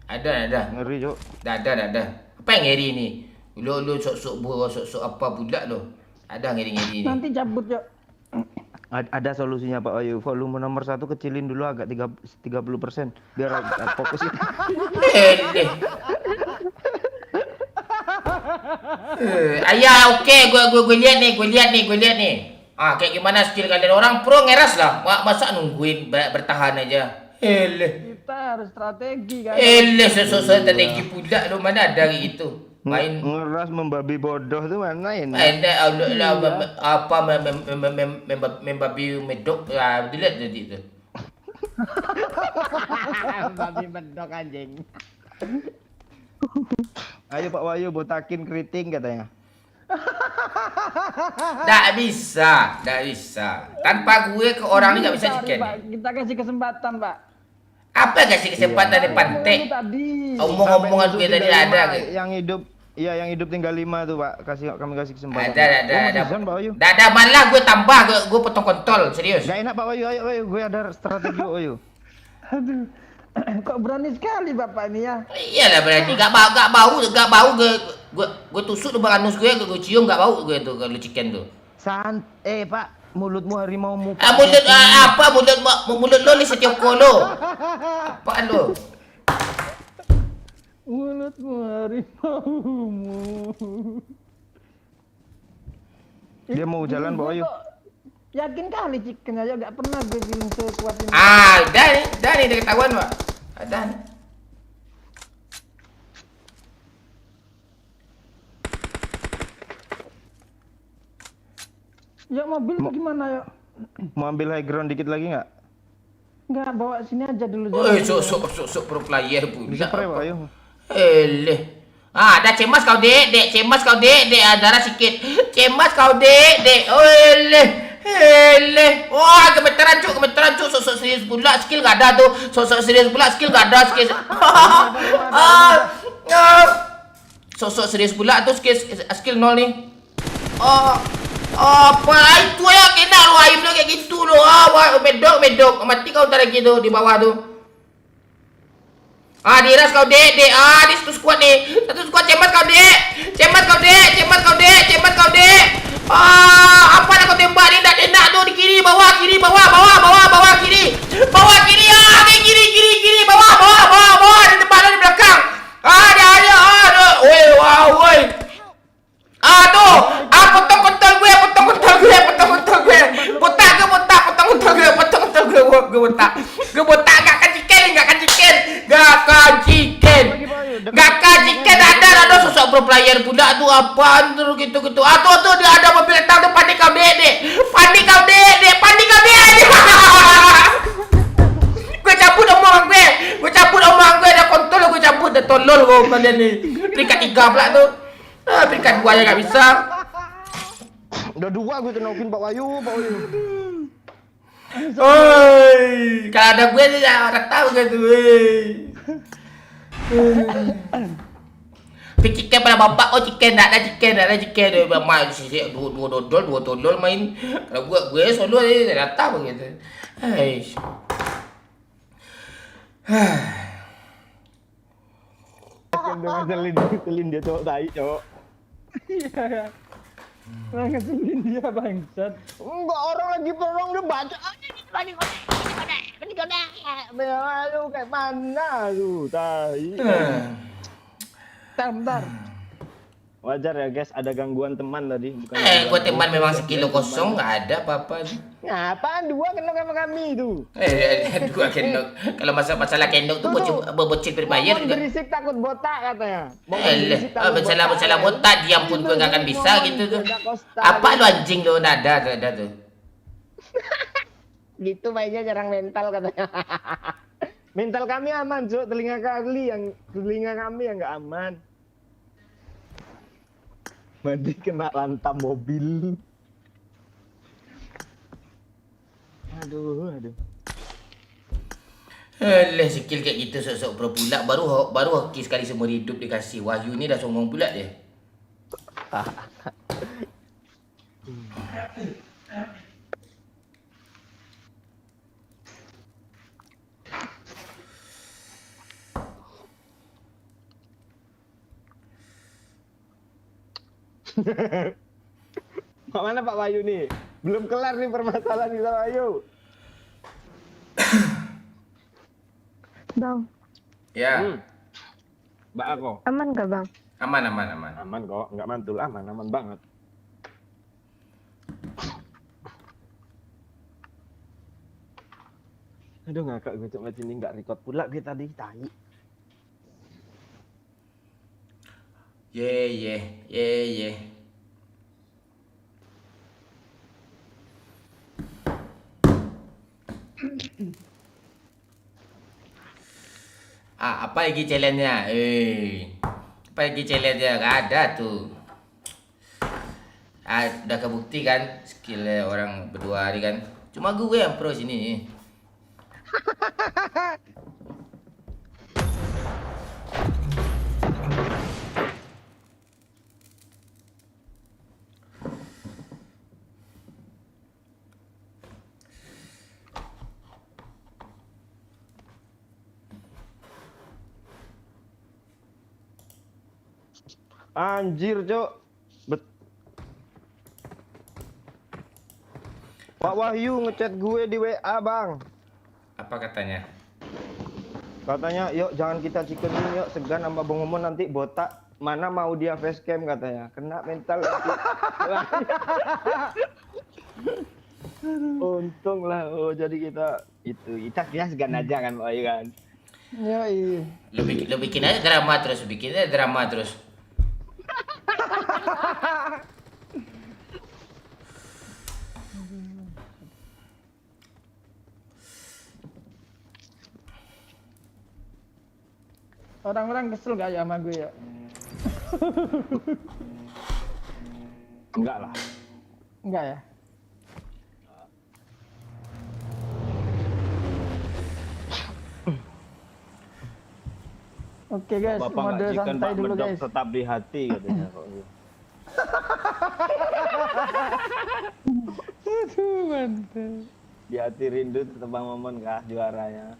Ada. Ngeri Cok. Dah. Apa yang ngeri ni? Lu sok apa pula lu? Ada ngeri ni. Nanti cabut, Cok. Ada solusinya Pak Bayu. Volume nomor 1 kecilin dulu agak 30% biar fokus itu. Ayah, okey, gue lihat nih. Kayak gimana skill kalian orang pro ngeras lah. Masa nungguin bertahan aja. Kita harus strategi kan. Strategi pula lu mana ada kayak gitu. Main Ngeras membabi bodoh tuh mana ini? ada apa membabi medok lah dilihat tadi itu. Babi bedok anjing. Ayo Pak Wahyu botakin keriting katanya. Tak bisa. Tanpa gue ke orang ni tak bisa Cari, chicken. Pak. Kita kasih kesempatan, Pak. Apa kasih kesempatan di pantai? Tadi. Omong-omongan gue tadi ada ke? Yang hidup tinggal 5 tuh Pak. Kami kasih kesempatan. Ada. Pak Wahyu. Dah malah gue tambah, gue potong kontol, serius. Gak enak Pak Wahyu, ayo gue ada strategi Pak Wahyu. Aduh. Kok berani sekali Bapak ini ya? Iyalah berani, gak bau gue tusuk depan anus gue cium gak bau gue tuh kalau chicken tuh. Pak, mulutmu harimaumu. Mulut lo ni setiap kolo. Apaan lo? Mulutmu harimaumu. Dia mau jalan Pak Wahyu. Yakin kali chicken aja gak pernah gue bilang sekuat ini. Dah nih udah ketahuan Pak. Dah nih. Ya mobil tuh gimana ya? Mau ambil high ground dikit lagi nggak? Nggak, bawa sini aja dulu. Sok pro player pula. Bisa Pak Wahyu. Dah cemas kau dek, darah sikit. Cemas kau dek. Gemeteran cuk, sosok serius pula skill gak ada tuh. Sosok serius pula tuh skill 0 nih. Apa itu ya kena lu aim lu kayak gitu lu. Medok. Mati kau ntar lagi tuh di bawah tuh. Diras kau dek. Di satu squad nih. Cemas kau dek. Apa nak kau tembak ni? Tak enak tu di kiri, bawah, kiri. Kiri, bawah. Di depan lu di belakang. Woi. Tuh. Potong kontol gue. Gue botak. Gak kan chicken. Ada sosok pro player pula tuh apaan tuh gitu. Tuh dia ada mobil hitam tuh panik kau dek. Gue cabut omongan gue ada kontol gue cabut dah tolol gue kalian nih. Peringkat 3 pula tuh. Peringkat 2 aja gak bisa. Udah 2 gue tenokin Pak Wahyu. Kalau ada gue sih orang tahu kan tuh. Chicken pada bapak, chicken tak ada chicken. Main sih dua tolol main. Kalau gue solo dia datang begitu. Ngeselin dia cowok tai cowok. Iya. Ngeselin dia bangsat. Enggak, orang lagi perang udah baca aja ini kode. Lu kayak mana lu tai. Bentar. Wajar ya guys, ada gangguan teman tadi. Gue teman memang sekilo kosong, nggak ada apa-apa. Apaan 2 kenok sama kami itu? 2 kendok. Kalau masalah kendok tuh bocil berbayar juga. Berisik takut botak katanya. Masalah botak, diam pun gue nggak akan bisa gitu tuh. Apa lu anjing lu, ada tuh. Gitu mainnya jarang mental katanya. Mental kami aman, Cuk. Telinga kami yang nggak aman. Mandi kena lantam mobil. Aduh. Skill kayak gitu sok-sok pro pula. Baru hoki sekali seumur hidup dikasih. Wahyu ni dah sombong pula dia. Mana Pak Wahyu nih? Belum kelar nih permasalahan di Pak Wahyu. Bang, Ya. Mbak Ako. aman gak bang? Aman, aman, aman. Aman kok, nggak mantul, aman banget. Aduh ngakak gue coba sini nggak record pula gue tadi tai. Ye. Apa lagi challenge-nya? Apa lagi challenge-nya? Gak ada tuh. Udah kebukti kan skill orang berdua hari kan. Cuma gue yang pro sini. Anjir, Cok. Pak Wahyu ngechat gue di WA, Bang. Apa katanya? Katanya, yuk jangan kita chickenin, yuk segan sama Bang Momon nanti botak. Mana mau dia facecam katanya. Kena mental nanti. Untung lah, oh jadi kita segan aja kan, Pak Wahyu kan. Ya iya. Lu bikin aja drama terus, Orang-orang kesel gak ya sama gue ya? Enggak lah. Enggak ya? Oke guys, Bapak mode nggak chicken, santai Pak dulu Medok guys. tetap di hati katanya. Aduh, mantap. Di hati rindu tetap Bang Momon kah juaranya.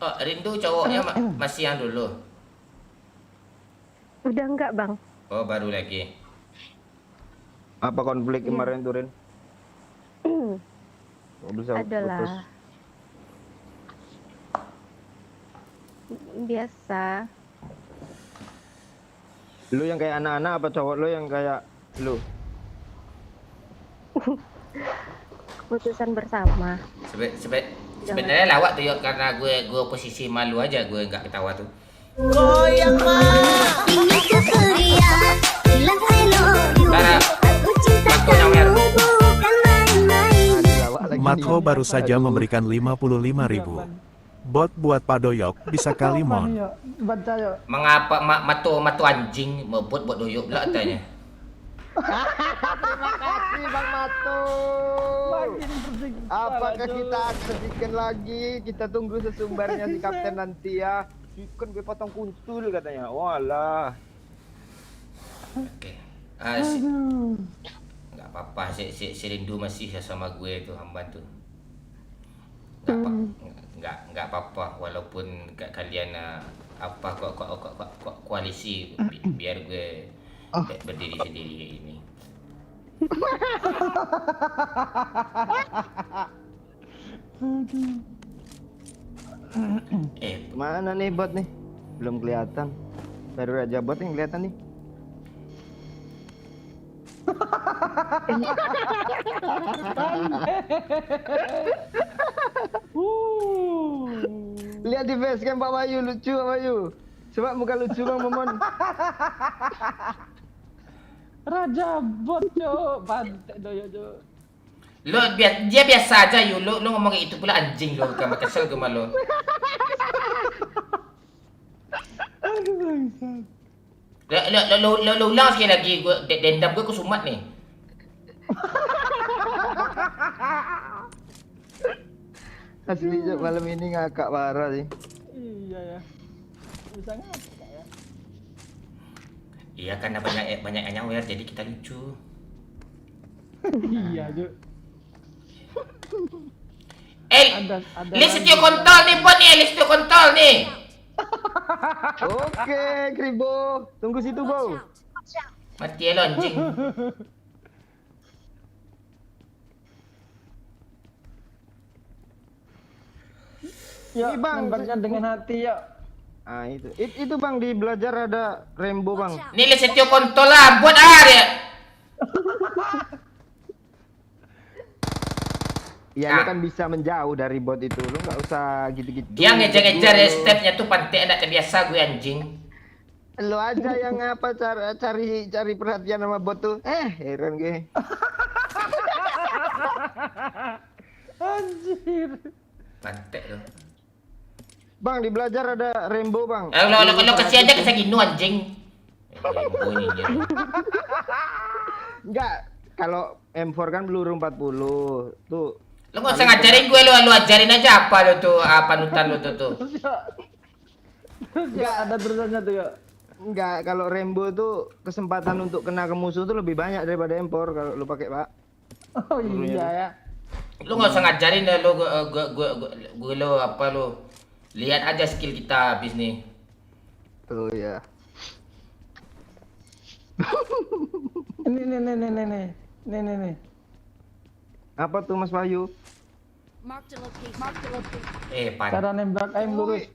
Oh, rindu cowoknya masih yang dulu. Udah enggak, Bang? Oh, baru lagi. Apa konflik kemarin tuh, Rin? Kok bisa Adalah. putus? Biasa. Lu yang kayak anak-anak apa cowok lu yang kayak lu? Keputusan bersama. Sebenarnya lawak tuh yuk karena gue posisi malu aja gue nggak ketawa tuh. Goyang mah. Ini ceria, bilang I love you. Tara, Aku cinta Matko nyawer. kamu bukan main-main. Matko baru saja memberikan 55.000. Bot buat Padoyok bisa kali Apa nih, mon. yuk? Baca yuk. Mengapa matu anjing mebut buat doyok pula katanya. Terima kasih Bang Mato. Makin bersikap. Apakah kita sedikit lagi? Kita tunggu sesumbarnya si Kapten nanti ya. Chicken gue potong kuntul katanya. Walah. Oke. Nggak apa-apa si rindu masih sama gue tuh hamba tuh. Nggak apa-apa walaupun kalian koalisi biar gue berdiri sendiri kayak ini. Mana nih bot nih? Belum kelihatan. Baru aja bot yang kelihatan nih. Lihat di facecam Pak Bayu, lucu Pak Bayu. Coba muka lucu Bang Momon. Raja bot yuk. Bantek doyok yuk. Dia biasa aja yuk lu ngomong kayak itu pula anjing lu kamu kesel gue malu. Aduh bangsat. Lu ulang sekali lagi gue dendam gue kesumat nih. Asli Jok, malam ini ngakak parah sih. Iya ya. Bisa ngakak ya. Iya karena banyak yang nyawer jadi kita lucu. Iya Juk. Listio kontol nih bot nih, listio kontol nih. Oke, Kribo. Tunggu situ, Bau. Mati ya lo anjing. Yuk, Ini, Bang. nembaknya dengan hati yuk. Ah itu bang di belajar ada Rembo bang. Ni le setio kontol lah, buat dia. Iya Ah. lu kan bisa menjauh dari bot itu, lu nggak usah gitu-gitu. Dia ngejar-ngejar ya Lu- stepnya tuh pantai anak terbiasa gue anjing. Lu aja yang apa cari perhatian sama bot tuh. Heran gue. Anjir. Pantai tuh. Bang di belajar ada Rembo bang. Lo kasih aja ke segini anjing. Bunyinya. Enggak, kalau M4 kan peluru 40 tuh. Lo nggak usah ngajarin gue, lo ajarin aja apa lo tuh, panutan lo tuh. Ya ada terusannya tuh yuk. Enggak, kalau Rembo tuh kesempatan untuk kena ke musuh tuh lebih banyak daripada M4 kalau lu pakai pak. Oh iya ya. Lo nggak usah ngajarin lo, gue lo apa lo. Lihat aja skill kita habis nih. Oh ya. Nih. Apa tuh Mas Wahyu? Pan. Cara nembak aim lurus.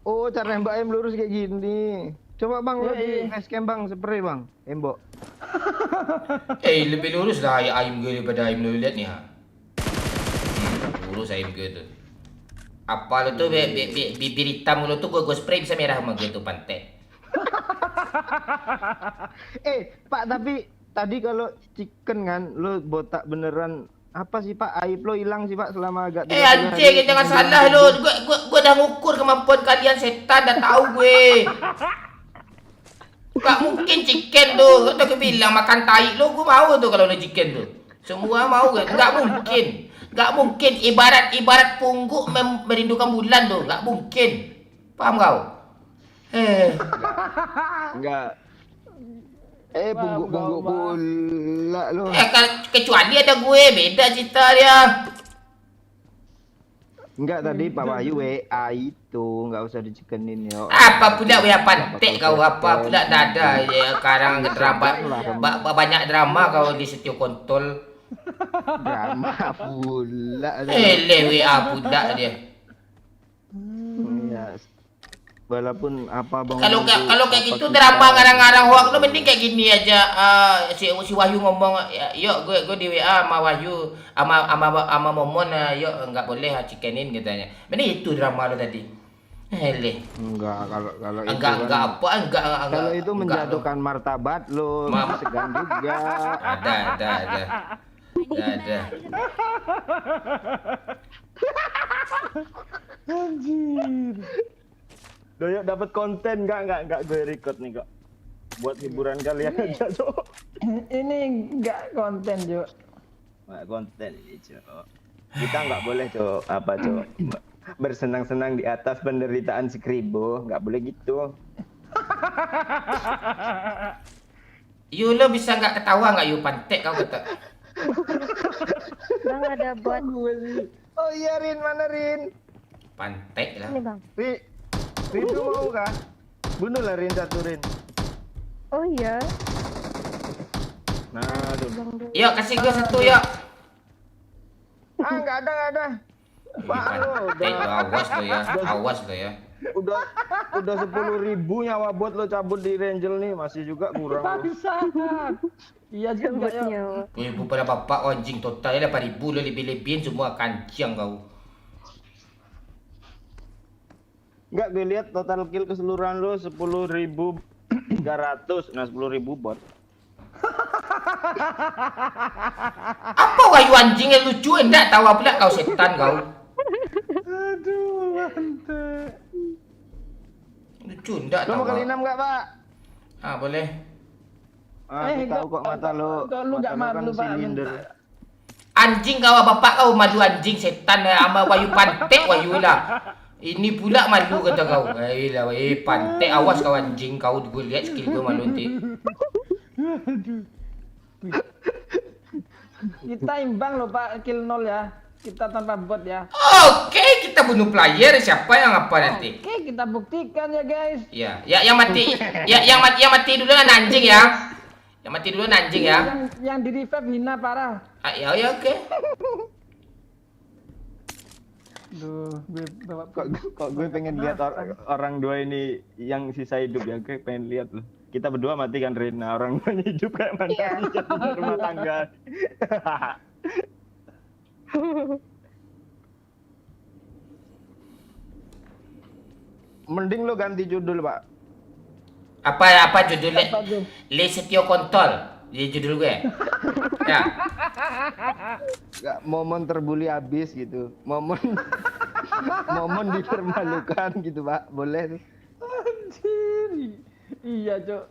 Oh, cara nembak aim lurus kayak gini. Coba bang, lu Iya, di iya. facecam bang, spray bang, embok. Lebih lurus lah aim gue daripada aim lo lihat nih ha. Lurus aim gue tuh. Apa lo tuh bibir hitam lo tuh gue spray bisa merah sama gue tuh pantai. Pak, tapi tadi kalau chicken kan, lu botak beneran. Apa sih Pak? Aib lo hilang sih Pak selama agak 30 Anjing hari. jangan salah lo. Gue udah ngukur kemampuan kalian setan, dah tahu gue. Gak mungkin chicken tuh. Udah gue bilang makan tai lo, gue mau tuh kalau lo chicken tuh. Semua mau gue. Gak mungkin. Gak mungkin. Ibarat pungguk merindukan bulan tuh. Gak mungkin. Paham kau? Enggak. Pungguk-pungguk bola lo. Kecuali ada gue, beda cerita dia. Enggak, tadi Pak Wahyu WA itu enggak usah dicekenin yo. Apa pula WA pantek kau, apa pula dada ya sekarang drama banyak drama kau di setio kontol. Drama pula. WA pula dia. Iya. Walaupun apa bang. Kalau kayak gitu drama ngarang-ngarang hoax lo mending kayak gini aja. Si Wahyu ngomong, yuk gue di WA sama Wahyu sama Momon, yuk nggak boleh cikenin katanya. Mending itu drama lo tadi. Enggak, kalau itu Enggak kan, apa. kalau itu menjatuhkan martabat lo, segan juga. Ada. Anjir. Doyok dapat konten enggak gue record nih kok. Buat hiburan kalian aja, Cok. Ini enggak konten, Cok. Enggak konten ini, Cok. Kita enggak boleh, Cok. Apa, Cok? Bersenang-senang di atas penderitaan si Kribo, enggak boleh gitu. Yu lo bisa nggak ketawa nggak Yu pantek kau kata. Bang ada buat Oh iya Rin, mana Rin? Pantek lah. ini bang. Rin tuh mau kah? Bunuh lah Rin satu Rin. Oh iya. Nah, tuh. Bang dulu. Yuk kasih gue satu yuk. Enggak ada. Pak lo, Awas lo ya. udah 10.000 nyawa bot lo cabut di Rangel nih, masih juga kurang. Bangsat. Iya juga ya. Ibu pada bapak anjing totalnya 8.000 lo lebih-lebihin semua kancing kau. Enggak, gue lihat total kill keseluruhan lo 10.300, nah 10.000 bot. Apa Wahyu anjing yang lucu enggak tahu pula kau setan kau. Aduh, mantap. Lucu enggak Lo tahu. mau kali 6 enggak, Pak? Boleh. Aku tahu kok mata lo. Kok lu enggak mata lo malu, kan Pak? silinder. Anjing kau bapak kau malu anjing setan sama Wahyu pantek Wahyu lah. Ini pula malu kata kau. Pantek awas kau anjing kau gue lihat skill gue malu nanti. Kita imbang loh Pak, kill 0 ya. Kita tanpa bot ya. Oke, kita bunuh player siapa yang apa nanti? Oke, kita buktikan ya guys. Ya, yang mati, yang mati dulu kan anjing ya. Yang mati dulu anjing ya. Yang di revive hina parah. Ya oke. Duh, gue bawa Kok gue pengen lihat orang dua ini yang sisa hidup ya, gue pengen lihat loh. Kita berdua mati kan Rin, nah orang duanya hidup kayak mana Iya. di rumah tangga. Mending lo ganti judul, Pak. Apa judulnya? Apa tuh? Le Setio Kontol. Jadi judul gue. Ya. Gak, momen terbuli habis gitu. Momen momen dipermalukan gitu, Pak. Boleh tuh. Anjir. Iya, Cok.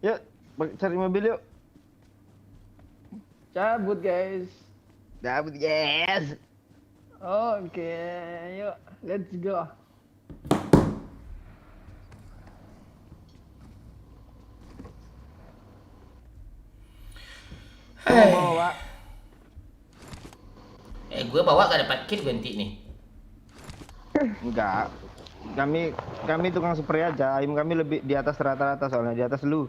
Yuk, cari mobil yuk. Cabut, guys. Dapat, yes. Oke, yuk. Let's go. Mau, Pak. Gue bawa gak dapat kit ganti nih. Enggak. Kami tukang spray aja. Aim kami lebih di atas rata-rata soalnya di atas lu.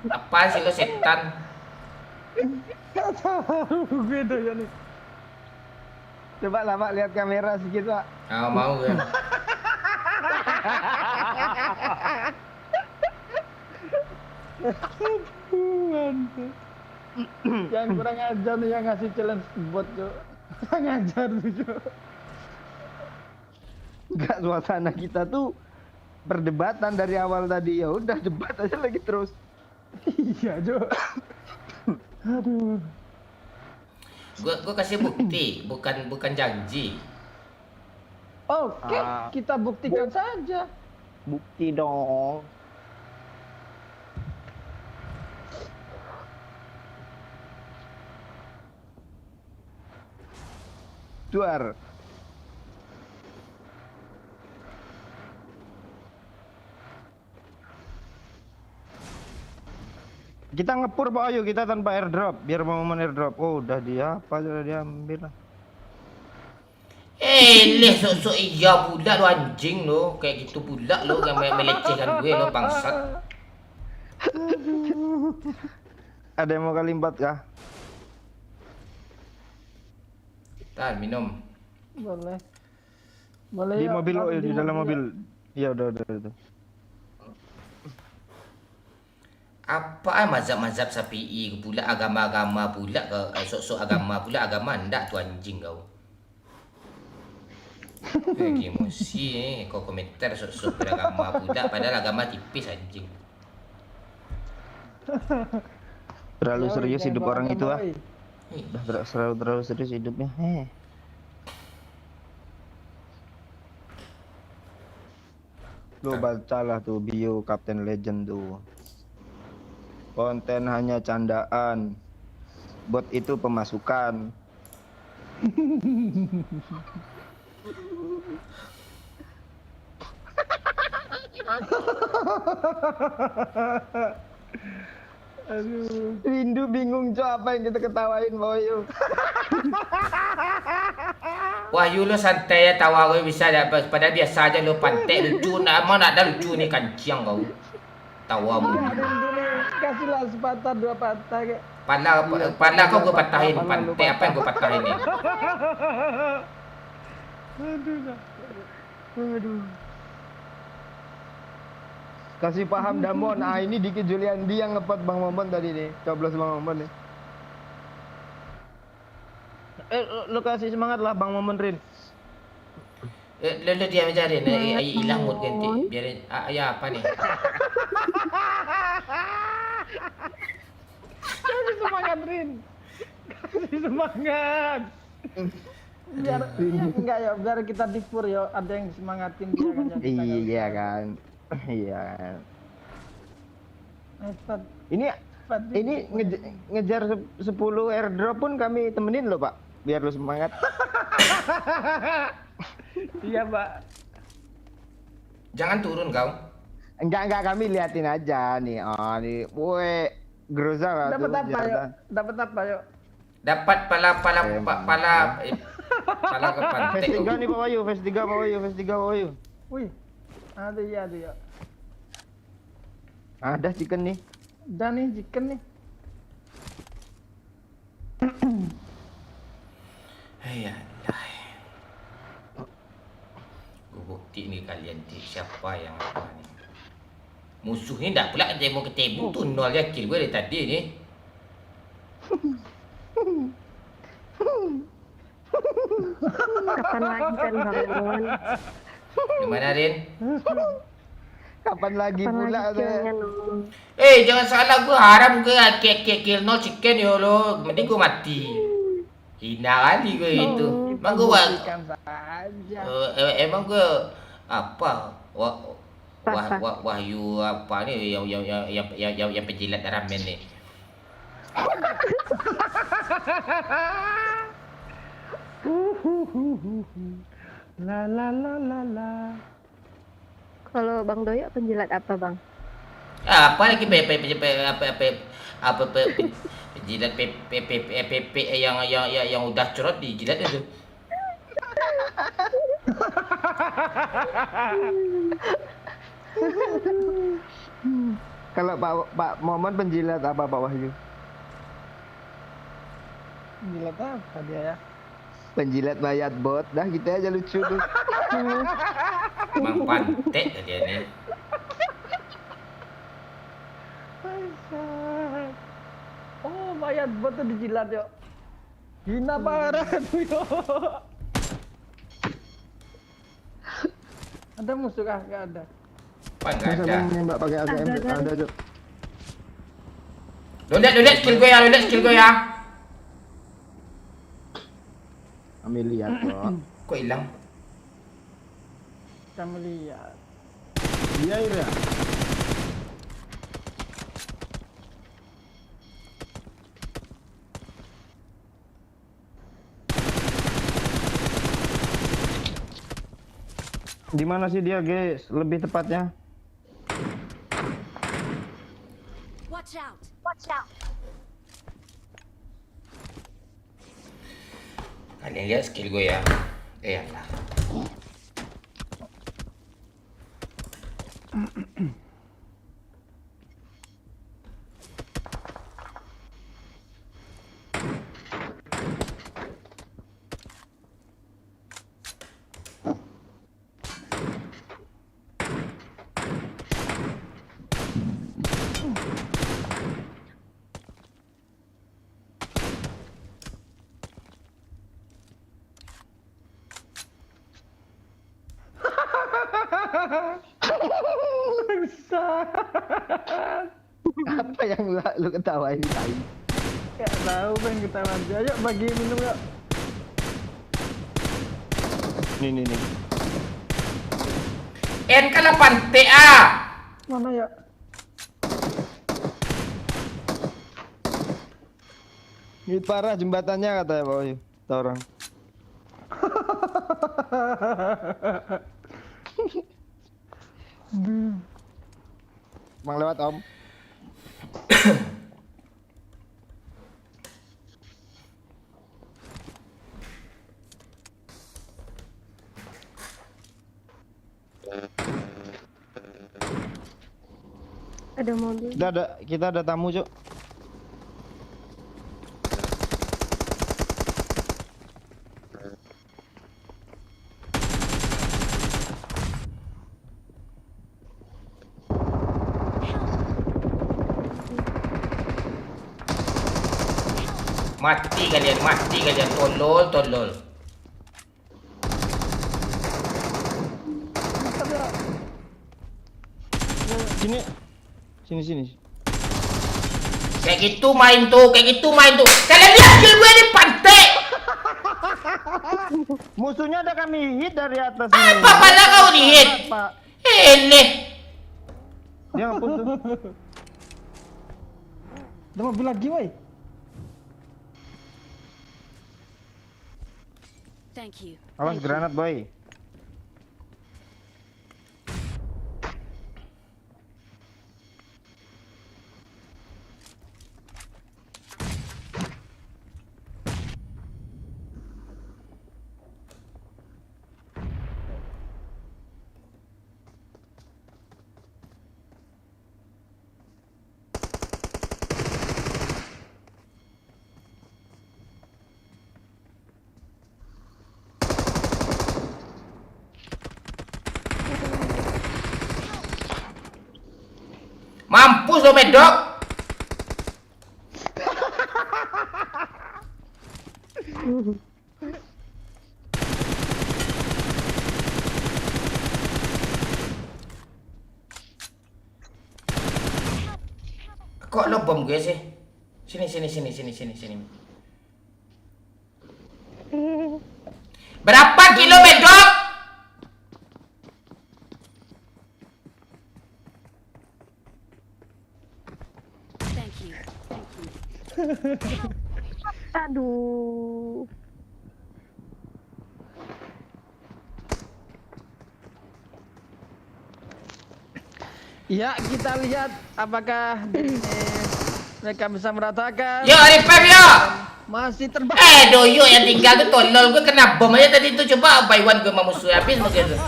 Apa sih lo setan? Gak tahu gue doyan nih. Coba lah, Pak, lihat kamera sedikit, Pak. Mau gue. Yang kurang ajar nih yang ngasih challenge bot, Cok. Kurang ajar tuh, Cok. Enggak, suasana kita tuh perdebatan dari awal tadi. Ya udah, debat aja lagi terus. Iya, Cok. Aduh. Gue kasih bukti, bukan janji. Oke, kita buktikan saja. Bukti dong. Duar. Kita ngepur, Pak. Ayo kita tanpa airdrop biar momen airdrop. Oh, udah dia apa sudah dia ambil lah. Leh sok-sok iya pula lo anjing lo. Kayak gitu pula lo yang melecehkan gue lo bangsat. Ada yang mau kali 4 kah? Tahan minum. Boleh. Boleh. Di yuk. mobil, oh, di dalam yuk. mobil. Iya, udah. Apa mazhab-mazhab sapi pula agama-agama pula ke sok-sok agama pula agama ndak tu anjing kau. Emosi kau komentar sok-sok beragama pula padahal agama tipis anjing. Terlalu Ya, serius jangan hidup bawa orang itu agama, ah. oi. Udah terlalu serius hidupnya. Lu bacalah tuh bio Captain Legend tuh. Konten hanya candaan. Bot itu pemasukan. Aduh. Rindu bingung Cok, apa yang kita ketawain Boyo. Wahyu lo santai ya tawa gue bisa dapat pada biasa aja lo pantek lucu mana ada lucu nih kanciang kau. Tawa mu. Kasihlah sepatah dua patah kayak. Pala kau gue patahin pantek apa yang gue patahin nih. Aduh. Kasih paham Damon. Ah ini Diki Juliandi yang ngepot Bang Momon tadi nih. Coblos Bang Momon nih. Lu kasih semangat lah Bang Momon Rin. Lo dia mencari nih hilang mood ganti biarin ya apa nih. Kasih semangat Rin. Kasih semangat. Biar enggak ya, biar kita dipur ya, ada yang semangatin dia kan. jadi kita nggak Iya usah. kan. Iya kan. Hebat. Ini ngejar 10 airdrop pun kami temenin loh Pak. Biar lu semangat. Iya, Pak. Jangan turun kau. Enggak, kami liatin aja nih. Oh, nih. Woi, Groza lah Dapat tuh, apa, yuk? Jordan. Dapat apa, yuk? Dapat pala kepan. Phase 3 nih Pak Wahyu, Phase 3 Pak Wahyu. Wih. Ada ya. Ada chicken nih. Dan nih chicken nih. Ya Allah. Gue bukti nih kalian siapa yang apa nih. Musuhnya enggak pula demo ketemu tuh nol ya kill gue dari tadi nih. Kapan lagi kan Bang Mon? Gimana Rin? Kapan lagi Kapan pula lagi tuh? killnya nongol? Jangan salah gue haram gue kill no chicken ya lo. Mending gue mati. Hina kali gue itu. Emang gue Buktikan saja. emang gue apa? Wahyu apa nih yang penjilat ramen nih. La. Kalau Bang Doyo penjilat apa Bang? Apa lagi penjilat PP yang udah cerot dijilat itu. Kalau Pak Momon penjilat apa Pak Wahyu? Gila apa dia ya? Penjilat mayat bot. Dah gitu aja lucu tuh. Emang pantek dia nih. Oh, mayat bot tuh dijilat, yuk. Hina parah tuh, yuk. Ada musuh kah? Gak ada. Apa enggak ada? Nembak pakai AKM ada, Cok. Dondet skill gue ya. Kami lihat kok. Kok hilang? Kita melihat. Iya ya. Di mana sih dia, guys? Lebih tepatnya. Watch out. Kalian lihat skill gue ya. Allah. Apa yang lu ketawain tadi? Gak tahu pengen ketawa aja. Ayo bagi minum, yuk. Nih. NK8TA. Mana ya? Ini parah jembatannya katanya Pak Wahyu. Kata orang. Emang lewat Om. Ada mobil. Kita ada tamu, Cok. Mati kalian, tolol. Sini. Kayak gitu main tuh. Kalian lihat skill gue ini pantek. Musuhnya ada kami hit dari atas Apa ini. pala kau di hit? Pak. Ini. Dia ngapus tuh. Ada mobil lagi, woi. Awas granat boy. Mampus lo medok. Kok lo bom gue sih? Sini. Berapa kilo medok? Aduh. Ya, kita lihat apakah mereka bisa meratakan. Yo, repair yo. Masih terbang. Doyo yang tinggal tuh tolol, gue kena bom aja tadi tuh. Coba Paiwan gue mau musuh habis begitu.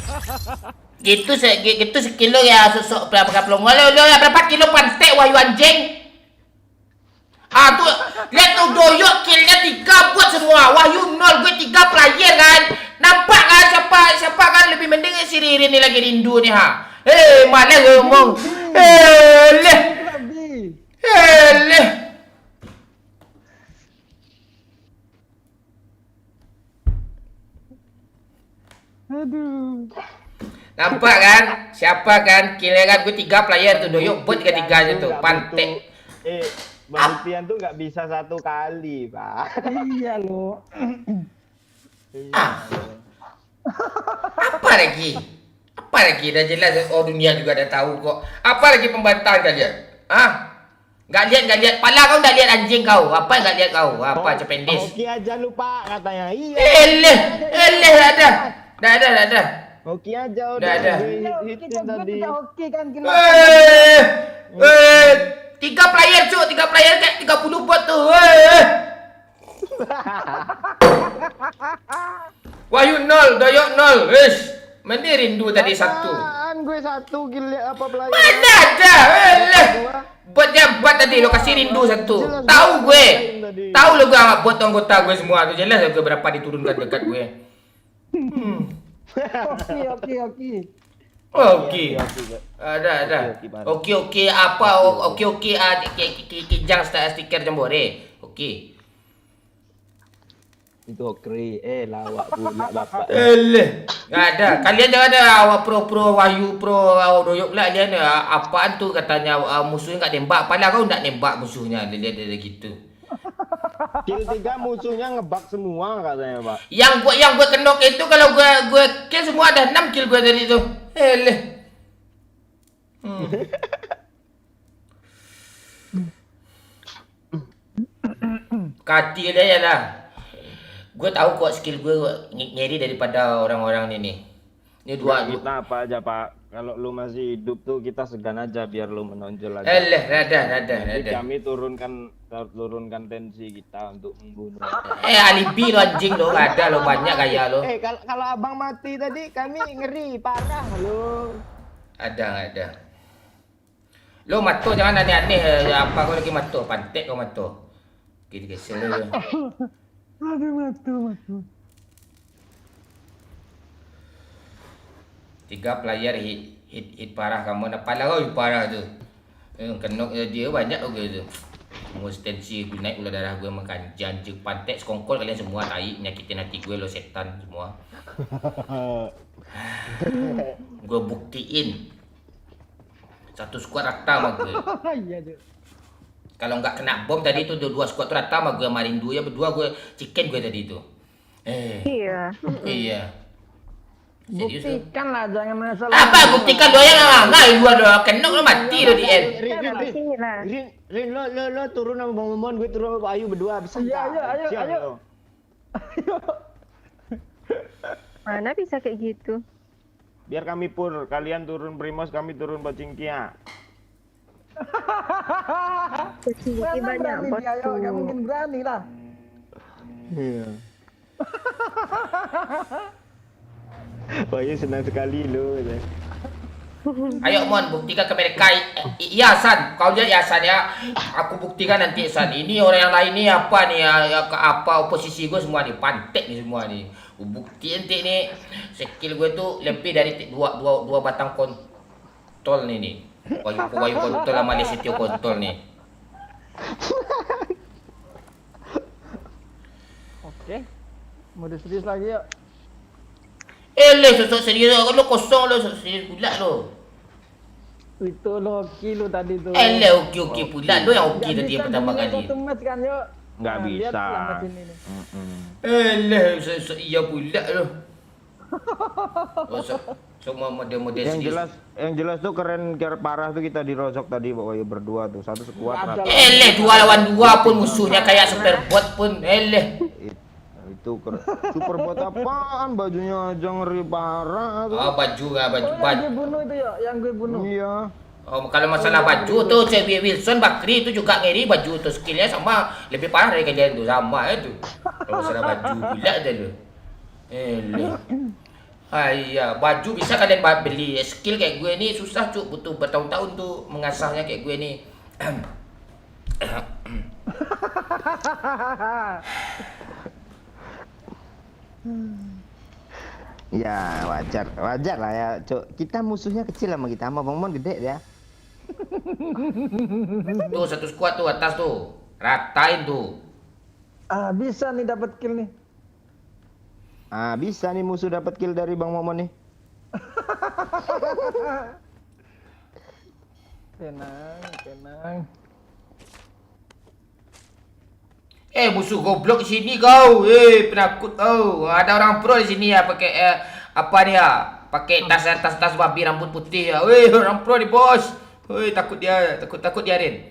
Gitu sekilo ya sosok berapa pelong. Lo ya berapa kilo pantek wahyu anjing? Ah tuh, lihat tuh Doyo killnya 3 buat semua. Wahyu 0, gue 3 player kan. Nampak kan siapa kan lebih mending si Ririn ini lagi rindu nih ha. Mana ngomong. Leh. Aduh. Nampak kan? Siapa kan? Killer kan gue 3 player tuh Doyo buat 3 tuh pantek. Pembuktian tuh nggak bisa 1 kali, Pak. Iya lo. Apa lagi? Dah jelas dunia juga dah tahu kok. Apa lagi pembantaian kalian? Nggak lihat. Pala kau nggak lihat anjing kau. Apa nggak lihat kau? Apa cependis? Hoki aja lupa katanya. Iya. Dah. Hoki aja Dah. Hitin tadi. Oke kan 3 player cuk, 3 player kayak 30 bot tuh. Wahyu 0, Doyok 0. Mending rindu tadi 1. Apaan gue 1 kill apa player? Mana ada? Bot jabat tadi lo kasih rindu 1. Tahu gue. Tahu lo gue bot anggota gue semua tuh jelas gue berapa diturunkan dekat gue. Oke. Ada. Oke. Apa? Oke. Kijang stiker jambore. Oke. Itu okri. Lawak pula bapak. Nggak ada. Kalian jangan ada awak pro Wahyu pro Doyok lah kalian. Apaan tuh katanya musuhnya nggak nembak. Padahal kau nggak nembak musuhnya. Dia gitu. Kill 3 musuhnya ngebug semua katanya, Pak. Yang gue kenok itu kalau gue kill semua ada 6 kill gue tadi itu. Kati dia ya lah. Gue tahu kok skill gue ngeri daripada orang-orang ini. Ini dua. Kita apa aja, Pak? Kalau lu masih hidup tuh kita segan aja biar lu menonjol aja. Rada. Jadi kami turunkan tensi kita untuk membunuh. Alibi lo anjing lo, nggak ada lo, banyak gaya lo. Kalau abang mati tadi kami ngeri parah lo. Ada. Lo mato jangan aneh-aneh. Apa kau lagi mato? Pantek kau mato. Gini kesel lo. Aduh, mato. 3 player hit parah kamu. Napala kau parah tu. Kenok dia banyak juga tu. Semua stensi gue naik gula darah gue makan janjik pantek sekongkol kalian semua tai nyakitin hati gue lo setan semua. Gue buktiin 1 squad rata sama gue. Kalau nggak kena bom tadi itu 2 squad rata sama gue marin 2 ya berdua gue chicken gue tadi itu. Iya. Buktikan lah, jangan masalah. Apa buktikan doang nggak dua doang kenok lo mati lo di end. Rin lo turun sama Bang Momon, gue turun sama Ayu berdua bisa. Ayo. Mana bisa kayak gitu? Biar kami pur, kalian turun Primos, kami turun Pocingkia. Kucing Mana banyak berani bot dia, yuk? Nggak mungkin berani lah. Iya. Wah, ya senang sekali lo. Ayo Mon, buktikan ke mereka. Iya San, kau jadi ya San ya. Aku buktikan nanti San. Ini orang yang lain nih apa nih ya, apa oposisi gue semua nih, pantek nih semua nih. Bukti nanti nih, skill gue tuh lebih dari dua batang kontol nih. Wayu kontol sama Lesitio kontol nih. Oke. Mode serius lagi yuk. Sosok serius lo kosong lo, sosok serius pula lo. Itu lo hoki lo tadi tuh. Oke pula lo yang oke tadi yang pertama kali. Satu match kan yuk. Nggak Nah, lihat bisa. selamat ini nih. Sosok iya pula lo. Semua model-model serius. Yang jelas tuh keren parah tuh kita dirosok tadi pokoknya berdua tuh, satu sekuat. Ada. 2 lawan 2 pun musuhnya kayak superbot pun. Itu super bot apaan, bajunya aja ngeri parah tuh. Oh baju Yang gue bunuh itu yuk, yang gue bunuh. Iya. Oh, kalau masalah baju tuh cewek Wilson Bakri itu juga ngeri baju tuh skillnya sama lebih parah dari kalian tuh sama itu. Kalau masalah baju pula aja lo. Iya, baju bisa kalian beli. Skill kayak gue nih susah cuk, butuh bertahun-tahun tuh mengasahnya kayak gue nih. Ya wajar lah ya, Cuk. Kita musuhnya kecil sama kita, sama Bang Mon gede ya. Tuh satu squad tuh atas tuh, ratain tuh. Ah, bisa nih dapat kill nih. Ah, bisa nih musuh dapat kill dari Bang Momon nih. Tenang. Musuh goblok di sini kau. Penakut kau. Ada orang pro di sini ya pakai apa nih ya? Pakai tas babi rambut putih ya. Orang pro nih, Bos. Takut dia Rin.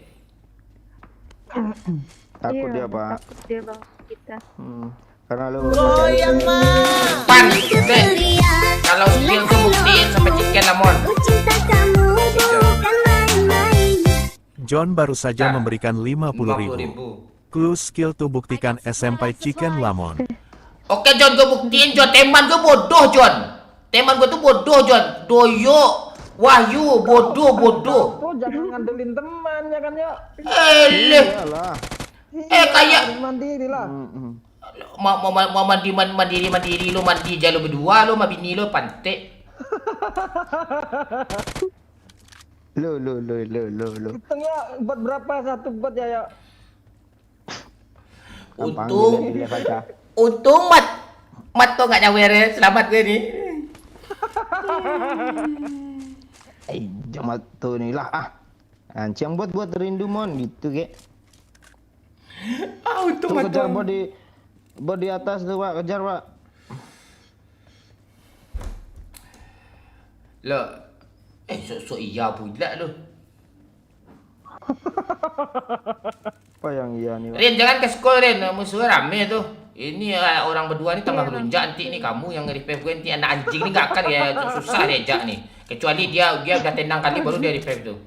Takut dia, Pak. Takut dia bang kita. Karena lu Goyang mah. Pan, kalau skill tuh buktiin sampai chicken lah, Mon. Aku cinta kamu bukan main-main. John baru saja memberikan 50.000. 50.000. Clue skill tuh buktikan SMP Chicken Lamon. Oke John, gue buktiin John. Teman gue bodoh John. Teman gue tuh bodoh John. Doyo, Wahyu, bodoh. Oh, jangan ngandelin teman ya kan yuk. iyalah. Harus Kayak mandiri lah. mau mandiri lo mandi aja lo berdua lo sama bini lo pantek. Lo. Hitung ya buat berapa satu buat ya yuk. Untung mat tuh nggak nyawer ya. Selamat gue nih. Jamat tuh nih lah Ancang buat rindu Mon gitu kek. Untung Tuh mat kejar tuh. bot di atas tuh Pak, kejar Pak. Lo, so iya pula lo. Apa yang iya nih Pak? Rin jangan ke sekolah Rin, musuhnya rame tuh. Ini orang berdua nih tambah melunjak nanti nih kamu yang nge-revive gue nanti anak anjing nih gak akan ya susah diajak nih. Kecuali dia udah tenang kali baru dia revive tuh.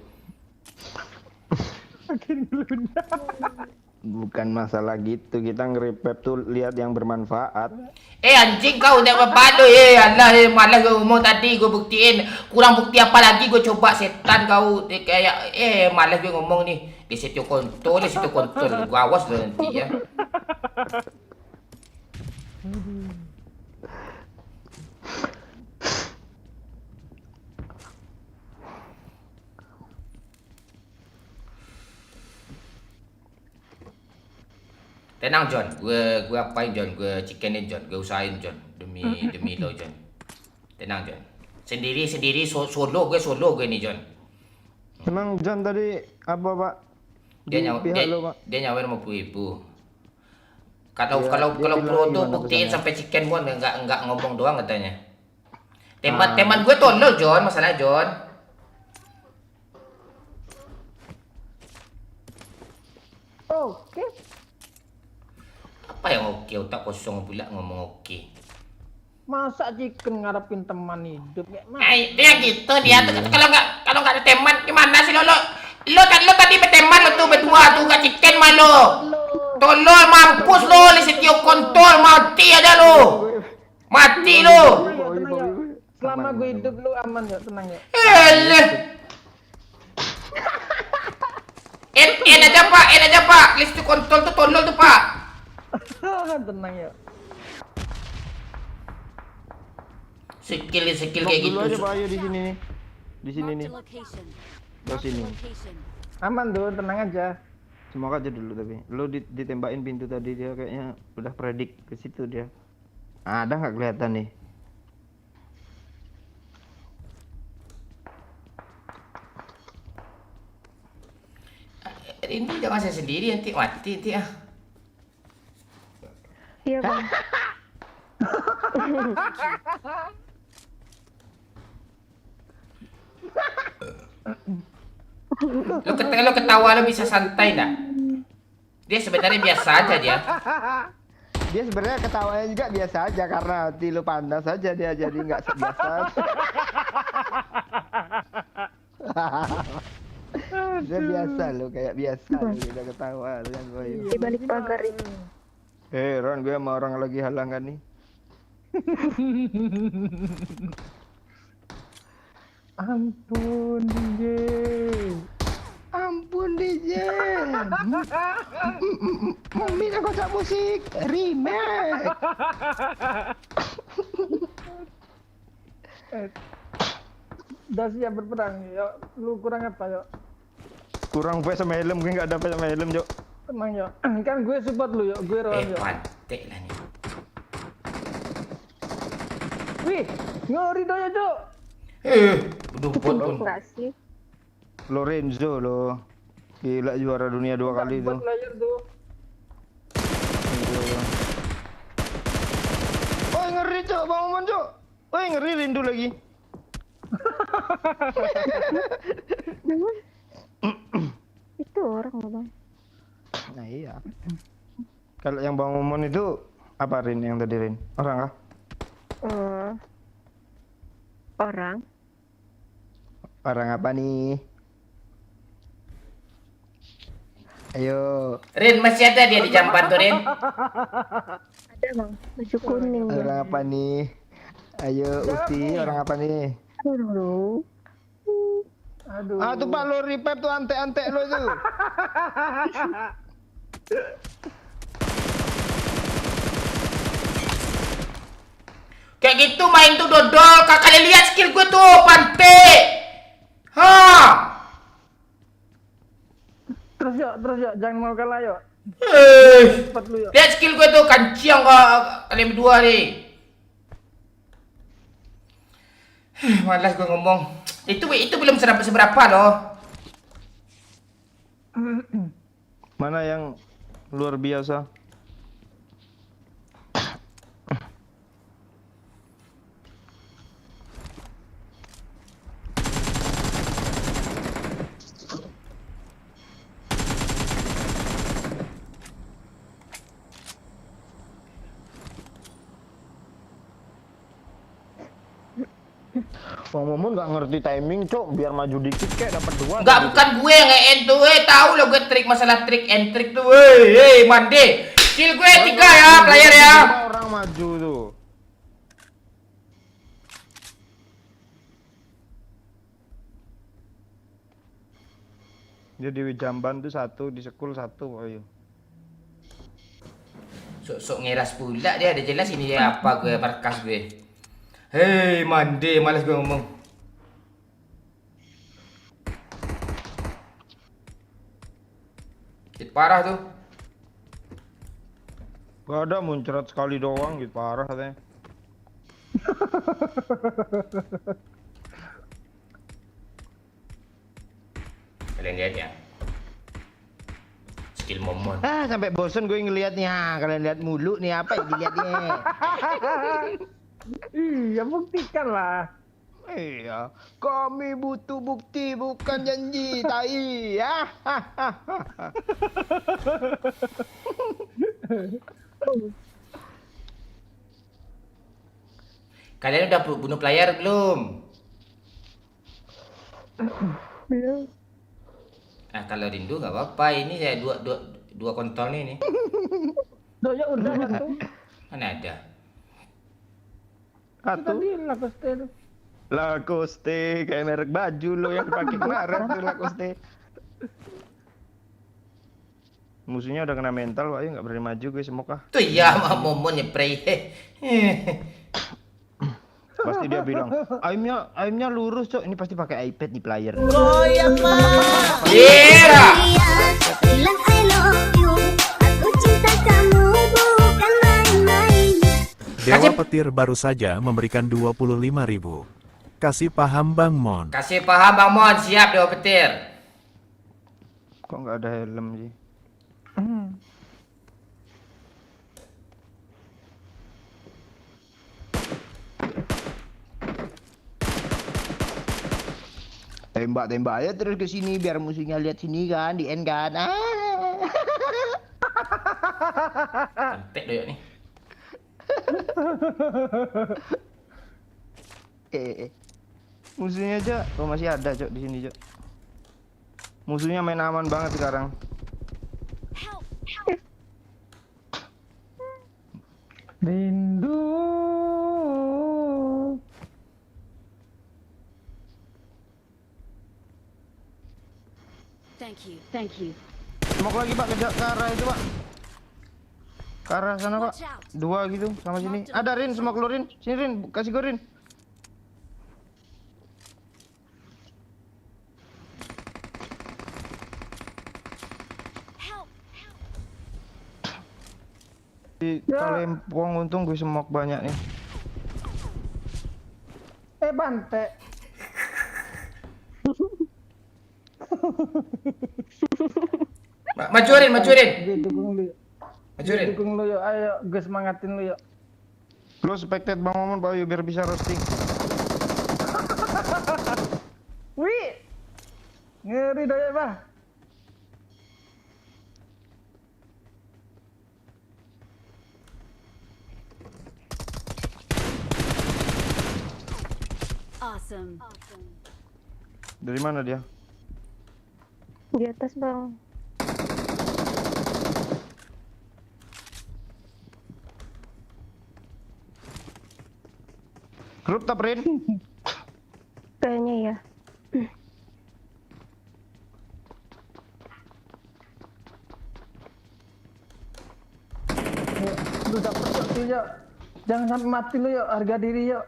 Bukan masalah gitu, kita nge-revive tuh lihat yang bermanfaat. Anjing kau udah apa-apa Allah malas gue ngomong tadi gue buktiin. Kurang bukti apa lagi gue coba setan kau kayak malas gue ngomong nih. Di situ kontol gue awas lo nanti ya. Tenang John, gue apain John, gue chickenin John, gue usahain John demi lo John. Tenang John. Sendiri solo gue nih John. Emang John tadi apa Pak? Dia nyawer 50.000. Kalau pro tuh buktiin sampai chicken Mon enggak ngomong doang katanya. Teman gue tolol John, masalah John. Oke. Apa yang oke, otak kosong pula ngomong oke. Masa chicken ngarepin teman hidup kayak mana? Dia gitu dia tuh kalau nggak ada teman gimana sih lo? Lo tadi berteman lo tuh berdua tuh gak chicken mah lo. Tolol mampus lo, lisetio kontol mati aja lo. Mati lo. Tenang ya, tenang ya. Selama gue hidup lu aman ya, tenang ya. En aja pak, lisetio kontol tuh tolol tuh pak. Tenang ya. Skill kayak Dulu gitu. aja Pak Ayu di sini nih. Di sini nih. Ke sini. Aman tuh, tenang aja. Semoga aja dulu tapi. Lu ditembakin pintu tadi dia kayaknya udah predik ke situ dia. Ada nggak kelihatan nih? Ini jangan saya sendiri nanti mati nanti ah. Iya bang. Lo ketawa lo bisa santai nggak? Dia sebenarnya biasa aja dia. Dia sebenarnya ketawanya juga biasa aja karena hati lu panas aja dia jadi nggak biasa. Dia biasa lo kayak biasa lo udah ketawa kan gue. Di balik pagar itu. Ron gue sama orang lagi halangan nih. Ampun DJ. Ampun DJ. Minta kotak musik remake. Udah siap berperang yuk. Lu kurang apa yuk? Kurang gue sama helm, gue nggak dapat sama helm Jok. Tenang yuk. Kan gue support lu yuk, gue Ron yuk. Pantek lah nih. Wih, ngeri dong ya Jok. Duput pun. Enggak sih. Lorenzo lo. Gila juara dunia 2 kali tuh. Buat layar tuh. Oh ngeri Cok, Bang Omon Cok. Oh ngeri rindu lagi. Itu orang loh bang. Nah iya. Kalau yang Bang Omon itu apa Rin yang tadi Rin? Orang kah? Orang. Orang apa nih? Ayo. Rin masih ada dia di jamban tuh Rin. Ada bang. Baju kuning. Bang. Orang apa nih? Ayo Uti, orang apa nih? Aduh. Aduh. Ah tuh Pak lo repair tuh antek-antek lo tuh. Kayak gitu main tuh dodol. Kalian lihat skill gue tuh pante. Terus yuk, jangan mau kalah yuk. Cepat lu yuk. Lihat skill gue tuh kanciang kalian berdua nih. Malas gue ngomong. Itu belum seberapa loh. Mana yang luar biasa? Bang Momon nggak ngerti timing cok, biar maju dikit kayak dapat 2. Enggak, bukan gue yang nge-end tuh, tahu lo gue trik masalah trik and trick tuh, mande. Skill gue 3 ya, player ya. Orang maju tuh. Dia di Jamban tuh 1, di Sekul 1, ayo. Sok-sok ngeras pula dia, ada jelas ini dia apa gue, markas gue. Hei, mande, malas gue ngomong. Hit parah tuh. Gak ada, muncrat sekali doang gitu, parah katanya. Kalian lihat ya. Skill Momon. Sampai bosen gue ngeliatnya. Kalian lihat mulu nih, apa yang dilihatnya? Iya, buktikan lah. Iya, kami butuh bukti bukan janji, tai. Ya. Kalian udah bunuh player belum? Belum. Nah, kalau rindu nggak apa-apa. Ini saya dua kontol nih. Dok, ya udah satu. Mana ada? Satu. Tadi Lacoste itu. Lacoste kayak merek baju lo yang dipakai kemarin tuh Lacoste. Musuhnya udah kena mental, Pak. Ya nggak berani maju gue semoga. Tuh ya, Momon nyepray. Pasti dia bilang, aimnya lurus, Cok. Ini pasti pakai iPad di player. Goyang mah. Iya. Bilang I love you. Aku cinta kamu bukan main-main. Dewa Petir baru saja memberikan 25.000. Kasih paham Bang Mon. Kasih paham Bang Mon, siap Dewa Petir. Kok nggak ada helm sih? Tembak-tembak aja terus ke sini biar musuhnya lihat sini kan, di end kan. Tempek doyok nih. Musuhnya aja, oh masih ada Cok di sini Cok. Musuhnya main aman banget sekarang. Rindu. Thank you. Smoke lagi Pak, ke arah itu Pak. Ke arah sana Pak. Dua gitu sama sini. Ada Rin, smoke lu Rin. Sini Rin, kasih gue Rin. Di Kalempong untung gue smoke banyak nih. Bante. Majurin. Gue dukung lu. Majurin. Dukung lu yuk. Ayo, gue semangatin lu yuk. Lu expected Bang Momon Pak Yu, biar bisa roasting. Wih. Ngeri doyok, Bah. Dari mana dia? Di atas Bang. Grup tap Rin. Kayaknya ya. Lu dapet yuk, tuh, yuk. Jangan sampai mati lu yuk, harga diri yuk.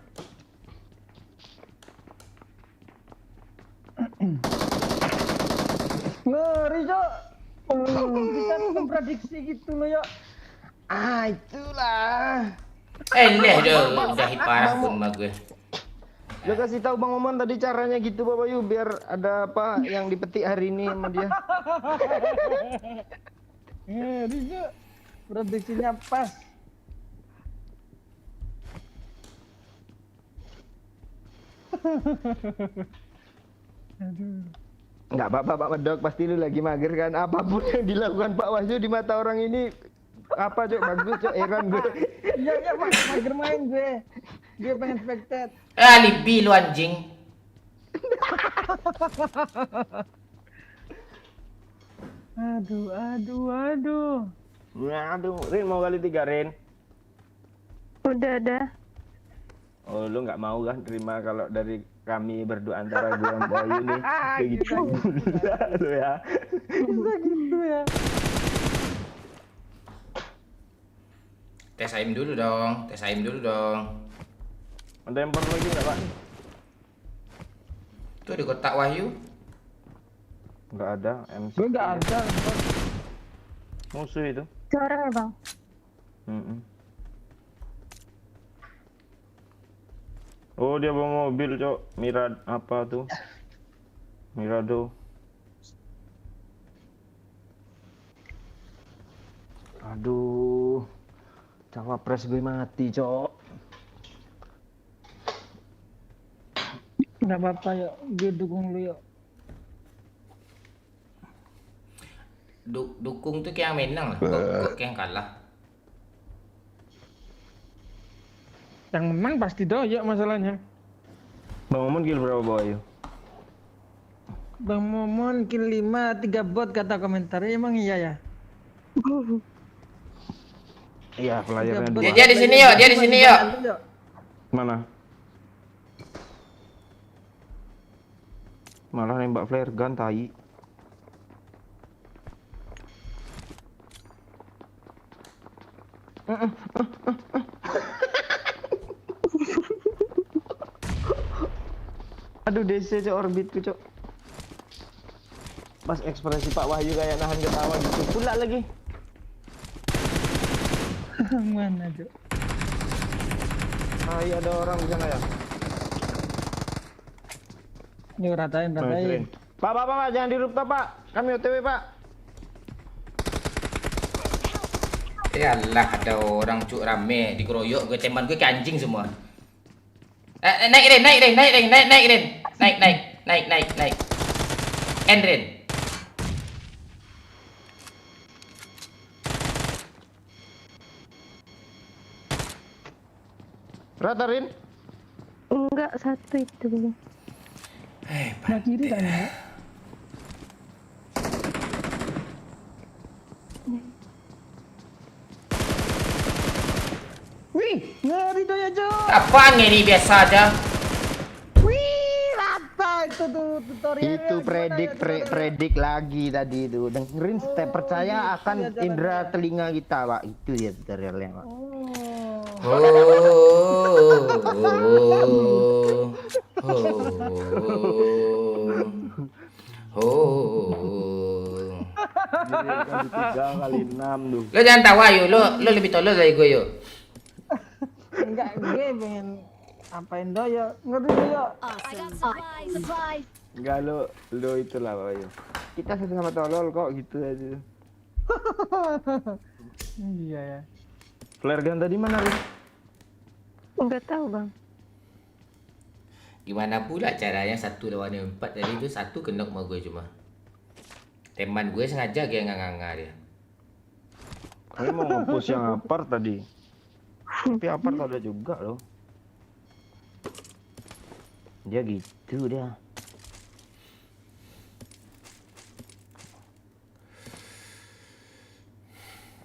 Ngeri yuk. Bisa memprediksi gitu lo yuk. Ah itulah. Udah parah pun mah gue. Lo kasih tahu Bang Momon tadi caranya gitu Bapak Yu, biar ada apa yang dipetik hari ini sama dia. Ngeri yuk. Prediksinya pas. Aduh. Enggak apa-apa Pak Medok, pasti lu lagi mager kan. Apapun yang dilakukan Pak Wahyu di mata orang ini apa Cok, bagus Cok, heran gue. Iya Pak, mager main gue. Gue pengen spectate. Alibi lu anjing. Aduh. Aduh, Rin mau kali 3 Rin. Udah ada. Oh lu nggak mau kan terima kalau dari kami berdua antara gue dan Bayu nih begitu lu ya. Bisa gitu ya. Tes aim dulu dong. Ada yang perlu lagi nggak Pak? Tuh di kotak Wahyu. Nggak ada. MC. Gue nggak ada. Musuh itu. Seorang ya Bang. Oh dia bawa mobil Cok, Mirad apa tuh? Mirado. Aduh, cawapres gue mati Cok. Nggak apa-apa yuk, gue dukung lu yuk. Dukung tuh kayak yang menang lah, kok kayak yang kalah. Yang menang pasti doyok masalahnya. Bang Momon kill berapa boy? Bang Momon kill 5, 3 bot kata komentarnya. Emang iya ya? Iya, playernya Tiga bot. 2. Dia di sini yuk, dia di sini yuk. Mana? Malah nembak flare gun tai. Aduh DC cok, orbitku cok. Pas ekspresi Pak Wahyu kayak nahan ketawa gitu pula lagi. Mana Cok? Ah iya ada orang di sana ya. Ini ratain. Pak, jangan di rooftop Pak. Kami OTW Pak. Ya Allah, ada orang cuk rame dikeroyok gue, teman gue kayak anjing semua. Naik Ren. Naik. Ren. Rata Rin. Enggak, satu itu. Nah kiri kan ya? Wih, ngeri doyok Cok. Apaan ini biasa aja? Wih, rata itu tuh tutorialnya. Itu predik lagi tadi itu. Dengerin step percaya akan indera telinga kita Pak. Itu dia tutorialnya Pak. Kali 3 kali 6 tuh. Lo jangan tawa yuk, lo lebih tolol dari gue yuk. Enggak, gue pengen apain doyok. Ngeri doyok. Enggak lo itulah Pak Wahyu. Kita sama tolol kok gitu aja. Iya ya. Flare gun tadi mana Rin? Enggak tahu, Bang. Gimana pula caranya 1 lawan 4 tadi itu 1 kena sama gue cuma. Teman gue sengaja kayak nganga dia. Saya mau nge-push yang apart tadi. Tapi apart ada juga loh. Dia gitu dia.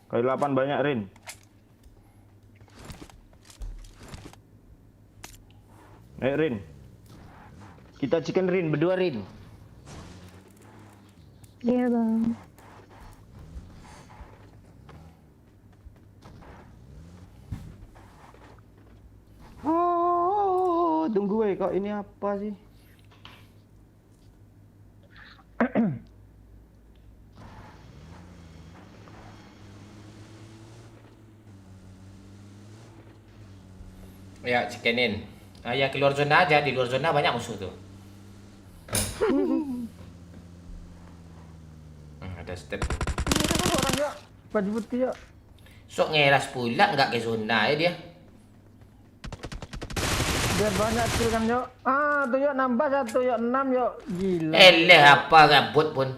Kali 8 banyak Rin. Ayo Rin. Kita chicken Rin, berdua Rin. Iya, Bang. Oh, tunggu kok ini apa sih? Ya, cikenin. Ya keluar zona aja, di luar zona banyak musuh tuh. Ada step. Orang yuk. Baju putih yuk. Sok ngeras pula nggak ke zona ya dia. Biar banyak kill kan yuk. Ah, tuh yuk nambah 1 yuk 6 yuk. Gila. Apa gabut pun.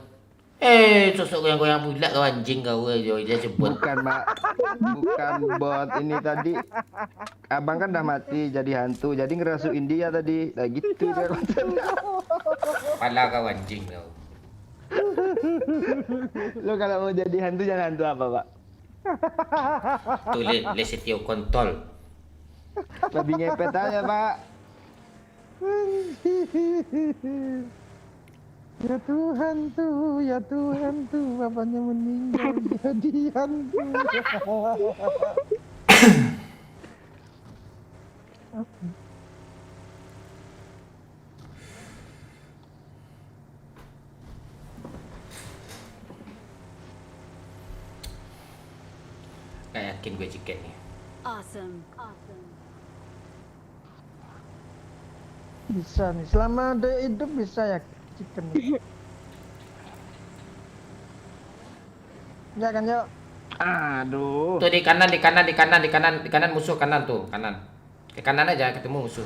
Sosok goyang-goyang pula kau anjing kau dia sebut. Bukan Mak, bukan bot ini tadi. Abang kan udah mati jadi hantu, jadi ngerasuin dia tadi. Nah gitu dia. Pala kau anjing kau. Lo kalau mau jadi hantu jangan hantu apa Pak? Tulis lesetio kontol. Lebih ngepet aja Pak. Ya Tuhan tuh, bapaknya meninggal jadi hantu. Gak yakin gue chicken nih. Awesome. Bisa nih, selama ada hidup bisa ya chicken. Ya kan yuk. Aduh. Tuh di kanan musuh kanan tuh, kanan. Ke kanan aja ketemu musuh.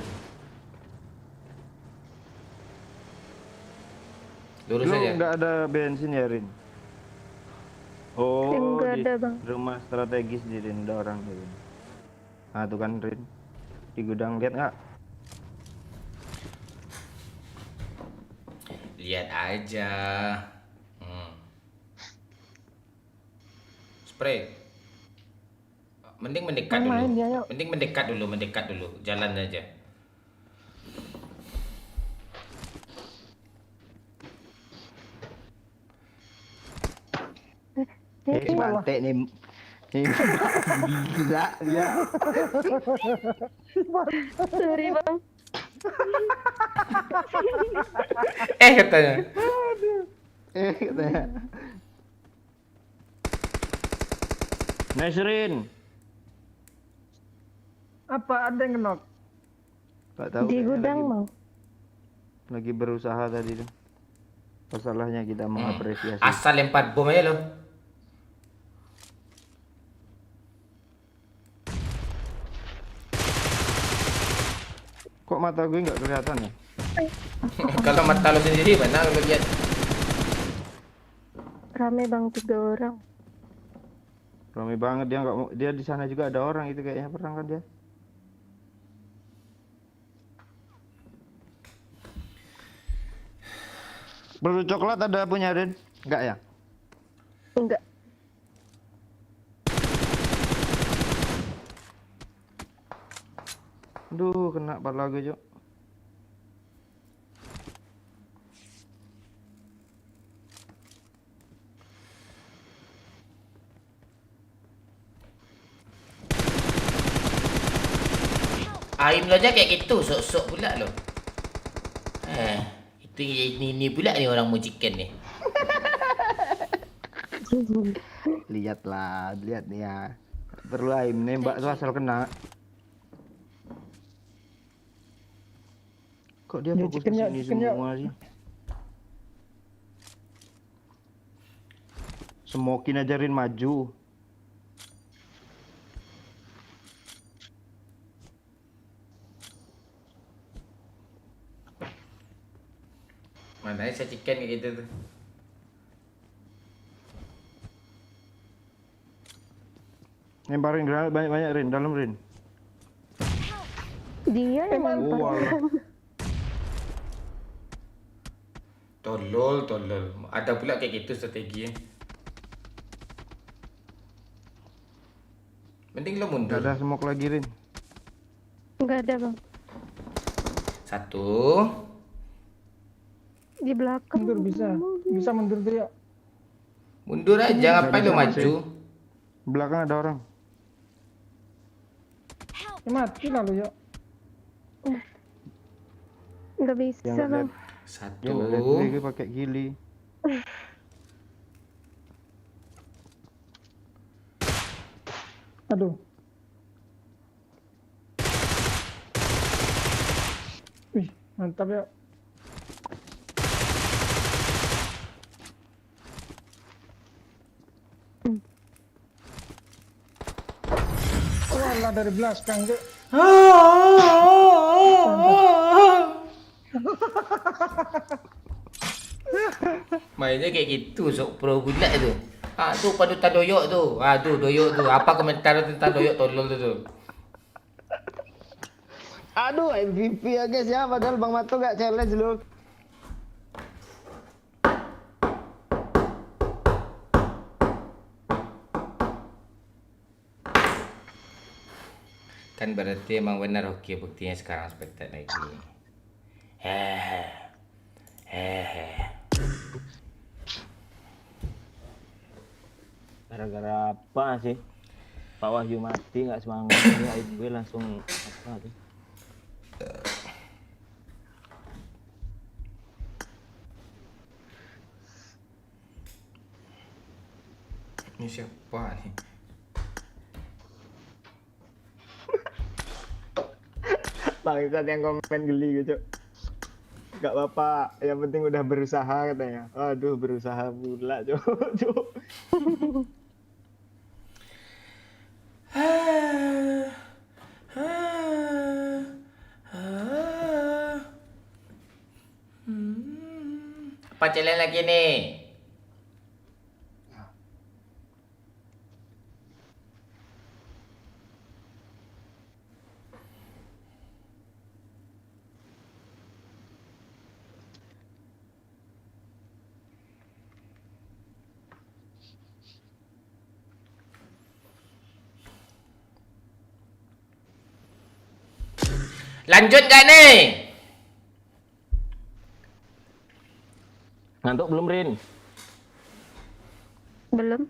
Lurus Lu aja. nggak ada bensin ya Rin? Oh, Nggak di ada, Bang. rumah strategis di Rin ada orang Rin. Nah tuh kan Rin. Di gudang, lihat nggak? Lihat aja. Spray. Mending mendekat dulu. Main dia, yuk. Mending mendekat dulu. Jalan aja. Mantek nih. Gila dia. Sorry bang. Katanya. Katanya. Nasrin. Apa ada yang knock? Gak tahu. Di kayaknya gudang bang. lagi berusaha tadi tuh. Masalahnya kita mengapresiasi. Asal lempar bom aja lo. Kok mata gue nggak kelihatan ya? Kalau mata lo sendiri mana lo lihat? Rame bang 3 orang. Ramai banget dia nggak mau. Dia di sana juga ada orang itu kayaknya perang kan dia. Peluru coklat ada punya Ren? Enggak ya? Enggak. Aduh, kena pala gue, Cok. Aim lo aja kayak gitu, sok-sok pula lo. Itu ini pula nih orang mau chicken nih. Lihatlah, lihat nih ya. Perlu aim nembak tuh asal kena. Kok dia fokus ke sini semua sih? Smokin ajarin maju. Mana saya chicken kayak gitu tuh. Lemparin granat banyak-banyak Rin, dalam Rin. Dia yang Oh, walah. Tolol. Ada pula kayak gitu strategi. Mending lo mundur. Gak ada smoke lagi Rin. Enggak ada bang. 1. Di belakang. Mundur bisa mundur dia. Mundur aja, ngapain lo maju? Belakang ada orang. Ya, mati lalu ya. Enggak bisa Yang nggak bang. lihat. Dia nggak lihat gue pakai gili. Aduh. Wih, mantap ya. Walah dari belakang Cok. Mainnya kayak gitu, sok pro bulat tu. Tu padutan doyok tu. Tu doyok tu. Apa komentar lo tentang doyok tolol tu? Aduh, MVP ya guys ya, padahal Bang Mato gak challenge lu. Kan berarti emang benar oke buktinya sekarang spektak lagi. Gara-gara apa sih? Pak Wahyu mati nggak semangat ya, gue langsung apa tuh? Ini siapa nih? Bangsat yang komen geli gitu. Gak apa-apa, yang penting udah berusaha katanya. Aduh, berusaha pula, Cuk. Apa challenge lagi nih? Lanjut gak nih? Ngantuk belum, Rin? Belum.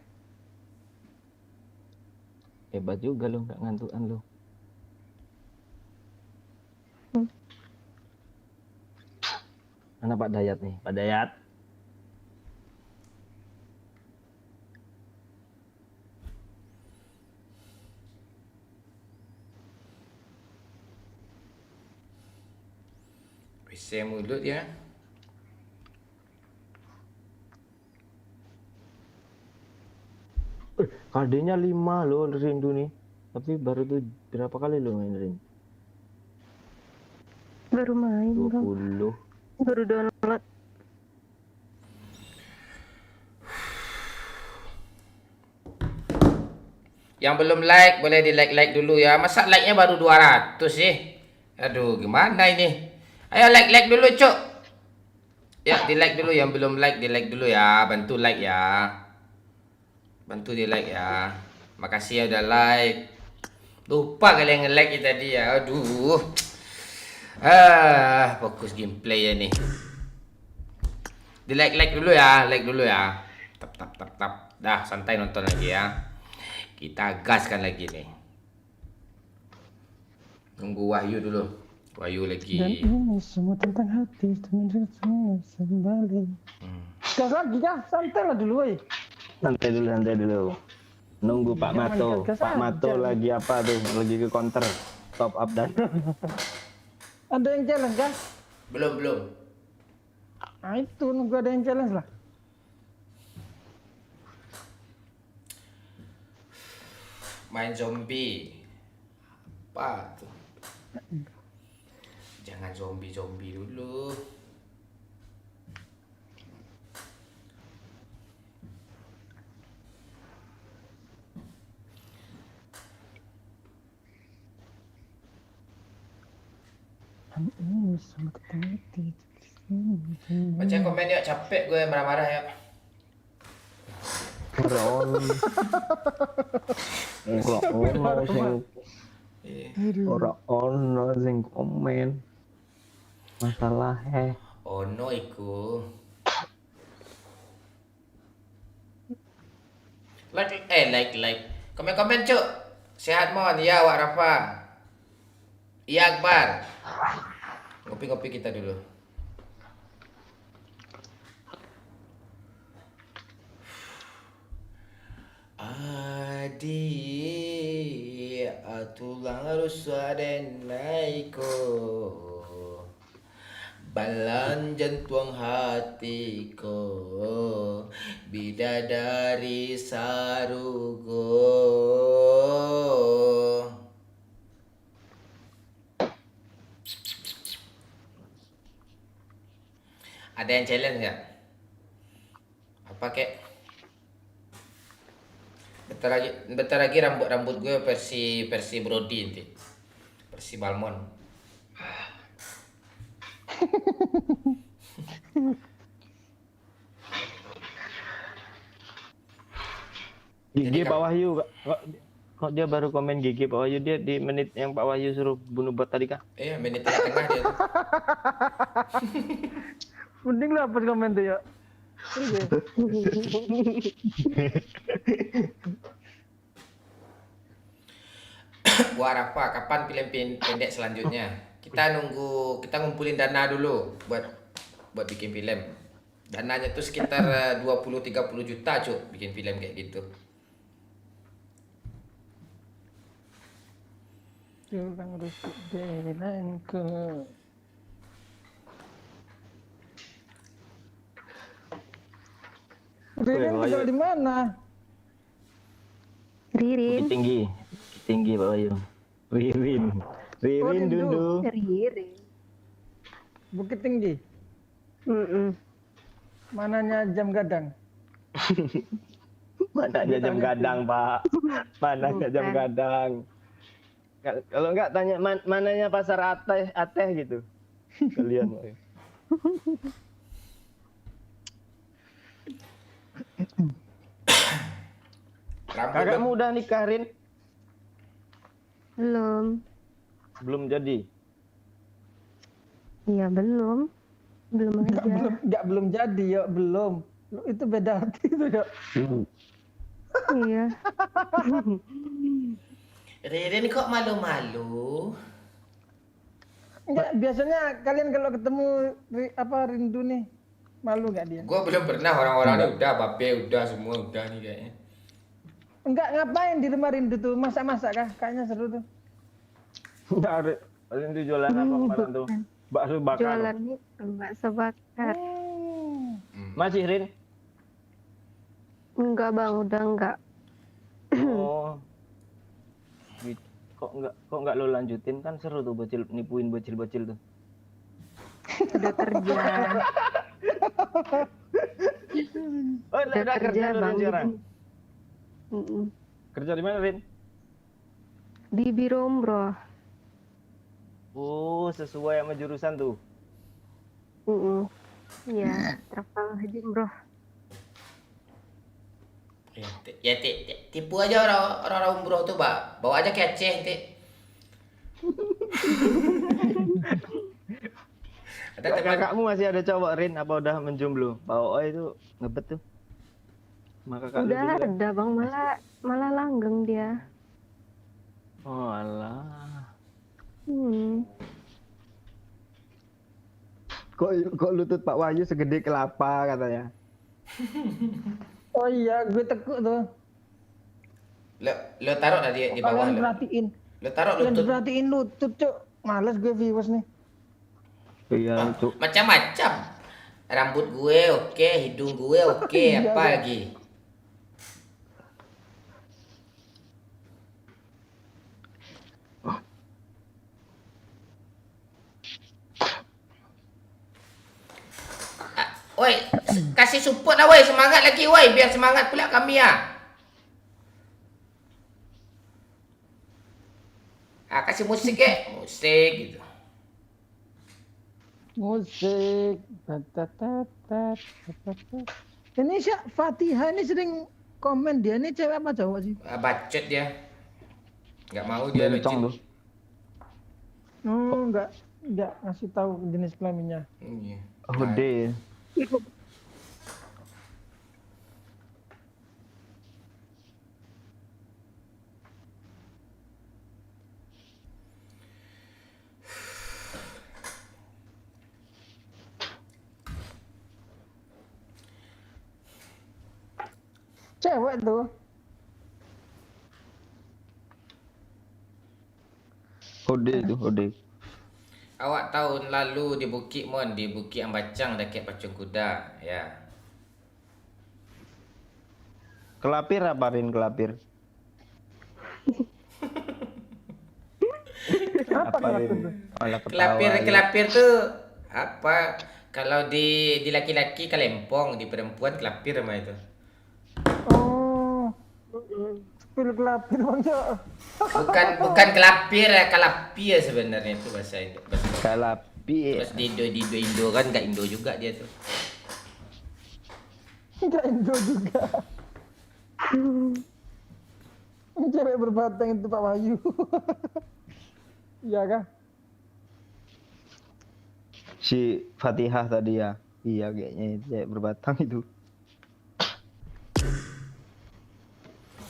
Hebat juga lu, nggak ngantukan lu. Mana Pak Dayat nih? Pak Dayat. WC mulut ya. KD-nya 5 loh Rindu nih. Tapi baru tuh berapa kali lo main Rin? Baru main bang. 20. Baru download. Yang belum like boleh di like dulu ya. Masa like-nya baru 200 sih? Aduh, gimana ini? Ayo like dulu, Cuk. Ya, di like dulu. Yang belum like, di like dulu ya. Bantu like ya. Bantu di like ya. Makasih ya udah like. Lupa kalian nge-like tadi ya. Aduh. Fokus gameplay ya nih. Di like dulu ya. Like dulu ya. Tap. Dah, santai nonton lagi ya. Kita gaskan lagi nih. Tunggu Wahyu dulu. Wahyu lagi. Dan ini semua tentang hati, semua kembali. Gas lagi ya, santai lah dulu, woy. Santai dulu. Nunggu Pak Mato. Pak Mato lagi apa tuh? Lagi ke counter. Top up dan. Ada yang challenge kan? Belum. Nah itu nunggu ada yang challenge lah. Main zombie. Apa tuh? Jangan zombie dulu. Baca komen yuk, capek gue marah-marah ya. Ora sing komen. Masalah Ono iku. Like. Komen Cuk. Sehat mohon ya Wak Rafa. Iya Akbar. Ngopi kita dulu. Adi atulang harus ada naiko balan jantung hatiku bidadari sarugo. Ada yang challenge nggak? Apa kek? Bentar lagi rambut gue versi Brody nanti. Versi Balmon. Gigi Pak Wahyu kok dia baru komen Gigi Pak Wahyu, dia di menit yang Pak Wahyu suruh bunuh bot tadi kah? Iya, menit tengah dia tuh. Mending lah pas komen tuh ya. Gua Rafa, kapan film pendek selanjutnya? Kita ngumpulin dana dulu buat bikin film. Dananya tuh sekitar 20-30 juta, Cuk, bikin film kayak gitu. Curang rusuk denangku. Ririn tinggal di mana? Ririn. Bukit tinggi Pak Wahyu. Ririn dulu. Ririn. Bukit Tinggi. Mananya jam gadang? Mananya jam gadang, Pak. Mananya jam gadang. Kalau enggak tanya mananya pasar Ateh gitu. Kalian. Kakakmu udah nikahin? Belum. Belum jadi. Iya belum aja. Belum jadi ya, belum. Itu beda hati itu ya. Iya. Ririn kok malu-malu? Enggak, biasanya kalian kalau ketemu Rindu nih, malu nggak dia? Gua belum pernah, orang-orangnya udah, Bape udah, semua udah nih kayaknya. Enggak, ngapain di rumah Rindu tuh? Masak-masak kah? Kayaknya seru tuh. Enggak, Rindu jualan apa kemarin tuh? Bakso bakar. Jualan itu bakso bakar. Masih Rin? Enggak bang, udah enggak. Oh. Kok enggak lo lanjutin, kan seru tuh nipuin bocil-bocil tuh. Udah kerja. Oh, udah kerja lo bang. sekarang. Kerja di mana, Rin? Di biro umroh. Oh, sesuai sama jurusan tuh. Iya, travel haji umroh. Ya, tipu aja orang-orang umroh tuh, Pak. Bawa aja ke Aceh, Tik. Ada teman Kakakmu masih ada cowok, Rin? Apa udah menjomblo? Pak Oo itu ngebet tuh. Maka kakak Udah lu juga. ada bang, malah langgeng dia. Oh alah. Kok lutut Pak Wahyu segede kelapa katanya? Oh iya, gue tekuk tuh. lo taruh lah di bawah Kalian lo. perhatiin. Lo taruh Kalian lutut. perhatiin lutut, Cuk. Males gue viewers nih. Iya, itu. Macam-macam. Rambut gue oke, hidung gue oke, apa lagi? Woi, kasih support lah woi, semangat lagi woi, biar semangat pula kami ya. Kasih musik musik gitu. Musik. Ini Fatihah ini sering komen, dia ini cewek apa cowok sih? Bacot dia. Nggak mau dia Bencong tuh. Enggak ngasih tahu jenis kelaminnya. Iya. Gede. Cewek tuh. Hode. Awak tahun lalu di Bukit Ambacang dekat Pacung Kuda, ya. Kelapir apa, Rin? Kelapir? Apa Rin? tuh? Malah ketawa. Kelapir tuh apa? Kalau di laki-laki kalempong, di perempuan kelapir sama itu. Oh. Spill kelapir Bang Cok. Bukan kelapir ya, kalapir sebenarnya itu bahasa Indo. Kelapir. Terus di Indo kan nggak Indo juga dia tuh. Enggak Indo juga. Ini cewek berbatang itu Pak Wahyu. Iya kah? Si Fatihah tadi ya. Iya kayaknya itu cewek berbatang itu.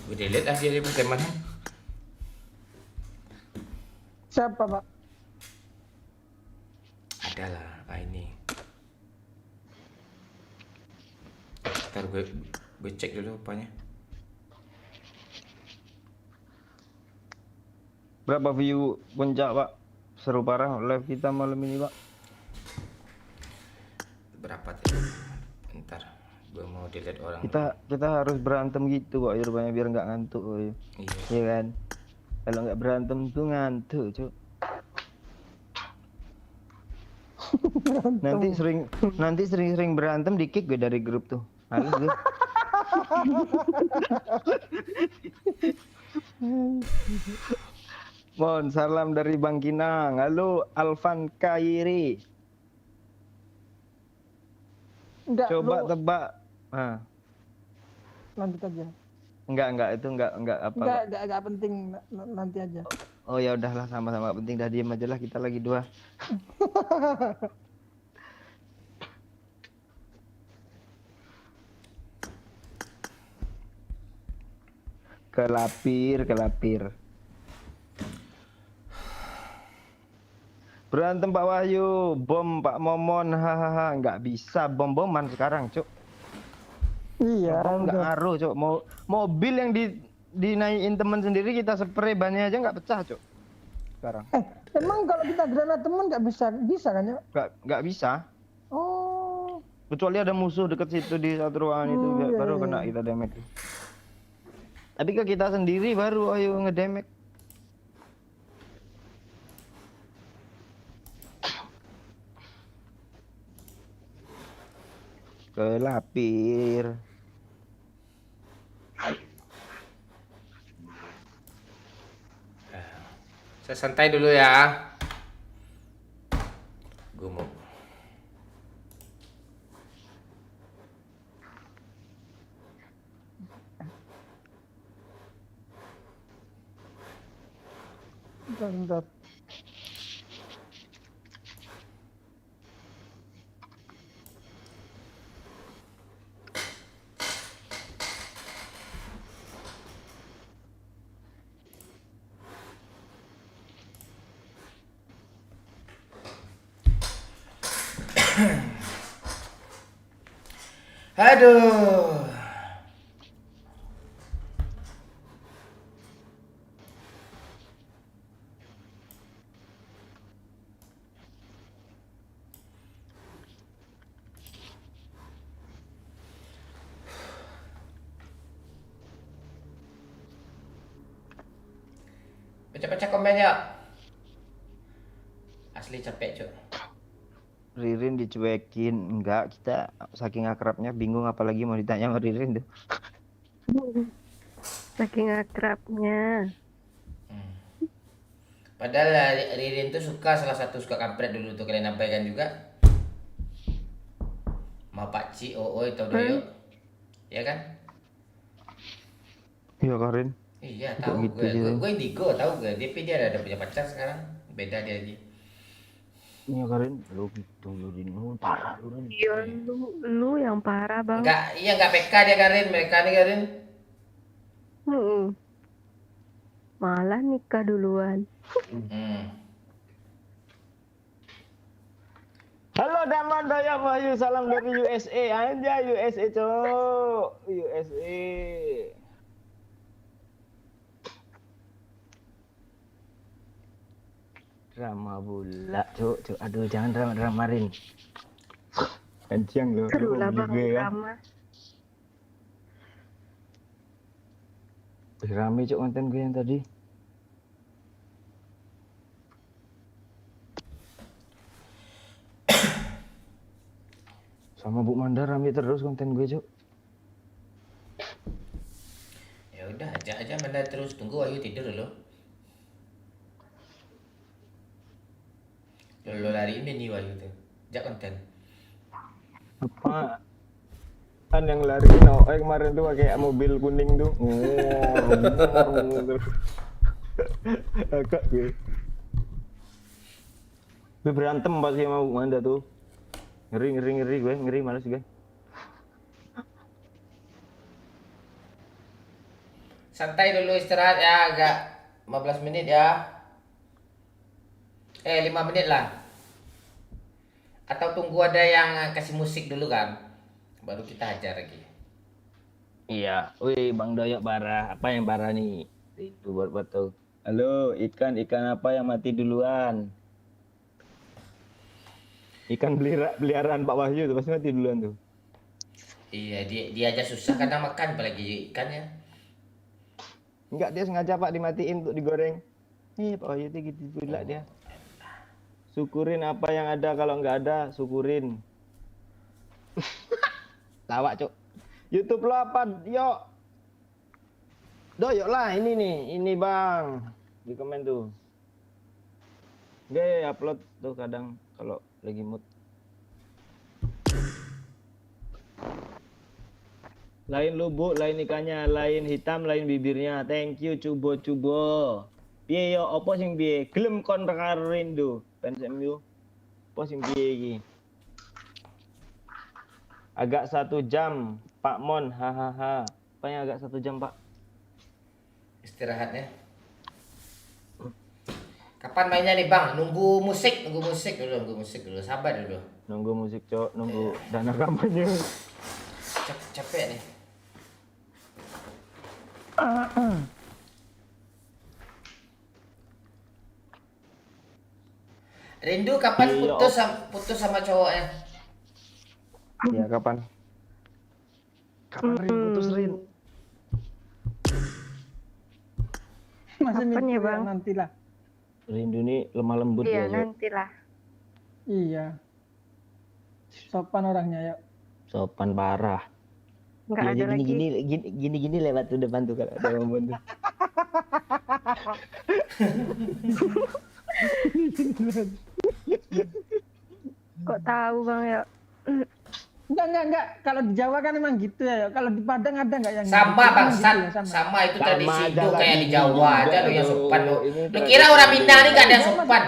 Gue delete dia bukan mana. Siapa Pak? Adalah ini. Ntar gue cek dulu apanya. Berapa view puncak, Pak? Seru parah live kita malam ini, Pak. Berapa tadi? Ntar gue mau delete orang. Kita harus berantem gitu, Pak, rupanya biar nggak ngantuk, Pak. Iya. Iya kan? Kalau nggak berantem tuh ngantuk, Cuk. Nanti sering berantem di-kick gue dari grup tuh. Males gue. Mohon salam dari Bang Kinang. Halo Alvan Kairi. Enggak, Coba lu tebak. Nah, lanjut aja. Enggak, itu enggak apa. Enggak penting, nanti aja. Oh ya udahlah, sama-sama penting, dah diem aja lah, kita lagi 2. Kelapir. Berantem Pak Wahyu, bom Pak Momon, hahaha, nggak bisa bom-boman sekarang, Cuk. Iya. Nggak ngaruh, Cuk. Mobil yang dinaikin teman sendiri kita spray bannya aja nggak pecah, Cuk. Sekarang. Emang kalau kita granat teman nggak bisa kan ya? Nggak bisa. Oh. Kecuali ada musuh deket situ di satu ruangan itu, baru kena kita damage. Tapi ke kita sendiri baru ayo ngedamage. Kelapir. Saya santai dulu ya. Gue mau. Bentar. Aduh. Baca-baca komen ya. Asli capek, Cuk. Ririn dicuekin, enggak, kita saking akrabnya bingung apalagi mau ditanya sama Ririn tuh. Saking akrabnya. Padahal Ririn tuh salah satu suka kampret dulu tuh, kalian sampaikan juga. Ma Pakcik, Oi, tau doyo. Ya kan? Iya Karin. Iya, tahu gitu gue indigo, tahu gak? Dia ada punya pacar sekarang. Beda dia aja. Iya Karin, lu gitu lu Rin, lu parah lu Rin. Iya, lu yang parah, Bang. Enggak PK dia Karin, mereka nih Karin. Malah nikah duluan. Halo Daman Daya Wahyu, salam dari USA. Anjay USA, Cok. USA. Drama bola, Cok. Aduh, jangan drama-dramarin. Kencang lu. Seru lah Bang, drama. Rame Cok konten gue yang tadi. Sama Bu Manda rame terus konten gue, Cok. Ya udah, ajak aja Manda terus, tunggu Wahyu tidur dulu. Lo lari ini nih Wahyu tuh. Jak konten. Apa? Kan yang lari Noe kemarin tuh pakai mobil kuning tuh. Agak gue. Gue berantem pasti sama Bu Manda tuh. Ngeri gue, ngeri males gue. Santai dulu, istirahat ya, agak 15 menit ya. 5 menit lah. Atau tunggu ada yang kasih musik dulu kan, baru kita hajar lagi. Iya, wih Bang Doyok parah. Apa yang parah nih? Itu buat tuh. Halo, ikan apa yang mati duluan? Ikan peliharaan Pak Wahyu tuh pasti mati duluan tuh. Iya, dia aja susah kadang makan, apalagi ikannya. Enggak, dia sengaja Pak dimatiin untuk digoreng. Nih Pak Wahyu tuh gitu pula dia. Syukurin apa yang ada, kalau nggak ada syukurin. Lawak Cok. YouTube lo apa? Yuk. Doyok lah ini nih, ini Bang. Di komen tuh. Dia upload tuh kadang kalau lagi mood. Lain lubuk, lain ikannya, lain hitam, lain bibirnya. Thank you cubo-cubo. Piye yo opo sing piye? Gelem kon karo Rindu. Fans MU. Opo sing piye iki? Agak 1 jam, Pak Mon. Hahaha. Apanya agak 1 jam, Pak? Istirahatnya. Kapan mainnya nih Bang? Nunggu musik dulu. Sabar dulu. Nunggu musik, Cok. Nunggu dana kampanye. Capek nih. Rindu kapan Iya, putus sama cowoknya? Ya, kapan? Kapan Rin putus Rin? Masih Kapan ya, mikir Bang? nantilah. Rindu nih lemah lembut Iya, ya, Cok. nantilah. Iya. Sopan orangnya ya. Sopan parah. Nggak Dia ada aja lagi. gini lewat tuh depan tuh kalau ada momen tuh. Kok tahu Bang ya? Enggak. Kalau di Jawa kan emang gitu ya. Kalau di Padang ada nggak yang Sama gitu? Emang bangsat, gitu ya, sama. sama itu Sama tradisi aja itu lah, kayak di ini Jawa juga aja lo yang tuh. sopan lo. Ini Lo tradisi kira orang Minang ini gak ada yang Jawa sopan?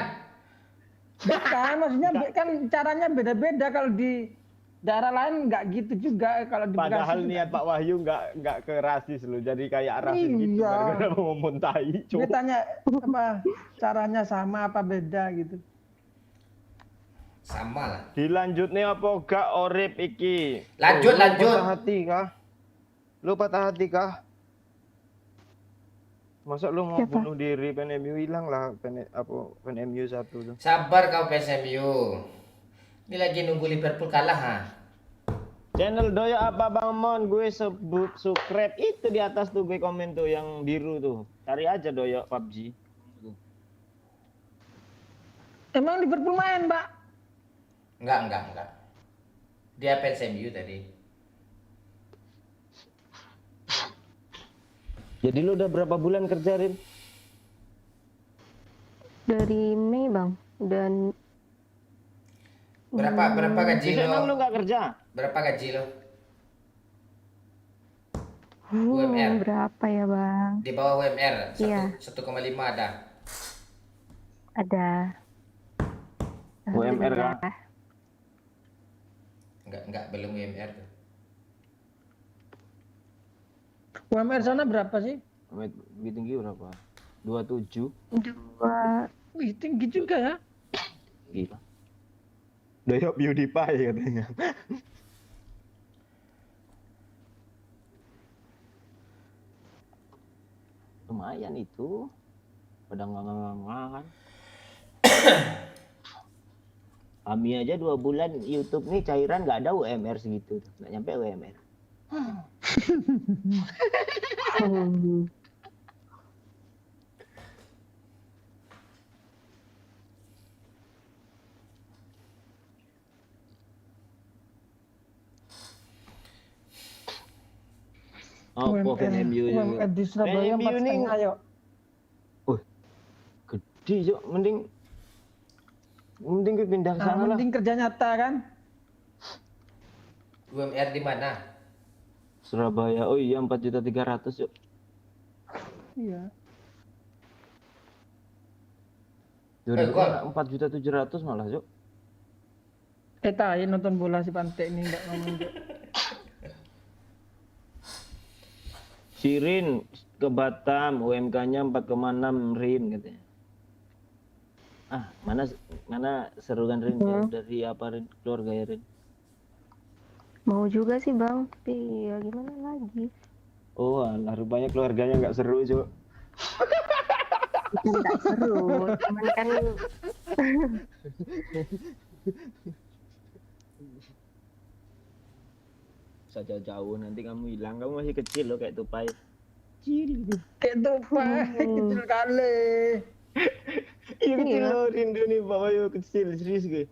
Bukan, maksudnya kan caranya beda-beda. Kalau di daerah lain nggak gitu juga. Kalau di Bekasi Padahal juga. niat Pak Wahyu nggak ke rasis loh, jadi kayak rasis gitu Iya. gara-gara mau ngomong tai. Dia tanya apa caranya sama apa beda gitu. Sama lah. Dilanjut nih apa gak orip iki? Lanjut, Lu lanjut. Patah hati kah? Lu patah hati kah? Masa lu mau Siapa? bunuh diri, pen MU hilang lah, pen MU 1 tuh. Sabar kau PSMU. Ini lagi nunggu Liverpool kalah ha. Channel Doyo apa Bang Mon? Gue sebut subscribe itu di atas tuh, gue komen tuh yang biru tuh. Cari aja Doyo PUBG. Emang Liverpool main, Mbak? Enggak. Dia PSMU tadi. Jadi lu udah berapa bulan kerja, Rin? Dari Mei Bang. Dan Berapa gaji Bisa lo? emang lu nggak kerja? Berapa gaji lo? UMR. berapa ya Bang? Di bawah UMR Iya. 1,5 ada. Ada. UMR kah? Alhamdulillah. Enggak belum UMR tuh. UMR sana berapa sih? Lebih tinggi berapa? 27. 2. Wih, tinggi juga ya. Gila. Doyo PewDiePie katanya. Lumayan itu. Pada kan. Kami aja 2 bulan YouTube nih cairan nggak ada UMR segitu, nggak nyampe UMR. Oh, Poven MU juga. UMR di Surabaya MU nih 4,5 ayo. gede Cok. Mending gue pindah ke sana lah. Mending kerja nyata kan? UMR di mana? Surabaya. Oh iya 4.300.000 yuk. Iya. Gol. 4.700.000 malah Cok. Tai nonton bola si Pantek ini enggak ngomong. Cok. Sirin ke Batam, UMK-nya 4,6 Rin katanya. Ah, mana seru kan Rin? Jauh dari apa Rin? Keluarga ya Rin? Mau juga sih Bang, tapi ya gimana lagi? Oh, alah, rupanya keluarganya nggak seru Cok. Bukan nggak seru, cuman kan Saja jauh nanti kamu hilang, kamu masih kecil loh kayak tupai. Kecil gitu. Kayak tupai kecil kali. Iya kecil Iya. loh Rindu nih, bapak yo kecil serius gue.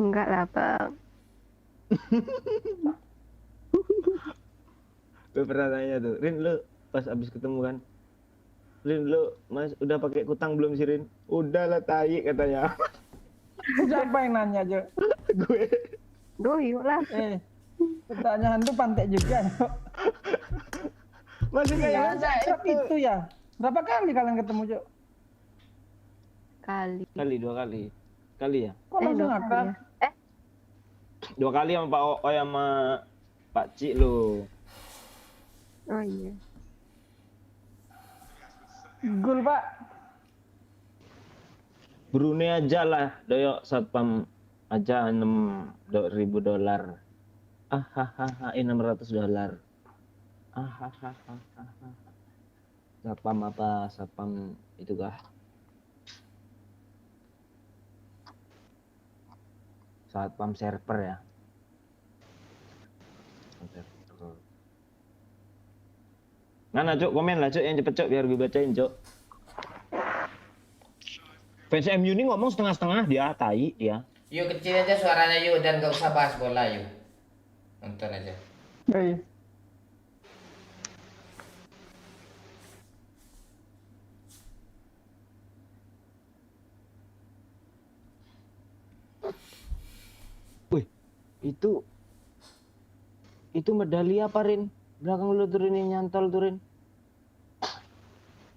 enggak lah Bang. Gue pernah tanya tuh, Rin lu pas abis ketemu kan, Rin lu mas udah pakai kutang belum sih Rin? Udah lah tai katanya. Siapa yang nanya, Jo? Gue Doyok lah. Pertanyaan tuh pantai juga. Cok. Masih Iya, kayak akrab itu ya. Berapa kali kalian ketemu, Cok? Kali. Kali 2 kali. Kali ya? Kok langsung 2 kali akrab? ya. 2 kali sama Pak Oy sama Pak Cik lo. Oh iya. Gul, Pak. Brunei aja lah, doyok satpam aja $6.000. $600. Satpam apa? Satpam itu kah? Satpam server ya. Mana Cok, komen lah Cok, yang cepet Cok biar gue bacain Cok. Fans MU ini ngomong setengah-setengah dia, tai dia. Yuk kecil aja suaranya yuk dan gak usah bahas bola yuk. Nonton aja. Hei. Wih, itu medali apa Rin? Belakang lu tuh Rin yang nyantol tuh Rin.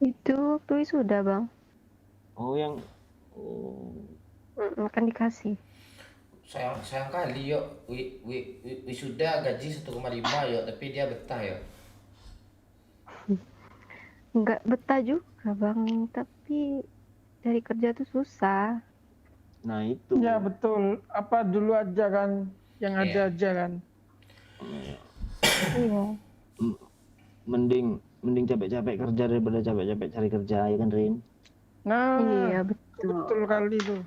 Itu waktu sudah bang. Oh yang Akan dikasih. Sayang kali yuk. Wisuda gaji 1,5 yuk, tapi dia betah yuk. Nggak betah juga bang, tapi cari kerja tuh susah. nah itu. Ya betul. Apa dulu aja kan, yang ada Iya. aja kan. Iya. Mending capek-capek kerja daripada capek-capek cari kerja ya kan Rin. Nah, Iya betul. betul kali tuh.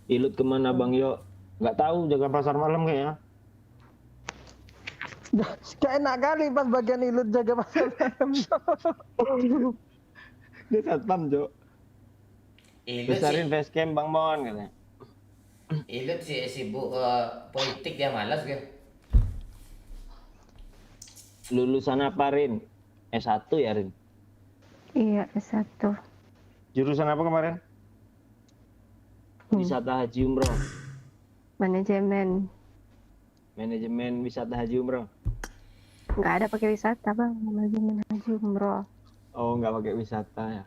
Ilut kemana Bang Yo? Nggak tahu, jaga pasar malam kayaknya. Kayak enak kali pas bagian ilut jaga pasar malam. Dia satpam Jo. Ilut Besarin sih, facecam Bang Mon katanya. Ilut sih sibuk politik, dia malas gitu. Lulusan apa Rin? S1 ya Rin? Iya S1. Jurusan apa kemarin? Wisata Haji Umroh. Manajemen. Manajemen wisata Haji Umroh. Nggak ada pakai wisata bang, manajemen haji umroh. Oh, nggak pakai wisata ya.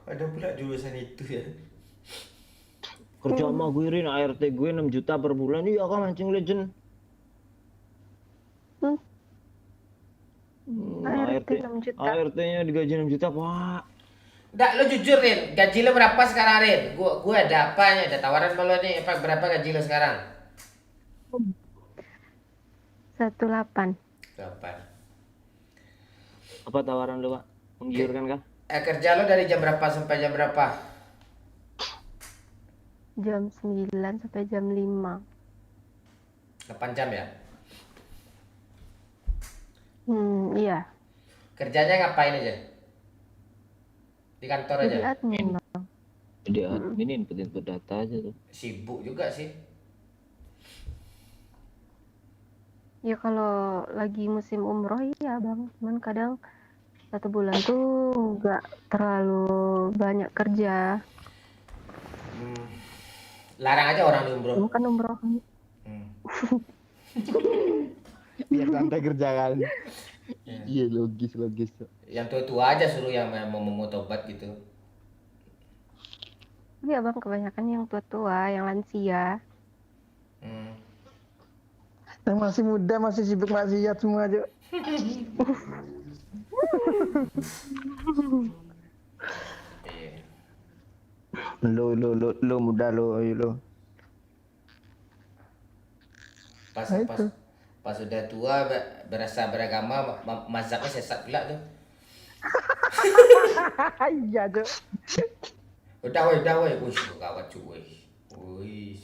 Ada pula jurusan itu ya. Kerja sama gue Rin, ART gue 6 juta per bulan. Iya kan mancing legend. ART 6 juta. ART-nya digaji 6 juta, Pak. Nggak, lo jujur Rin, gaji lo berapa sekarang Rin? Gua ada apanya, ada tawaran sama lo nih, berapa gaji lo sekarang? 18. 8. Apa tawaran lu, Pak? Menggiurkan kah? Kerja lo dari jam berapa sampai jam berapa? Jam 9 sampai jam 5. 8 jam ya? Iya. Kerjanya ngapain aja? Di kantor Jadi aja? admin bang. Jadi admin input data aja tuh. Sibuk juga sih. Ya kalau lagi musim umroh iya bang. Cuman kadang 1 bulan tuh nggak terlalu banyak kerja. Larang aja orang di umroh. Bukan umroh. Biar santai kerja kan. Iya logis. Yang tua-tua aja suruh yang mau tobat gitu. Iya bang, kebanyakan yang tua-tua, yang lansia. Yang masih muda masih sibuk maksiat semua aja. Lo muda lo, ayo lo. Pas udah tua berasa beragama mazhabnya sesat pula tuh. Iya tuh. Udah woi. Wih, gawat cuy. Wih.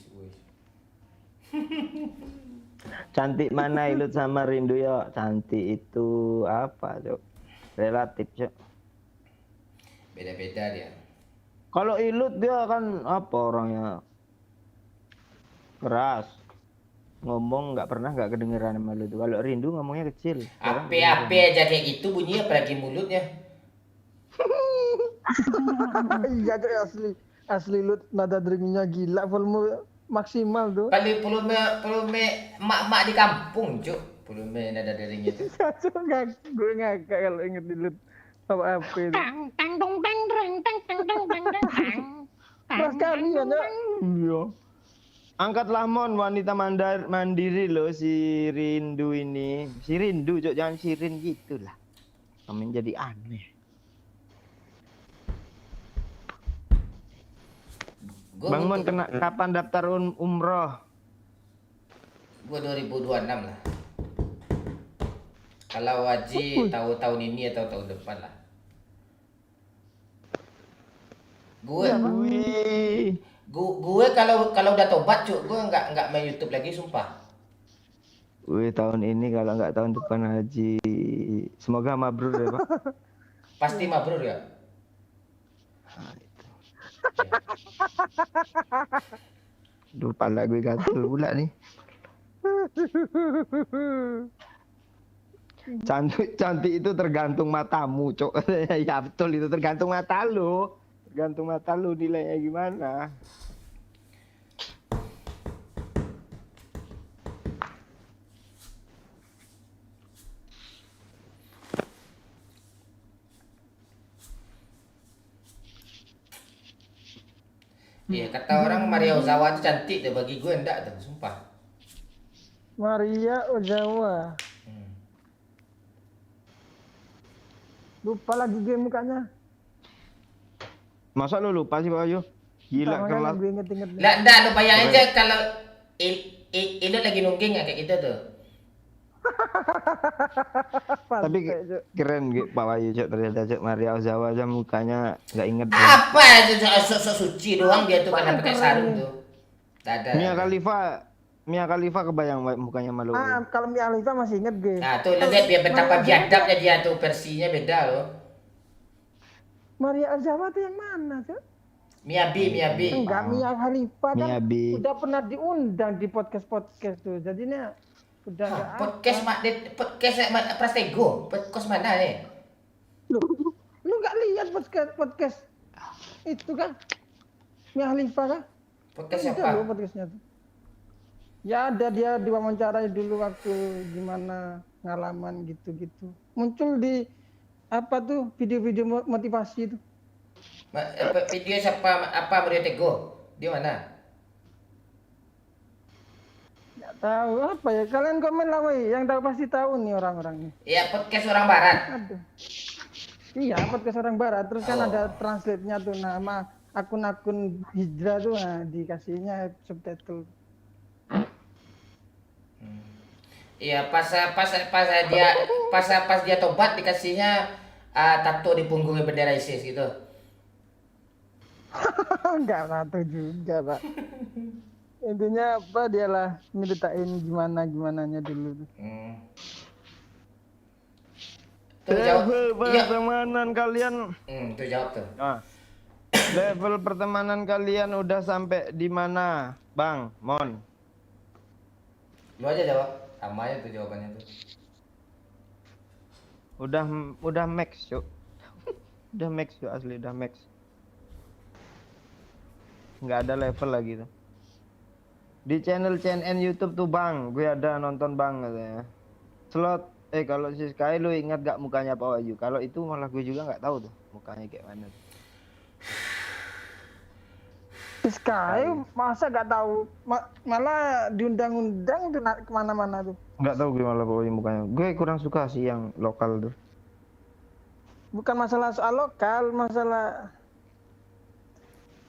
Cantik mana Ilut sama Rindu ya? Cantik itu apa, Cok? Relatif, Cok. Beda-beda dia. Kalau Ilut dia kan apa orangnya? Keras. Ngomong nggak kedengeran sama lu tuh. Kalau Rindu ngomongnya kecil. Ape aja kayak gitu bunyinya apalagi mulutnya. Iya Cok, asli lu nada dringnya gila, volume maksimal tuh. Paling volume emak-emak di kampung, Cuk. Volume nada deringnya itu. Cok, gue ngakak kalau inget di lut apa itu. Pas kali ya Cok. Iya. Angkatlah Mon, wanita mandiri loh si Rindu ini. Si Rindu, Cok, jangan Sirin gitu lah. Kamu jadi aneh. Bang Mon kena kapan daftar umroh? Gua 2026 lah. Kalau haji tahu tahun ini atau tahun depan lah. Gue kalau udah tobat, Cuk, gue nggak main YouTube lagi, sumpah. Wih, tahun ini kalau nggak tahun depan haji. Semoga mabrur ya, Pak. Pasti mabrur ya. Duh, pala gue gatel pula nih. Cantik itu tergantung matamu, Cok. Ya betul, itu tergantung mata lu. Tergantung mata lu nilainya gimana. Iya, kata orang Maria Ozawa itu cantik deh, bagi gue enggak tuh, sumpah. Maria Ozawa. Lupa lagi gue mukanya. Masa lu lupa sih, Pak Ayu? Gila kan lah. Gue inget-inget. Lah, enggak, lu bayangin aja kalau Ilot lagi nungging ya kayak gitu tuh. Tapi keren Pak Wahyu, Cok, ternyata Cok. Maria Ozawa aja mukanya nggak inget. Apa itu sok suci doang dia tuh karena pakai sarung tuh. Dada. Mia Khalifa kebayang mukanya malu. Kalau Mia Khalifa masih inget gue. Nah, tuh lihat dia betapa biadabnya dia tuh, versinya beda loh. Maria Ozawa tuh yang mana, Cok? Miyabi. Enggak, Mia Khalifa kan Miyabi. udah pernah diundang di podcast tuh. Jadinya udah enggak podcast Prastego. Podcast mana nih? Lu enggak lihat podcast itu kan? Mia Khalifa kan? Podcast Udah siapa? loh podcastnya tuh. Ya ada dia diwawancarai dulu waktu gimana ngalaman gitu-gitu. Muncul di apa tuh video-video motivasi itu. Video siapa Mario Tego? Di mana? Nggak tahu apa ya. Kalian komen lah, woy. Yang tahu pasti tahu nih orang-orang nih. Ya, podcast orang barat. Aduh. Iya, podcast orang barat. Terus kan ada translate-nya tuh, nama akun-akun hijrah tuh, nah dikasihnya subtitle. Iya, pas dia tobat dikasihnya tato di punggungnya bendera ISIS gitu. Enggak tahu juga, Pak. Intinya apa, dialah nyeritain gimananya dulu tuh. Level pertemanan kalian. Tuh jawab tuh. Nah, level pertemanan kalian udah sampai di mana, Bang Mon? Lu aja jawab. Sama aja tuh jawabannya tuh. Udah max, Cuk. Udah max, Cuk, asli udah max. Nggak ada level lagi tuh. Di channel CNN YouTube tuh, Bang, gue ada nonton, Bang, katanya. Slot kalau si Sky lu ingat gak mukanya Pak Wahyu? Kalau itu malah gue juga nggak tahu tuh mukanya kayak mana. Sky masa gak tahu, malah diundang-undang tuh kemana-mana tuh. Nggak tahu gue malah Pak Wahyu mukanya. Gue kurang suka sih yang lokal tuh. Bukan masalah soal lokal, masalah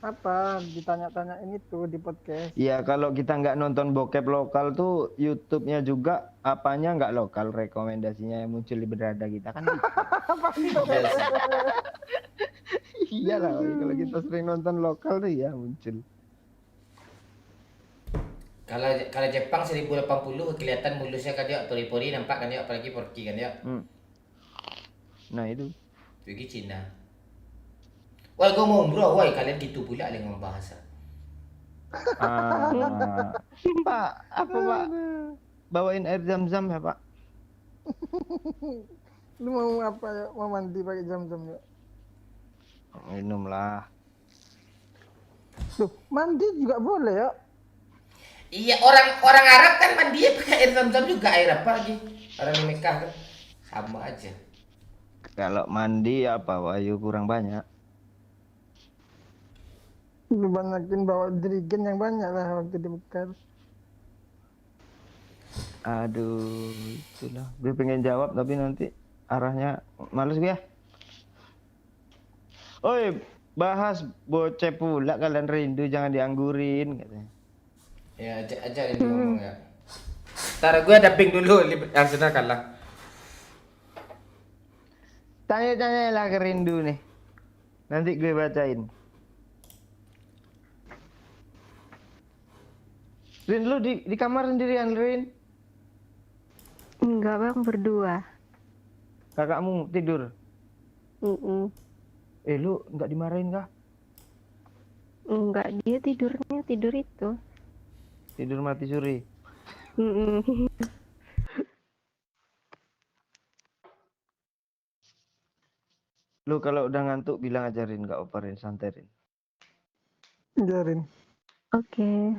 apa ditanya-tanyain itu di podcast. Iya, kalau kita nggak nonton bokep lokal tuh YouTube-nya juga apanya nggak lokal, rekomendasinya yang muncul di beranda kita kan. Iya lah, kalau kita sering nonton lokal tuh ya muncul. Kalau Jepang 1080 kelihatan mulusnya kan dia, pori-pori nampak kan dia, apalagi porki kan dia. Nah itu. Pergi Cina. Wah, gue mau umroh, woi kalian gitu pula dengan bahasa. Pak, apa Pak? Bawain air zam-zam ya Pak? Lu mau apa ya? Mau mandi pakai jam-jam ya? Minumlah. Loh, mandi juga boleh ya? Iya, orang Arab kan mandi pakai air zam-zam juga, air apa lagi? Orang di Mekah kan sama aja. Kalau mandi apa Wahyu kurang banyak. Lu banyakin bawa jerigen yang banyak lah waktu di Mekah. Aduh, itulah. Gue pengen jawab tapi nanti arahnya males gue ya. Oi, bahas bocah pula kalian rindu jangan dianggurin katanya. Ya, ajarin ngomong ya. Ntar gue dubbing dulu, Arsenal kalah. Tanya-tanya lah ke rindu nih. Nanti gue bacain. Rin, lu di kamar sendirian, Rin? Enggak bang, berdua. Kakakmu tidur? Mm-mm. Lu nggak dimarahin kah? Enggak, dia tidurnya tidur itu. Tidur mati suri. Mm-mm. Lu kalau udah ngantuk bilang aja Rin, nggak operin, santai Rin. Biarin. Oke.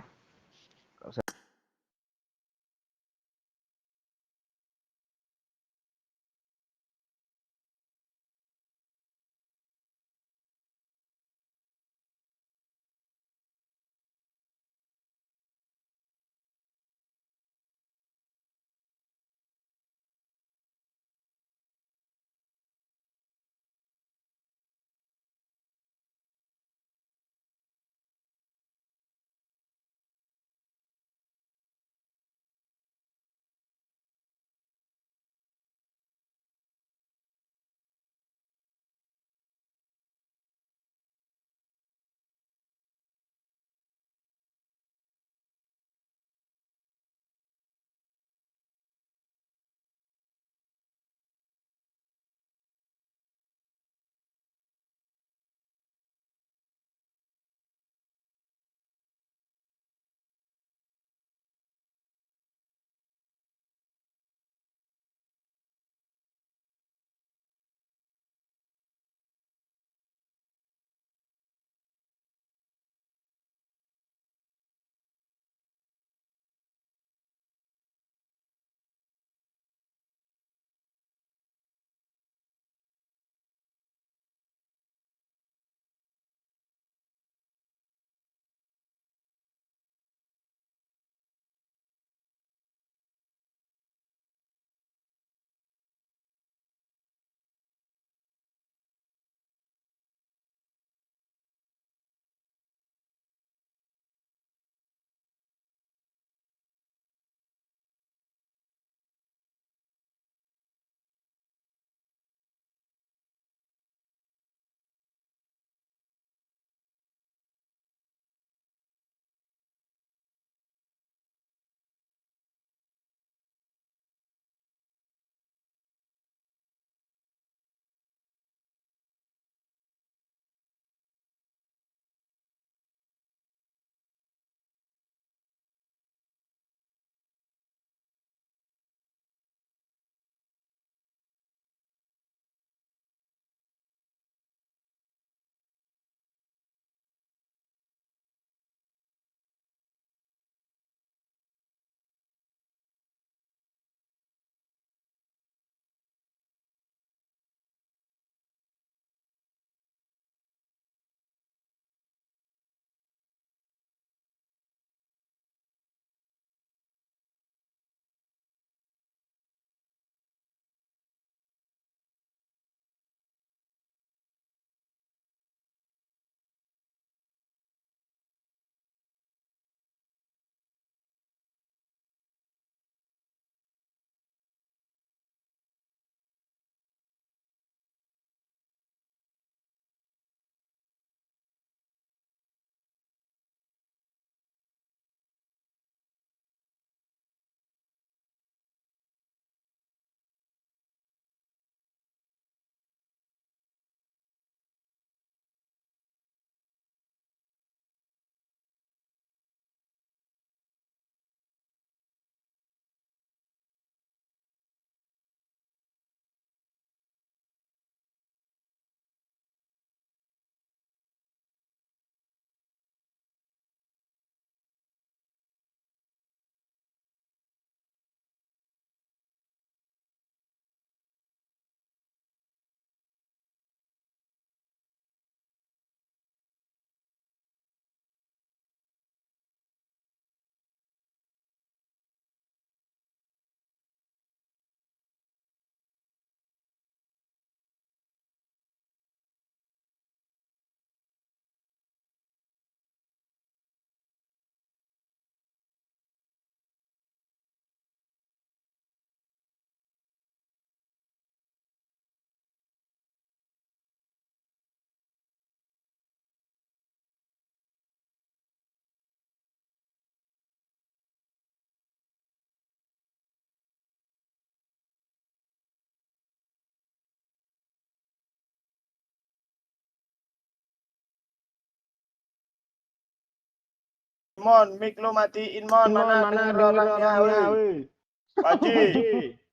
Mon, mic lu matiin Mon, mana denger orangnya, woi. Paci.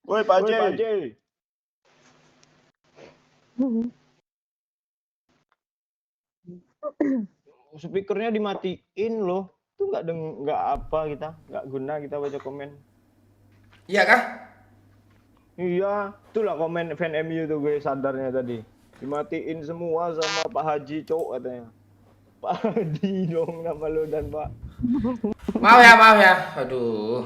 Woi, Paci. Speakernya dimatiin loh. Itu nggak apa kita, nggak guna kita baca komen. Iya kah? Iya, itulah komen fan MU tuh gue sadarnya tadi. Dimatiin semua sama Pak Haji cowok katanya. Pak Haji dong nama lo dan Pak. Maaf ya. Aduh.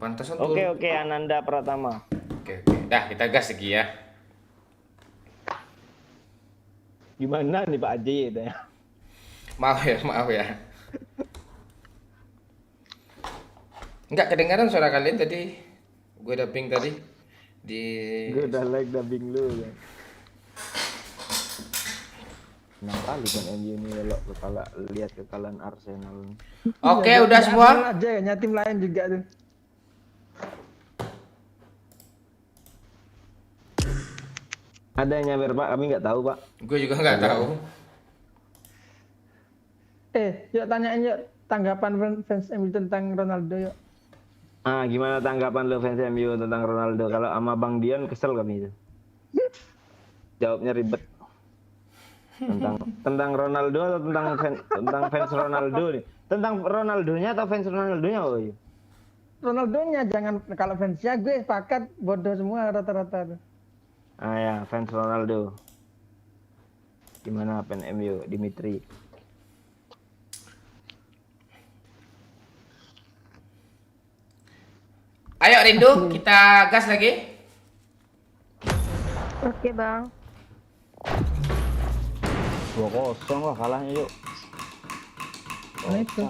Pantasan tuh. Oke, Ananda Pratama. Oke. Dah, kita gas lagi ya. Gimana nih Pak Haji itu ya? Maaf ya. Enggak kedengaran suara kalian tadi. Gue dubbing tadi di. Gue udah like dubbing lu ya. Senang kali kan MU ini kalau lihat kekalahan Arsenal. Oke, udah semua. Aja ya, tim lain juga tuh. Ada yang nyawer Pak, kami nggak tahu Pak. Gue juga nggak tahu. Yuk tanyain yuk tanggapan fans MU tentang Ronaldo yuk. Gimana tanggapan lo fans MU tentang Ronaldo? Kalau sama Bang Dion kesel kami itu. Jawabnya ribet. Tentang Ronaldo atau tentang fans Ronaldo nih? Tentang Ronaldonya atau fans Ronaldonya? Oh iya. Ronaldonya jangan, kalau fansnya gue sepakat bodoh semua rata-rata tuh. Ya, fans Ronaldo. Gimana fans MU Dimitri? Ayo Rindu, kita gas lagi. Oke, Bang. 2-0 lah kalahnya yuk. Nah itu.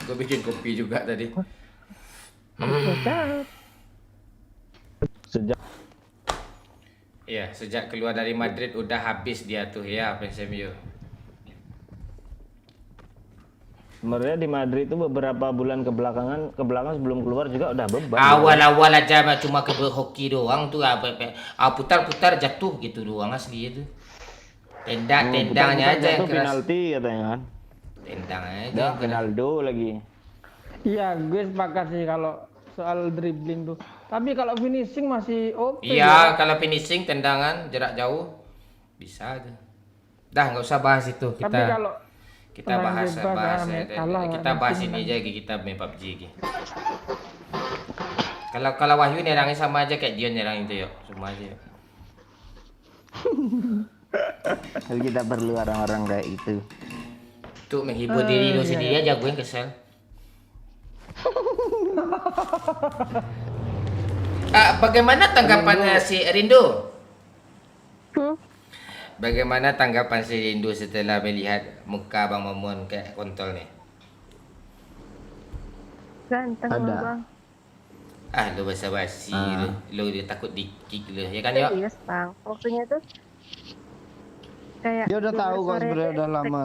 Gue bikin kopi juga tadi. Sejak keluar dari Madrid udah habis dia tuh ya fans MU. Sebenarnya di Madrid itu beberapa bulan ke belakang sebelum keluar juga udah beban. Awal-awal aja cuma ke hoki doang tuh putar-putar jatuh gitu doang asli itu. Tendangnya aja yang keras. Penalti katanya kan. Tendang aja. Udah Ronaldo lagi. Iya, gue sepakat sih kalau soal dribbling tuh. Tapi kalau finishing masih oke. Iya, kalau finishing tendangan jarak jauh bisa tuh. Dah nggak usah bahas itu. Tapi kalau kita bahas ini aja kita main PUBG gitu. Kalau Wahyu nerangin sama aja kayak Dion nerangin itu yuk, semua aja yuk. Kalau kita perlu orang-orang kayak itu. Tuh menghibur diri lu sendiri aja, gue yang kesel. Bagaimana tanggapannya si Rindu? Bagaimana tanggapan si Rindu setelah melihat muka Bang Momon kayak kontol nih? Ganteng loh, Bang. Lu basa-basi lu dia takut di-kick lu, ya kan, Yok? Serius, Bang. Waktunya tuh kayak Dia udah tahu kok sebenarnya udah lama.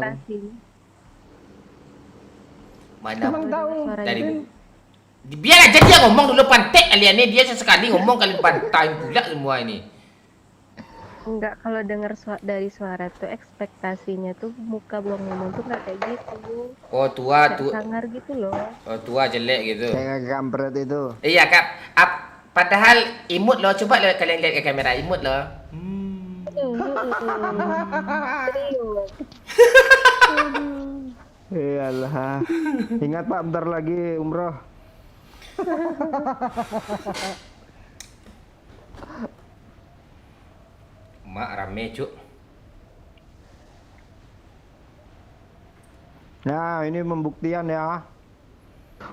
Mana Emang tahu dari biar aja dia ngomong dulu pantek aliannya dia sesekali ngomong kali pantai pula semua ini. Enggak, kalau dengar dari suara tuh ekspektasinya tuh muka Bang Momon tuh nggak kayak gitu. Oh tua tuh. Sangar gitu loh. Oh tua jelek gitu. Kayak kampret itu. Iya Kak. Padahal imut loh, coba kalian lihat ke kamera imut loh. Iyalah. Ingat Pak, bentar lagi umroh. Mak rame cuk. Nah, ini pembuktian ya.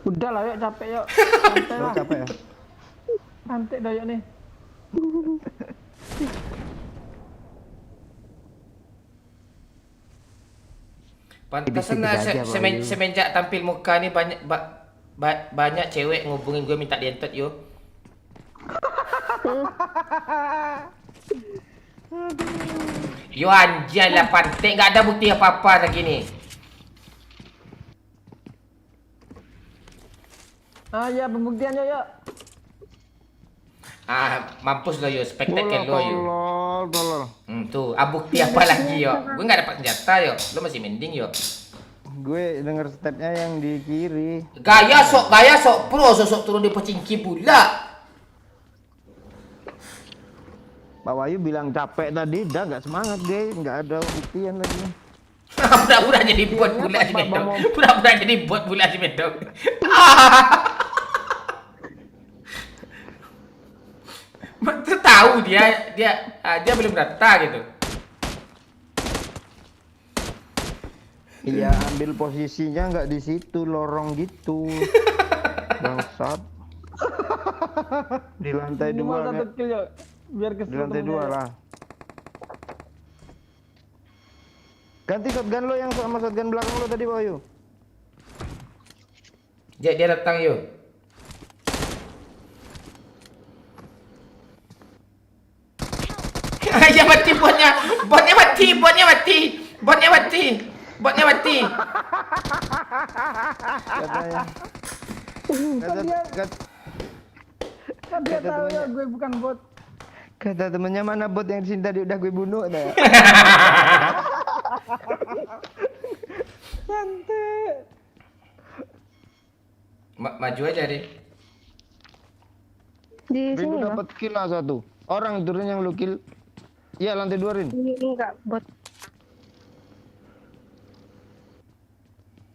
Udah lah yuk, capek yuk. Santai lah. Capek ya? Santai dah yuk nih. Pantasan semenjak tampil muka nih banyak cewek ngubungin gue minta dientot yo. Yo anjay lah pantek, nggak ada bukti apa-apa lagi nih. Ya pembuktian yuk. Mampus lo yo, spektakel lo yo. Tolol. Tuh, bukti apa lagi yo? Gue nggak dapat senjata yo, lo masih mending yo. Gue denger stepnya yang di kiri. Gaya sok pro, sosok turun di pocingki pula. Pak Wahyu bilang capek tadi, dah nggak semangat dia, nggak ada buktian lagi. Pura-pura jadi bot pula si Medok. Pura-pura jadi bot pula si Medok. Betul tahu dia belum data gitu. Iya, ambil posisinya nggak di situ, lorong gitu. Bangsat. Di lantai Minimal 2 1 kill ya. Biar Di kesel lantai 2 temennya ya. lah. Ganti shotgun lo yang sama shotgun belakang lo tadi, Pak Wahyu. Dia datang yuk. Ya mati botnya mati. Katanya. Kan dia tahu ya gue bukan bot. Kata temennya, mana bot yang di sini tadi udah gue bunuh katanya. Santai. Maju aja deh. Di Rin sini loh. dapat kill lah satu. Orang turun yang lu kill. Iya, lantai 2 Rin. Ini enggak bot.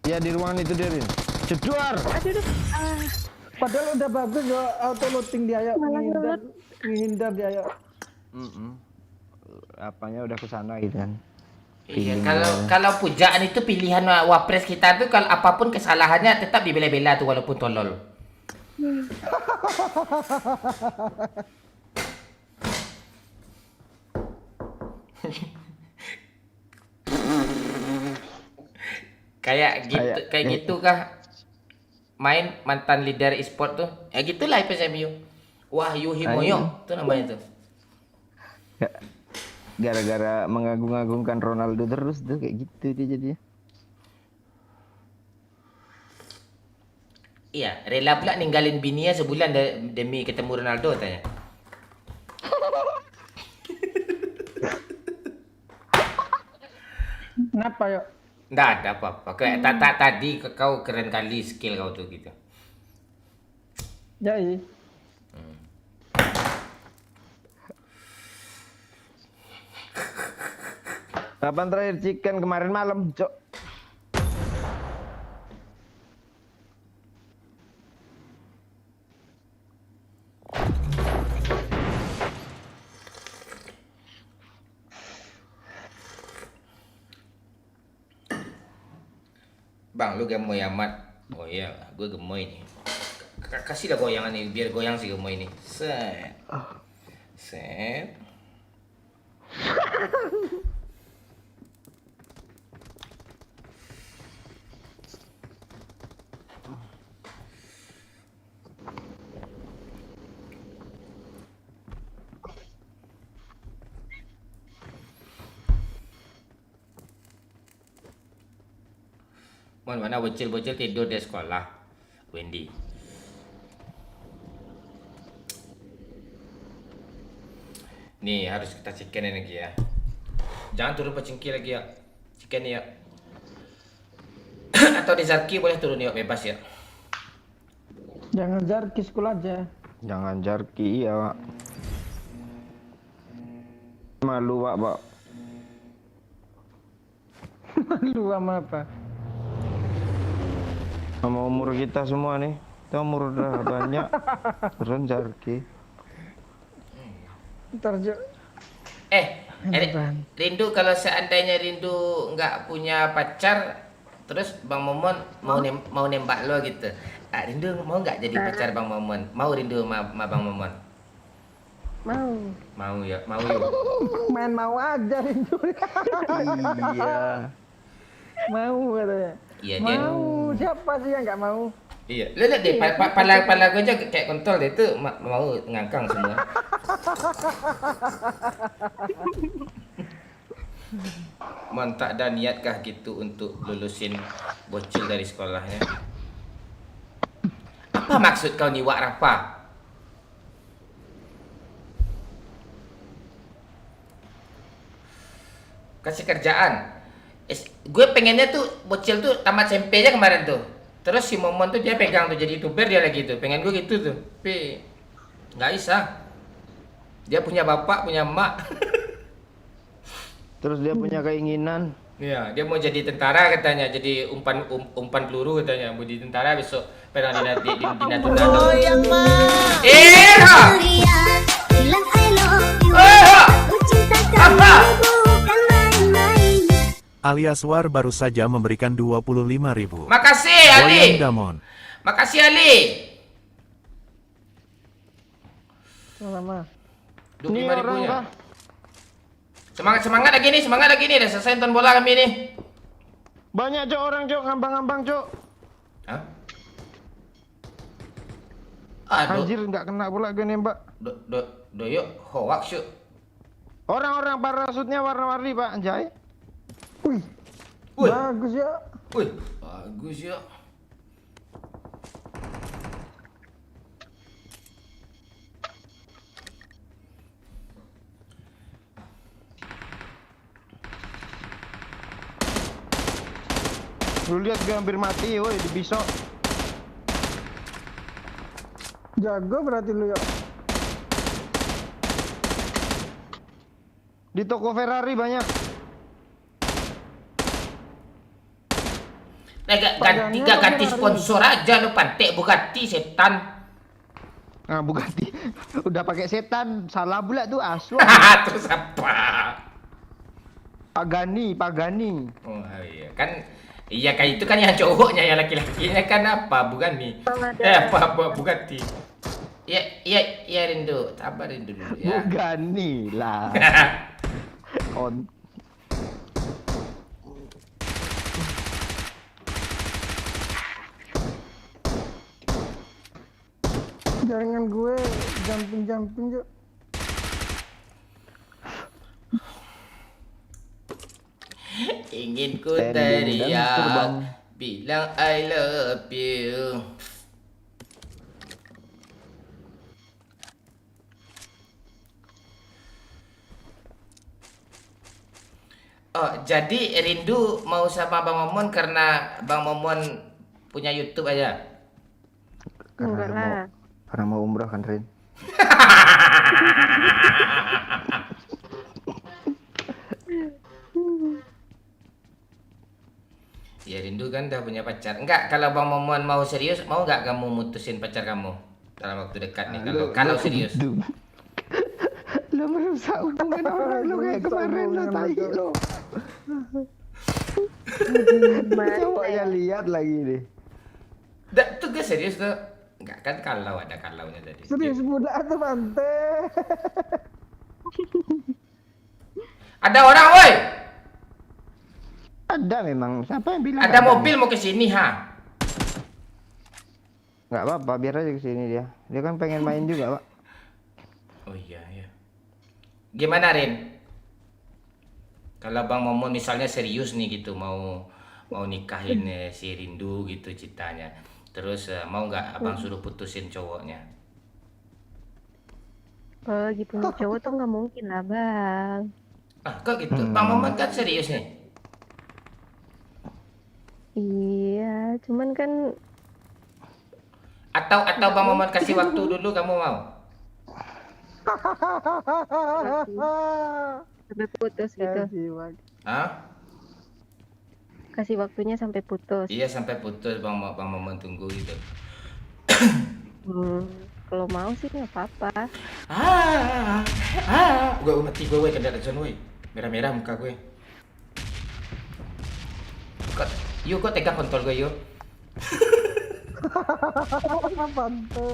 Ya di ruangan itu dia Rin. Jedor. Padahal udah bagus ya auto loading dia ya. Menghindar dia ya. Apanya udah kesana gitu kan. Iya, kalau pujaan itu pilihan wapres kita tuh, kalau apapun kesalahannya tetap dibela-bela tuh walaupun tolol. Kayak gitu kah main mantan leader e-sport tuh? Ya gitulah FSMU. Wahyu Himoyo tuh namanya tuh. Gara-gara mengagung-agungkan Ronaldo terus tuh kayak gitu dia jadinya. Iya, rela pula ninggalin bininya sebulan demi ketemu Ronaldo tanya. Kenapa ya? Nggak ada apa-apa. Kayak tadi kau keren kali skill kau tuh gitu. Ya iya. Kapan terakhir chicken? Kemarin malam, Cok. Bang, lu gemoy amat. Oh iya, gue gemoy nih. Kasih dah goyangan nih, biar goyang si gemoy nih. Set. Set. Mana bocil-bocil tidur di sekolah, Wendy. Nih harus kita chicken lagi ya. Jangan turun pecingki lagi ya. Chicken ya. Atau di Zarki boleh turun ya, bebas ya. Jangan Zarki sekolah aja. Jangan Jarki ya, Pak. Malu, Pak. Malu sama apa? Sama umur kita semua nih. Kita umur udah banyak. Turun Jarki. Ntar Rindu, kalau seandainya Rindu nggak punya pacar, terus Bang Momon mau nembak lo gitu. Rindu mau nggak jadi pacar Bang Momon? Mau Rindu sama Bang Momon? Mau. Mau ya, mau yuk. main mau aja Rindu. Iya. Mau katanya. Iya dia. Mau, siapa sih yang nggak mau? Iya, lu lihat deh, pala gue aja kayak kontol deh itu mau ngangkang semua. Mon, tak ada niatkah gitu untuk lulusin bocil dari sekolahnya? Apa maksud kau niwak Rafa? kasih kerjaan. Gue pengennya tuh bocil tuh tamat SMP aja kemarin tuh. Terus si Momon tuh dia pegang tuh jadi YouTuber dia lagi tuh. Pengen gue gitu tuh. Tapi nggak bisa. Dia punya bapak, punya emak. Terus dia punya keinginan. Iya, dia mau jadi tentara katanya, jadi umpan peluru katanya, mau jadi tentara besok pernah di Natuna. Goyang mah. Julia, bilang I love you. Aku cinta kamu bukan main-main. Alias War baru saja memberikan 25.000. Makasih Ali. Goyang Damon. Makasih Ali. Sama. 25 Ini orang ribunya. kah? Semangat lagi nih, udah selesai nonton bola kami nih. Banyak Cok orang Cok, ngambang-ngambang Cok. Hah? Aduh, Anjir nggak kena pula gue nembak. yuk, hoax yuk. Orang-orang parasutnya warna-warni Pak Anjay. Wih, Wih, bagus ya. wih, bagus ya. Lu lihat gue hampir mati woi di pisau. Jago berarti lu ya. Di toko Ferrari banyak. Ganti sponsor aja lu pantek Bugatti setan. Nah Bugatti udah pakai setan, salah pula tuh asu. Terus apa? Pagani. Oh iya kan. Iya kayak itu kan yang cowoknya, yang laki-lakinya kan apa? Bukan nih. Apa Bugatti. Iya Rindu, sabar Rindu dulu ya. Bugani lah. On. Jangan gue jumping yuk. Ingin ku teriak, bilang I love you. Oh, jadi Rindu mau sama Bang Momon karena Bang Momon punya YouTube aja? Enggak lah. Karena mau umrah kan Rin. Ya Rindu kan udah punya pacar. Enggak, kalau Bang Momon mau serius, mau nggak kamu mutusin pacar kamu dalam waktu dekat nih? Kalau serius. Lo merusak hubungan orang lo kayak kemarin lo tai lo. Cowoknya lihat lagi nih. Tuh gue serius tuh. Enggak kan kalau ada kalaunya tadi. Serius muda tuh Bante. Ada orang woi. Ada memang. Siapa yang bilang? Ada mobil mau ke sini ha. Nggak apa-apa, biar aja kesini dia. Dia kan pengen main juga, Pak. Oh iya. Gimana Rin? Kalau Bang Momon misalnya serius nih gitu mau nikahin si Rindu gitu ceritanya. Terus mau nggak abang suruh putusin cowoknya? Kalau lagi punya cowok tuh nggak mungkin lah bang. Ah kok gitu? Bang Momon kan serius nih. Iya, cuman kan Atau Bang Momon kasih waktu dulu kamu mau? sampai putus gitu. Hah? Kasih waktunya sampai putus. Iya sampai putus Bang Momon tunggu gitu. Kalau mau sih nggak apa-apa. Gue mati gue kena racun gue. Merah-merah muka gue. Kok tegang kontol gue yuk. Bante.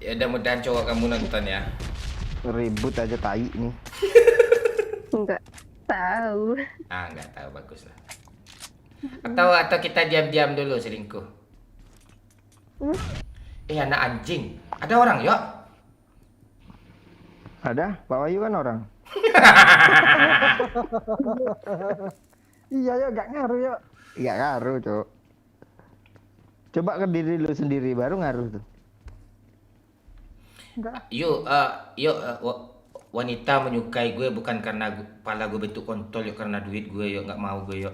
Ya mudah-mudahan cowok kamu nonton ya. Ribut aja tai nih. Nggak tahu. Nggak tahu bagus lah. Atau kita diam-diam dulu selingkuh. Anak anjing. Ada orang yuk. Ada? Pak Wahyu kan orang. Iya ya, gak ngaruh ya. Iya ngaruh, Cok. Coba ke diri lu sendiri baru ngaruh tuh. Enggak. Yuk, wanita menyukai gue bukan karena kepala gue bentuk kontol, yuk karena duit gue, yuk nggak mau gue, yuk.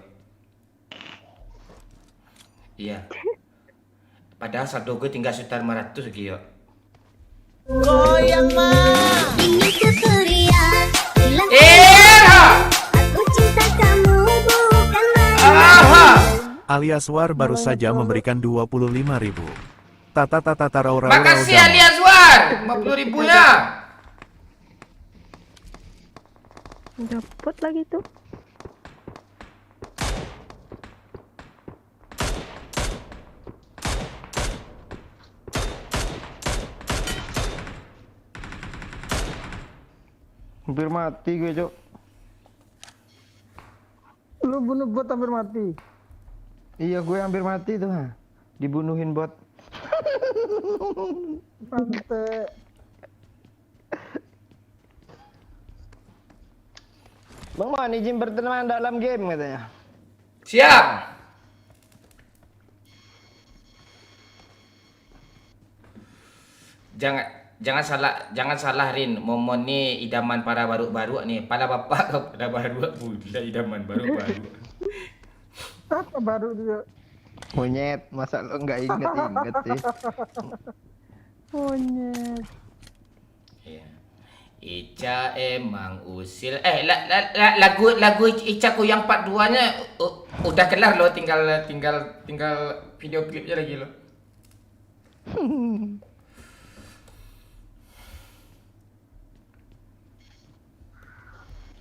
Iya. Padahal saldo gue tinggal sekitar 500 lagi, yuk. Goyang mah. Ingin ku kuliah, bilang aku cinta kamu bukan main. Alias War baru saja memberikan 25.000. Tata raura. Makasih alias War, 50.000 ya. Dapet lagi tuh. Hampir mati gue, Cok. Lu bunuh bot hampir mati. Iya, gue hampir mati tuh, ha. Dibunuhin bot. Pantai. Bang Man, izin berteman dalam game katanya. Siap. Jangan salah Rin. Momon nih idaman para baru-baru nih. Pala bapak kau pada baru pula idaman baru-baru. Apa baru dia? Monyet, masa lo nggak inget-inget sih? Monyet. Iya. Ica emang usil. Lagu Ica ku yang part 2-nya udah kelar loh, tinggal video klipnya lagi loh.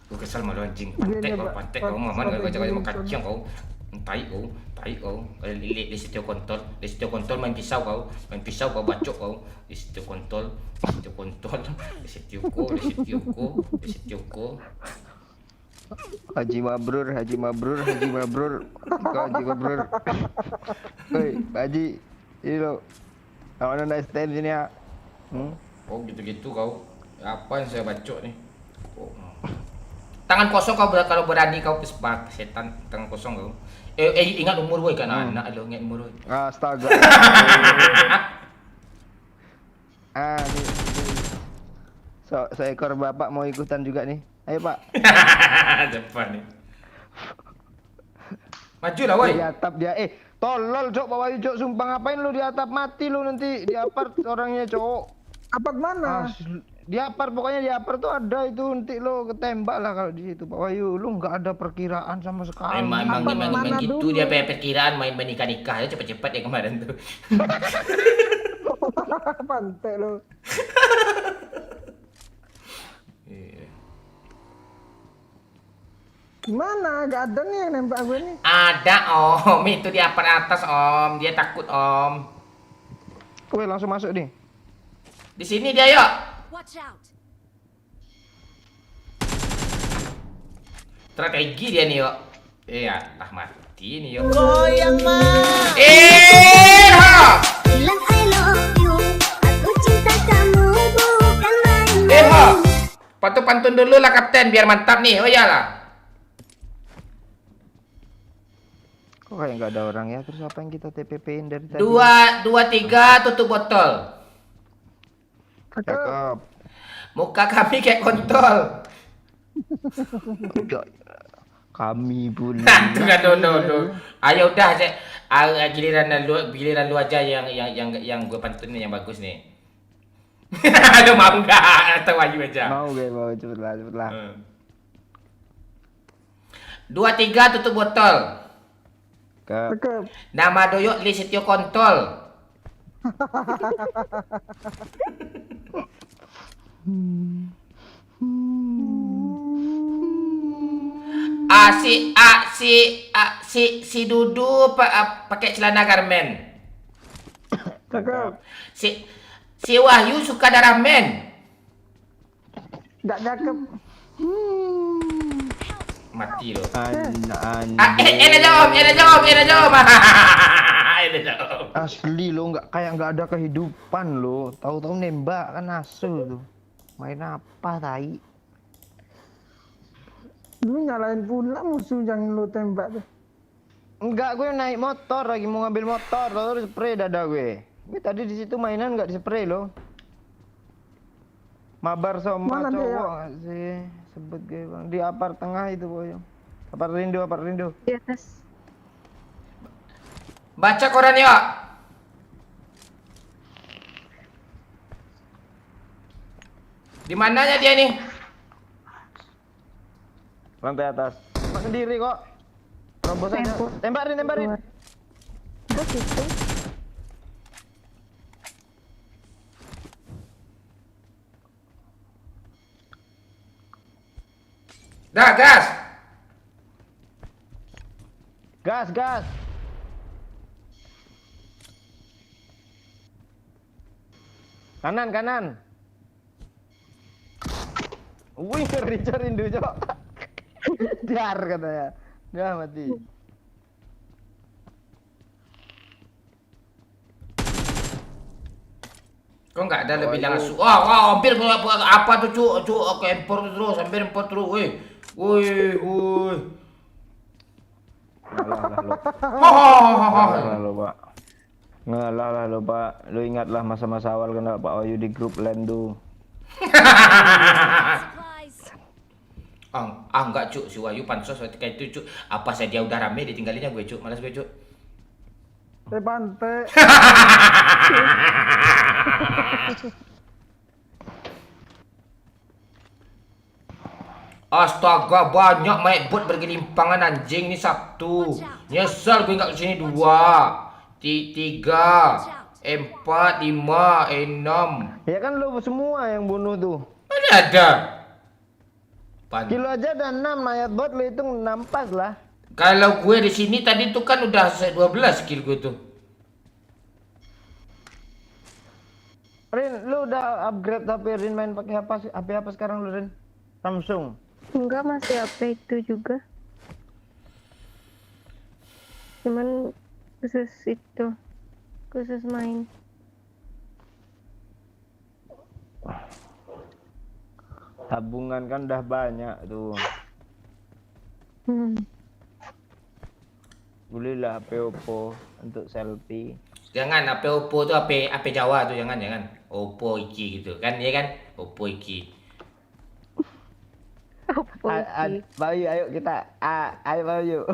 Gue kesal malu anjing. Pantek kau maman kau jangan kacang kau. Tai kau. Di situ kontol main pisau kau bacok kau. Di situ kontol. Di situ ko. Haji Mabrur. Hei, Pak Haji, ini lo. Kawan anda stand sini ya. Oh gitu kau. Apa yang saya bacok nih? Oh. Tangan kosong kau kalau berani kau pespat setan tangan kosong kau. Ingat umur gue kan anak lo, ingat umur gue. Astaga. Nih. Seekor bapak mau ikutan juga nih. Ayo Pak. Depan nih. Maju lah woi. Di atap dia. Tolol Cok, bawa Cok, sumpah ngapain lu di atap, mati lu nanti di apart orangnya Cok. Apa mana? Di apart, pokoknya di apart tuh ada itu, nanti lo ketembak lah kalau di situ Pak Wahyu. Lu nggak ada perkiraan sama sekali. Emang gitu dia perkiraan main nikah ya cepet-cepet ya kemarin tuh. Pantai lo. Gimana? Gak ada nih yang nembak gue nih. Ada om, itu di apart atas om, dia takut om. Kowe langsung masuk nih. Di sini dia yuk. Watch out. Strategi dia nih yuk. Iya, lah mati nih yuk. Goyang mah. Bilang I love you, aku cinta kamu bukan main. Pantun dulu lah kapten biar mantap nih. Oh iyalah. Kok kayak nggak ada orang ya? Terus apa yang kita TPP-in dari tadi? 2, 3 tutup botol. Cakep. Muka kami kayak kontol. Kami pun. Tuh. Ayo udah giliran lu aja yang gue pantunin yang bagus nih. Lu mau nggak atau ayo aja? Mau cepetlah. 2, 3 tutup botol. Cakep. Nama doyok Lisityo kontol. Si Dudu pakai celana garmen. Cakep. Si Wahyu suka darah men. Gak cakep. Mati lo. Enak jawab. Asli lo nggak ada kehidupan lo. Tahu-tahu nembak kan asu tuh. Main apa tai? Lu nyalain pula musuh yang lu tembak tuh. Enggak, gue naik motor lagi mau ngambil motor, lalu spray dada gue. Gue tadi di situ mainan nggak di spray loh. Mabar sama Mana dia? cowok nggak sih? Sebut gue bang. Di apart tengah itu boyong. Apart Rindo. Di atas. Baca koran yuk. Di mananya dia nih? Lantai atas. Tembak sendiri kok. Terobos aja. Tembakin. Keluar. Bos itu. Dah, gas. Gas. Kanan. Wih, Richard Rindu, Cok. Dar katanya. Dah mati. Kok nggak ada lebih langsung? Wah, hampir apa tuh cuk, kempor terus, hampir empor terus, woi. Ngalah lo, Pak. Ngalah lah lo, Pak. Lo ingatlah masa-masa awal kena Pak Wayu di grup lain tuh. Enggak cuk, si Wayu pansos ketika itu cuk. Apa saja udah rame ditinggalinnya gue cuk, malas gue cuk. Pantai. Astaga, banyak main bot bergelimpangan anjing nih satu. Nyesel gue nggak kesini 2, 3, 4, 5, 6. Ya kan lo semua yang bunuh tuh. Mana ada? Kilo aja ada 6 mayat bot, lo hitung 6 pas lah. Kalau gue di sini tadi tuh kan udah 12 kill gue tuh. Rin, lu udah upgrade HP Rin, main pakai HP apa sekarang lu Rin? Samsung. Enggak, masih HP itu juga. Cuman khusus main. Tabungan kan udah banyak tuh. Belilah HP Oppo untuk selfie. Jangan HP Oppo tuh HP Jawa tuh jangan. Oppo iki gitu kan ya kan? Oppo iki. Bayu, ayo kita. Ayo Bayu.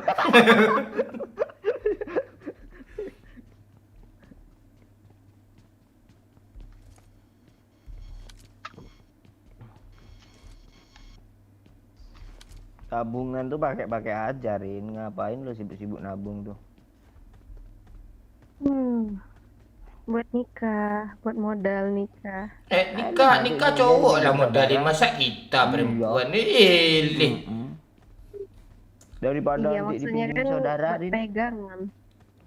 Tabungan tuh pakai aja Rin. Ngapain lu sibuk-sibuk nabung tuh? Buat nikah, buat modal nikah. Nikah cowok lah modalin, masa kita perempuan nih. Daripada Iya, maksudnya kan saudara buat Rin. pegangan.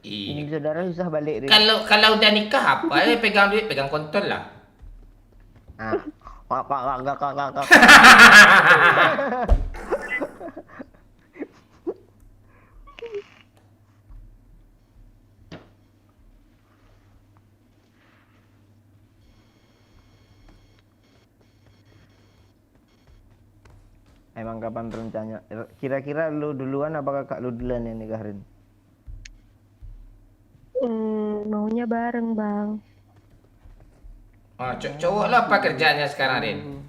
Ini saudara susah balik Rin. Kalau udah nikah apa pegang duit, pegang kontol lah. Kakak. Emang kapan rencananya? Kira-kira lu duluan apa kakak lu duluan yang nikah Rin? Maunya bareng bang. Cowok lah apa kerjanya sekarang Rin?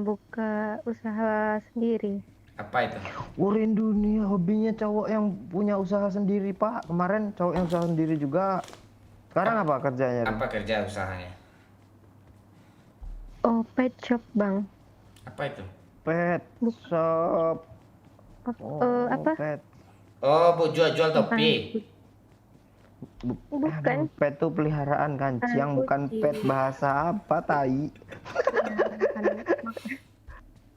Buka usaha sendiri. Apa itu? Rin dunia hobinya cowok yang punya usaha sendiri Pak. Kemarin cowok yang usaha sendiri juga. Sekarang apa kerjanya Rin? Apa kerja usahanya? Oh, pet shop bang. Apa itu? Pet shop. Apa? Pet. Jual topi. Bukan. Pet tuh peliharaan kancing, bukan kucing. pet bahasa apa tai.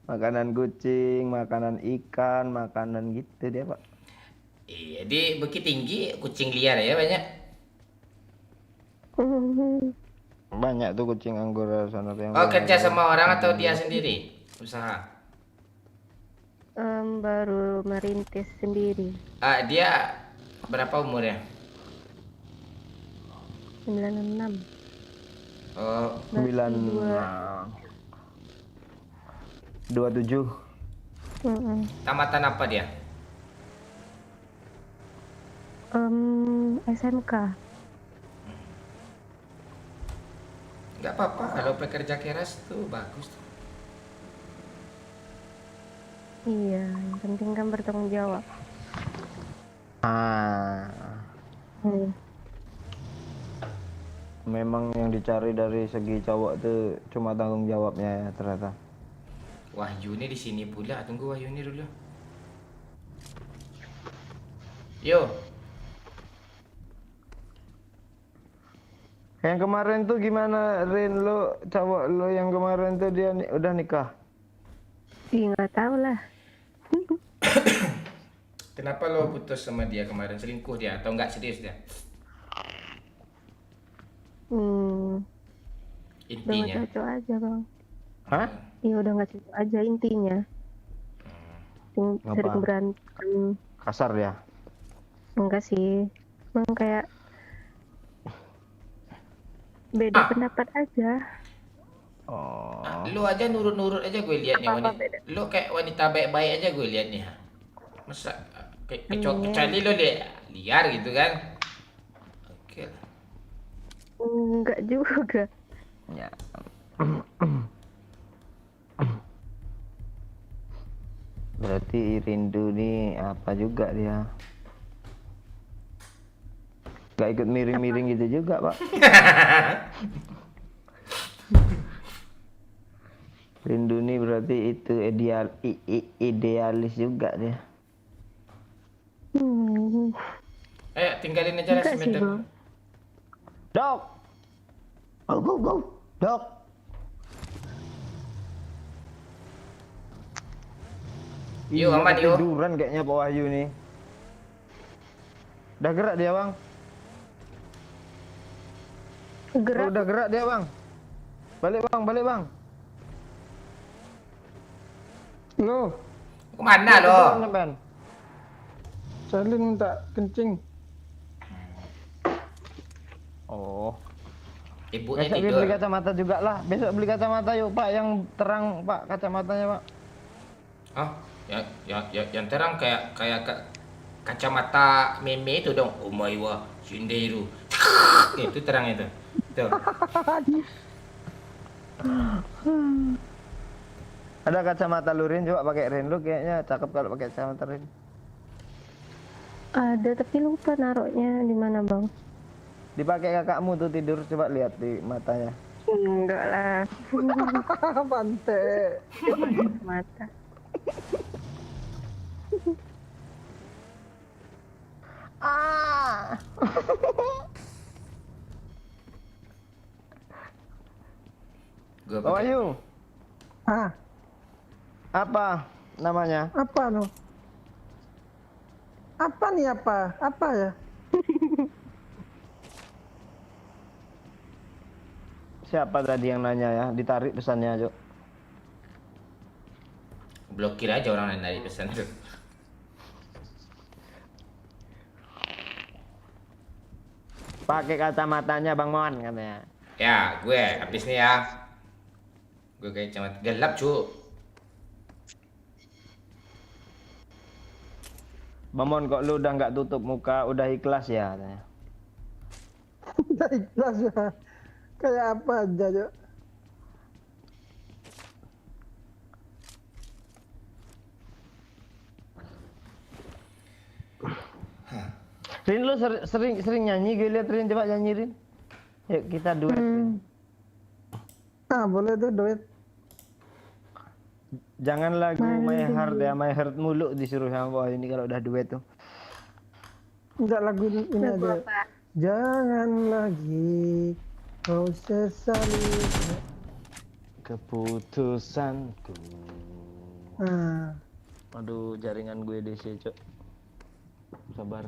Makanan kucing, makanan ikan, makanan gitu dia Pak. Iya, di Bukit Tinggi kucing liar ya banyak. Banyak tuh kucing anggora sana tuh yang. Kerja sama orang atau dia sendiri usaha? Baru merintis sendiri. Dia berapa umurnya? 96. 27. Tamatan apa dia? SMK. Nggak apa-apa kalau pekerja keras tuh bagus tuh. Iya, yang penting kan bertanggung jawab. Hmm. Memang yang dicari dari segi cowok tuh cuma tanggung jawabnya ya ternyata. Wahyu ini di sini pula. Tunggu Wahyu ini dulu. Yo. Yang kemarin tuh gimana Rin, lo cowok lo yang kemarin tuh dia udah nikah? Ih, nggak tahu lah. Kenapa lo putus sama dia kemarin? Selingkuh dia atau nggak serius dia? Udah Intinya. nggak cocok aja bang. Hah? Iya udah nggak cocok aja intinya. Sering Ngapa? berantem. Kasar ya? Enggak sih, emang kayak beda pendapat aja. Oh. Lu aja nurut-nurut aja gue liatnya Apa-apa wanita. beda. Lu kayak wanita baik-baik aja gue liatnya. Masa kecuali lu liar gitu kan? Oke lah. Enggak juga. Ya. Berarti Rindu nih apa juga dia? Gak ikut miring-miring gitu juga, Pak. Rindu nih berarti itu idealis juga dia. Ayo tinggalin aja lah Enggak si sih Medan. bang. Dok. Go. Dok. Yuk, aman, yuk. Tiduran kayaknya Pak Wahyu nih. Udah gerak dia, Bang. Gerak. Oh, udah gerak dia, Bang. Balik, Bang. Lo, Kemana lo? Ben. Salin minta kencing. Oh. Ibunya Besok dia tidur. beli kacamata juga lah. Besok beli kacamata yuk, Pak, yang terang, Pak, kacamatanya, Pak. Hah? Yang terang kayak kacamata meme itu dong. Omaiwa Shinderu. Itu terang itu. Tuh. Ada kacamata lurin, coba pakai Rin. Lu kayaknya cakep kalau pakai kacamata Rin. Ada tapi lupa naruhnya di mana bang. Dipakai kakakmu tuh tidur, coba lihat di matanya. Enggak lah. Pantai. Mata. Gua Pak pakai. Wahyu, Ah, apa namanya? apa no? Apa nih apa? Apa ya? Siapa tadi yang nanya ya? Ditarik pesannya, Cok. Blokir aja orang lain dari pesan itu. Pakai kacamatanya Bang Mon katanya. Ya, gue habis nih ya. Gue kayak camat gelap, cu. Bang Mon, kok lu udah nggak tutup muka, udah ikhlas ya katanya. Udah ikhlas ya. Kayak apa aja, Cok. Rin, lu sering nyanyi, gue lihat Rin, coba nyanyi Rin. Yuk kita duet. Rin. Ah, boleh tuh duit. Jangan lagu My Heart ya, My Heart mulu disuruh sama bawah ini kalau udah duet tuh. Enggak lagu ini Lagu aja. apa? Jangan lagi kau sesali. Keputusanku. Ah, Aduh, jaringan gue DC, Cok. Sabar.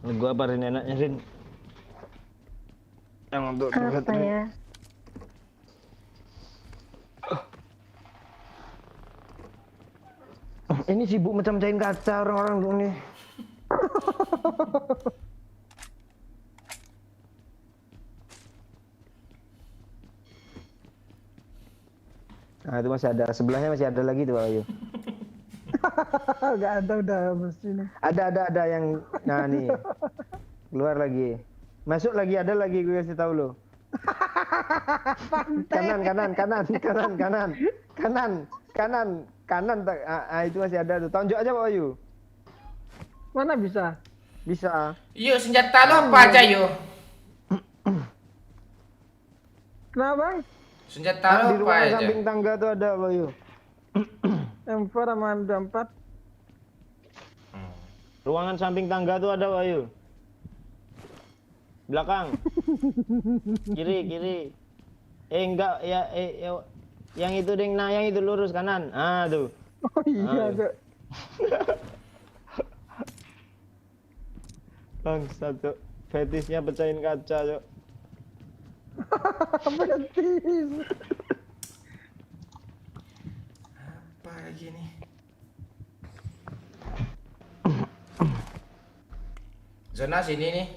Lagu apa Rin enaknya, Rin? Yang untuk duet, Apa Rin. ya? Ini sibuk macam-macamin kaca orang-orang dulu nih. Nah, itu masih ada. Sebelahnya masih ada lagi tuh, Pak Ayu. Nggak ada udah mesti nih. Ada yang nah nih. Keluar lagi. Masuk lagi, ada lagi, gue kasih tahu lo. Kanan. Itu masih ada tuh. Tonjok aja Pak Wahyu. Mana bisa? Bisa. Yuk senjata lo apa aja yuk? Kenapa bang? Senjata Di lo apa ruangan aja? samping tangga tuh ada Pak Wahyu. M4 sama M24. Ruangan samping tangga tuh ada Pak Wahyu. Belakang. Kiri. Enggak ya, yang itu deng, nah yang itu lurus kanan. Ah tuh. Oh iya Cok. Bangsat Cok. Fetisnya pecahin kaca Cok. Betis. Apa lagi nih? Zona sini nih.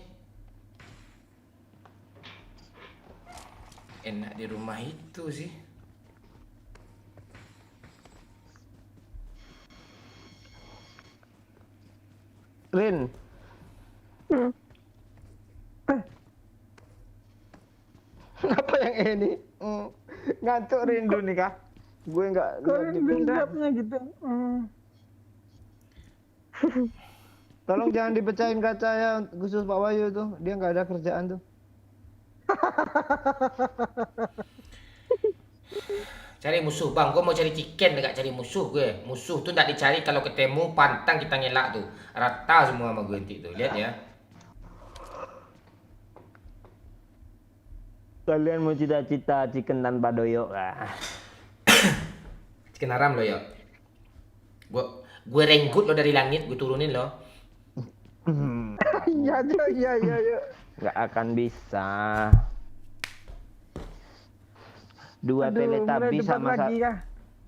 Enak di rumah itu sih. Rin. Kenapa yang ini? Ngantuk rindu nih kah? Gue nggak Kalian di benda. bindapnya gitu. Tolong jangan dipecahin kaca ya, khusus Pak Wahyu tuh. Dia nggak ada kerjaan tuh. Cari musuh bang, gue mau cari chicken, gak cari musuh gue. Musuh tuh nggak dicari, kalau ketemu pantang kita ngelak tuh. Rata semua sama gue nanti tuh, lihat ya. Kalian mau cita-cita chicken tanpa doyok lah. Chicken haram lo ya. Gue renggut lo dari langit, gue turunin lo. Iya Cok, iya. Nggak akan bisa. Dua Teletubbies sama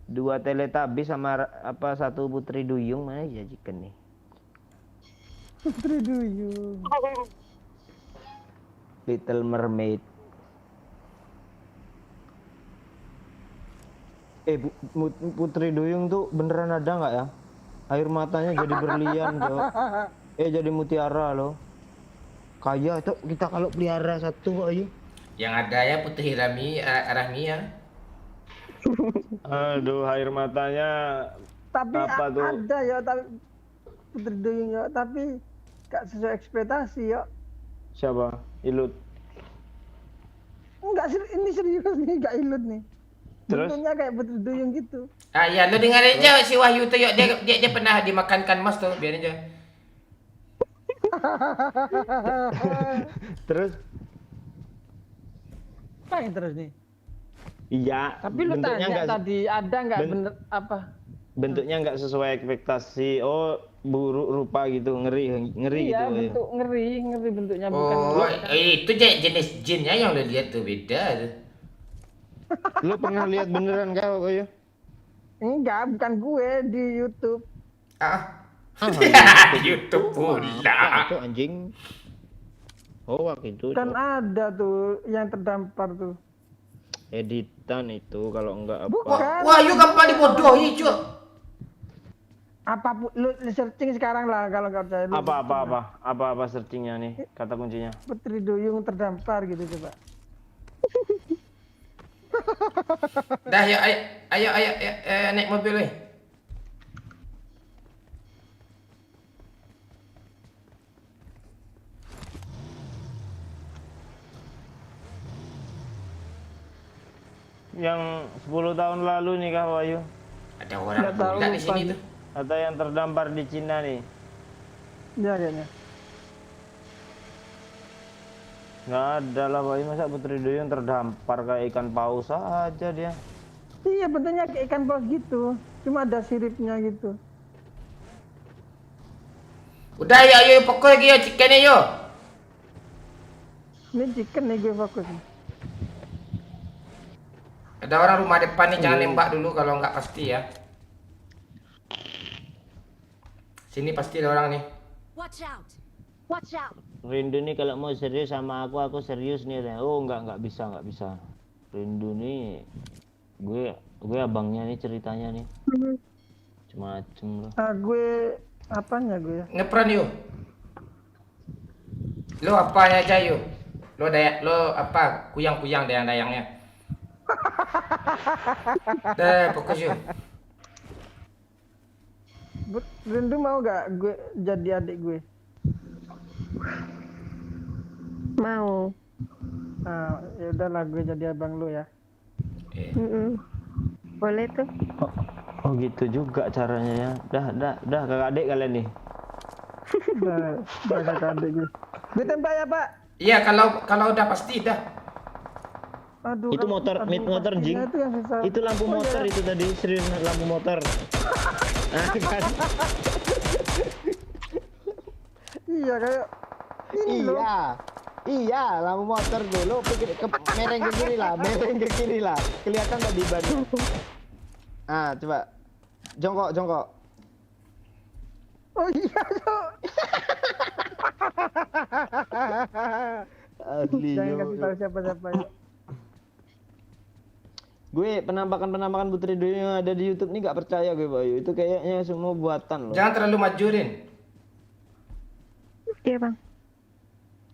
dua Teletubbies sama apa satu putri duyung, mana ya chicken nih? Putri Duyung. Little Mermaid. Putri Duyung tuh beneran ada nggak ya? Air matanya jadi berlian Cok. Jadi mutiara loh. Kaya tuh kita kalau pelihara satu Pak Ayu. Yang ada ya Putri Rahmia. Aduh, air matanya. Tapi apa tuh? ada ya, tapi Putri Duyung ya, tapi gak sesuai ekspektasi ya. Siapa? Ilut. Enggak, ini serius nih, gak ilut nih. Terus? Bentuknya kayak Putri Duyung gitu. Ah iya, lo dengar aja si Wahyu tuh yuk, dia pernah dimakankan mas tuh, biarin aja. Terus? Apa yang terus nih? Iya. Tapi lu tanya tadi ada nggak bener apa? Bentuknya nggak sesuai ekspektasi. Oh, buruk rupa gitu, ngeri Iya, gitu. bentuk ngeri bentuknya bukan. Oh, itu jenis jinnya yang lo lihat tuh beda tuh. Lu pernah lihat beneran kah Pak Ayu? Enggak, bukan gue di YouTube. YouTube pula. Itu anjing. Oh, waktu itu. Kan ada tuh yang terdampar tuh. Editan itu kalau enggak apa. Bukan. Wah, yuk gampang dibodohi, Cuk. Apapun lu searching sekarang lah kalau nggak percaya. Apa searchingnya nih, kata kuncinya? Putri Duyung terdampar gitu coba. Dah, yuk, ayo, naik mobil weh. Yang 10 tahun lalu nih Kak Wahyu. Ada orang pula di sini tuh. Atau yang terdampar di Cina nih. Iya kayaknya. Nggak ada lah Wahyu, masa Putri Duyung terdampar kayak ikan paus aja dia. Iya, bentuknya kayak ikan paus gitu. Cuma ada siripnya gitu. Udah ya, ayo pokok lagi ya chickennya yo. Ini chicken nih gue fokus. Ada orang rumah depan nih, jangan nembak dulu kalau nggak pasti ya. Sini pasti ada orang nih. Watch out. Watch out. Rindu nih kalau mau serius sama aku serius nih. Oh nggak bisa. Rindu nih, gue abangnya nih ceritanya nih. macem-macem lo. Gue apanya gue ya? Ngepran yuk. Lo apanya aja yuk. Lo apa? Kuyang-kuyang dayang-dayangnya. Fokus yuk. Rindu mau gak gue jadi adik gue? Mau. Nah, ya udahlah gue jadi abang lu ya. Boleh tuh. Oh gitu juga caranya ya. Dah kakak adik kalian nih. Udah kakak adik gue. Gue tembak ya Pak. Iya kalau udah pasti dah. Aduh. Itu motor, motor jing. Itu yang susah. Itu lampu motor ya. itu tadi, serius lampu motor. Nah, kan. Iya kayak ini loh. Iya, lampu motor dulu mereng ke kiri lah. Kelihatan nggak di ban? Ah, coba. Jongkok. Oh iya, Cok. Jangan kasih tahu siapa-siapa ya. Gue penampakan Putri Duyung yang ada di YouTube ini gak percaya gue, Bayu. Itu kayaknya semua buatan loh. Jangan terlalu majurin. Iya bang.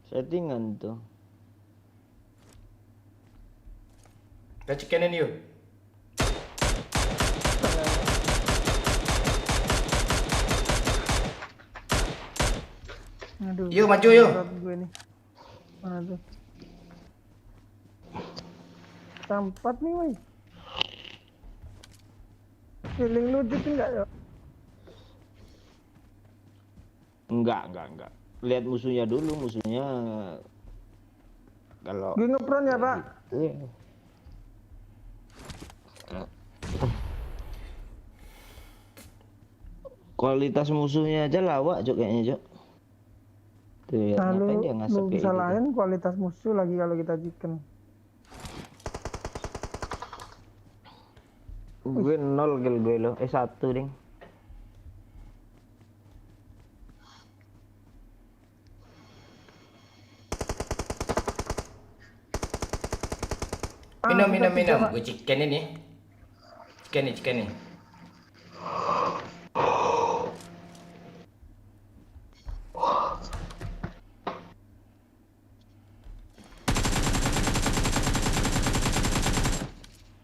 Settingan tuh. Kita cikenin yuk. Aduh. Yuk maju yuk. Gue nih. Aduh. Tempat nih, woi. Feeling lu gitu enggak ya? Enggak. Lihat musuhnya dulu, musuhnya kalau Gue ngepron ya, Pak. Iya. Kualitas musuhnya aja lawak, Cok, kayaknya, Cok. Tuh, ya, ngapain dia ngasep lu kayak bisa gitu? lain kualitas musuh lagi kalau kita chicken. Gue 0 kill gue lo, 1 ding. Minum. Gue chicken ini. Chicken nih.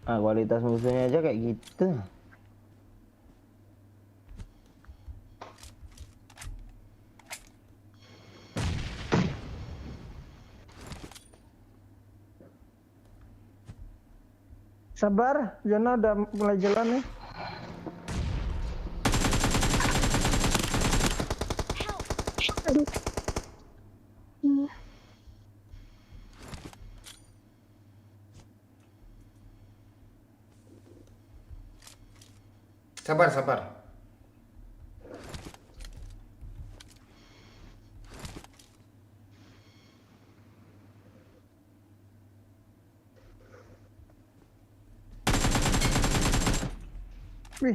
Ah, kualitas musuhnya aja kayak gitu. Sabar, Jona udah mulai jalan nih. Sabar. Wih,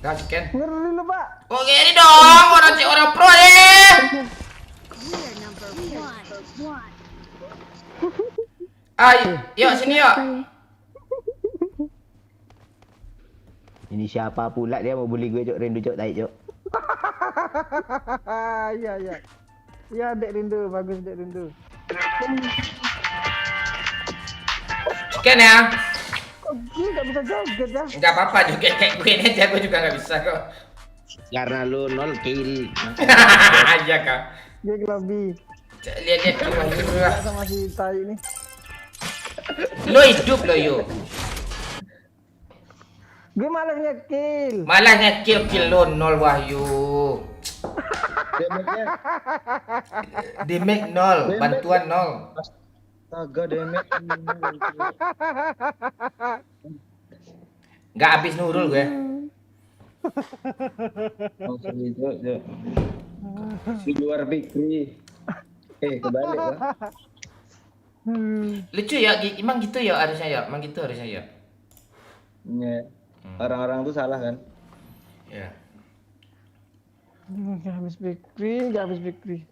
Dah chicken. ngeri lu, Pak. Kok gini dong, orang pro deh. Yuk sini yuk. Ini siapa pula dia mau bully gue, Cok? Rindu, Cok, tai, Cok. Iya. Iya, Dek Rindu, bagus Dek Rindu. Chicken ya. Kok gue gak bisa joget ya? Enggak apa-apa juga kayak gue ini aja, gue juga nggak bisa kok. Karena lu 0 kill. Iya kak. Gue lobby. Lihat Gila sama si Tai ini. Lo hidup lo yuk. Gue malas nge-kill. Malah nge-kill lo 0 Wahyu. Damage 0, bantuan 0. Astaga, damage. Nggak habis Nurul gue. Langsung itu, Cok. Di luar Fikri. Kebalik ya. Lucu ya, emang gitu ya harusnya ya. Iya. Orang-orang tuh salah kan? Ya. Gak habis Fikri.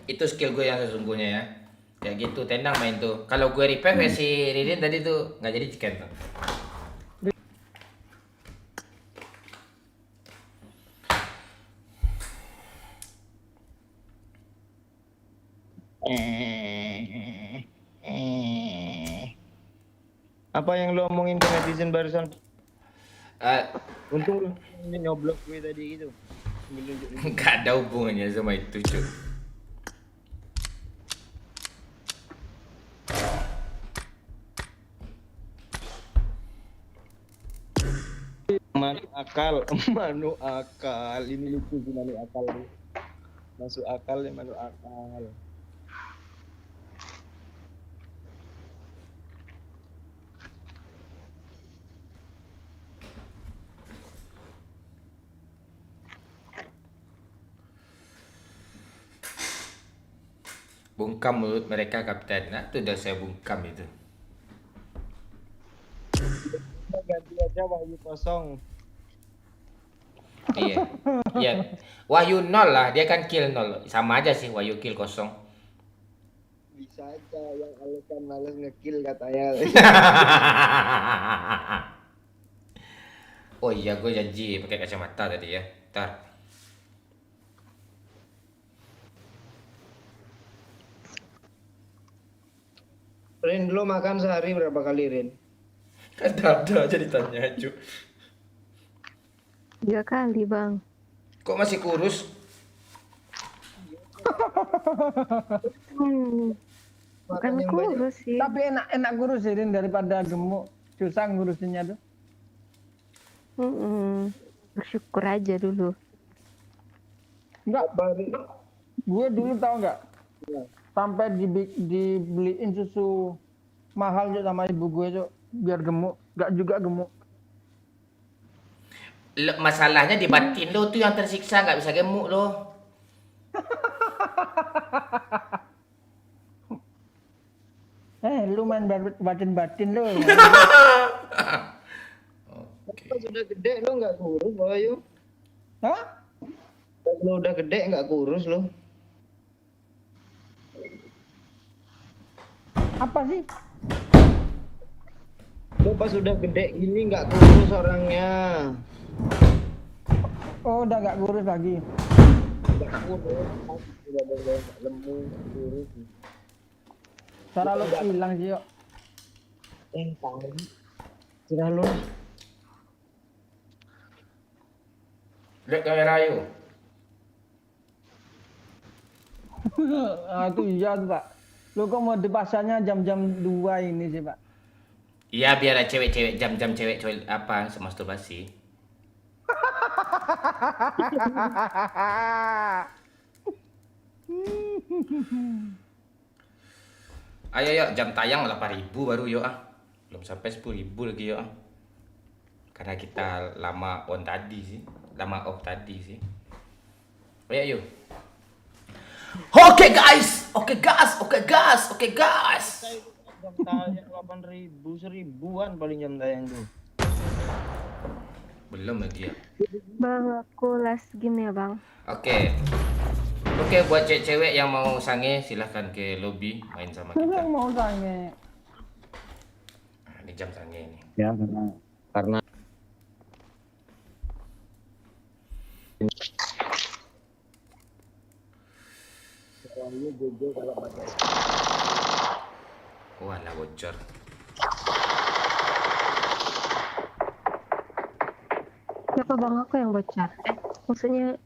Itu skill gue yang sesungguhnya ya. Kayak gitu, tendang main tuh. Kalau gue repair versi Ridin tadi tuh nggak jadi chicken tuh. Apa yang lo omongin ke netizen barusan? Eh, Untung lo nyoblok gue tadi gitu. Nggak ada hubungannya sama itu, cuy. Manu akal, manu akal. Ini lucu sih manu akal. Masuk akal ya manu akal. Bungkam mulut mereka, Kapten. Nah, itu udah saya bungkam itu. Ganti aja Wahyu kosong. Iya. Iya. Wahyu 0 lah, dia kan kill 0. Sama aja sih Wahyu kill 0. Bisa aja yang alasan males ngekill katanya. Oh iya, gue janji pakai kacamata tadi ya. Ntar. Rin, lo makan sehari berapa kali, Rin? Kan ada jadi tanya, cu. 3 kali, Bang. Kok masih kurus? Bukan kurus sih. Tapi enak kurus sih, Rin, daripada gemuk. Susah ngurusinnya tuh. Bersyukur aja dulu. Enggak, gue dulu tau nggak? Sampai dibeliin susu mahal juga sama ibu gue tuh biar gemuk, nggak juga gemuk. Masalahnya di batin lo tuh yang tersiksa, nggak bisa gemuk lo. Lu main batin lo. Pas udah gede lo nggak kurus, Wahyu? Hah? Pas lo udah gede nggak kurus lo? Apa sih? Lo pas udah gede gini nggak kurus orangnya. Oh, udah nggak kurus lagi. Nggak kurus, udah lemu, kurus. Cara lo hilang sih, yuk. Tahu. Sudah lo. Lihat kamera yuk. Itu iya tuh, Pak. Lo kok mau dipasangnya jam-jam 2 ini sih, Pak? Iya, biar cewek-cewek jam-jam cewek apa masturbasi. Ayo yuk, jam tayang 8.000 baru yuk ah. Belum sampai 10.000 lagi yuk ah. Karena kita lama on tadi sih, lama off tadi sih. Ayo yuk. Oke guys. Jam tayang 8.000, 1.000-an paling jam tayang tuh. Belum lagi ya. Bang, aku last game ya, Bang. Oke, buat cewek yang mau sange silahkan ke lobby main sama Lu kita. yang mau sange. Nah, ini jam sange ini. Ya, karena Wah, lah bocor. Siapa Bang aku yang bocor? Maksudnya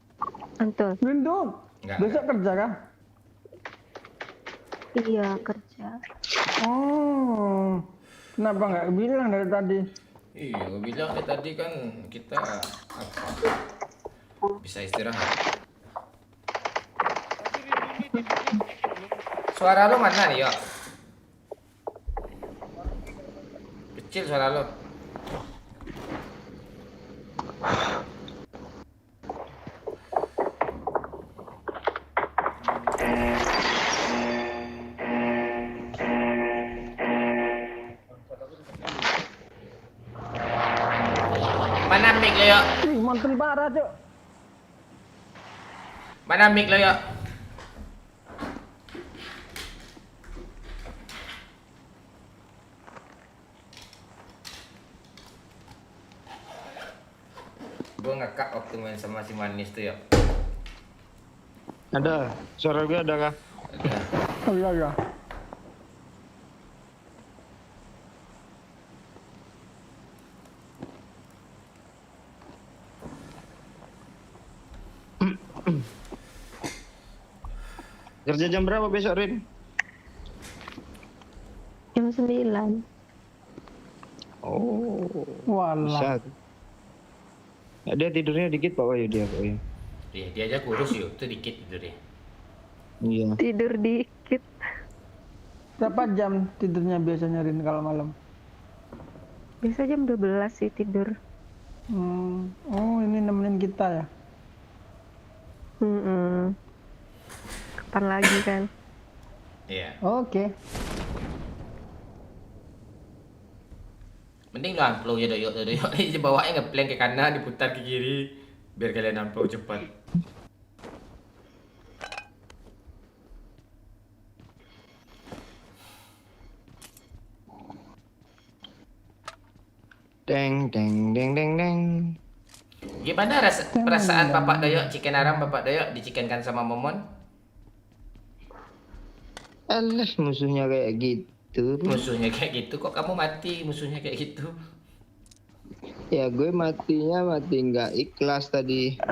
Antul? Windu, Enggak. besok kerja kan? Iya, kerja. Oh, kenapa nggak bilang dari tadi? Iya, gue bilang tadi kan kita apa? Bisa istirahat. Suara lo mana nih, yo? Kecil suara lo. Mana mic lo, yo? Ih, mantul parah, Cuk. Mana mic lo, yo? Gue ngekak waktu main sama si manis tuh, yo. ada suara gue ada kah? Ada. Oh iya iya. Kerja jam berapa besok, Rin? Jam 9. Oh, Walah. bisa. Ya, dia tidurnya dikit Pak Wahyu dia, Pak Wahyu. Dia aja kurus yuk, itu dikit gitu deh. Iya. Tidur dikit. Berapa jam tidurnya biasanya Rin kalau malam? Biasa jam 12 sih tidur. Oh ini nemenin kita ya? Kapan lagi kan? Iya. Oke. Mending lu unplow ya doyok. Ini bawanya ngeplank ke kanan, diputar ke kiri biar kalian unplow cepat. Deng deng deng deng deng. Gimana perasaan Bapak Doyok chicken haram Bapak Doyok dicikenkan sama Momon? Alah, musuhnya kayak gitu. Musuhnya kayak gitu kok kamu mati musuhnya kayak gitu. Ya gue matinya mati nggak ikhlas tadi.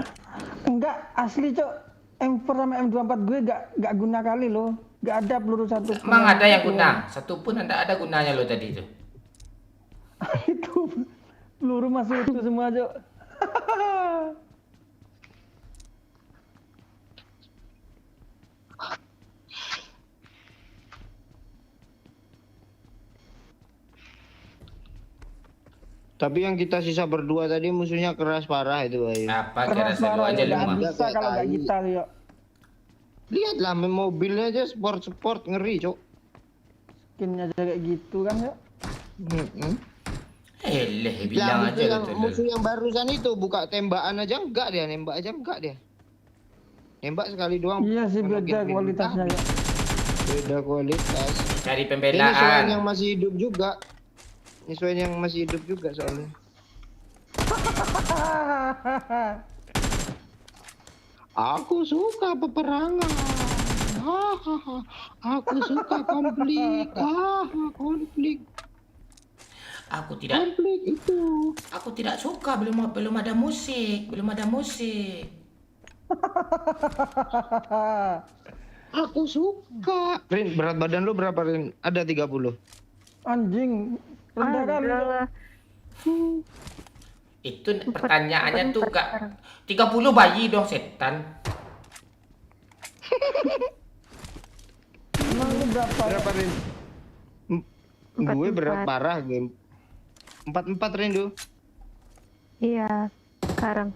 Enggak, asli cok. M4 sama M24 gue gak guna kali loh. Gak ada peluru satu pun. Emang ada yang guna? Satu pun ada gunanya lo tadi itu. Itu peluru masih utuh semua cok. Tapi yang kita sisa berdua tadi musuhnya keras parah itu, Wahyu. Apa kira Keras selalu parah aja ya, lemah. gak bisa kalau gak kita yuk. Lihatlah mobilnya aja sport ngeri, Cok. Skinnya aja kayak gitu kan yuk. Bilang aja yang, gitu. musuh yang barusan itu buka tembakan aja enggak dia, nembak aja enggak dia. Nembak sekali doang. Iya sih Makin beda pintar. kualitasnya ya. Beda kualitas. Cari Ini pembelaan. yang masih hidup juga. Nyesuaiin yang masih hidup juga soalnya. Aku suka peperangan. Aku suka konflik. Konflik. Aku tidak Konflik itu. Aku tidak suka belum ada musik. Aku suka. Rin, berat badan lu berapa, Rin? Ada 30. Anjing, rendah kali. Adalah. Itu pertanyaannya tuh Kak. 30 bayi dong setan. Emang lu berapa? Berapa, Rin? Gue berat parah, gue. 44, Rindu. Iya, sekarang.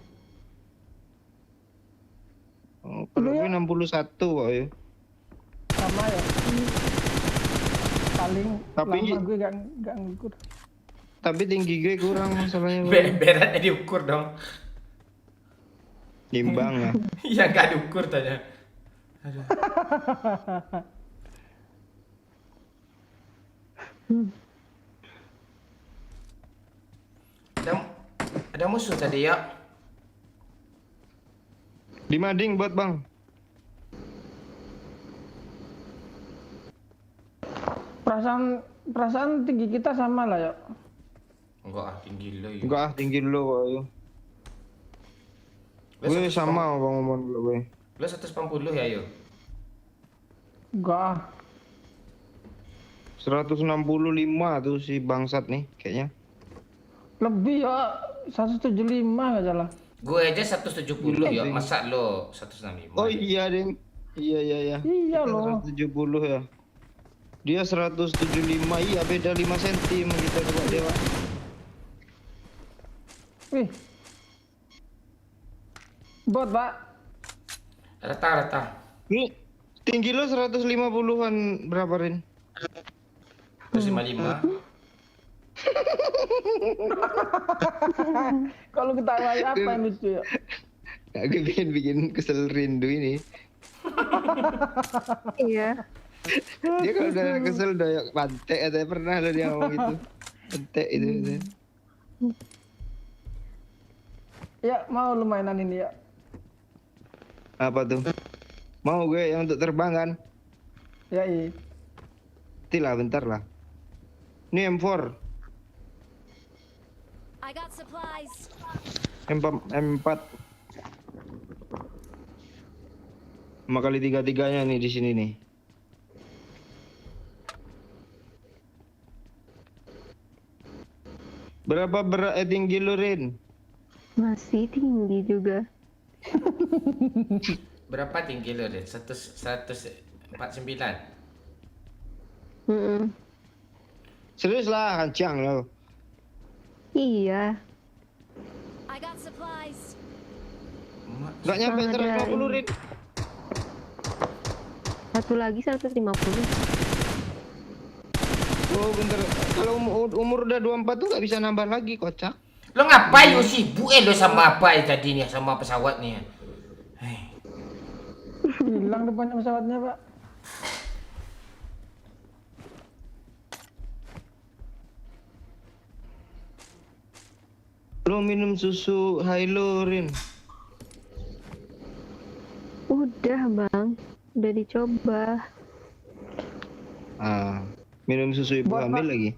Oh, kalau gue 61 kok ya. Sama ya. Paling Tapi lama gue gak ngukur. Tapi tinggi gue kurang masalahnya. Bang. Beratnya diukur dong. Timbang ya. Ya nggak diukur tanya. Aduh. Ada musuh tadi ya. Di mading buat bang. Perasaan tinggi kita sama lah ya. Enggak tinggi lo ya. Enggak tinggi lo kok ya. Gue sama bang ngomong dulu gue. Lo 180 ya yo. Enggak. 165 tuh si bangsat nih kayaknya. Lebih ya, 175 nggak salah. Gue aja 170 ya. Masa lo 165? Oh iya ding. Iya. Iya loh. 170 ya. Dia 175, iya beda 5 cm kita coba dewa. Wih. Bot, Pak. Rata-rata. Nih, tinggi lo 150-an berapa, Rin? 155. Kalau ketawa apa yang lucu ya? Nah, gue bikin kesel Rindu ini. Iya. Dia kalau udah kesel udah pantek atau pernah lo dia ngomong gitu. Pantek itu. Ya, mau lu mainan ini ya. Apa tuh? Mau gue yang untuk terbang kan? Ya, iya. Lah, bentar lah. Ini M4. I got supplies. M4. 5x3-3-nya nih di sini nih. Berapa berat tinggi lu, Rin? Masih tinggi juga. Berapa tinggi lo deh? 149. Serius lah, kancang lo. Iya. I got supplies. Gak nyampe Ada 150, Rin. Satu lagi 150. Oh, bentar. Kalau umur udah 24 tuh gak bisa nambah lagi, kocak. Lo ngapain lo sibuk lo sama apa tadi nih, sama pesawat nih? Hilang depannya pesawatnya, Pak. Lo minum susu Hilo, Rin. Udah bang, udah dicoba. Minum susu ibu Buat hamil apa? lagi.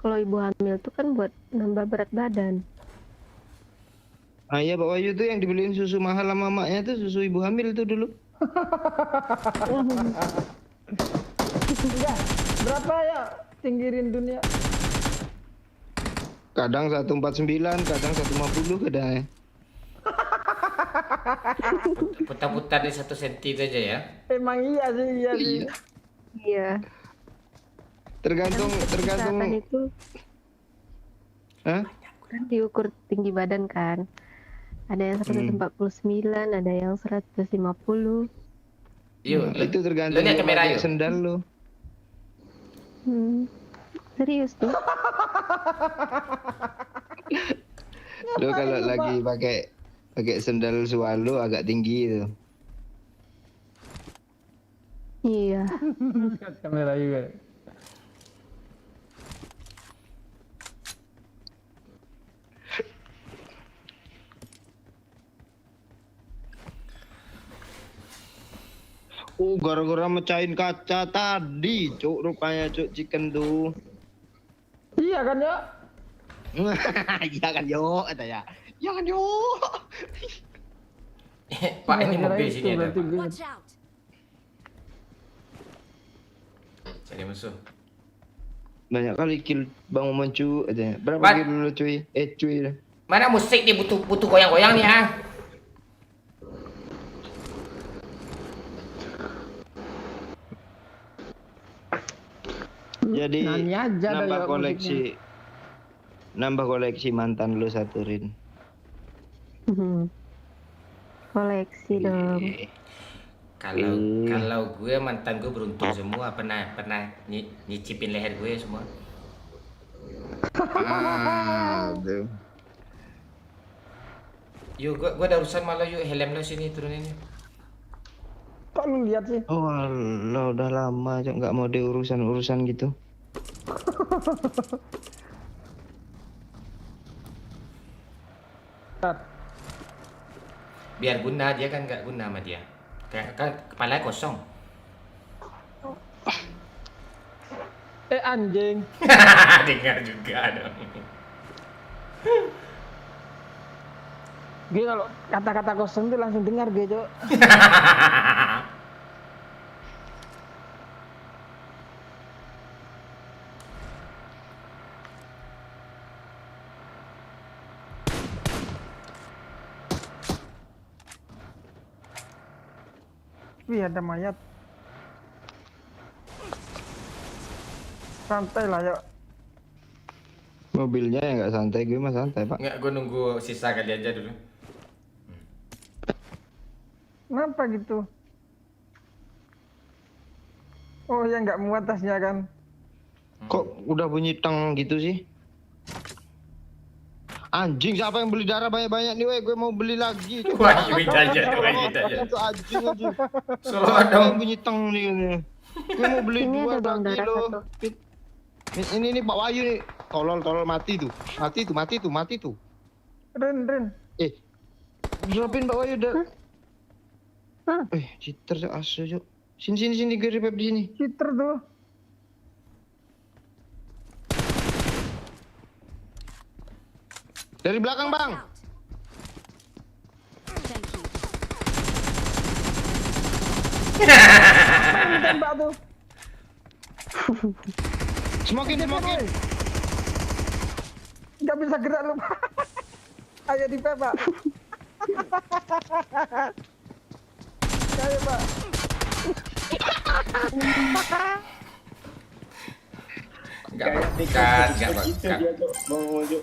Kalau ibu hamil tuh kan buat nambah berat badan. Iya, Pak Wahyu tuh yang dibeliin susu mahal sama maknya tuh susu ibu hamil tuh dulu. Enggak. Berapa ya tinggirin dunia? Kadang 149, kadang 150 kadang. Putar-putar di 1 senti itu aja ya. Emang iya sih, iya sih. Iya. Tergantung Kesehatan itu Hah? kan diukur tinggi badan kan. Ada yang 149, ada yang 150. Yuk, Itu tergantung lo lihat lu kamera pakai yuk. sendal lo. Serius tuh. Lo kalau lagi pakai sendal swallow agak tinggi itu. Iya. Kamera juga. Gara-gara mecahin kaca tadi, cuk, rupanya cuk chicken tuh. Iya kan ya? Iya kan yo, kata ya. Iya kan yo. Pak, ini Gara-gara mobil itu sini ada berarti Pak. gue- Watch out. Cari musuh. Banyak kali kill Bang Momon cu, katanya. Berapa What? kill dulu cuy? Cuy. Mana musik nih butuh goyang-goyang nih ah. Jadi Nyanyi aja dah nambah ya koleksi. Nambah koleksi mantan lu satu, Rin. Koleksi dong. Kalau gue mantan gue beruntung semua, pernah nyicipin leher gue semua. Aduh. Yuk, gue ada urusan malah yuk, helm lo sini turunin yuk. Kok lu lihat sih? Oh Allah, udah lama cok nggak mau diurusan gitu. Biar guna, dia kan nggak guna sama dia. Kan kepalanya kosong. Anjing. Dengar juga dong. Gue kalau kata-kata kosong tuh langsung dengar gue, Cok. Wih, ada mayat. Santai lah, yuk. Mobilnya ya nggak santai, gue mah santai pak. Nggak, gue nunggu sisa kali aja dulu. Kenapa gitu? Oh, ya nggak muat tasnya kan? Kok udah bunyi teng gitu sih? Anjing, siapa yang beli darah banyak-banyak nih, weh? Gue mau beli lagi. Wah, Hidayat. Itu anjing. Solo Siapa dong. yang bunyi teng nih? Gue mau beli Ini dua ada bang darah kilo. satu. Ini Pak Wahyu nih. Tolol mati tuh. Mati tuh. Ren. Dropin Pak Wahyu udah. Hah? Cheater cok, asu cok. Sini gue revive di sini. Cheater tuh. Dari belakang, Bang. Tembak tuh. Smokin. Nggak bisa gerak lu. Ayo di Pak. Ayo Pak. Enggak bakat. Bang Mojo.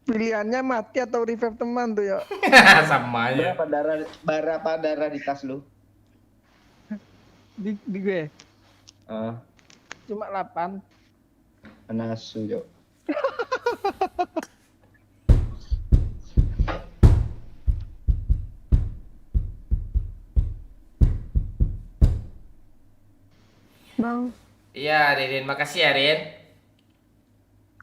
Pilihannya mati atau revive teman tuh ya. Sama aja. Berapa darah di tas lu? Di gue Ah, cuma 8. nasu, Jo. Bang. Iya, Rin. Makasih ya, Rin.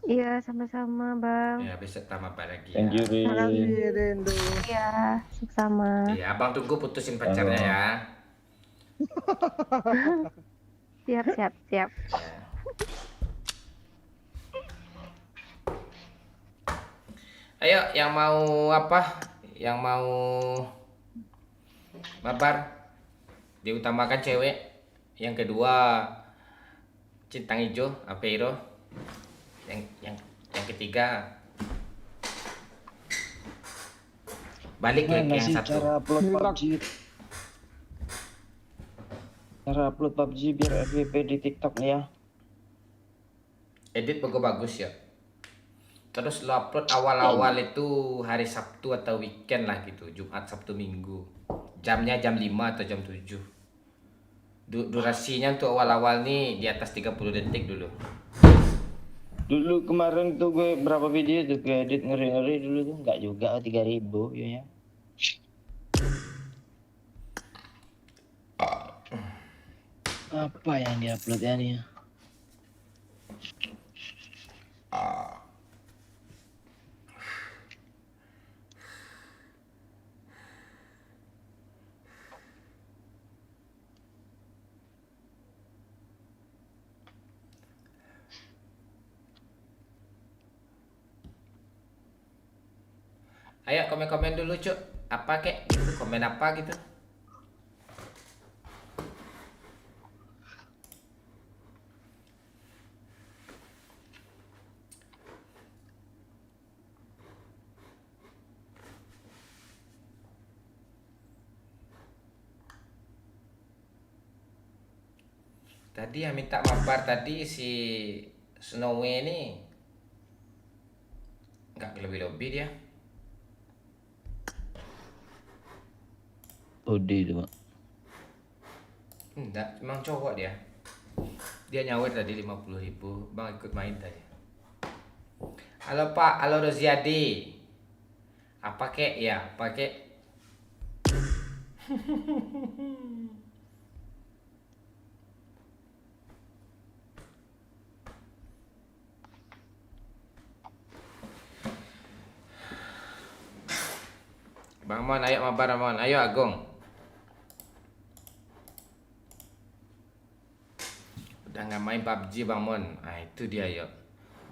Iya, sama-sama, Bang. Ya, besok tambah apa lagi ya. Thank you, Rin. Rindu. Iya, sama. Iya, Abang tunggu putusin pacarnya ya. Siap. Ya. Ayo, yang mau apa? Yang mau mabar? Diutamakan cewek. Yang kedua centang hijau, Aveiro. Yang ketiga balik ke yang satu. Cara upload PUBG? Cara upload PUBG biar FYP di TikTok nih ya. Edit bagus ya. Terus lo upload awal-awal itu hari Sabtu atau weekend lah gitu. Jumat, Sabtu, Minggu. Jamnya jam 5 atau jam 7. Durasinya untuk awal-awal nih di atas 30 detik dulu. Dulu kemarin tuh gue berapa video tuh gue edit ngeri-ngeri dulu tuh nggak juga 3.000 view-nya. Apa yang diupload ya nih? Ayo komen-komen dulu cuk. Apa kek gitu, komen apa gitu. Tadi yang minta mabar tadi si Snowy ini nggak lebih-lebih dia. Ode itu, Pak. Enggak, emang cowok dia. Dia nyawer tadi 50.000. Bang ikut main tadi. Halo Pak, halo Roziadi. Apa kek ya? Apa kek? Bang Mon, ayo mabar Mon. Ayo Agung. Udah nggak main PUBG Bang Mon. Ah itu dia yuk.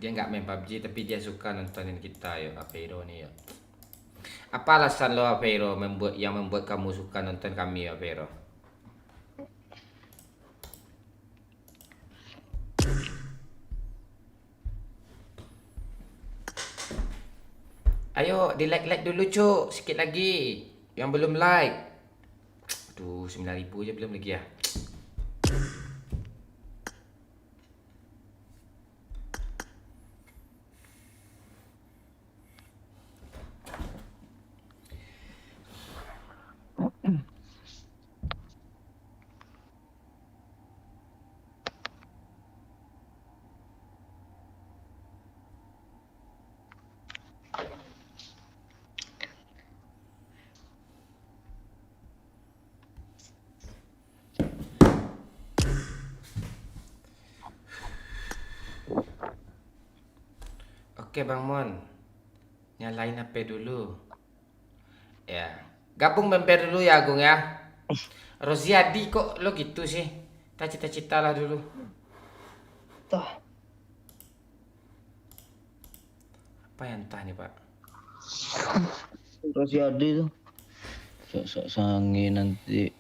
Dia nggak main PUBG tapi dia suka nontonin kita yuk. Aveiro nih yuk. Apa alasan lo Aveiro yang membuat kamu suka nonton kami Aveiro? Ayo di like dulu cuk. Sikit lagi. Yang belum like. Aduh 9.000 aja belum lagi ya. Oke Bang Mon. Nyalain HP dulu. Ya. Gabung member dulu ya Agung ya. Rosiadi kok lo gitu sih? Kita cita-cita lah dulu. Tuh. Apa yang entah nih Pak? Rosiadi tuh. Sok-sok sangi nanti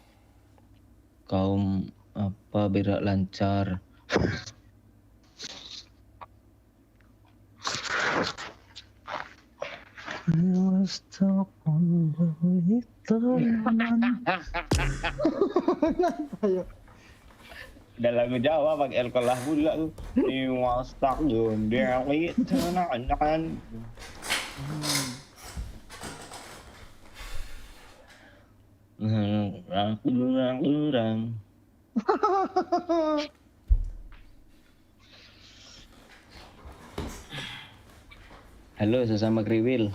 kaum apa berak lancar. Ada lagu Jawa pakai alkohol pula tuh. Iwastak jondeli tenan. Kurang. Halo sesama kriwil.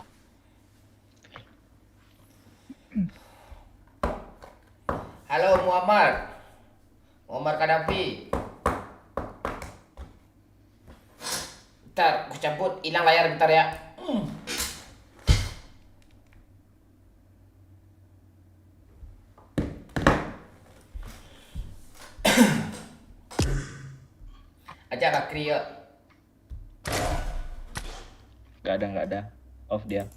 Halo Muammar Kadafi. Bentar, aku cabut, hilang layar bentar ya. Ajak Bakri yuk. Gak ada. Off dia.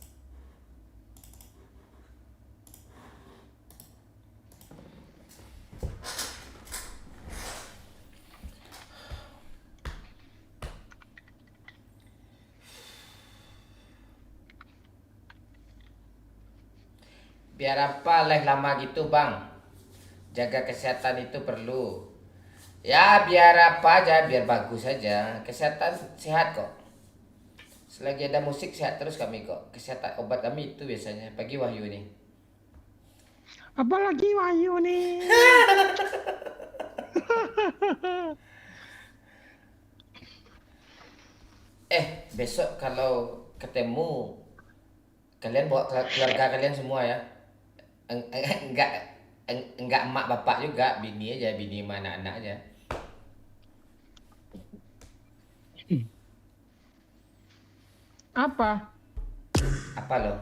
Biar apa live lama gitu bang? Jaga kesehatan itu perlu. Ya biar apa aja, biar bagus aja. Kesehatan sehat kok. Selagi ada musik sehat terus kami kok. Kesehatan obat kami itu biasanya. Pagi Wahyu nih. Apalagi Wahyu nih. Besok kalau ketemu kalian bawa keluarga kalian semua ya. Enggak emak bapak juga, bini aja, bini sama anak-anak aja. Apa? Apa lo?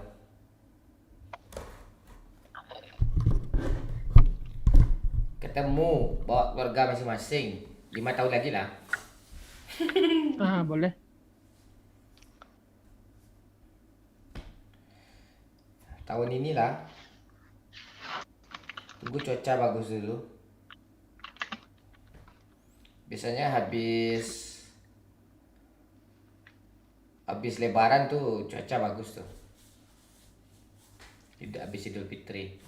Ketemu, bawa keluarga masing-masing. 5 tahun lagi lah. Boleh. Tahun inilah. Tunggu cuaca bagus dulu. Biasanya habis lebaran tuh cuaca bagus tuh. Tidak habis Idul Fitri.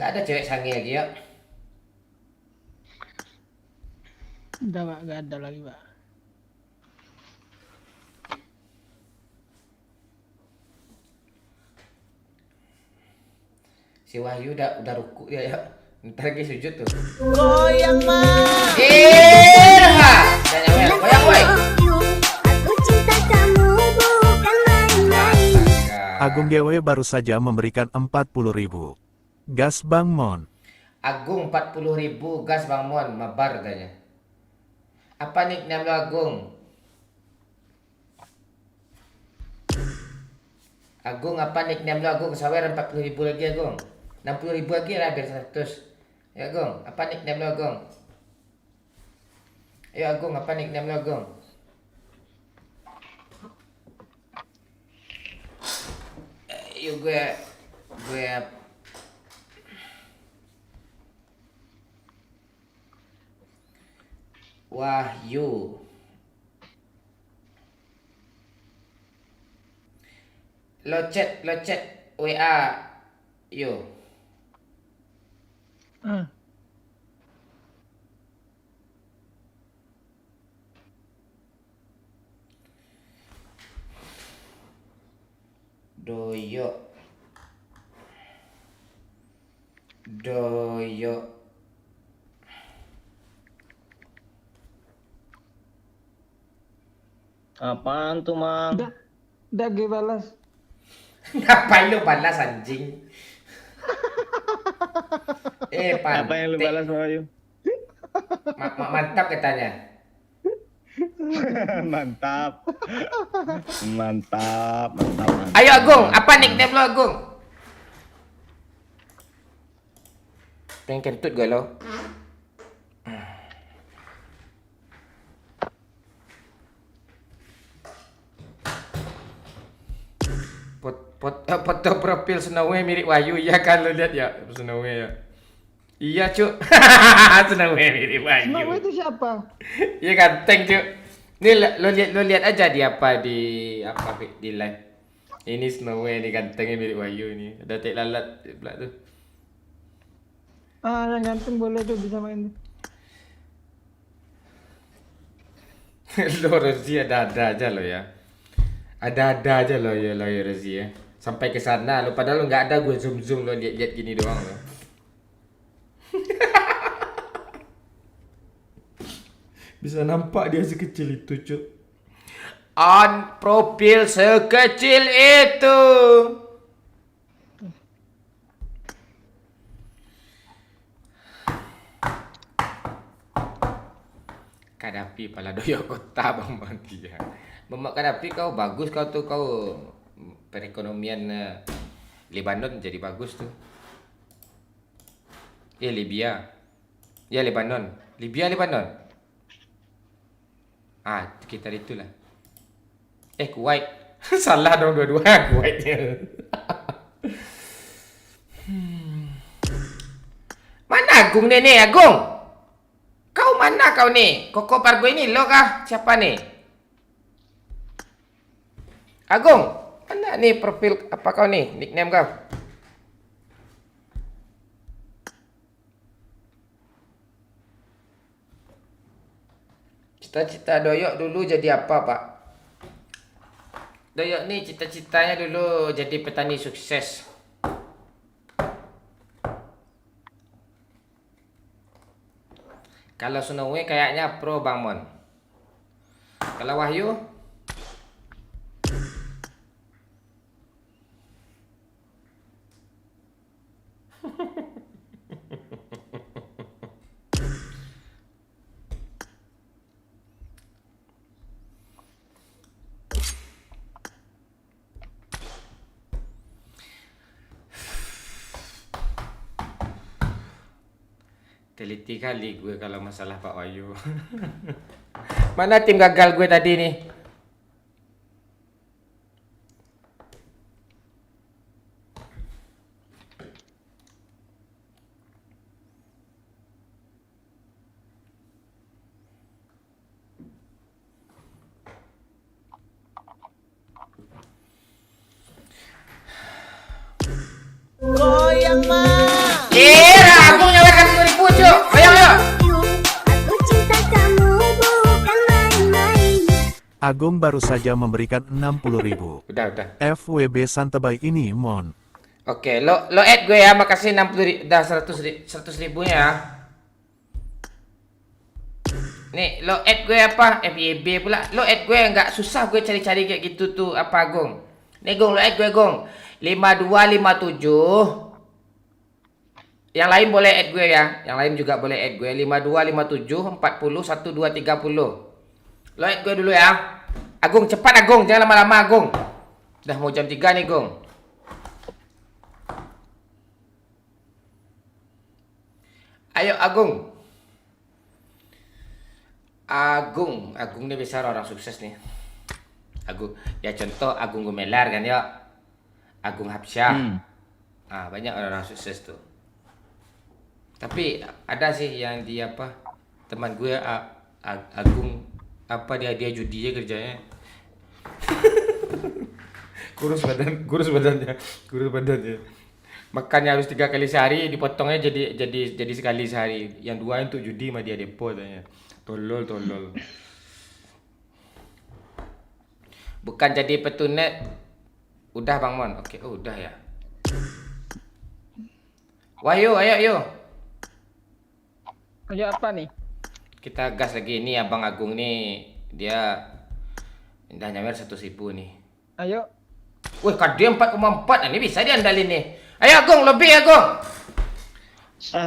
Gak ada cewek sange lagi ya? Udah Pak, gak ada lagi Pak. Si Wahyu udah ruku dia ya. Ntar lagi sujud tuh. Goyang mah. Goyang woi. Aku cinta kamu bukan main-main. Agung GW baru saja memberikan 40.000. Gas Bang Mon. Agung 40.000 gas Bang Mon, mabar katanya. Apa nickname lo Agung? Agung apa nickname lo Agung? Sawer 40.000 lagi Agung. 60.000 lagi lah biar 100. Ya Agung, apa nickname lo Agung? Ayo Agung, apa nickname lo Agung? Yuk gue Wahyu. Lo chat WA yo. Doyo. Apaan tuh, Mang? Udah gue balas. Ngapain lu balas anjing? Apa yang lu balas Wahyu? Mantap katanya. Mantap. Mantap, mantap, mantap. Ayo Agung, apa nickname lo Agung? Pengen kentut gue lo. Foto profil Snowy mirip Wahyu, iya kan lo lihat ya Snowy ya. Iya cuk, Snowy mirip Wahyu. Snowy itu siapa? Iya ganteng cuk. Ini lo lihat aja di apa di live. Ini Snowy ini gantengnya mirip Wahyu ini. Ada tek lalat belak tuh. Ah, yang ganteng boleh tuh bisa main. Lo Rozi ada aja lo ya. Ada aja lo ya Rozi ya. Sampai ke sana lo padahal lo nggak ada, gue zoom lo lihat gini doang lo. Bisa nampak dia sekecil itu cuk. On profil sekecil itu. Kadapi pala doyok kota bang dia. Memak Kadapi kau bagus kau tuh kau perekonomian Lebanon jadi bagus tuh. Libya. Ya Lebanon. Lebanon. Ah, sekitar itulah. Kuwait. Salah dong dua-dua Kuwaitnya. Mana Agung nih Agung? Kau mana kau nih? Koko Pargo ini lo kah? Siapa nih? Agung, mana nih profil apa kau nih? Nickname kau? Cita-cita Doyok dulu jadi apa, Pak? Doyok nih cita-citanya dulu jadi petani sukses. Kalau Snowy kayaknya pro Bang Mon. Kalau Wahyu? Teliti kali gue kalau masalah Pak Wahyu. Mana tim gagal gue tadi nih? Goyang mah. Kira aku nyalakan 2000 cuk. Ayo. Aku cinta kamu bukan main-main. Agung baru saja memberikan 60.000. Udah. FWB Santebay ini Mon. Oke, lo add gue ya, makasih 60 dah 100 ribunya ya. Nih, lo add gue apa? FYB pula. Lo add gue nggak susah gue cari-cari kayak gitu tuh apa Gong? Nih Gong, lo add gue Gong. 5257. Yang lain boleh add gue ya. Yang lain juga boleh add gue. 5257 40 12 30. Lo add gue dulu ya. Agung cepat Agung, jangan lama-lama Agung. Udah mau jam 3 nih Gong. Ayo Agung. Agung nih besar orang sukses nih. Agung, ya contoh Agung Gumelar kan ya. Agung Habsyah. Banyak orang sukses tuh. Tapi ada sih yang di apa? Teman gue Agung apa dia judi ya kerjanya. kurus badannya. Makannya harus 3 kali sehari, dipotongnya jadi sekali sehari. Yang 2 untuk judi sama dia depo katanya. Tolol. Bukan jadi petunet. Udah Bang Mon. Oke, udah ya. Wahyu, ayo. Ayo apa nih? Kita gas lagi nih Abang Agung nih. Dia udah nyamper 100.000 nih. Ayo. Wih, KD 4,4. Ini bisa diandalin nih. Ayo Agung, lebih Agung.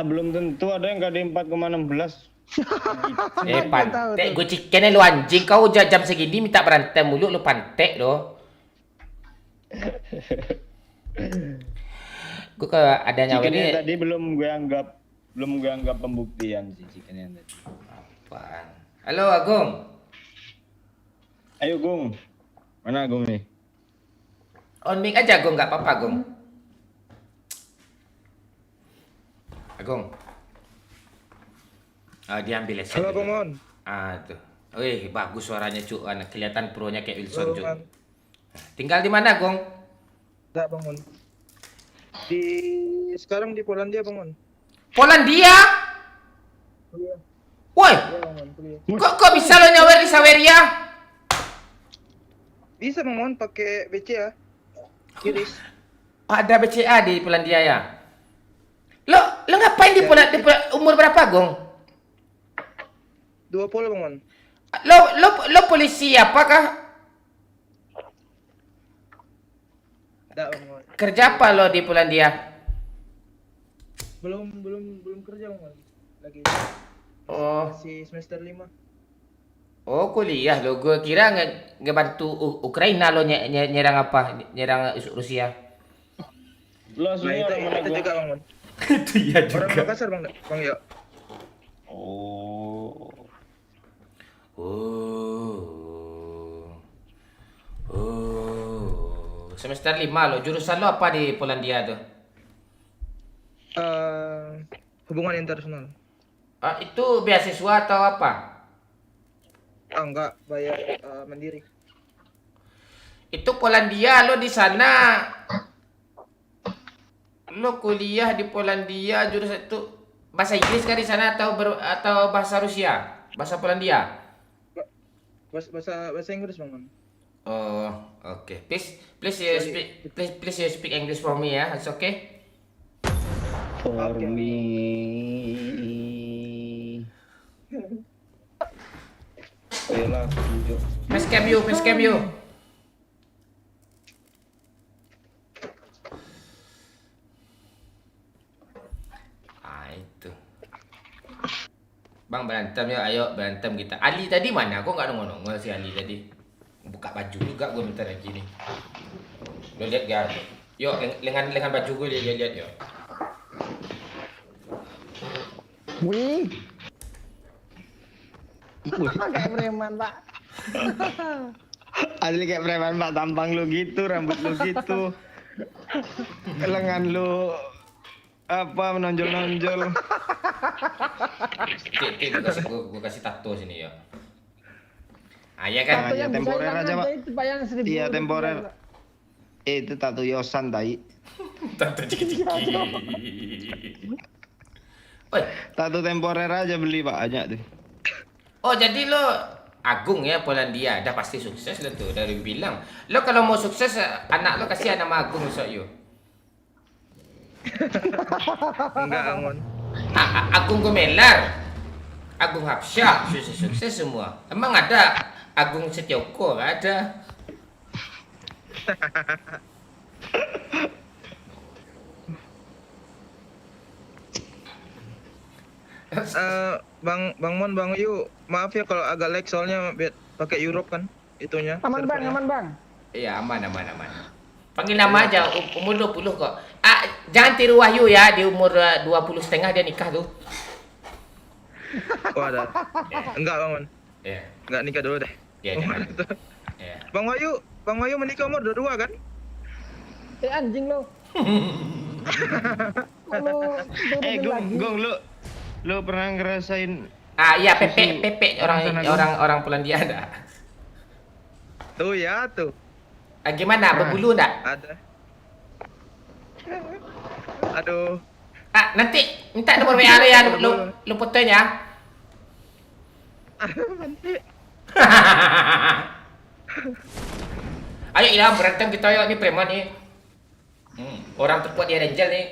Belum tentu ada yang KD 4,16. Pantek gue chicken lu anjing, kau jam segini minta berantem mulu lu pantek lo. Gue kalau ada nyawa ini Tadi belum gue anggap pembuktian sih chicken yang tadi. Apaan? Halo Agung. Ayo Gung. Mana Agung nih? On mic aja Agung, nggak apa-apa Agung. Agung. Dia ambil headset. Halo Bang Mon. Tuh. Wih, bagus suaranya Cuk. Kelihatan pro-nya kayak Wilson Cuk. Tinggal di mana Agung? Enggak Bang Mon. Sekarang di Polandia Bang Mon. Polandia? Kuliah. Woi. Iya Bang Mon, kuliah. Kok bisa lo nyawer di Saweria? Bisa Bang Mon pakai BCA. Kiris. Ada BCA di Polandia ya? Lo ngapain di Polandia? Umur berapa, Gong? 20 Bang Mon. Lo polisi apakah? Enggak Bang Mon. Kerja apa lo di Polandia? Belum kerja Bang Mon. Lagi. Oh. Masih semester 5. Oh, kuliah lo. Gue kira ngebantu Ukraina lo nyerang apa? Nyerang Rusia. Lo aslinya orang mana itu Gung? juga Bang Mon. Itu ya juga. Orang Makassar Bang ya. Oh. Semester 5 lo. Jurusan lo apa di Polandia tuh? Hubungan internasional. Itu beasiswa atau apa? Enggak, bayar mandiri. Itu Polandia lo di sana. Lo kuliah di Polandia jurusan itu bahasa Inggris kan di sana atau bahasa Rusia? Bahasa Polandia? Bahasa Inggris Bang Mon. Oh, okay. Please you speak English for me ya. It's okay? For me. Ayolah, tunjuk. Facecam you. Itu. Bang berantem ya, ayo berantem kita. Ali tadi mana? Kok nggak nongol-nongol si Ali tadi? Buka baju juga gue bentar lagi nih. Lo lihat gak? Yuk, lengan baju gue lihat yuk. Wih. Kayak preman, Pak. Asli kayak preman Pak, tampang lu gitu, rambut lu gitu. Lengan lu apa menonjol-nonjol. Gue kasih tato sini ya. Iya kan? Tato yang temporer aja, Pak. itu Pak yang 1.000. Iya, temporer. Itu tato Yosan tai. Tato ciki-ciki. Oi, tato temporer aja beli Pak, banyak tuh. Oh, jadi lo Agung ya Polandia, dah pasti sukses lo tuh dari bilang. Lo kalau mau sukses anak lo kasih nama Agung besok yuk. Enggak Bang Mon. Agung Gumelar, Agung Hapsyah, sukses semua. Emang ada Agung Setioko? Nggak ada. Bang Mon, Bang Yu, maaf ya kalau agak lag soalnya pakai Europe kan itunya. Aman Bang, servernya. aman Bang. Iya, aman. Panggil nama aja, umur 20 kok. Jangan tiru Wahyu ya, di umur 20,5 dia nikah tuh. Oh ada. Enggak Bang Mon. Iya. Enggak nikah dulu deh. Iya, jangan. Iya. Bang Wahyu menikah umur 22 kan? Anjing lo. Gong lu pernah ngerasain Iya, Pepe orang Polandia ada. Tuh ya tuh. Gimana, berbulu enggak? Ada. Aduh. Nanti minta nomor WA lo ya, lu fotonya. Nanti. Ayo Ilham, berantem kita yuk, ini preman nih. Orang terkuat di Angel nih.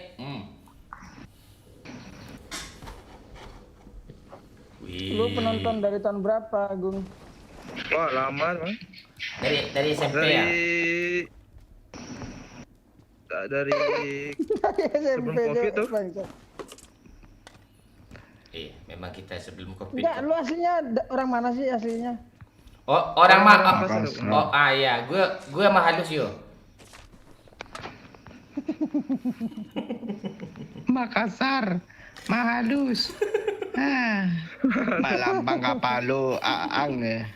Lu penonton dari tahun berapa, Agung? Wah, lama Bang. Dari SMP ya? Dari sebelum Covid tuh. memang kita sebelum Covid. Enggak, lu aslinya orang mana sih aslinya? Oh, orang oh, ya, gue mah halus yo. Makassar, Mahalus. Malambang kapalo, aang eh.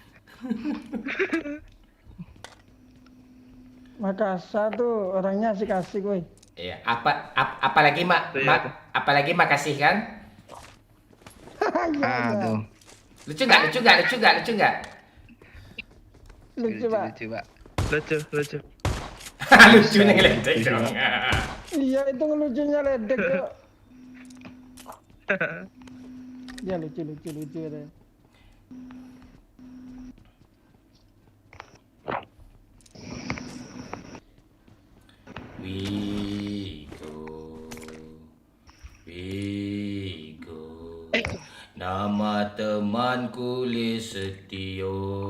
Makassar tuh orangnya asik-asik, woi. Iya, apalagi makasih kan? Aduh. Lucu nggak? Lucu, Pak. Lucu. Lucunya ngeledek dong. Iya, itu ngelucunya ledek kok. Ya lucu deh. Wigo, nama temanku Lestio.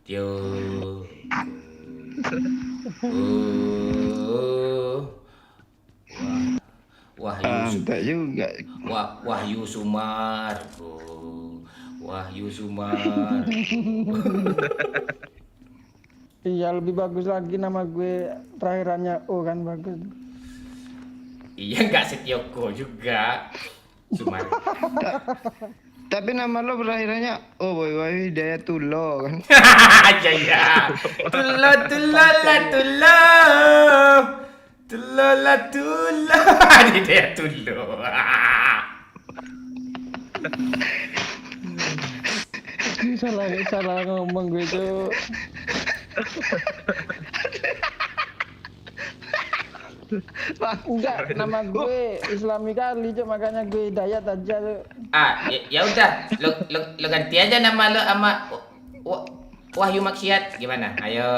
Tio. Wahyu Sumargo. Iya, lebih bagus lagi nama gue terakhirannya O kan, bagus. Iya, nggak Setioko juga. Sumargo. Tapi nama lo berakhirannya Boy Hidayatullah kan? Ya. Tulola. Hidayatullah. salah ngomong gue tuh. Enggak, nama gue Islami kali, Cuk, makanya gue Hidayat aja tuh. Ya udah, lo ganti aja nama lo sama Wahyu Maksiat gimana? Ayo.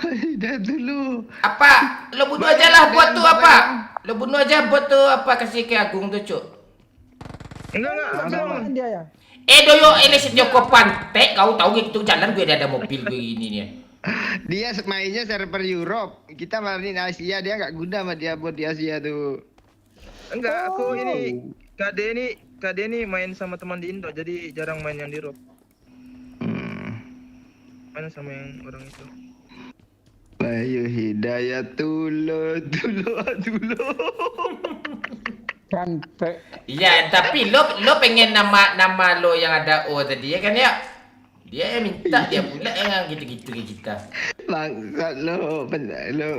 Hidayat dulu. Apa? Lo bunuh aja lah buat tuh apa? Lo bunuh aja buat tuh apa, kasih ke Agung tuh, Cuk. Enggak. Dia ya. Doyo ini Joko Pantek, kau tahu gitu jalan gue ada mobil gue ini nih. Dia mainnya server Europe, kita mainin Asia, dia nggak guna sama dia buat di Asia tuh. Enggak, aku ini KD ini main sama teman di Indo, jadi jarang main yang di Europe. Main sama yang orang itu. Ayo Hidayatullah. Cantik. Iya, tapi lo pengen nama lo yang ada O tadi ya kan ya? Dia yang minta, dia pula yang gitu-gitu ke kita. Bangsat lo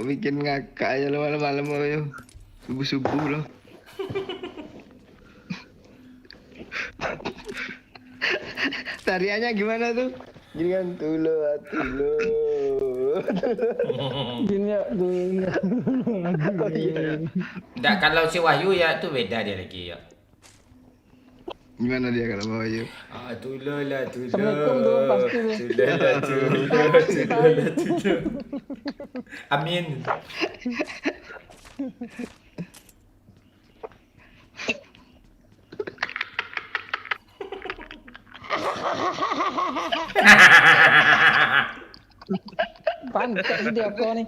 bikin ngakak aja lo malam-malam lo. Subuh-subuh lo. Tariannya gimana tuh? Gini kan tulo. Gini ya, Oh iya. Enggak, kalau si Wahyu ya tuh beda dia lagi ya. Gimana dia kalau Wahyu? Tulo. Assalamualaikum tuh pasti Tulo. Amin. Pantek sih dia kok nih.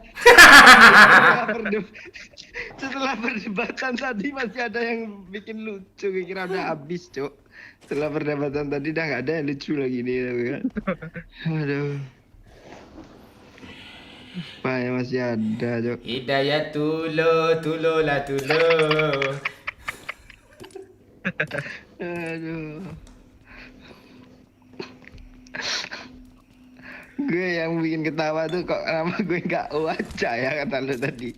Setelah perdebatan tadi masih ada yang bikin lucu, kira udah habis, Cok. Setelah perdebatan tadi udah nggak ada yang lucu lagi nih, kan? Aduh. Pak masih ada, Cok. Hidayat tulo. Aduh. Gue yang bikin ketawa tuh kok nama gue nggak wajah ya kata lu tadi.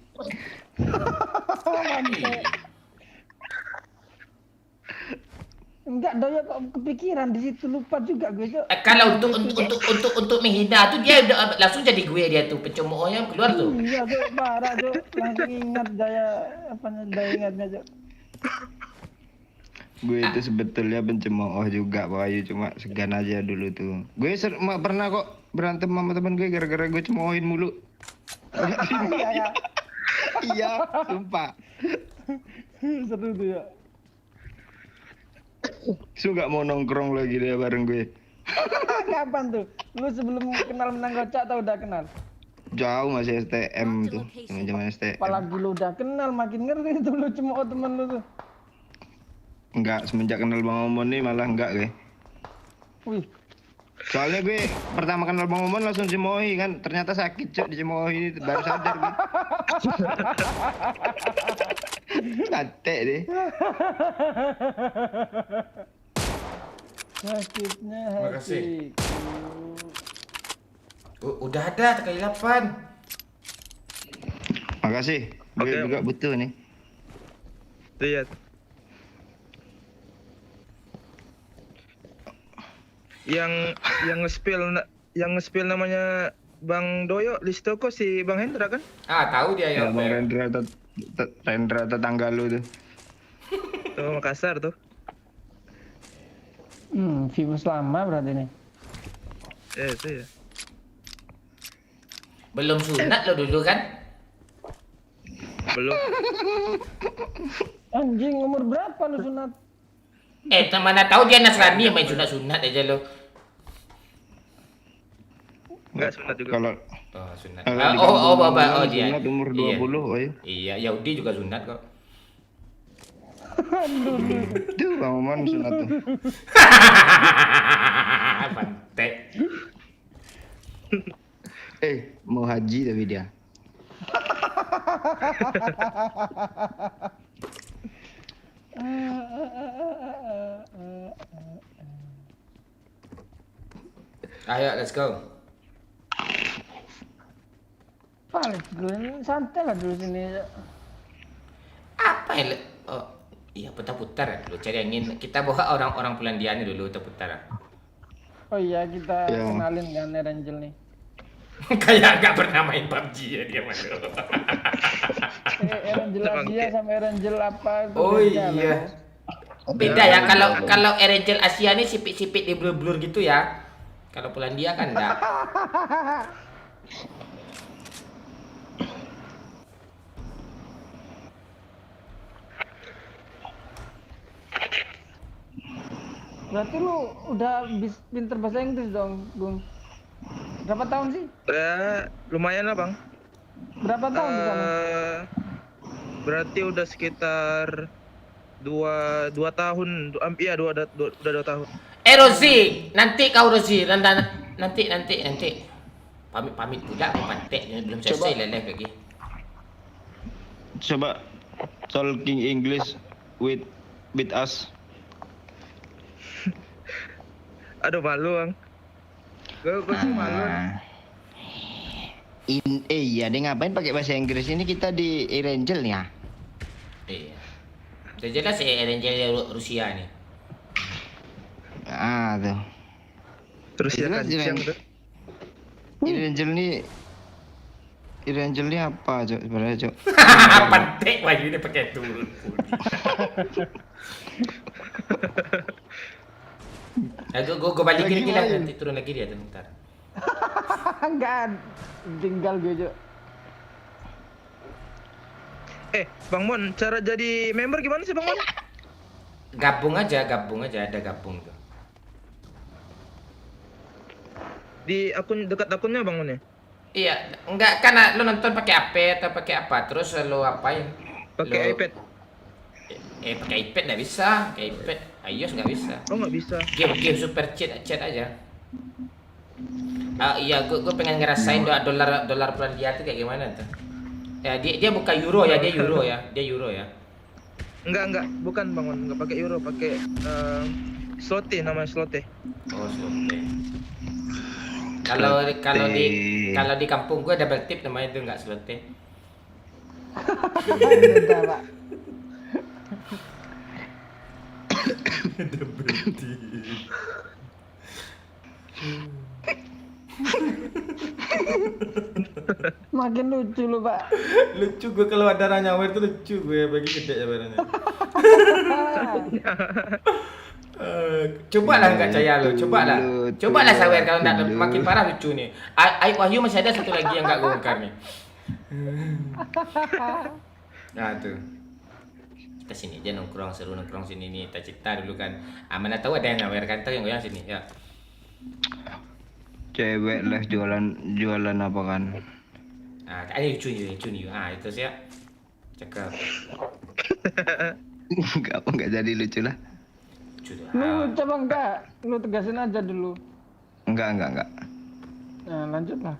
Enggak, Doyo kok kepikiran di situ, lupa juga gue, Cok. Kalau untuk menghina tuh dia udah langsung jadi gue, dia tuh pencemoohnya keluar tuh. Iya, Cok, parah, Cok. Langsung ingat daya ingatnya, Cok. Gue itu sebetulnya pencemooh juga, Pak Ayu, cuma segan aja dulu tuh. Gue pernah kok berantem sama temen gue gara-gara gue cemoohin mulu. Iya, sumpah. Seru tuh ya. Su gak mau nongkrong lagi dia bareng gue. Kapan tuh? Lu sebelum kenal Menang Kocak atau udah kenal? Jauh masih STM tuh, zaman STM. Apalagi lu udah kenal makin ngeri tuh lu cuma temen lu tuh. Enggak, semenjak kenal Bang Omon nih malah enggak gue. Wih, Soalnya gue pertama kenal Bang Omon langsung cemoohi kan, ternyata sakit cok dicemoohi baru sadar gue. Sate deh. sakitnya Makasih. hatiku. Udah ada kali 8. Makasih. Gue Oke, juga Om. butuh nih. Lihat. Yang nge-spill namanya Bang Doyo Listoko si Bang Hendra kan? Tahu dia Ya ya. Bang Rendra tetangga lu tuh. Tuh Makassar tuh. Viewers lama berarti nih. Itu ya. Belum sunat lo dulu kan? Belum. Anjing umur berapa lu sunat? Mana tahu dia Nasrani main sunat-sunat aja lo. Enggak sunat juga. Kalau Oh, sunat. Kalau di Bapak. kampung Dia. sunat umur 20, ayo. Iya, Yahudi juga sunat kok. Tuh Bang Omon sunat tuh. Pantek. Mau haji tapi dia. Ayo, let's go. Paling dulu santai lah dulu sini. Apa ya? Oh, iya putar-putar ya. Lu cari angin. Kita bawa orang-orang Polandia nih dulu putar-putar. Oh iya kita Ya. kenalin kan Erangel nih. Kayak nggak pernah main PUBG ya dia mas. Erangel Asia sama Erangel apa itu Oh beda loh. iya. Beda ya kalau Erangel Asia nih sipit-sipit di blur-blur gitu ya. Kalau Polandia kan enggak. Berarti lu udah pinter bahasa Inggris dong, Gung. Berapa tahun sih? Ya, lumayan lah, Bang. Berapa tahun di sana? Berarti udah sekitar dua tahun. Iya, udah 2 tahun. Rozi, nanti kau Rozi, nanti. Pamit budak pantek belum selesai live lagi. Coba talking English with us. Aduh, malu, Bang. Gue sih malu. Iya, dia ngapain pakai bahasa Inggris ini kita di Erangel nih ya? Iya. Sudah jelas Erangel Rusia nih. Tuh. Terus ya Jelas, kan jelas. Erangel ini apa, Cok? Sebenarnya, Cok. Pantek baju ini pakai turun. Gue balikin lagi lah nanti turun lagi dia bentar. Enggak, tinggal gue aja. Bang Mon, cara jadi member gimana sih, Bang Mon? Gabung aja, ada gabung tuh. Di dekat akunnya, Bang Mon ya? Iya, enggak karena lu nonton pakai HP atau pakai apa? Terus lu apain? Pakai iPad. Pakai iPad nggak bisa, pakai iPad iOS nggak bisa. Oh, nggak bisa. Game super chat aja. Iya, gue pengen ngerasain dolar Polandia tuh kayak gimana tuh. Ya dia bukan euro ya, dia euro ya. Enggak, bukan Bang Mon, enggak pakai euro, pakai zloty, namanya zloty. Oh, zloty. Kalau di kampung gue double tip namanya itu nggak zloty. Beda, Pak. Makin lucu lu, Pak. Lucu gue kalau ada ranyawer itu lucu gue bagi gede ya barangnya. Cobalah nggak percaya lo, cobalah sawer kalau nggak makin parah lucu nih. Aib Wahyu masih ada satu lagi yang nggak gue bongkar nih. Nah tuh. Kita sini aja nongkrong sini nih, kita cerita dulu kan. Mana tahu ada yang ngawer kan, yang goyang sini ya. Cewek lah jualan apa kan? Ini lucu nih. Itu sih ya. Cakep. Enggak jadi lucu lah. Lucu tuh. Lu coba enggak, lu tegasin aja dulu. Enggak. Nah, lanjutlah.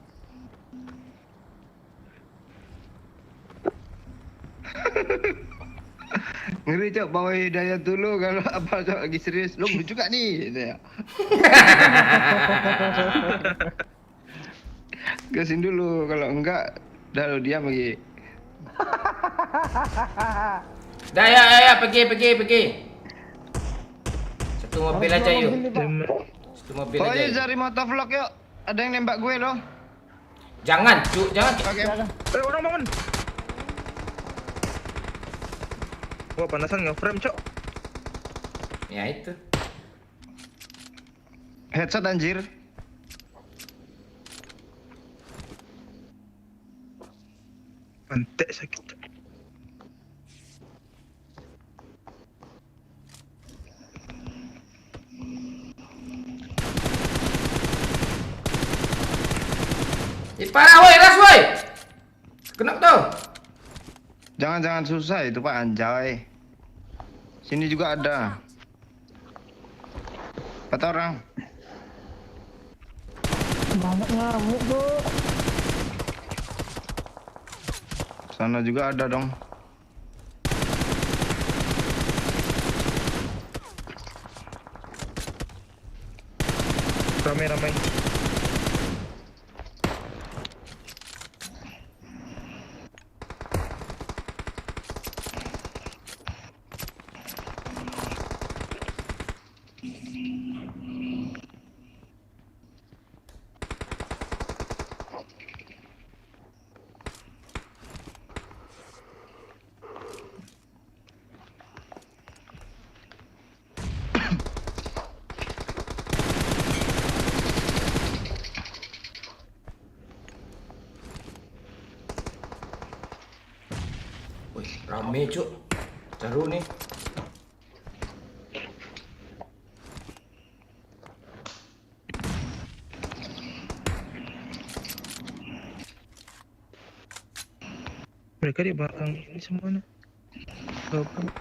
Ngeri cok, bawa Hidayat dulu kalau apa cok lagi serius. Lu lucu gak nih? Gitu ya. Gasin dulu, kalau enggak dah lu diam lagi. Dah ya, pergi. Satu mobil aja yuk. Satu mobil Oh aja. iya, cari motovlog yuk. Ada yang nembak gue loh. Jangan, jangan. Oke. Orang bangun. Wah, panasan nge-frame, Cok. Ya itu. Headshot anjir. Pantek sakit. Cok. Parah woi, ras woi. Kenapa tuh? Jangan susah itu Pak anjay. Sini juga ada. 4 orang. Banyak nyamuk tuh. Sana juga ada dong. Ramai. Wih, rame cuk. Seru nih. Mereka di belakang ini semuanya. Belakang.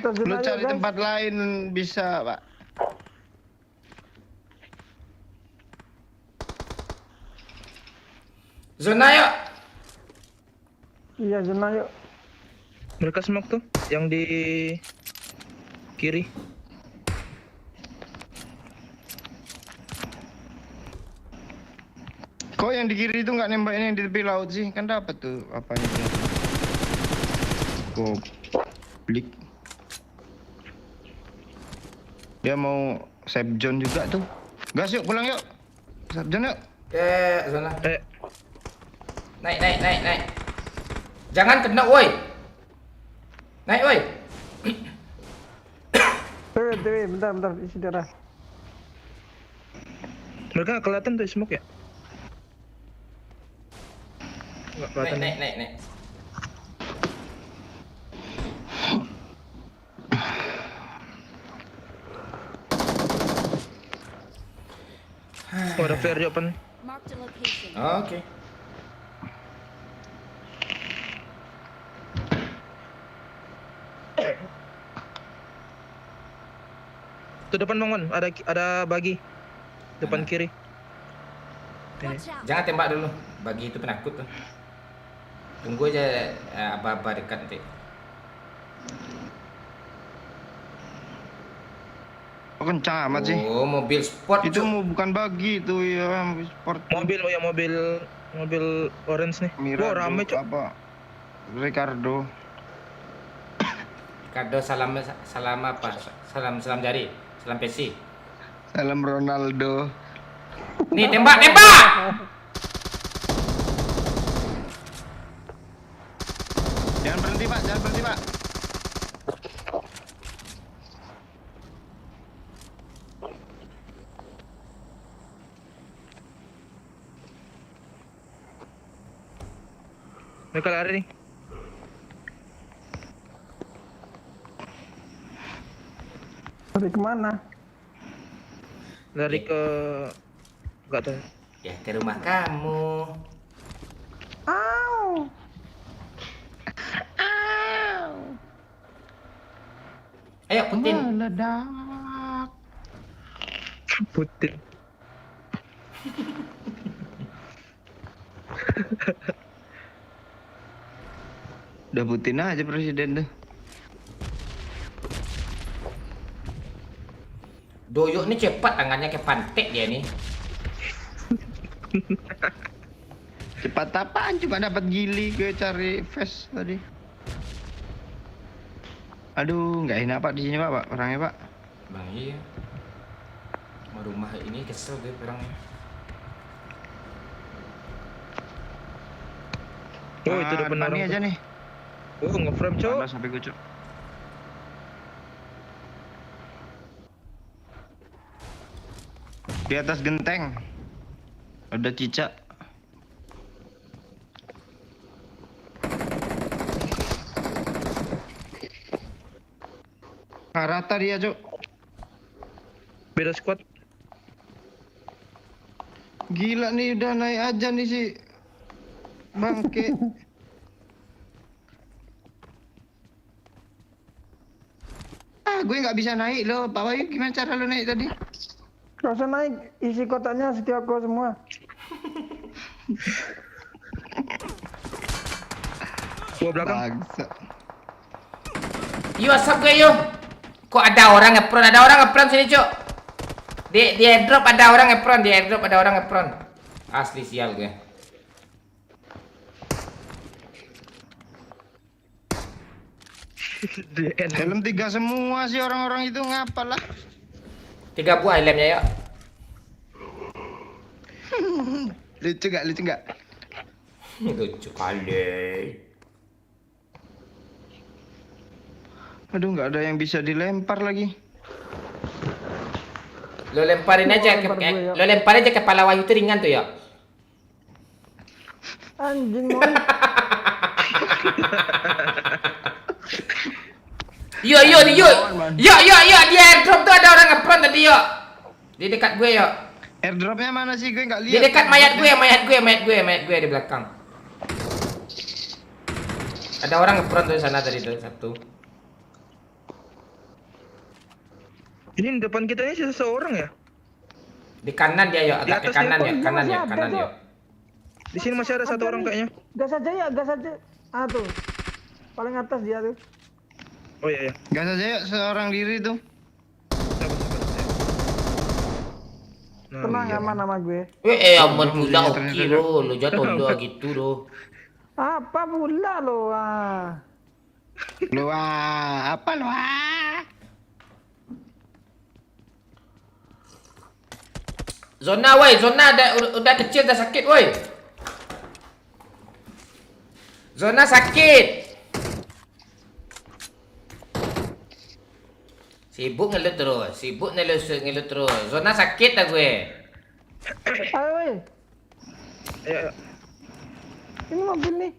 Lu cari tempat lain bisa, Pak. Zona yuk. Iya, zona yuk. Mereka smoke tuh yang di kiri. Kok yang di kiri itu nggak nembak ini yang di tepi laut sih? Kan dapat tuh apanya tuh. Goblok. Dia mau save zone juga tuh. Gas yuk, pulang yuk. Save zone yuk. Zona. Naik. Jangan kena woi. Naik woi. Dewi, bentar, isi darah. Mereka nggak kelihatan tuh smoke ya? Nggak kelihatan. Naik. Oh, ada flare di open. Oke. Tuh depan bangun, ada bagi. Depan kiri. Ini. Jangan tembak dulu. Bagi itu penakut tuh. Tunggu aja apa-apa dekat nanti. Kencang amat sih. Oh, mobil sport. Itu bukan bagi itu ya, mobil sport. Mobil orange nih. Mirado, Wah, rame cok. Apa? Ricardo. Salam apa? Salam jari. Salam PC. Salam Ronaldo. Nih tembak. Jangan berhenti Pak. Mereka lari nih. Lari kemana? Lari ke enggak tahu. Ya ke rumah kamu. Au. Ayo Putin. Meledak. Putin. Udah Putin aja presiden tuh. Doyok nih cepat tangannya kayak pantek dia nih. Cepat apaan? Cuma dapat gili gue cari face tadi. Aduh, nggak enak Pak di sini Pak, orangnya Pak. Bang iya. Rumah ini kesel gue orangnya. Oh, itu udah benar ini aja nih. Oh, nge-frame, Cok. Panas sampai gue, Cok. Di atas genteng. Ada cicak. Rata dia, Cok. Beda squad. Gila nih udah naik aja nih si bangke. Gue nggak bisa naik loh. Pak Wahyu gimana cara lo naik tadi? Gak usah naik, isi kotaknya Setioko semua. Gua belakang. Bangsa. Yo, asap gue yo. Kok ada orang ngepron? Ada orang ngepron sini, Cok. Di airdrop ada orang ngepron, di airdrop ada orang ngepron. Asli sial gue. Helm 3 semua sih orang-orang itu ngapalah. 3 buah helmnya yuk. Lucu gak? Lucu gak? Lucu kali. Aduh nggak ada yang bisa dilempar lagi. Lo lemparin aja ke lo lemparin aja kepala Wahyu itu ringan tuh ya. Anjing mon. Yo di airdrop tuh ada orang ngepron tadi yo. Di dekat gue yo. Airdropnya mana sih? Gue nggak lihat. Di dekat mayat gue di belakang. Ada orang ngepron tuh di sana tadi tuh satu. Ini depan kita ini sisa seorang ya? Di kanan dia yo, agak ke kanan ya, kanan ya. Di sini masih ada satu orang kayaknya. Gas aja ya, gas aja. Ah tuh. Paling atas dia tuh. Oh iya. Gas aja ya seorang diri tuh. Tenang aman sama gue. Aman pula oke lo jatuh lo gitu lo. Apa pula lo ah. Lo apa lo Zona udah kecil dah sakit woi. Zona sakit. Sibuk ngelut terus. Zona sakit dah gue. Ayo woi. Ayo. Ini mobil nih.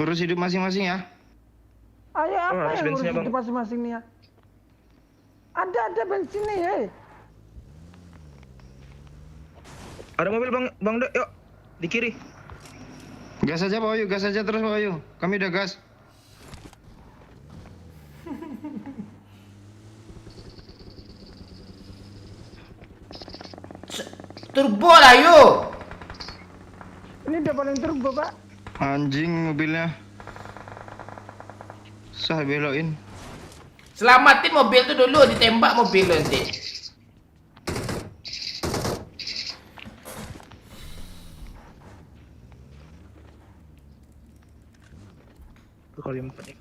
Urus hidup masing-masing ya. Ayo apa yang bensinnya, urus Bang? hidup masing-masing nih ya? Ada bensin nih, hei. Ada mobil Bang Dek, yuk. Di kiri. Gas aja Pak Wahyu, gas aja terus Pak Wahyu. Kami udah gas. Turbo lah yuk. Ini udah paling turbo, Pak. Anjing mobilnya. Sah belokin. Selamatin mobil tuh dulu, ditembak mobil lu nanti. Itu kali 4 nih.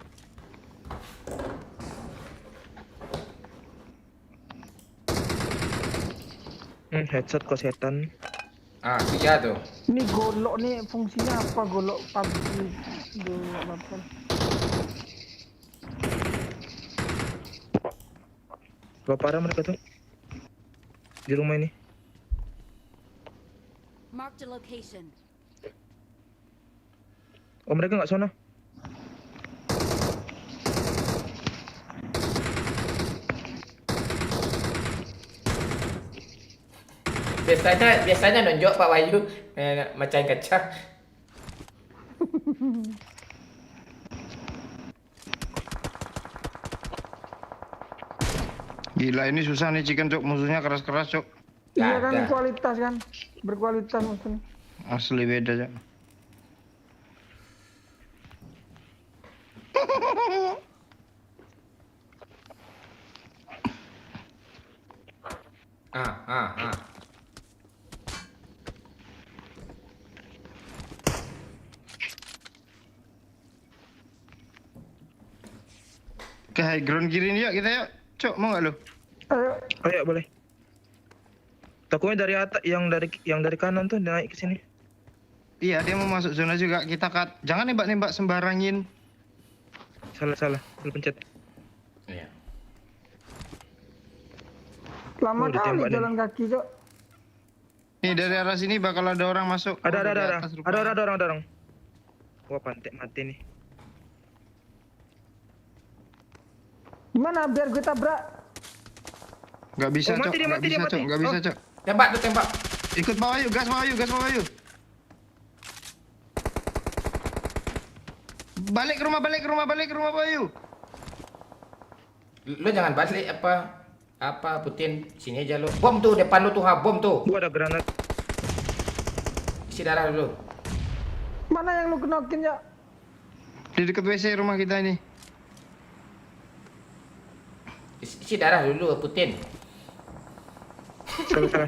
Headset kok setan. Ah, iya tuh. Ini golok nih fungsinya apa golok PUBG? Golok apa? Gak parah mereka tuh. Di rumah ini. Marked a location. Oh mereka nggak sono. Biasanya nonjok Pak Wahyu macam kaca. Gila ini susah nih chicken cok, musuhnya keras-keras cok. Iya kan ada. kualitas kan, berkualitas maksudnya. Asli beda cok. Ah. Ke high ground kiri nih yuk kita yuk. Cok mau nggak lo? Ayo, Oh ya boleh. Takutnya dari atas yang dari kanan tuh naik ke sini. Iya dia mau masuk zona juga. Kita cut. Jangan nembak-nembak sembarangin. Salah pencet. Iya. lama Oh, kali ditembak nih. jalan kaki Cok. Nih dari arah sini bakal ada orang masuk. Ada Oh, dari atas rupanya. ada orang. Wah pantek mati nih. Gimana biar gue tabrak? Nggak bisa Oh, cok, mati dia, nggak mati dia, bisa cok, mati. nggak bisa Oh. cok. Tembak. Ikut bawah yuk, gas bawah yuk. Balik ke rumah bawah yuk. Lo jangan balik apa Putin, sini aja lo. Bom tuh depan lo tuh, bom tuh. Gua ada granat. Isi darah dulu. Mana yang lu kenokin ya? Di dekat WC rumah kita ini. Isi darah dulu Putin. Salah.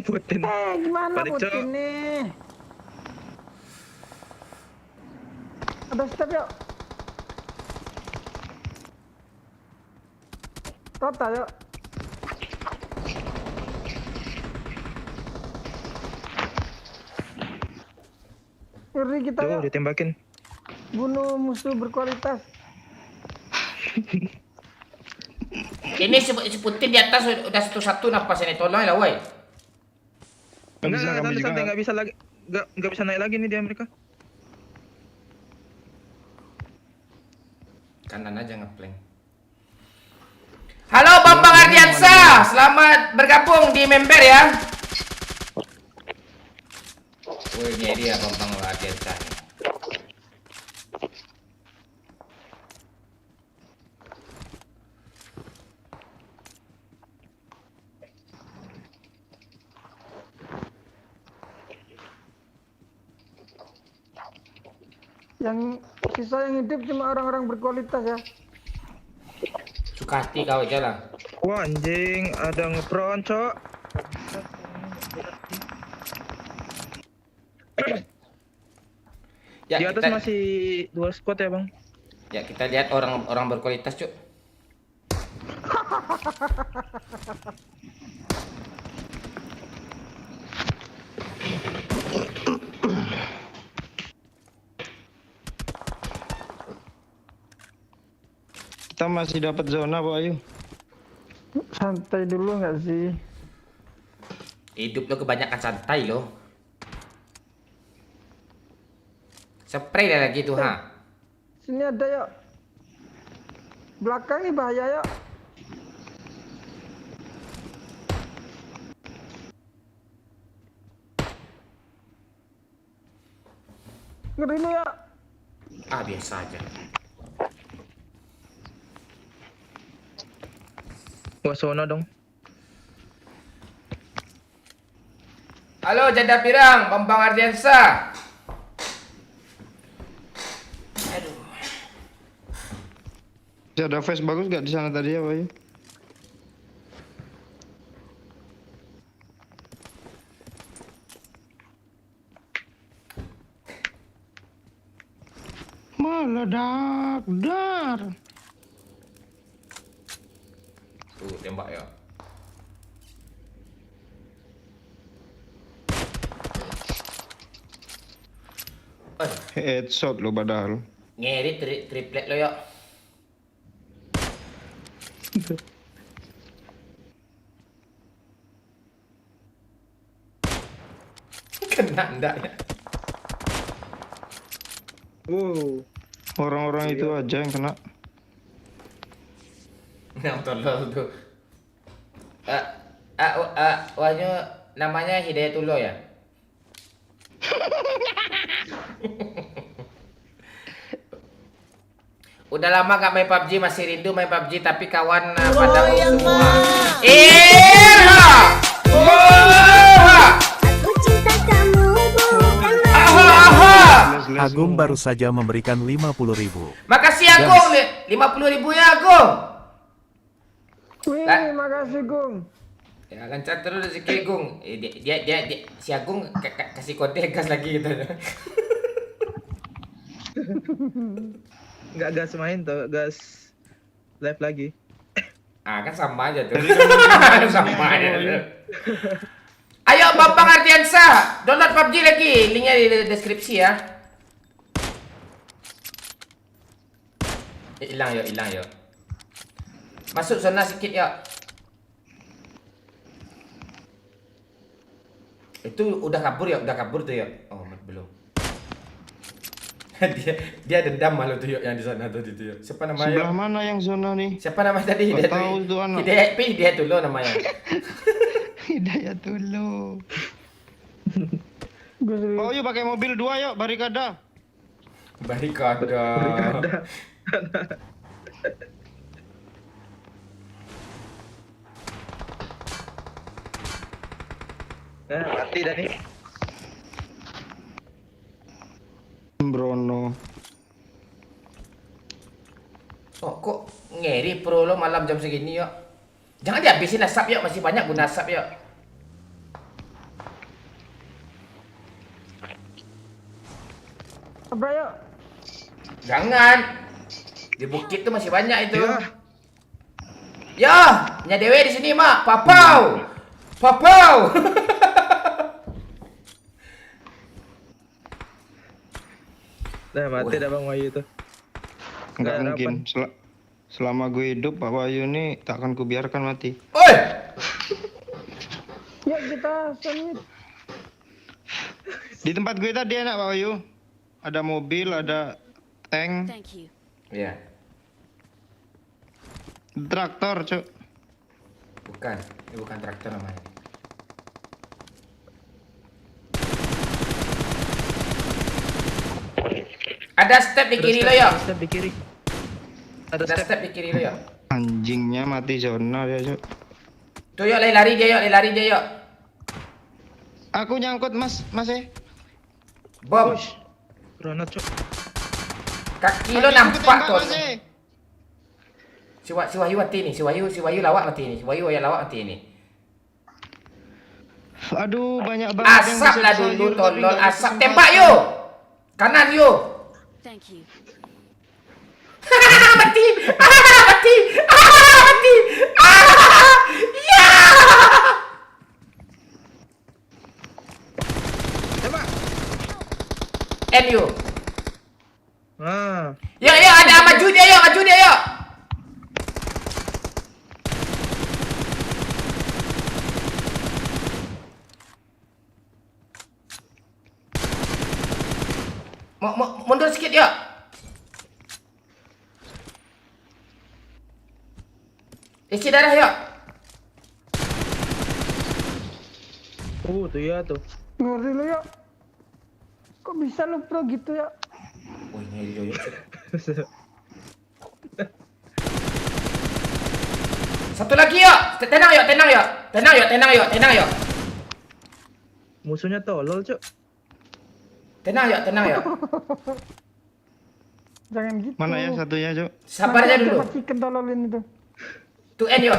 Putin. Gimana Balik, Cok. Putin nih? Ada step yuk. Rata yuk. Ngeri kita Tuh yuk. ditembakin. Bunuh musuh berkualitas. Ini si Putin di atas udah satu-satu napas ini, tolong lah woi. Enggak, kami juga. santai nggak bisa lagi. Nggak bisa naik lagi nih dia mereka. Kanan aja ngeplank. Halo Bambang Ardiansa, selamat bergabung di member ya. Woi, ini dia Bambang Ardiansa. Yang sisa yang hidup cuma orang-orang berkualitas ya. Suka hati kau aja lah. Wah anjing, ada ngepron cok. Ya, Di atas kita, masih 2 squad ya bang. ya kita lihat orang berkualitas cuk. Kita masih dapat zona Pak Ayu. Santai dulu nggak sih? Hidup lo kebanyakan santai lo. Spray dah lagi tuh ha. Sini ada yuk. Belakang nih bahaya yuk. Ngeri lu ya. Ah biasa aja. Wah sono dong. Halo Janda Pirang, Bambang Ardiansa. Aduh. Ada face bagus gak di sana tadi ya Pak Ayu? Meledak dar. Tuh tembak ya. Headshot lo padahal. Ngeri triplet lo ya. Kena ndak ya? Orang-orang itu aja yang kena. Yang tolol tuh. Wahyu namanya Hidayatullah ya? Udah lama gak main PUBG, masih rindu main PUBG tapi kawan pada semua. Aku cinta kamu bukan main. Agung baru saja memberikan 50.000. Makasih Agung, 50.000 ya Agung. Wih, makasih Gung. Ya lancar terus rezeki Gung. Dia si Agung kasih kode gas lagi gitu. Nggak gas main tuh, gas live lagi. Kan sama aja tuh. Sama aja tuh. Ayo Bapak Ardiansa, download PUBG lagi. Linknya di deskripsi ya. Hilang yuk. Masuk zona sedikit yuk. Itu udah kabur tuh ya. Oh, belum. dia dendam malu tuh yang di sana tuh itu ya. Siapa namanya? Sebelah mana yang zona nih? Siapa namanya tadi? Nggak tahu tuh anak. Hidayatullah namanya. Hidayatullah. Oh yuk pakai mobil 2 yuk, barikada. Barikada. Mati dah nih. Brono. Oh, kok ngeri pro lo malam jam segini yuk. Jangan dihabisin asap yuk, masih banyak guna asap yuk. Apa yuk? Jangan. Di bukit tuh masih banyak itu. Ya, nya dewe di sini mak. Papau. Dah mati dah Bang Wahyu tuh. Nggak mungkin. Selama gue hidup, Pak Wahyu ini tak akan kubiarkan mati. Oi! Yuk kita summit. Di tempat gue tadi enak Pak Wahyu. Ada mobil, ada tank, Iya. traktor, cuk. Bukan, ini bukan traktor namanya. Ada step di kiri lo yuk. Step di kiri. Ada step di kiri lo yuk. Anjingnya mati zona dia, cuk. Tuh yuk, lari dia yuk. Aku nyangkut mas Bom. Granat cok. Kaki lo nampak tuh. Si Wahyu mati nih, si Wahyu lawak mati nih. Si Wahyu yang lawak mati nih. Aduh, banyak banget yang Asap bisa lah disayur, dulu, tapi tolol nggak ada asap. kesempatan. Tembak yuk. Kanan yuk. Mati. Ya. Tembak. NU. Ah. Yuk, ada maju dia yuk. Mundur sedikit yuk. Isi darah yuk. Tuh ya tuh. Ngeri lu yuk. Kok bisa lu pro gitu ya? Wih, ngeri yuk. Satu lagi yuk. Tenang yuk. Musuhnya tolol cok. Tenang yuk. Jangan gitu. Mana ya satunya, cuk? Sabar aja dulu. Pasti ketololin itu. Tuh N yuk.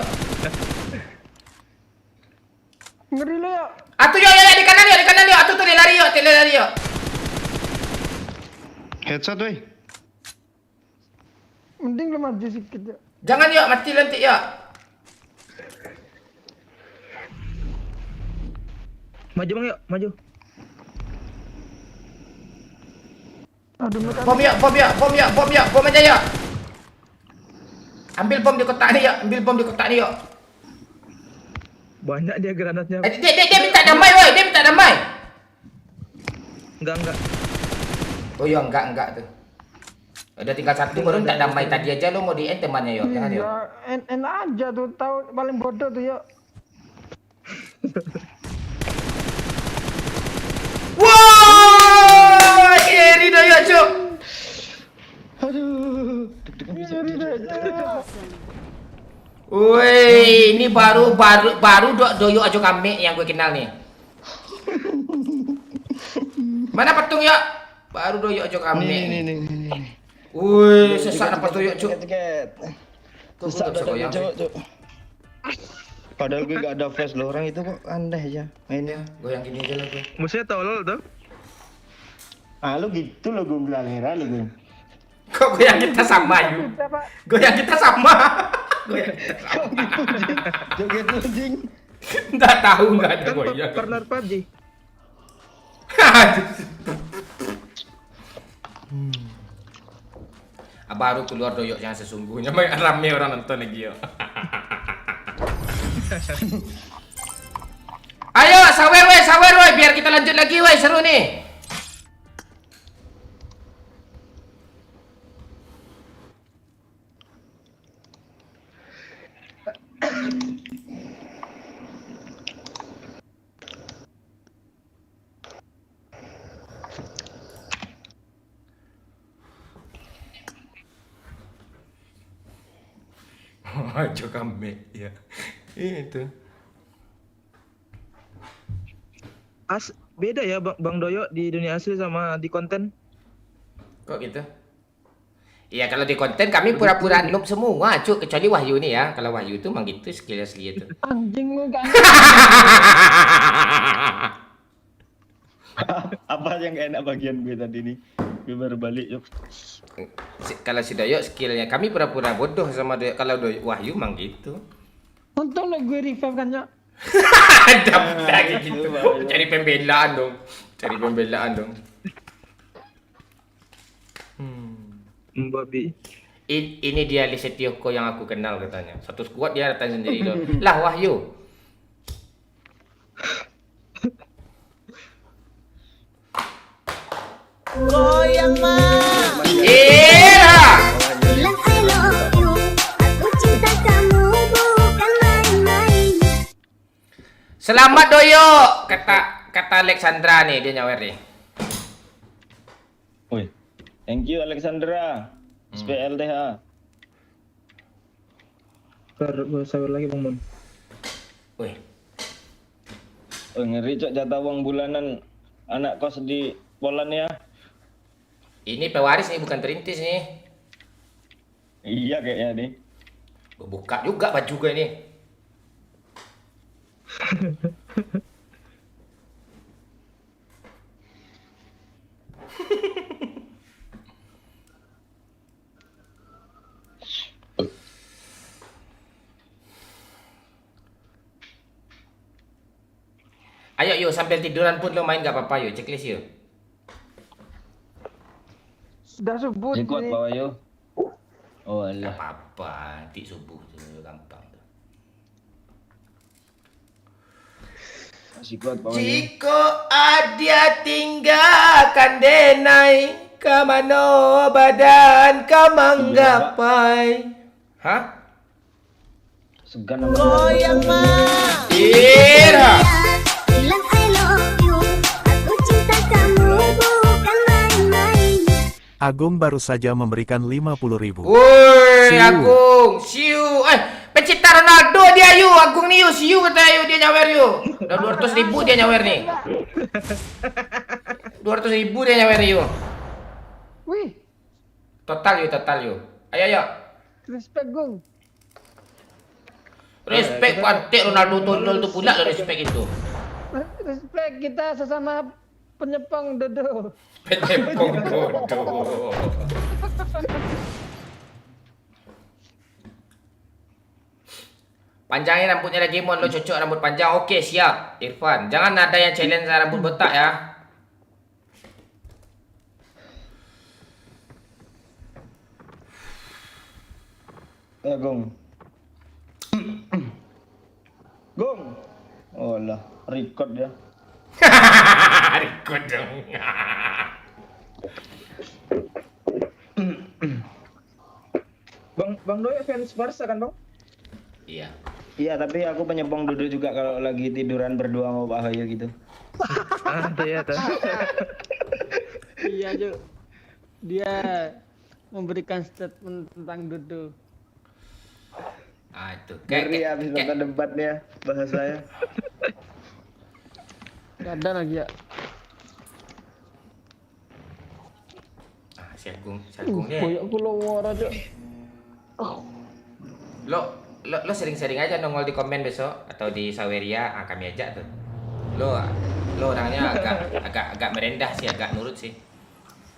Ngeri lu yuk. Atuh yuk, di kanan yuk. Atuh tuh dia lari yuk. Headshot, weh. Mending lu maju sedikit ya. Jangan yuk, mati nanti yuk. Maju Bang yuk, maju. Aduh, Bom aja yuk. Ambil bom di kotak ni yuk. Banyak dia granatnya. Dia minta damai woi, Enggak. Oh ya enggak tuh. Udah tinggal satu baru tak damai tadi aja lo mau di-end temannya yuk. Jangan yuk. Iya, enak aja tuh, tahu paling bodoh tuh yuk. Wow, iri dah yuk cuk. Aduh. Woi, ini baru doyok aja kami yang gue kenal nih. Mana patung ya? Baru doyok aja kami. Nih. Woi, sesak apa doyok cuk? Tuh Sesak bisa goyang. cuk. Padahal gue gak ada flash loh, orang itu kok aneh aja mainnya. Goyang gini aja lah gue. Maksudnya tolol tuh. Ah lu gitu lo gue belalera lu gue. Kok goyang kita sama yuk? Goyang kita sama. Goyang kita Kok gitu jing? Joget lu jing. Nggak tahu nggak ada Kan goyang. partner PUBG. Baru keluar doyok yang sesungguhnya. Rame orang nonton lagi yuk. Ayo sawer woi biar kita lanjut lagi woi, seru nih. Ajo kami ya. Itu. Beda ya Bang Doyo di dunia asli sama di konten. Kok gitu? Iya kalau di konten kami pura-pura noob semua, cuk, kecuali Wahyu nih ya. Kalau Wahyu itu emang gitu skill asli itu. Anjing lu kan. Apa yang enak bagian gue tadi nih? Gue baru balik yuk. Kalau si Doyok skillnya kami pura-pura bodoh sama Doyok. Kalau Doyok Wahyu emang gitu. Untung lo gue revive kan ya. Ada lagi gitu. Cari pembelaan dong. Babi. Ini dia Lisetioko yang aku kenal katanya. Satu squad dia datang sendiri loh. Lah Wahyu. Goyang mah. Iya. Bilang I love you, aku cinta kamu bukan main-main. Selamat Doyok, kata Alexandra nih dia nyawer nih. Woi, thank you Alexandra. SPLTH. Sabar lagi Bang Mon. Woi. Oh, ngeri cok jatah uang bulanan anak kos di Poland ya. Ini pewaris nih bukan perintis nih. Iya kayaknya nih. Gue buka juga baju gue ini. Ayo yuk sambil tiduran pun lo main gak apa-apa yuk, checklist yuk. Sudah subuh Kuat nih. bawa yo. Oh Gak alah. apa-apa, nanti subuh tuh gampang tuh. Masih kuat bawa yo. Jika ada tinggalkan denai, kamano badan kamanggapai. Hah? Segan sama. Goyang mah. Ira. Bilang I love you, aku cinta kamu bukan main-main. Agung baru saja memberikan 50.000. Woi, Siu. Agung, siu. Pencipta Ronaldo dia yuk, Agung nih yuk, siu kata yuk dia nyawer yuk. Udah 200.000 dia nyawer nih. 200.000 dia nyawer yuk. Wih, Total yuk. Ayo. respect Gung. Respect pantek Ronaldo tolol tuh pula lo respect itu. Respect kita sesama penyepang dodo. Penyepong bodoh. Panjangin rambutnya lagi Mon, lo cocok rambut panjang. Oke, siap. Irfan, jangan ada yang challenge rambut botak ya. Ya Gong. Gong. Oh lah, record ya. Riko dong. Bang Doy fans Barca kan, Bang? Iya. Iya, tapi aku penyepong duduk juga kalau lagi tiduran berdua sama Pak Hayo gitu. Iya, tuh. Iya, Jo. Dia memberikan statement tentang Dudu. Ah itu. Ngeri habis nonton debatnya bahasanya. Gak ada lagi ya. Selgung deh. Koyak keluar aja. Lo sering-sering aja nongol di komen besok atau di Saweria, kami ajak tuh. Lo orangnya agak merendah sih, agak nurut sih.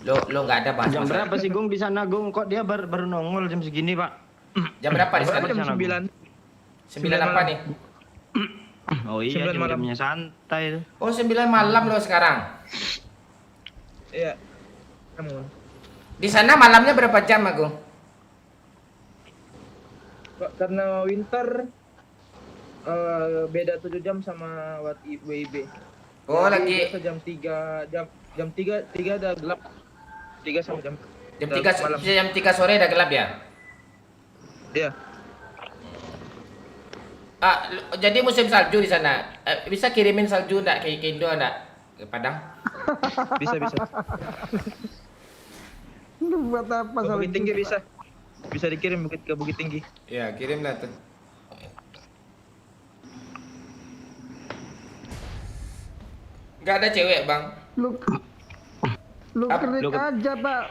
Lo nggak ada bahas. Jam berapa sih Gung di sana Gung? Kok dia baru nongol jam segini Pak? Jam berapa di sana? Jam 9. 9 apa nih? Oh iya, 9 malam. jamnya santai itu. Oh 9 malam lo sekarang. Iya. Kamu. Di sana malamnya berapa jam, Agung? Karena winter beda 7 jam sama WIB. Oh, Jadi lagi biasa jam 3 udah gelap. 3 sama jam 3 malam. jam 3 sore udah gelap ya? Iya. Jadi musim salju di sana. Bisa kirimin salju enggak ke Indo enggak? Ke Padang? Bisa. Buat apa Bukit Tinggi bisa. Bisa dikirim ke Bukit Tinggi. Ya, kirimlah tuh. Enggak ada cewek, Bang. Lu klik aja, Pak.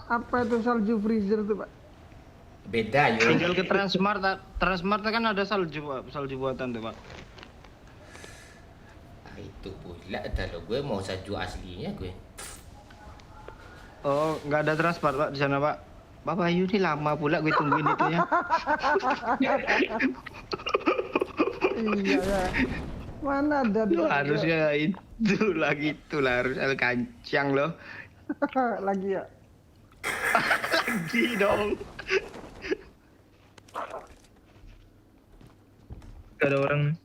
Apa itu salju freezer tuh, Pak? Beda, yo. Tinggal ke Transmart kan ada salju Pak, salju buatan tuh Pak. Itu pula dah lo, gue mau salju aslinya gue. Oh, nggak ada Transmart Pak di sana Pak. Bapak Ayu ini lama pula gue tungguin itu ya. Iya ya. Mana ada Loh, harusnya itu lagi harus ada kancang loh. lagi ya. Lagi dong. Gak ada orang.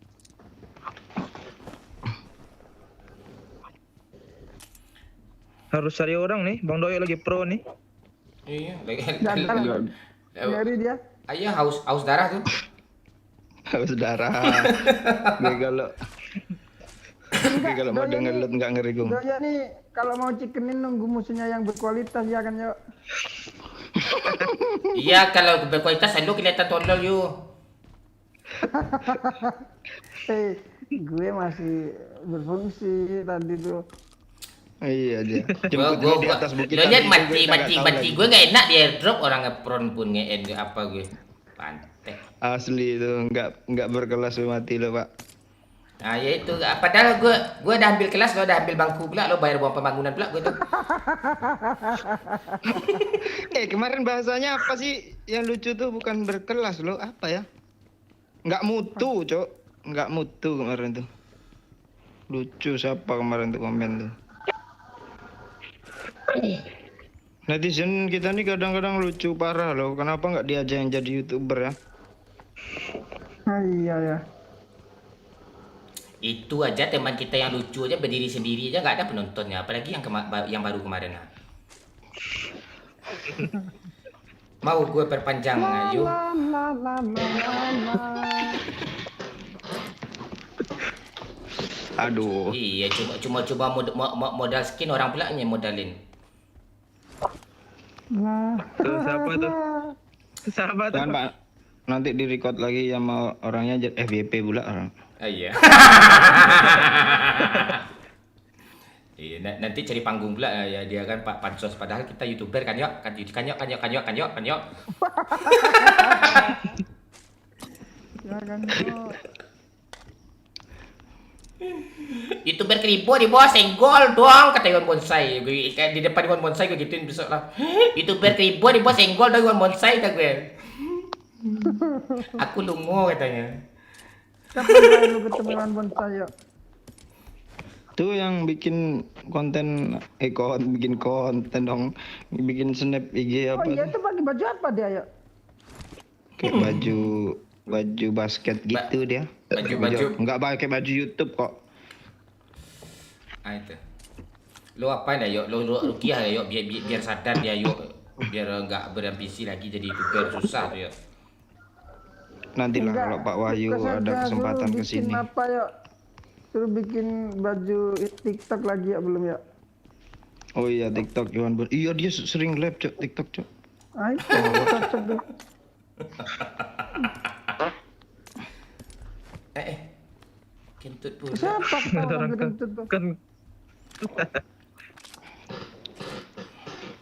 Harus cari orang nih. Bang Doyo lagi pro nih. Iya, Dari dia. Ayah haus darah tuh. Haus darah. Gue kalau mau denger lu nggak ngeri Gung. Doya nih kalau mau chickenin nunggu musuhnya yang berkualitas ya kan yuk. Iya, kalau berkualitas selalu kelihatan tolol yuk. Gue masih berfungsi tadi tuh. Iya dia. Gue di atas bukit. Lo lihat mati gue nggak enak dia drop orang ngepron pun nge-end apa gue. Pantek. Asli itu nggak berkelas mati lo Pak. Nah ya itu, padahal gue udah ambil kelas, lo udah ambil bangku pula, lo bayar uang pembangunan pula gue tuh. Kemarin bahasanya apa sih yang lucu tuh bukan berkelas lo, apa ya? Nggak mutu, Cok. Nggak mutu kemarin tuh. Lucu siapa kemarin tuh komen tuh. Netizen kita nih kadang-kadang lucu parah loh. Kenapa nggak dia aja yang jadi YouTuber ya? Iya ya. Itu aja teman kita yang lucu aja berdiri sendiri aja nggak ada penontonnya, apalagi yang baru kemarin. Mau gue perpanjang ayo. Aduh. Iya, cuma modal skin orang pula modalin. Tuh siapa tuh? Siapa tuh? Jangan Pak. Nanti di record lagi sama orangnya FYP pula orang. Iya. Iya, nanti cari panggung pula ya dia kan Pak Pansos, padahal kita YouTuber kan yuk. YouTuber Kribo di bawah senggol doang kata Iwan Bonsai. Gue di depan Iwan Bonsai gue gituin besok lah. YouTuber Kribo di bawah senggol doang Iwan Bonsai kata gue. Aku lungo katanya. Kapan lu ketemu Iwan Bonsai yuk? Tuh yang bikin konten bikin konten dong, bikin snap IG apa? Oh iya itu pakai baju apa dia yuk? Kayak baju basket gitu dia. Baju nggak pakai baju YouTube kok. Ah itu. Lo apain dah yuk? Lo rukiah ya yuk biar sadar dia yuk. Biar enggak berambisi lagi jadi youtuber susah tuh yuk. Nantilah kalau Pak Wahyu ada kesempatan ke sini. Apa ya? Suruh bikin baju TikTok lagi ya belum ya? Oh iya TikTok Johan. Iya dia sering live Cok TikTok Cok. Ah itu cocok tuh. Kentut pula. Siapa tahu kentut tuh? Kan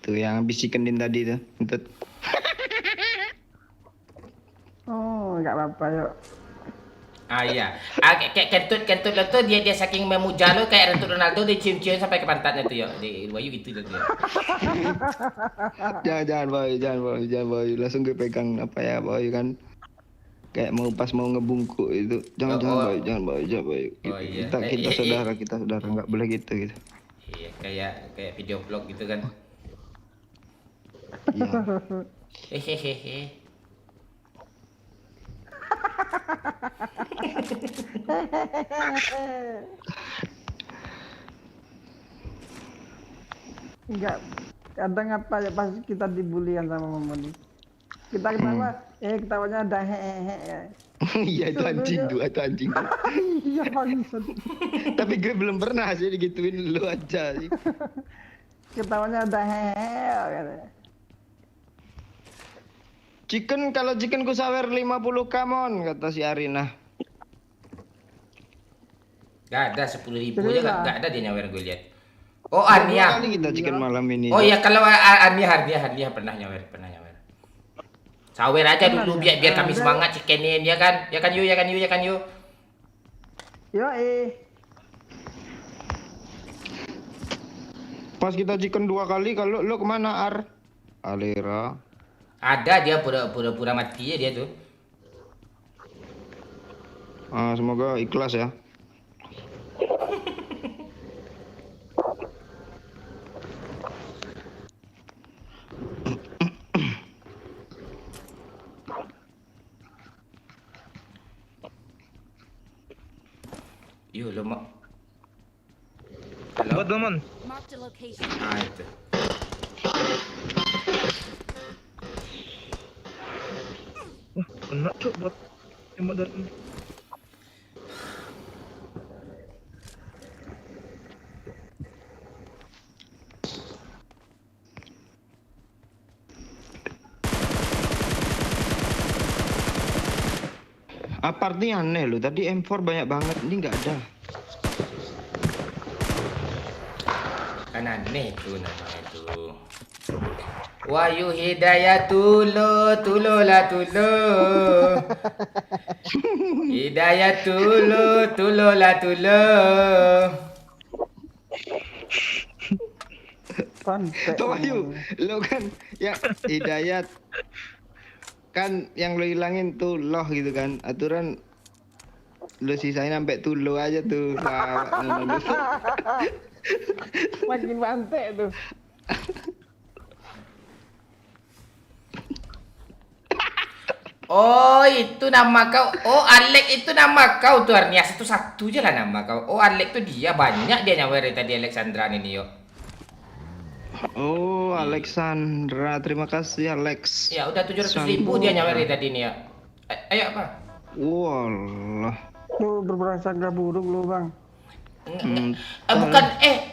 Tuh yang bisikenin tadi tuh kentut. Oh nggak apa-apa yuk. Ah iya. Kayak kentut lo tuh dia saking memuja lo kayak kentut Ronaldo dia cium-cium sampai ke pantatnya tuh yuk. Di Wahyu gitu tuh. Jangan Boy, langsung gue pegang apa ya Boy kan. Kayak mau ngebungkuk itu. Jangan Boy. Oh iya. Kita saudara nggak boleh gitu. Iya, kayak video vlog gitu kan. Iya. Hehehe. Enggak, kadang apa ya pas kita dibulian sama Momoni. Kita ketawa, ketawanya ada hehehe ya. Iya itu anjing. Iya bangsat. Tapi gue belum pernah sih digituin lu aja sih. Ketawanya ada hehehe katanya. Kalau chicken ku sawer 50 kamon kata si Arina. Gak ada 10.000 aja gak ada dia nyawer gue lihat. Oh Ania. Kali kita chicken malam ini. Oh iya kalau Ania pernah nyawer. Sawer aja dulu biar kami semangat chickenin ya kan Yu. Yo Pas kita chicken 2 kali kalau lu kemana Ar? Alera. Ada dia pura-pura mati ya dia tuh. Semoga ikhlas ya. Yo lo mau. buat Domon. Itu. Wah, kena Cok buat tembak dari ini. Apartnya aneh loh, tadi M4 banyak banget, ini nggak ada. Kan aneh tuh namanya tuh. Wahyu Hidayah tulo. Hidayah tulo. Tuh Wahyu, lo kan ya Hidayat kan yang lo hilangin tuh loh gitu kan, aturan lo sisain sampai tuh lo aja tuh. Makin bantek tuh. Oh itu nama kau. Oh Alek itu nama kau tuh Arnia, satu-satu aja lah nama kau. Oh Alek tuh dia banyak dia nyawer tadi Alexandra ini yuk. Oh Alexandra, terima kasih Alex. Ya udah 700.000 dia nyawer tadi nih ya. Ayo apa? Wallah. Lu berprasangka buruk lu bang.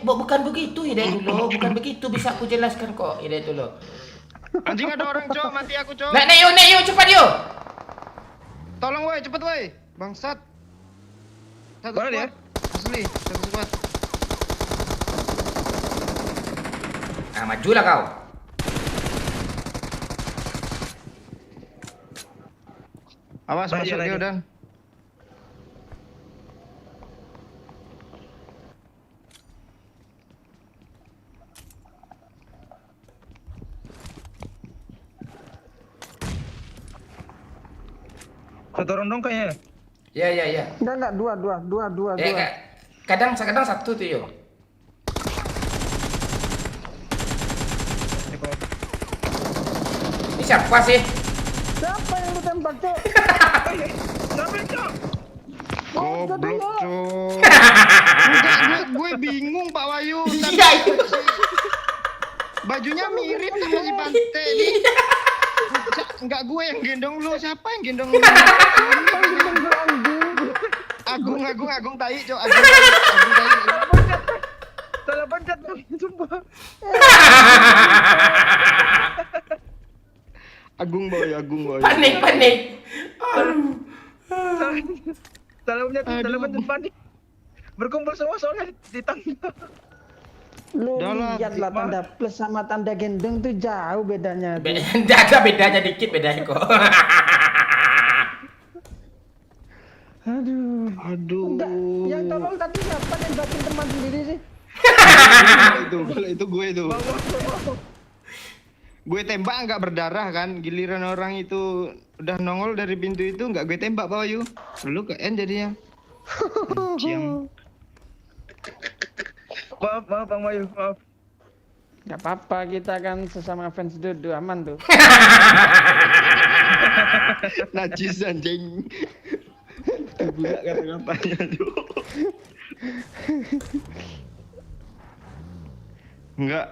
Bukan begitu Hidayat dulu, bukan begitu, bisa aku jelaskan kok Hidayat dulu. Anjing ada orang Cok, mati aku Cok. Nek yuk cepat yuk. Tolong woi, cepet woi. Bangsat. Satu Mana dia? Asli, satu squad. Nah, majulah kau. Awas masuk dia Dan. Satu orang dong kayaknya. Ya. Enggak, dua. Kadang satu tuh yuk. Ini siapa sih? Siapa yang lu tembak Cok? Siapa Cok? Goblok, Cok. Gue bingung Pak Wahyu. Iya, itu. Bajunya mirip sama si Pante nih. Enggak gue yang gendong lu, siapa yang gendong lu? Agung tai, Cok. Agung tai. Salah pencet Bang, sumpah. Agung boy. Panik. Aduh. Salah pencet panik. Berkumpul semua soalnya di tangga. Lu Udah lah, lihatlah tanda plus sama tanda gendong tuh jauh bedanya. Ada bedanya dikit bedanya kok. Aduh. Aduh. Enggak, yang tolong tadi siapa nembakin teman sendiri sih? Kalau itu gue itu. Gue tembak nggak berdarah kan, giliran orang itu udah nongol dari pintu itu nggak gue tembak Pak Wahyu. Lu ke N jadinya. Ciang. Maaf Bang Wahyu, maaf. Gak apa-apa, kita kan sesama fans Dodo, aman tuh. Najis anjing. Itu gula kata-katanya tuh. Enggak.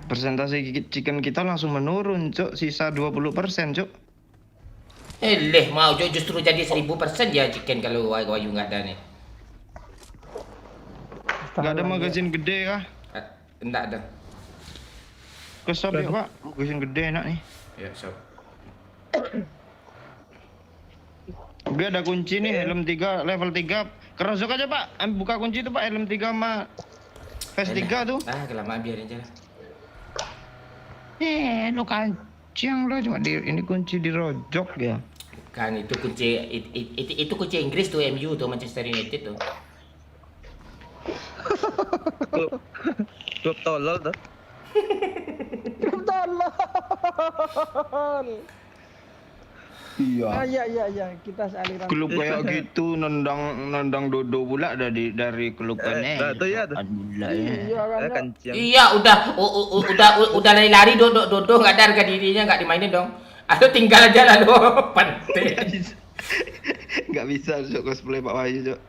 Persentase chicken kita langsung menurun, Cok. Sisa 20%, Cok. Mau justru jadi 1000% ya chicken kalau Wahyu nggak ada nih. Nggak ada magasin gede kah? Enggak ada. Ke shop ya, Pak. Magasin gede enak nih. Ya, so. Gue ada kunci nih, helm 3, level 3. Kerosok aja, Pak. Buka kunci itu, Pak. Helm 3 sama Phase 3 tuh. Kelamaan biarin aja lah. Lu kancing lo cuma ini kunci dirojok ya. Kan itu kunci itu kunci Inggris tuh, MU tuh, Manchester United tuh. Klub tolol tuh. Tolong. Iya. Iya, kita sealiran. Klub kayak gitu nendang Dodo pula dari klub aneh. Tuh ya tuh. Alhamdulillah ya. Iya kan. Yuk. Kancing. Iya, udah lari-lari Dodo nggak ada harga dirinya, nggak dimainin dong. Aduh tinggal aja lalu Pante. Nggak bisa Cok cosplay Pak Wahyu, Cok.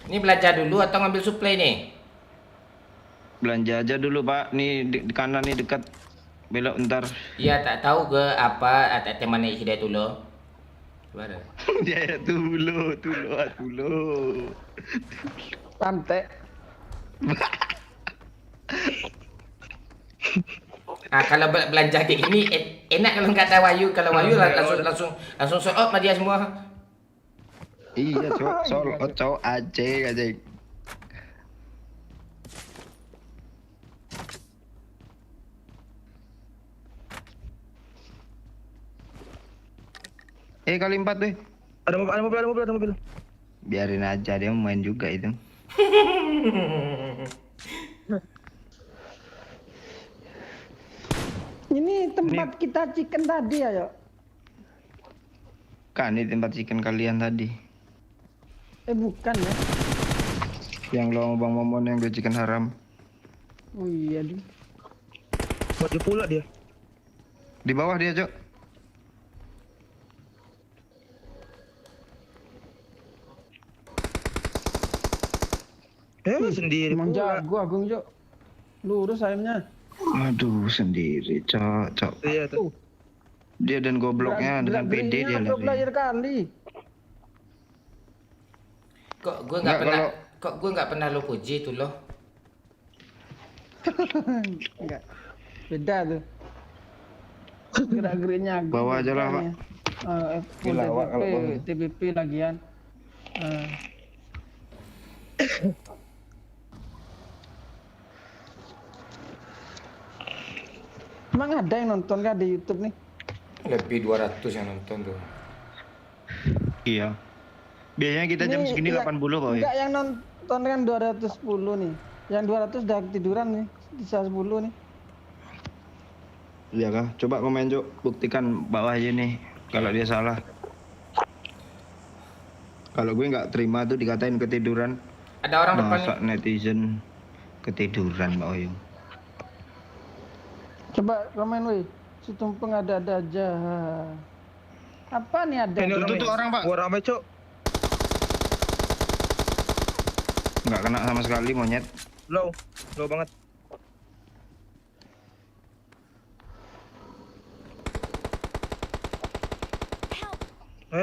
Ini belanja dulu atau ngambil suplai nih? Belanja aja dulu Pak. Nih di kanan nih dekat belok ntar. Iya, tak tahu ke apa temannya Hidayat dulu. Coba ada. Dia ya tulo. Pantai. Kalau belanja kayak gini enak kalau nggak ada Wahyu. Kalau Wahyu langsung sold out sama dia semua. Iya, Cok. Cok aja. Kali 4 deh. Ada mobil. Biarin aja dia main juga itu. Ini tempat kita chicken tadi ya, Yuk? Kan ini tempat chicken kalian tadi. Bukan ya. Yang lo sama Bang Momon yang gue chicken haram. Oh iya, di. Maju pula dia. Di bawah dia, Cok. Sendiri Emang pula. jago Agung, Cok. Lurus ayamnya. Aduh, sendiri, Cok. Iya tuh. Dia dan gobloknya dengan PD dia lari. Player kali. Kok gue nggak pernah lo puji tuh lo. Enggak. Beda tuh. Gerak-geriknya Agung. Bawa aja lah, Pak. Full TPP lagian. Emang ada yang nonton kah di YouTube nih? Lebih 200 yang nonton tuh. Iya. Biasanya kita jam segini 80 Pak. Enggak, yang nonton kan 210 nih. Yang 200 udah ketiduran nih. Bisa 10 nih. Iya kah? Coba komen, Cok. Buktikan bawah aja nih kalau dia salah. Kalau gue nggak terima tuh dikatain ketiduran. Ada orang depan nih. Masa netizen Ketiduran Mbak Oyung. Coba komen woi. Si tumpeng ada-ada aja. Apa nih ada? Itu tuh orang Pak. Gua rame, Cok. Nggak kena sama sekali monyet. Low banget.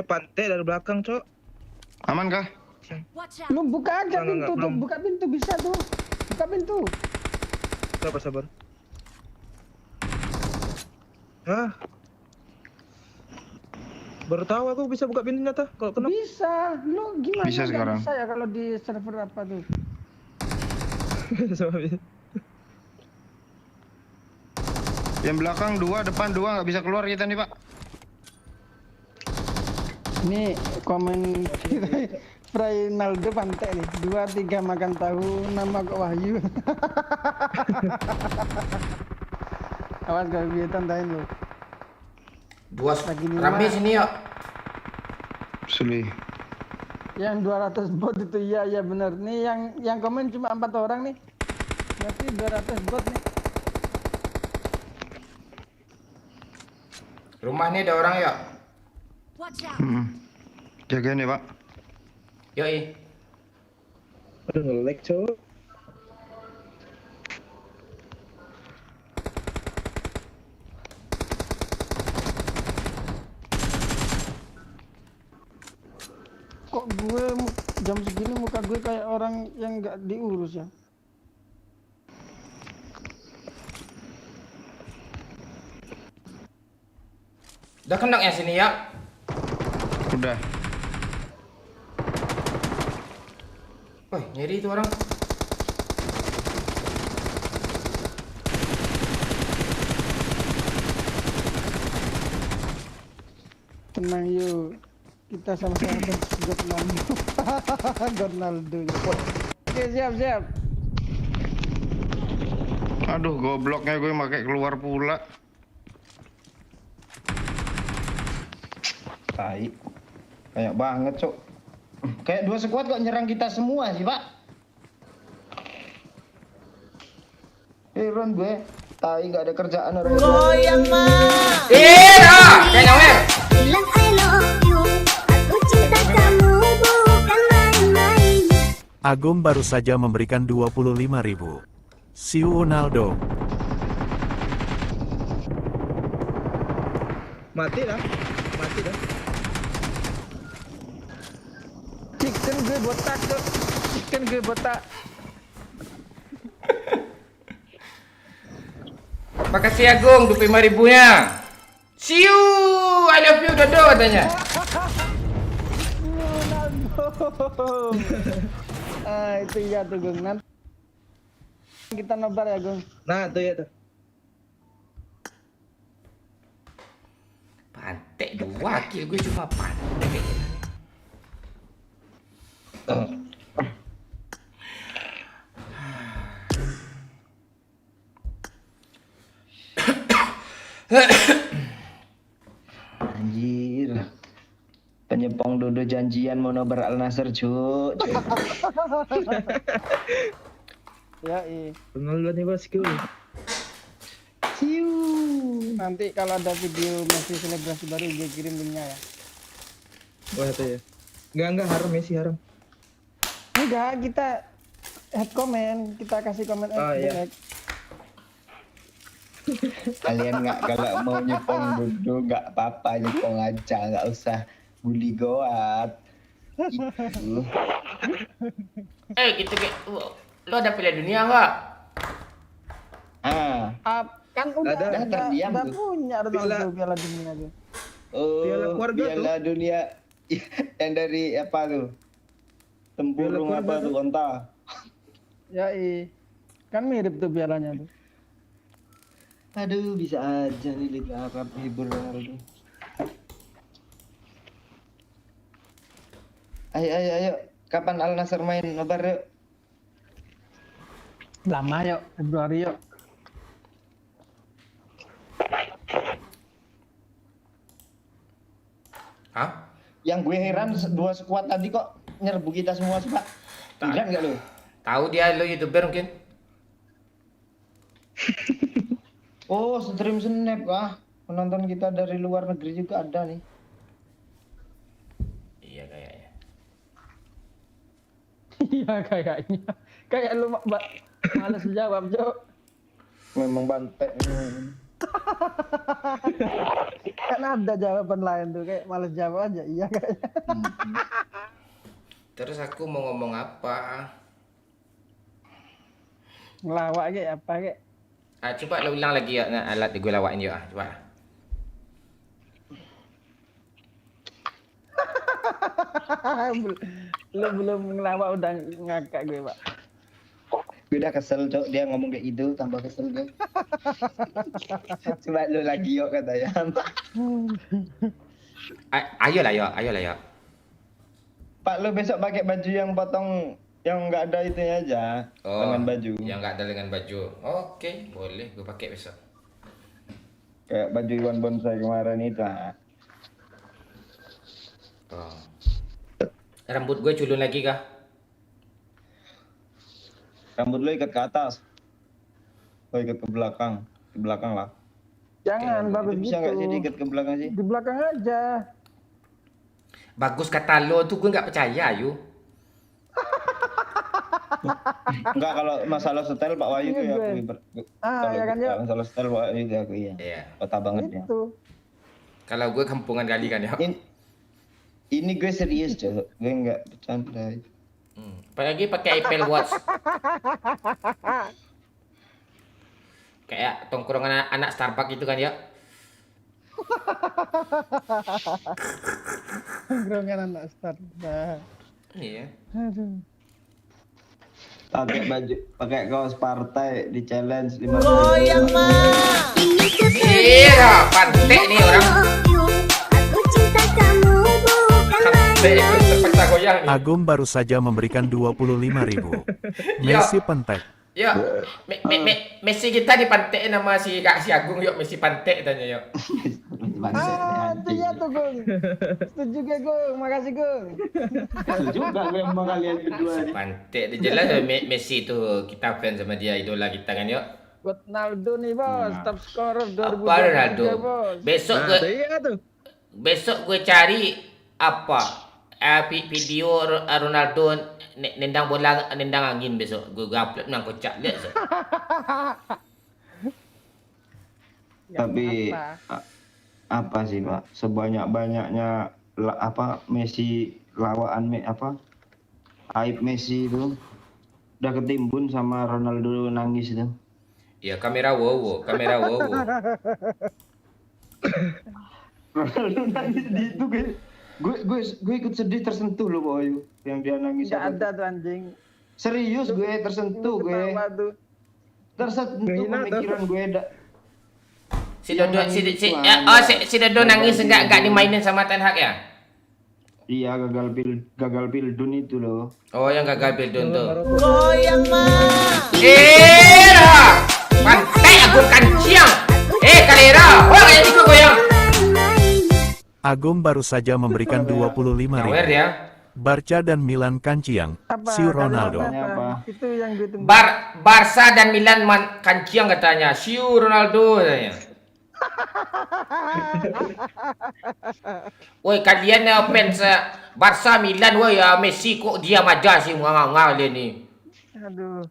Pantai dari belakang, Cok. Aman kah? Lu buka aja Enggak, pintu tuh, belum. buka pintu bisa tuh. Buka pintu. Sabar. Hah? Baru tahu aku bisa buka pintunya tuh. Kalau kena Bisa. Lu gimana? Bisa nggak sekarang. Bisa ya kalau di server apa tuh? sama bisa. Yang belakang 2, depan 2 nggak bisa keluar kita nih Pak. Ini komen Fraynaldo pantai nih. 2, 3 makan tahu, nama kok Wahyu. Awas gak gue tandain lu. 2 Lagi 5. rame sini yuk. Suli. Yang 200 bot itu iya bener. Nih yang komen cuma 4 orang nih. Berarti 200 bot nih. Rumah nih ada orang yuk. Jagain ya Pak. Yoi. Aduh, nge-lag, Cok. Kok gue jam segini muka gue kayak orang yang nggak diurus ya? Udah kena ya sini ya. Udah. Woi, nyeri itu orang. Tenang yuk. Kita sama-sama Ronaldo. Ronaldo. Oke, siap. Aduh, gobloknya gue pakai keluar pula. Tai. Kayak banget, Cok. Kayak 2 squad kok nyerang kita semua sih, Pak. Heran gue. Tai nggak ada kerjaan orang. Goyang mah. Kayak nyawer. Bilang I love you, aku cinta kamu bukan main-main. Agung baru saja memberikan 25.000. Si Ronaldo. Mati dah. Chicken gue botak tuh. Chicken gue botak. Makasih Agung 25.000-nya. See you. I love you Dodo katanya. Ronaldo. Itu iya tuh Gung. Nanti kita nobar ya Gung. Nah, tuh ya tuh. Pantek 2 kill gue cuma pantek. Anjir. Penyepong Dodo janjian mau nobar Al Nassr, Cuk. Ya, Ronaldo nih bosku. nanti kalau ada video Messi selebrasi baru gue kirim linknya ya. Wah, itu ya. Enggak haram Messi haram. Enggak, kita head comment, kita kasih komen Oh, iya. direct. Kalian nggak kalau mau nyepong Dodo nggak apa-apa, nyepong aja, nggak usah bully goat. Gitu. Gitu kayak lo ada Piala Dunia enggak? Kan udah terdiam udah tuh. punya Ronaldo Piala Dunia tuh. Oh, Piala keluarga Piala Dunia yang dari apa tuh? Tempurung Piala apa keluarga tuh, onta? Ya kan mirip tuh pialanya tuh. Aduh, bisa aja nih Liga Arab hibur Ronaldo. Ayo. Kapan Al Nassr main nobar yuk? Lama yuk, Februari yuk. Hah? Yang gue heran 2 skuad tadi kok nyerbu kita semua sih, Pak. Heran nggak lo? Tahu dia lo YouTuber mungkin? Oh, stream snap ah. Penonton kita dari luar negeri juga ada nih. Iya kayaknya. Iya kayaknya. Kayak lu males jawab, Jo. Memang bantek. Kan ada jawaban lain tuh, kayak males jawab aja. Iya kayaknya. Terus aku mau ngomong apa? Ngelawak kayak apa kayak. Coba lo ulang lagi ya alat gue lawain yuk coba. Lu belum ngelawak udah ngakak gue, Pak. Gue udah kesel, Cok. Dia ngomong kayak gitu, tambah kesel gue. Coba lu lagi yuk katanya. Ayo lah yuk. Pak, lu besok pakai baju yang potong yang nggak ada itunya aja, lengan baju. Yang nggak ada lengan baju. Oke, boleh gue pakai besok. Kayak baju Iwan Bonsai kemarin itu. Oh. Rambut gue culun lagi kah? Rambut lu ikat ke atas. Oh, ikat ke belakang lah. Jangan bagus Bisa nggak sih gitu. diikat ke belakang sih? Di belakang aja. Bagus kata lo tuh gue nggak percaya yuk. Enggak, kalau masalah style Pak Wahyu tuh ya aku Ya kan, Yuk? masalah style Pak Wahyu tuh aku iya. Iya. Kota banget ya. Itu. Kalau gue kampungan kali kan ya. Ini gue serius, Cok. Gue nggak bercanda. Apalagi pakai Apple Watch. Kayak tongkrongan anak Starbucks itu kan ya. Tongkrongan anak Starbucks. Iya. Aduh. Pakai kaos partai di challenge 5 Goyang mah. Iya, pantek nih orang. Aku cinta kamu bukan Pantek itu terpaksa goyang nih. Agum baru saja memberikan 25.000. Ya. Messi pentek. Yuk, Messi kita dipantek nama si Agung yuk, Messi pantek tanya yuk. Itu ya tuh, Gung. Setuju gak, Gung? Makasih, Gung. juga gue sama kalian berdua. Pantek dia jelas Messi itu kita fans sama dia, idola kita kan yuk. Ronaldo nih, Bos. Top scorer 2023, Apa Ronaldo? Bos. Besok gue cari apa? Video Ronaldo nendang bola nendang angin besok. Gue upload nang kocak lihat. Tapi apa sih Pak? Sebanyak-banyaknya Messi lawan aib Messi itu udah ketimbun sama Ronaldo nangis itu. Ya kamera wow. Ronaldo nangis di itu gue ikut sedih tersentuh loh Boy yang dia nangis. Gak ada tuh anjing. Serius gue tersentuh gue. Tersentuh pemikiran gue Si Dodo nangis enggak dimainin sama Ten Hag ya? Iya, gagal pildun itu loh. Oh, yang gagal pildun tuh. Goyang mah. Pantai Agung Kanciang. Kalera. Wah, kayak itu goyang. Agum baru saja memberikan 25.000. Ya. Barca dan Milan Kanciang, si Ronaldo. Itu yang ditunggu. Barca dan Milan Kanciang katanya. Siu Ronaldo katanya. Woi kalian fans Barca Milan woi Messi kok diam aja sih nganga dia ni. Aduh.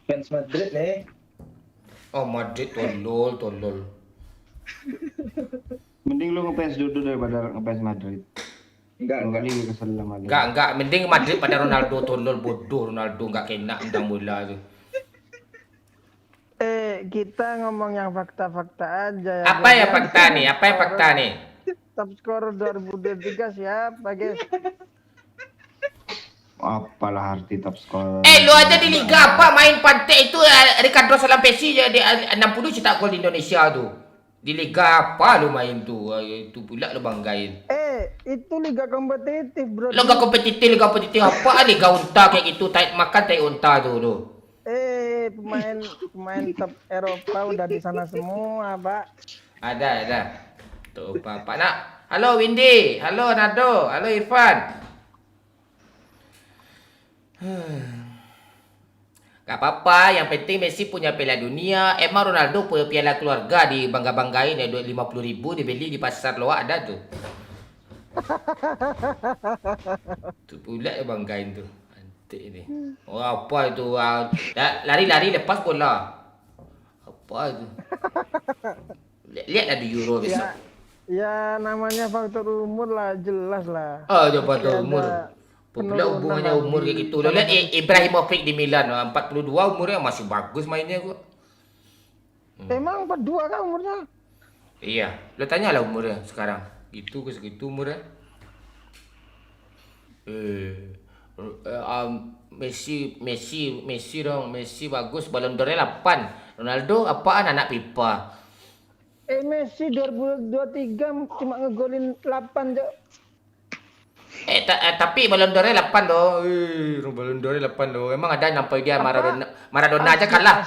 Fans Madrid nih. Oh Madrid tolol. Mending lu ngefans Dodo daripada ngefans Madrid. Enggak gue kesel sama dia. Enggak, mending Madrid pada Ronaldo tolol bodoh Ronaldo enggak kena undang bola tu. Kita ngomong yang fakta-fakta aja ya. Apa ya fakta nih? Top scorer 2023 siapa, guys? Apalah arti top scorer. Lu aja di liga apa main pantai itu Ricardo Salampesi jadi 60 cetak gol di Indonesia tu. Di liga apa lu main tu? Itu pula lu banggain. Itu liga kompetitif, bro. Liga kompetitif apa? Liga unta kayak gitu, makan tai unta tu. Pemain top Eropa udah di sana semua, Pak. Ada. Tuh, Pak nak. Halo Windy, halo Nado, halo Irfan. Gak apa-apa, yang penting Messi punya Piala Dunia. Emang Ronaldo punya piala keluarga dibangga-banggain ya, 50.000 dibeli di pasar luar ada tuh. Tuh pula yang banggain tuh. Antik ini. Oh apa itu? Lari-lari lepas bola. Apa itu? Lihatlah di Euro besok. Ya namanya faktor umur lah, jelas lah. Oh, dia faktor Pasti umur. ada Pula hubungannya penurunan umur lagi. kayak gitu. Lo lihat Ibrahimovic di Milan, 42 umurnya masih bagus mainnya kok. Emang 42 kan umurnya? Iya, lo tanya lah umurnya sekarang. Gitu ke segitu umurnya. Messi bagus, Ballon d'Or-nya 8. Ronaldo apaan anak pipa. Messi 2023 cuma ngegolin 8, Cok. Tapi Ballon d'Or-nya 8 doh. Ballon d'Or-nya 8 doh. Emang ada yang nampai dia Maradona aja kalah.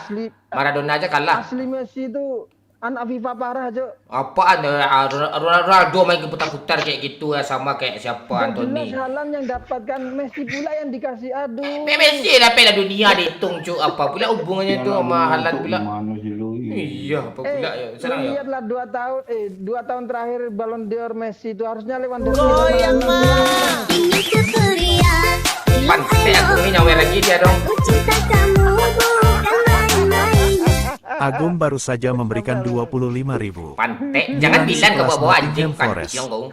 Maradona aja kalah. Asli Messi itu anak FIFA parah, Cok. Apaan Ronaldo main putar-putar kayak gitu ya, sama kayak siapa Anthony. Jelas Haaland yang dapatkan, Messi pula yang dikasih aduh. Messi lah Piala Dunia dihitung cuk, apa pula hubungannya itu sama Haaland pula. Iya, apa pula ya. Senang ya. Lihatlah 2 tahun terakhir Ballon d'Or Messi itu harusnya Lewandowski. Goyang mah. Ini ceria, bilang Pantai aku ini nyawer lagi dia dong. aku cinta kamu bukan main-main. Agum baru saja memberikan 25.000. Pantai, jangan bilang kau bawa anjing kan, Forest. yang kau.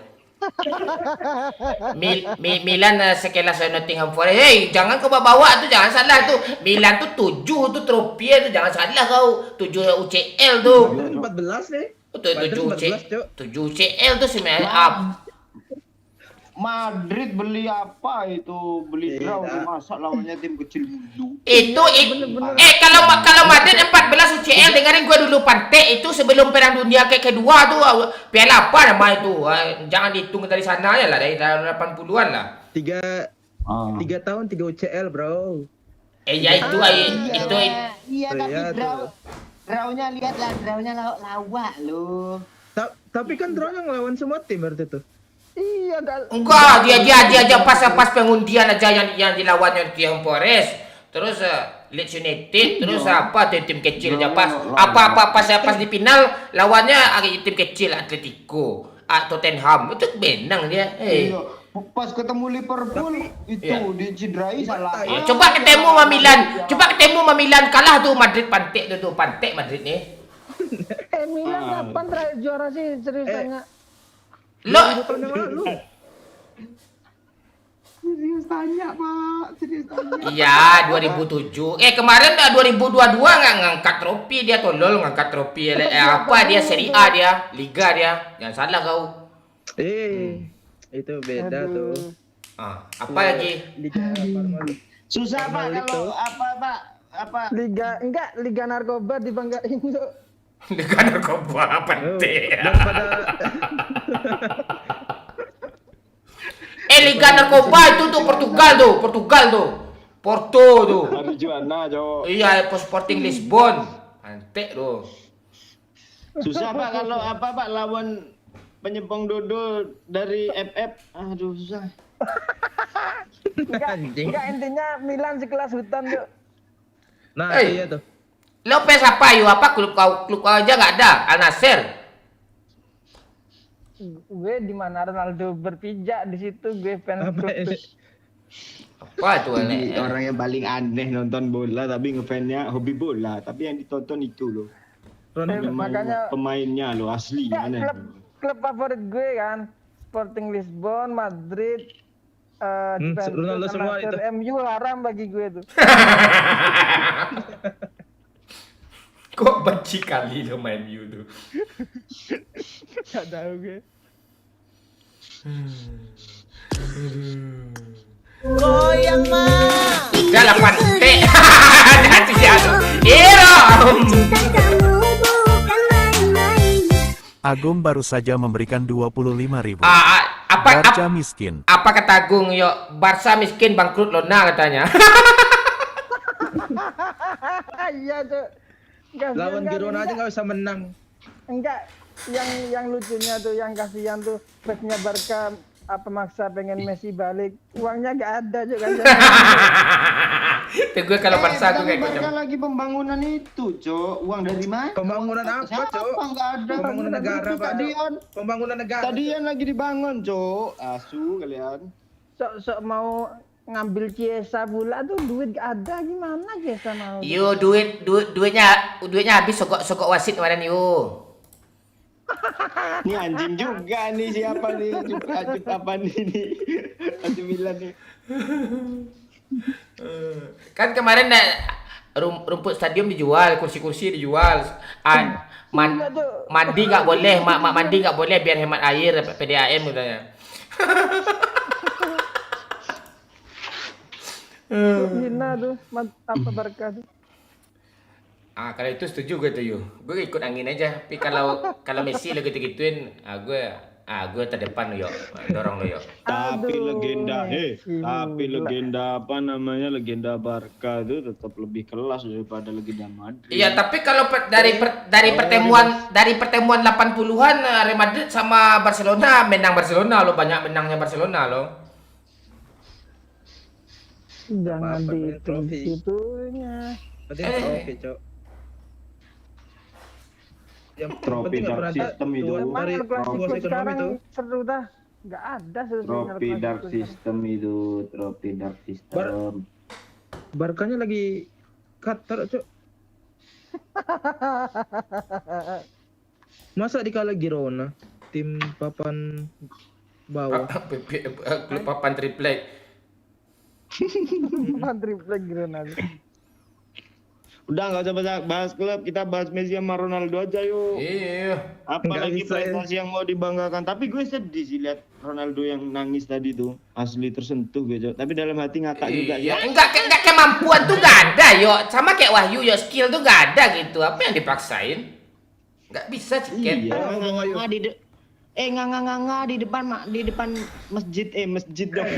Milan sekelas Nottingham Forest. Hei, jangan kau bawa tuh, jangan salah tuh. Milan tuh 7 tuh trofi tuh, jangan salah kau. 7 UCL tuh. 14 nih. 7 UCL tuh sebenarnya. Madrid beli apa itu? Beli draw masa lawannya tim kecil dulu. Kalau Madrid 14 UCL, dengerin gue dulu Pantai itu sebelum Perang Dunia kedua tuh piala apa nama itu? Jangan dihitung dari sana ya lah, dari tahun 80-an lah. 3 tahun 3 UCL, bro. Ya itu. Iya tapi drawnya lihatlah, drawnya lawak loh. Tapi kan drawnya ngelawan semua tim berarti tuh. Iya, Enggak, dia aja pas pengundian aja yang dilawannya Nottingham Forest. Terus Leeds United, terus apa tim kecil aja pas di final lawannya tim kecil Atletico, Tottenham itu benang dia. Iya. Pas ketemu Liverpool itu dicederai salah. Coba ketemu sama Milan kalah tuh Madrid Pantai Madrid nih. Milan kapan terakhir juara sih, serius tanya. Lo Serius tanya, Pak. Serius tanya. Iya, 2007. Kemarin 2022 nggak ngangkat trofi dia, tolol ngangkat trofi. Apa dia Serie A dia, Liga dia. Jangan salah kau. Itu beda tuh. Apa lagi? Susah Pak kalau apa Liga narkoba dibanggain tuh. Liga narkoba penting. Liga narkoba itu tuh Portugal tuh. Porto tuh. Marijuana, Jo. Iya, Sporting Lisbon. Antek tuh. susah Pak kalau Pak lawan penyepong dodol dari FF. Aduh susah. Enggak, intinya Milan sekelas hutan tuh. Nah, iya tuh. Lopez apa klub kau aja nggak ada Al Nassr. Gue di mana Ronaldo berpijak di situ, gue fans klub tuh. Apa tuh Orang yang paling aneh nonton bola tapi ngefansnya hobi bola, tapi yang ditonton itu loh. Makanya Pemainnya loh asli aneh. klub favorit gue kan Sporting Lisbon, Madrid, Ronaldo semua itu. MU haram bagi gue tuh. Kok benci kali lo main MU tuh. Gak tahu gue. Goyang mah. Udah lah Pantai. Nanti jatuh. Iya. Cinta kamu bukan main-main. Agum baru saja memberikan 25.000. Apa Barca miskin. Apa kata Agung yo? Barca miskin bangkrut Lona katanya. Iya tuh. Lawan Girona aja nggak bisa menang. Enggak, yang lucunya tuh, yang kasihan tuh fansnya Barca maksa pengen Messi balik, uangnya nggak ada juga. Itu gue kalau Barca gue kayak Barca lagi pembangunan itu, Cok. Uang dari mana? Pembangunan apa, Siapa Cok? nggak ada. Pembangunan negara, Pak. Tadian. Pembangunan negara. Tadian lagi dibangun, Cok. Asu kalian. Sok mau ngambil Ciesa pula tuh duit gak ada, gimana Ciesa mau? Yo duitnya habis sogok wasit kemarin yo. Ini anjing juga nih siapa nih? Acut apa nih? Acut Milan nih. Kan kemarin rumput stadion dijual, kursi-kursi dijual. Mandi nggak boleh, mandi nggak boleh biar hemat air PDAM katanya. Hina tuh, apa Barca tuh? Kalau itu setuju gue tuh yo. Gue ikut angin aja. Tapi kalau Messi lo gitu-gituin, gue terdepan lo yo, dorong lo yo. Tapi legenda apa namanya, legenda Barca itu tetap lebih kelas daripada legenda Madrid. Iya, tapi kalau dari pertemuan 80-an Real Madrid sama Barcelona, menang Barcelona lo, banyak menangnya Barcelona lo. Jangan dihitung situnya. Trofi, Cok. Yang Trofi penting nggak dark pernah system itu. Emang El Clasico ekonomi sekarang itu. seru dah. Nggak ada selesainya El Trofi dark Clasico system itu, trofi dark system. Barkanya lagi Qatar, Cok. Masa dikalah Girona, tim papan bawah. Klub papan triplek. Madrid lagi Ronaldo. Udah nggak usah bahas klub, kita bahas Messi sama Ronaldo aja yuk. Iya. Apalagi Nggak bisa, prestasi yang mau dibanggakan. Tapi gue sedih sih lihat Ronaldo yang nangis tadi tuh. Asli tersentuh gue, Cok. Tapi dalam hati ngakak juga sih. Iya, enggak kemampuan tuh nggak ada yo. Sama kayak Wahyu yo, skill tuh nggak ada gitu. Apa yang dipaksain? Nggak bisa ciket. Iya, nganga di depan masjid dong.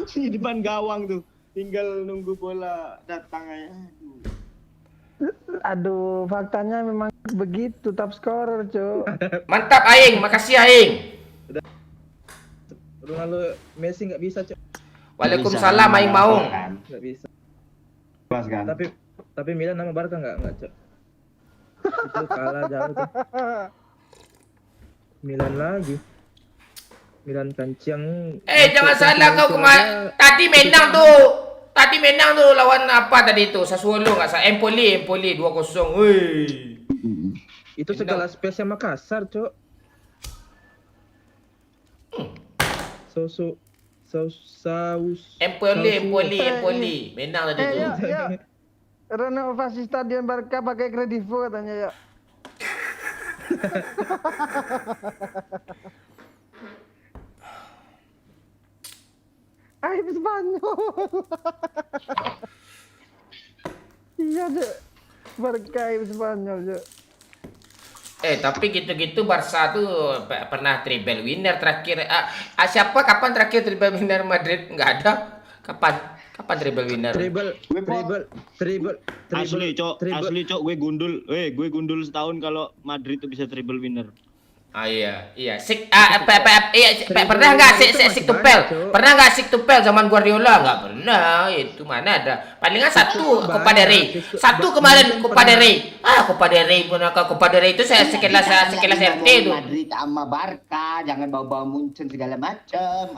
Di depan gawang tuh. Tinggal nunggu bola datang aja. Aduh, faktanya memang begitu, top scorer, Cok. Mantap Aing, makasih Aing. Ronaldo, Messi nggak bisa, Cok. Waalaikumsalam Aing mau. Nggak bisa. Pas kan? Tapi Milan sama Barca nggak, Cok. Itu kalah jauh tuh. Milan lagi. Milan kancing. Jangan salah kau kemarin. Tadi menang tuh lawan apa tadi itu? Sassuolo nggak salah. Empoli 2-0. Wih. Itu segala spesial Makassar, Cok. Empoli. Menang tadi tuh. Ya. Renovasi stadion Barca pakai Kredivo katanya ya. Aib Spanyol. Iya, Cok. Barca Aib Spanyol, Cok. Tapi gitu-gitu Barca tuh pernah treble winner terakhir. Kapan terakhir treble winner Madrid? Nggak ada. Kapan treble winner? Treble. Asli, Cok. Gue gundul setahun kalau Madrid tuh bisa triple winner. Iya. Pernah nggak sik tupel? Pernah nggak sik tupel zaman Guardiola? Nggak pernah. Itu mana ada? Palingan satu Copa del Rey. Satu kemarin Copa del Rey. Copa del Rey pun Copa del Rey itu saya sekelas RT itu. Madrid sama Barca, jangan bawa-bawa Munchen segala macam.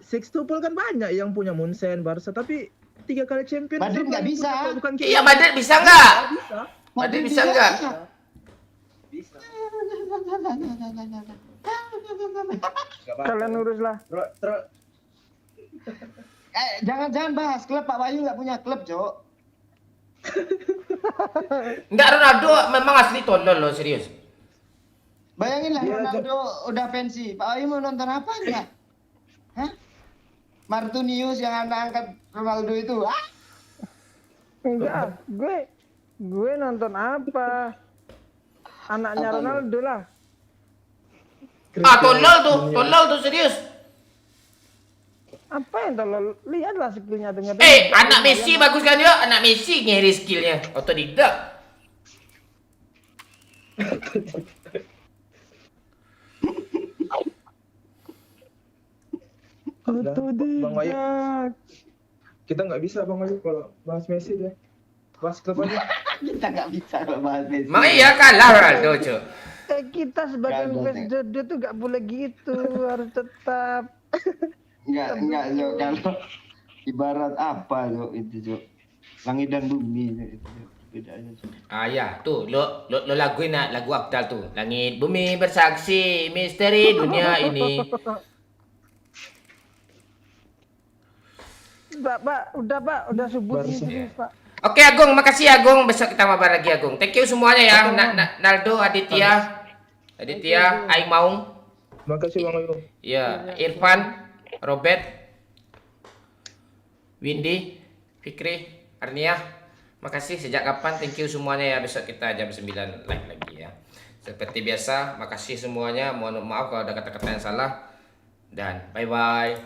Six tuple kan banyak yang punya Munchen, Barca, tapi 3 kali champion. Madrid nggak bisa. Iya, Madrid bisa nggak? Madrid bisa nggak? Bisa. Kalian uruslah. Jangan bahas klub. Pak Bayu nggak punya klub, Cok. Nggak, Ronaldo memang asli tolol loh, serius. Bayangin lah Ronaldo udah pensi. Pak Bayu mau nonton apa enggak? Hah? Martunius yang anak angkat Ronaldo itu. Enggak, gue nonton apa? Anaknya Apa Ronaldo lah. Tolol tuh serius. Apa yang tolol? Lihatlah skillnya ternyata. Anak Messi bagus kan ya? Anak Messi ngeri skillnya. Otodidak. Bang Wayu. Kita nggak bisa Bang Wayu kalau bahas Messi deh. Bahas klub aja. Kita nggak bisa bahas Messi. Mang iya kalah Ronaldo, Cuk. Kita sebagai fans Dodo tuh nggak boleh gitu, harus tetap. Enggak, Cuk. Kalau ibarat apa, Cuk, itu, Cuk. Langit dan bumi itu bedanya, Cuk. Ya, tuh lo laguin lagu Abdal tuh. Langit bumi bersaksi misteri dunia ini. Pak, udah subuh ini, Pak. Oke Agung, makasih Agung. Besok kita mabar lagi Agung. Thank you semuanya ya. Naldo, Aditya, Aing Maung. Makasih Bang Wayu. Ya, Irfan, Robert, Windy, Fikri, Arnia. Makasih sejak kapan? Thank you semuanya ya. Besok kita jam 9 live lagi ya. Seperti biasa, makasih semuanya. Mohon maaf kalau ada kata-kata yang salah. Dan bye-bye.